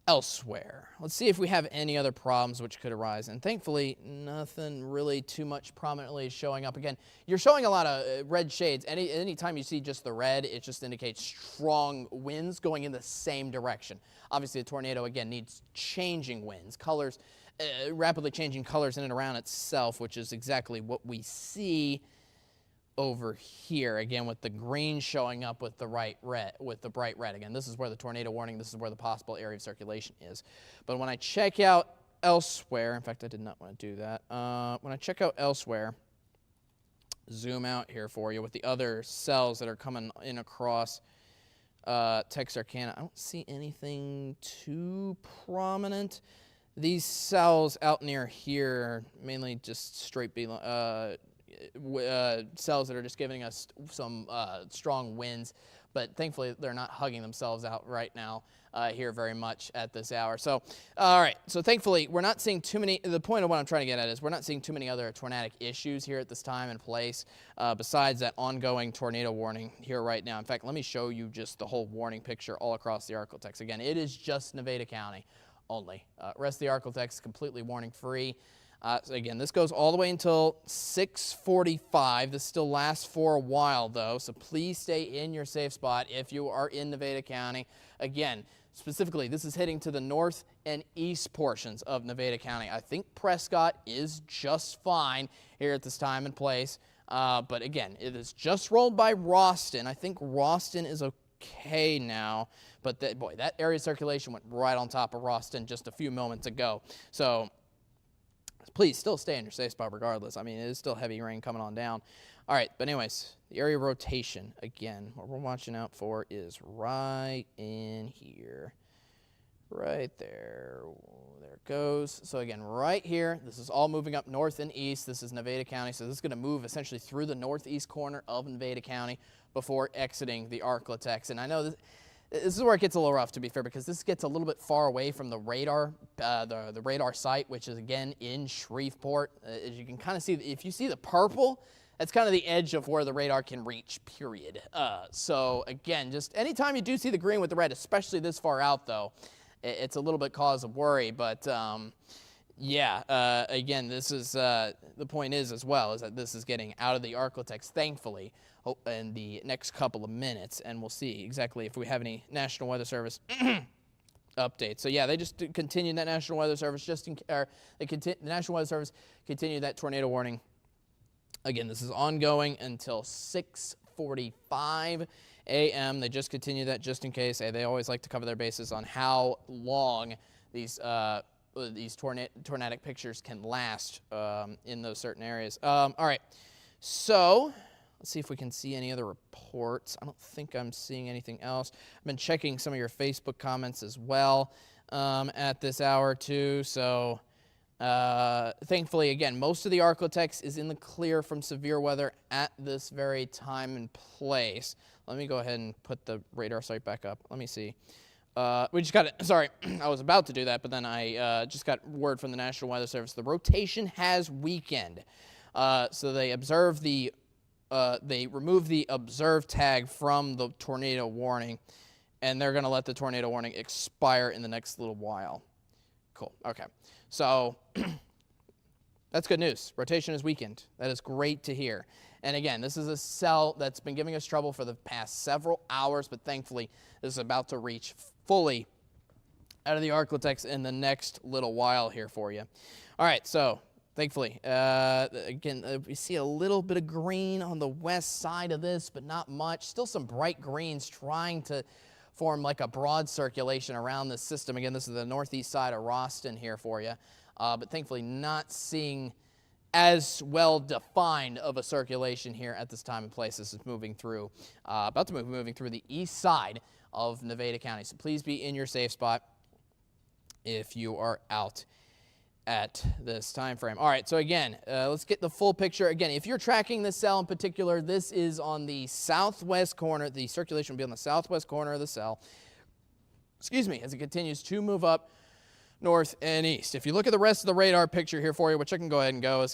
elsewhere. Let's see if we have any other problems which could arise. And thankfully, nothing really too much prominently showing up. Again, you're showing a lot of red shades. Anytime you see just the red, it just indicates strong winds going in the same direction. Obviously, a tornado, again, needs changing winds, colors, rapidly changing colors in and around itself, which is exactly what we see over here, again, with the green showing up with the bright red. Again, this is where the tornado warning, this is where the possible area of circulation is. But when I check out elsewhere, in fact, I did not want to do that. When I check out elsewhere, zoom out here for you with the other cells that are coming in across Texarkana, I don't see anything too prominent. These cells out near here, mainly just straight below, cells that are just giving us some strong winds, but thankfully they're not hugging themselves out right now here very much at this hour. So, all right, so thankfully we're not seeing too many, the point of what I'm trying to get at is we're not seeing too many other tornadic issues here at this time and place besides that ongoing tornado warning here right now. In fact, let me show you just the whole warning picture all across the Arklatex. Again, it is just Nevada County only. Rest of the Arklatex is completely warning free. So again, this goes all the way until 6:45. This still lasts for a while, though, so please stay in your safe spot if you are in Nevada County. Again, specifically, this is hitting to the north and east portions of Nevada County. I think Prescott is just fine here at this time and place, but again, it is just rolled by Ralston. I think Ralston is okay now, but that area of circulation went right on top of Ralston just a few moments ago. So please still stay in your safe spot regardless. I mean, it is still heavy rain coming on down. All right, but anyways, the area rotation, again, what we're watching out for is right in here. Right there. There it goes. So again, right here, this is all moving up north and east. This is Nevada County, so this is going to move essentially through the northeast corner of Nevada County before exiting the Arklatex. And I know this is where it gets a little rough, to be fair, because this gets a little bit far away from the radar, the radar site, which is, again, in Shreveport. As you can kind of see, if you see the purple, that's kind of the edge of where the radar can reach, period. So, again, just anytime you do see the green with the red, especially this far out, though, it's a little bit cause of worry. But, yeah, again, this is the point is, as well, is that this is getting out of the Arklatex, thankfully, in the next couple of minutes, and we'll see exactly if we have any National Weather Service updates. So yeah, they just continued that National Weather Service the National Weather Service continued that tornado warning. Again, this is ongoing until 6:45 a.m. They just continued that just in case. They always like to cover their bases on how long these tornadic pictures can last in those certain areas. All right, so let's see if we can see any other reports. I don't think I'm seeing anything else. I've been checking some of your Facebook comments as well at this hour too. So thankfully, again, most of the Arklatex is in the clear from severe weather at this very time and place. Let me go ahead and put the radar site back up. Let me see. We just got it. Sorry, I was about to do that, but then I just got word from the National Weather Service. The rotation has weakened. So they observe they remove the observe tag from the tornado warning, and they're going to let the tornado warning expire in the next little while. Cool. Okay. So that's good news. Rotation is weakened. That is great to hear. And again, this is a cell that's been giving us trouble for the past several hours, but thankfully this is about to reach fully out of the Arklatex in the next little while here for you. All right, so thankfully, again, we see a little bit of green on the west side of this, but not much. Still some bright greens trying to form like a broad circulation around this system. Again, this is the northeast side of Ralston here for you, but thankfully not seeing as well defined of a circulation here at this time and place. This is moving through, about to moving through the east side of Nevada County. So please be in your safe spot if you are out at this time frame. All right, so again, let's get the full picture. Again, if you're tracking this cell in particular, this is on the southwest corner. The circulation will be on the southwest corner of the cell. Excuse me, as it continues to move up north and east. If you look at the rest of the radar picture here for you, which I can go ahead and go,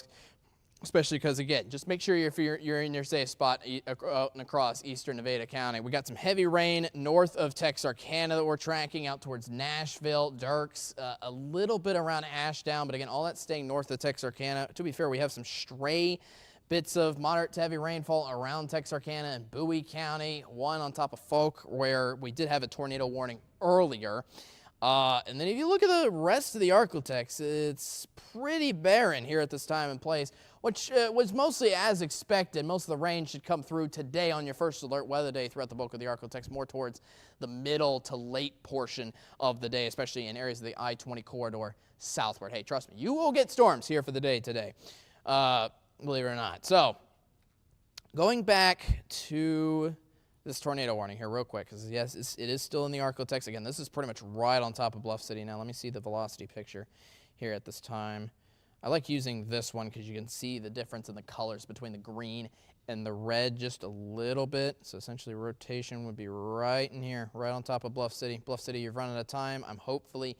especially because, again, just make sure you're in your safe spot out and across eastern Nevada County. We got some heavy rain north of Texarkana that we're tracking out towards Nashville, Dirks, a little bit around Ashdown, but again, all that's staying north of Texarkana. To be fair, we have some stray bits of moderate to heavy rainfall around Texarkana and Bowie County, one on top of Folk, where we did have a tornado warning earlier. And then if you look at the rest of the Arklatex, it's pretty barren here at this time and place, which was mostly as expected. Most of the rain should come through today on your first alert weather day throughout the bulk of the Arklatex, more towards the middle to late portion of the day, especially in areas of the I-20 corridor southward. Hey, trust me, you will get storms here for the day today, believe it or not. So, going back to this tornado warning here real quick, because yes, it is still in the Arklatex. Again, this is pretty much right on top of Bluff City. Now, let me see the velocity picture here at this time. I like using this one because you can see the difference in the colors between the green and the red just a little bit. So essentially rotation would be right in here, right on top of Bluff City. Bluff City, you've run out of time. I'm hopefully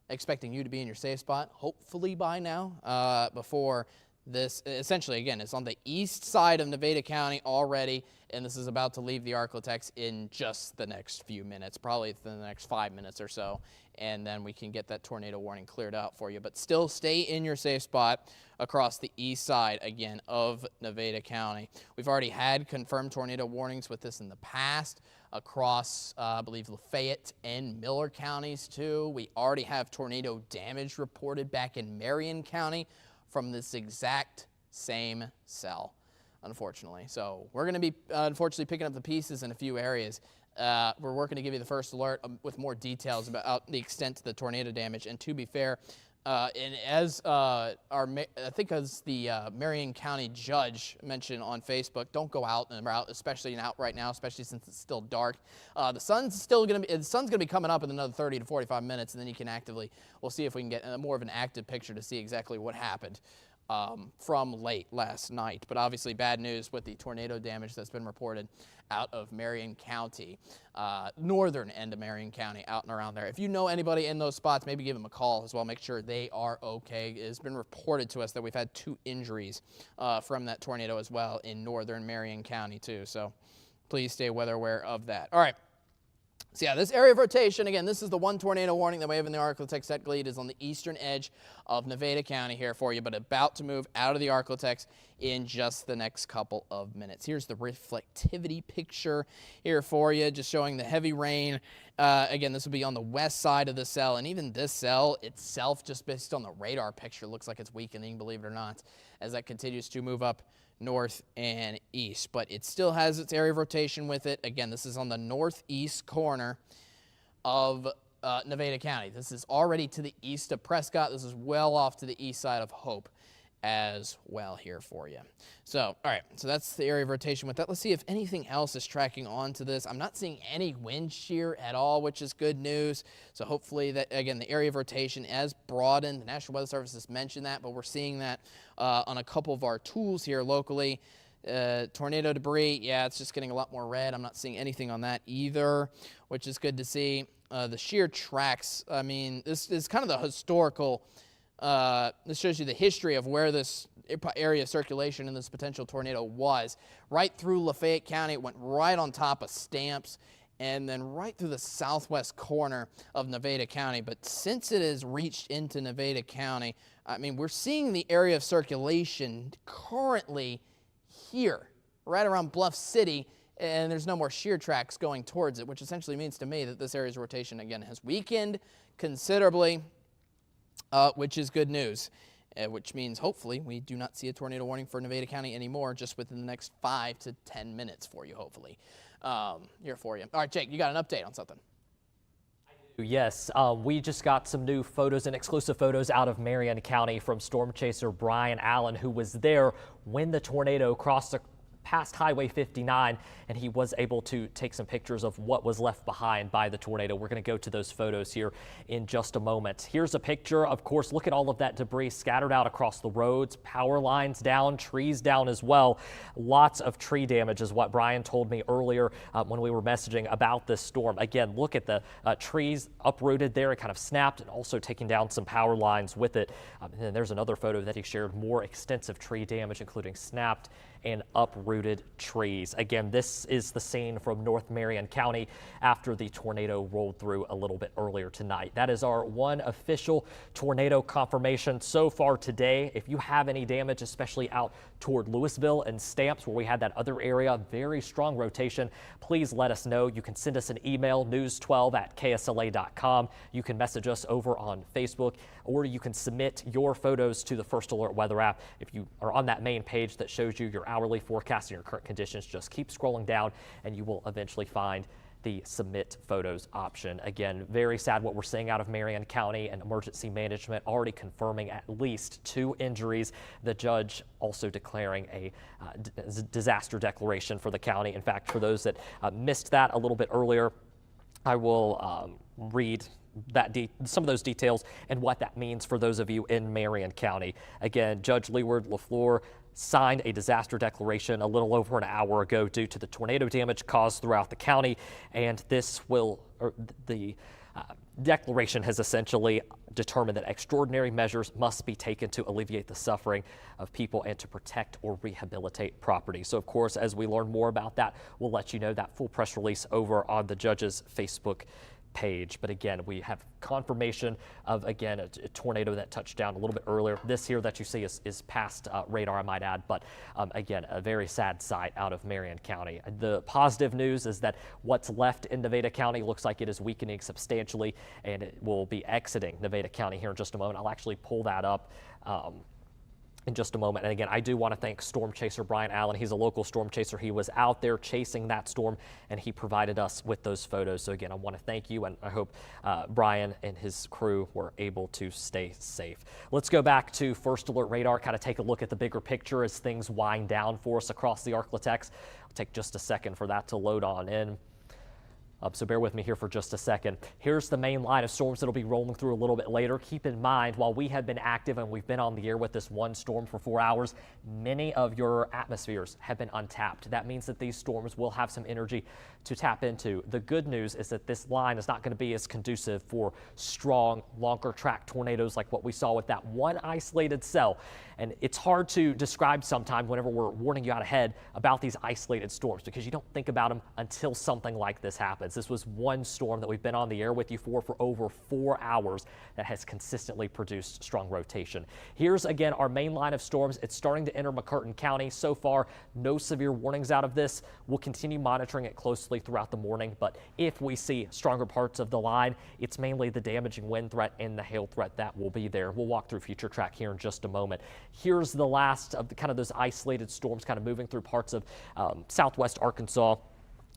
expecting you to be in your safe spot, hopefully by now, before this. Essentially, again, it's on the east side of Nevada County already, and this is about to leave the Arklatex in just the next few minutes, probably the next 5 minutes or so, and then we can get that tornado warning cleared out for you. But still stay in your safe spot across the east side, again, of Nevada County. We've already had confirmed tornado warnings with this in the past across, I believe, Lafayette and Miller counties, too. We already have tornado damage reported back in Marian County from this exact same cell, unfortunately. So we're going to be, unfortunately, picking up the pieces in a few areas. We're working to give you the first alert with more details about the extent of the tornado damage. And to be fair, and as I think as the Marion County judge mentioned on Facebook, don't go out and about, especially out right now, especially since it's still dark. The sun's going to be coming up in another 30 to 45 minutes, and then you can we'll see if we can get more of an active picture to see exactly what happened from late last night. But obviously bad news with the tornado damage that's been reported out of Marion County, northern end of Marion County, out and around there. If you know anybody in those spots, maybe give them a call as well. Make sure they are okay. It has been reported to us that we've had 2 injuries from that tornado as well in northern Marion County too. So please stay weather aware of that. All right. So yeah, this area of rotation, again, this is the one tornado warning that we have in the Arklatex. That lead is on the eastern edge of Nevada County here for you, but about to move out of the Arklatex in just the next couple of minutes. Here's the reflectivity picture here for you, just showing the heavy rain. Again, this will be on the west side of the cell, and even this cell itself, just based on the radar picture, looks like it's weakening, believe it or not, as that continues to move up north and east, but it still has its area of rotation with it. Again, this is on the northeast corner of Nevada County. This is already to the east of Prescott. This is well off to the east side of Hope as well here for you. So, all right, so that's the area of rotation with that. Let's see if anything else is tracking onto this. I'm not seeing any wind shear at all, which is good news. So hopefully that, again, the area of rotation has broadened. The National Weather Service has mentioned that, but we're seeing that on a couple of our tools here locally. Tornado debris, yeah, it's just getting a lot more red. I'm not seeing anything on that either, which is good to see. The shear tracks, I mean, this is kind of the historical. This shows you the history of where this area of circulation in this potential tornado was. Right through Lafayette County, it went right on top of Stamps, and then right through the southwest corner of Nevada County. But since it has reached into Nevada County, I mean, we're seeing the area of circulation currently here, right around Bluff City, and there's no more shear tracks going towards it, which essentially means to me that this area's rotation, again, has weakened considerably. Which is good news, which means hopefully we do not see a tornado warning for Nevada County anymore just within the next 5 to 10 minutes for you, hopefully, here for you. All right, Jake, you got an update on something? Yes, we just got some new photos and exclusive photos out of Marion County from storm chaser Brian Allen, who was there when the tornado crossed past Highway 59, and he was able to take some pictures of what was left behind by the tornado. We're going to go to those photos here in just a moment. Here's a picture. Of course, look at all of that debris scattered out across the roads, power lines down, trees down as well. Lots of tree damage is what Brian told me earlier when we were messaging about this storm. Again, look at the trees uprooted there. It kind of snapped and also taking down some power lines with it. And then there's another photo that he shared, more extensive tree damage, including snapped and uprooted trees. Again, this is the scene from North Marion County after the tornado rolled through a little bit earlier tonight. That is our one official tornado confirmation so far today. If you have any damage, especially out toward Louisville and Stamps, where we had that other area, very strong rotation, please let us know. You can send us an email, news12@ksla.com. You can message us over on Facebook, or you can submit your photos to the First Alert weather app. If you are on that main page that shows you your hourly forecast and your current conditions, just keep scrolling down and you will eventually find the submit photos option. Again, very sad what we're seeing out of Marian County, and emergency management already confirming at least 2 injuries. The judge also declaring a disaster declaration for the county. In fact, for those that missed that a little bit earlier, I will read some of those details and what that means for those of you in Marion County. Again, Judge Leeward LaFleur signed a disaster declaration a little over an hour ago due to the tornado damage caused throughout the county, and the declaration has essentially determined that extraordinary measures must be taken to alleviate the suffering of people and to protect or rehabilitate property. So, of course, as we learn more about that, we'll let you know. That full press release over on the judge's Facebook page. But again, we have confirmation of, again, a tornado that touched down a little bit earlier. This here that you see is past radar, I might add, but again, a very sad sight out of Marion County. The positive news is that what's left in Nevada County looks like it is weakening substantially, and it will be exiting Nevada County here in just a moment. I'll actually pull that up in just a moment. And again, I do want to thank storm chaser Brian Allen. He's a local storm chaser. He was out there chasing that storm, and he provided us with those photos. So again, I want to thank you, and I hope Brian and his crew were able to stay safe. Let's go back to First Alert Radar, kind of take a look at the bigger picture as things wind down for us across the Arklatex. It'll take just a second for that to load on in. So bear with me here for just a second. Here's the main line of storms that'll be rolling through a little bit later. Keep in mind, while we have been active and we've been on the air with this one storm for 4 hours, many of your atmospheres have been untapped. That means that these storms will have some energy to tap into. The good news is that this line is not going to be as conducive for strong, longer track tornadoes like what we saw with that one isolated cell. And it's hard to describe sometimes whenever we're warning you out ahead about these isolated storms, because you don't think about them until something like this happens. This was one storm that we've been on the air with you for over 4 hours that has consistently produced strong rotation. Here's again our main line of storms. It's starting to enter McCurtain County. So far, no severe warnings out of this. We'll continue monitoring it closely throughout the morning, but if we see stronger parts of the line, it's mainly the damaging wind threat and the hail threat that will be there. We'll walk through future track here in just a moment. Here's the last of kind of those isolated storms kind of moving through parts of southwest Arkansas,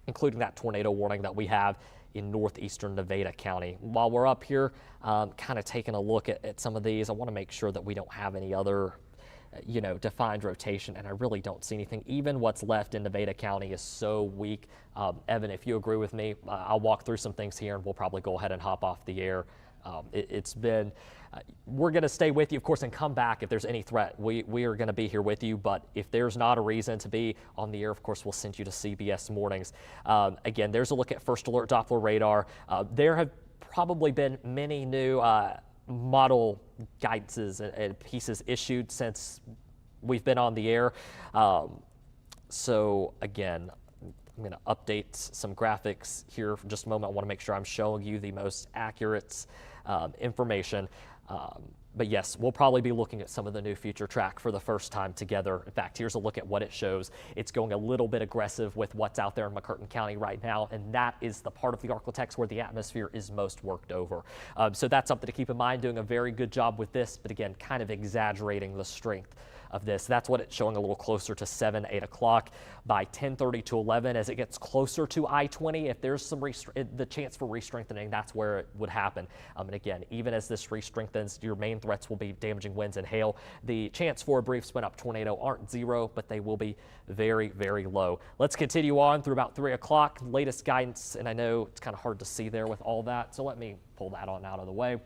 including that tornado warning that we have in northeastern Nevada County. While we're up here kind of taking a look at some of these, I want to make sure that we don't have any other defined rotation, and I really don't see anything. Even what's left in Nevada County is so weak. Evan, if you agree with me, I'll walk through some things here and we'll probably go ahead and hop off the air. It's been, we're going to stay with you, of course, and come back if there's any threat. We are going to be here with you, but if there's not a reason to be on the air, of course, we'll send you to CBS Mornings. Again, there's a look at First Alert Doppler radar. There have probably been many new model guidances and pieces issued since we've been on the air. So again, I'm going to update some graphics here for just a moment. I want to make sure I'm showing you the most accurate information. But yes, we'll probably be looking at some of the new future track for the first time together. In fact, here's a look at what it shows. It's going a little bit aggressive with what's out there in McCurtain County right now, and that is the part of the Arklatex where the atmosphere is most worked over. So that's something to keep in mind, doing a very good job with this, but again, kind of exaggerating the strength of this. That's what it's showing a little closer to 7, 8 o'clock. By 10:30 to 11, as it gets closer to I-20, if there's some the chance for re-strengthening, that's where it would happen. And again, even as this re-strengthens, your main threats will be damaging winds and hail. The chance for a brief spin up tornado aren't zero, but they will be very, very low. Let's continue on through about 3 o'clock. Latest guidance, and I know it's kind of hard to see there with all that, so let me pull that on out of the way.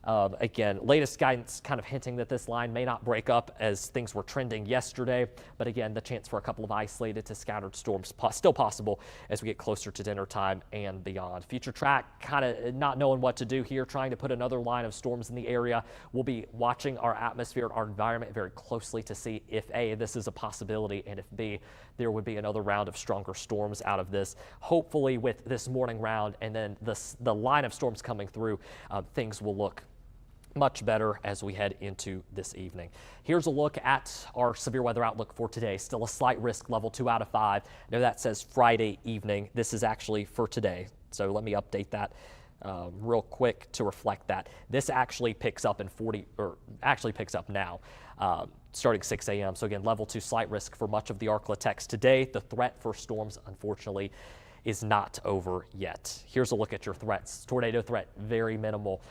Again, latest guidance kind of hinting that this line may not break up as things were trending yesterday. But again, the chance for a couple of isolated to scattered storms still possible as we get closer to dinner time and beyond. Future track kind of not knowing what to do here, trying to put another line of storms in the area. We'll be watching our atmosphere and our environment very closely to see if A, this is a possibility, and if B, there would be another round of stronger storms out of this. Hopefully with this morning round and then the line of storms coming through, things will look much better as we head into this evening. Here's a look at our severe weather outlook for today. Still a slight risk, level 2 out of 5. I know that says Friday evening. This is actually for today. So let me update that real quick to reflect that. This actually picks up picks up now, starting 6 a.m. So again, level 2 slight risk for much of the Arklatex today. The threat for storms, unfortunately, is not over yet. Here's a look at your threats. Tornado threat, very minimal.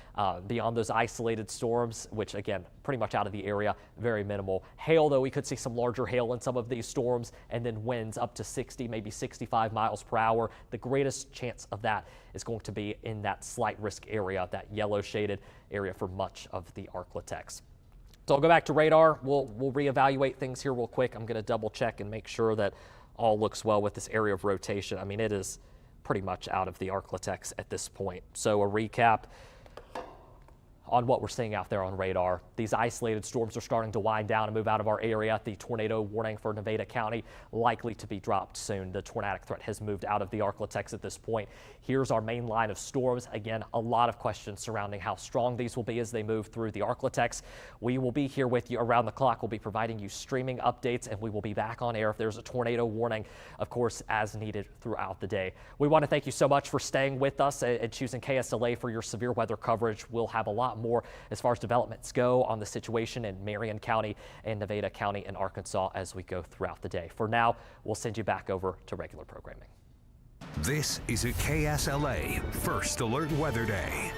Beyond those isolated storms, which again, pretty much out of the area, very minimal. Hail, though, we could see some larger hail in some of these storms, and then winds up to 60, maybe 65 miles per hour. The greatest chance of that is going to be in that slight risk area, that yellow shaded area for much of the Arklatex. So I'll go back to radar. We'll reevaluate things here real quick. I'm going to double check and make sure that all looks well with this area of rotation. I mean, it is pretty much out of the Arklatex at this point. So a recap on what we're seeing out there on radar. These isolated storms are starting to wind down and move out of our area. The tornado warning for Nevada County likely to be dropped soon. The tornadic threat has moved out of the Arklatex at this point. Here's our main line of storms. Again, a lot of questions surrounding how strong these will be as they move through the Arklatex. We will be here with you around the clock. We'll be providing you streaming updates, and we will be back on air if there's a tornado warning, of course, as needed throughout the day. We want to thank you so much for staying with us and choosing KSLA for your severe weather coverage. We'll have a lot more as far as developments go on the situation in Marian County and Nevada County in Arkansas as we go throughout the day. For now, we'll send you back over to regular programming. This is a KSLA First Alert Weather Day.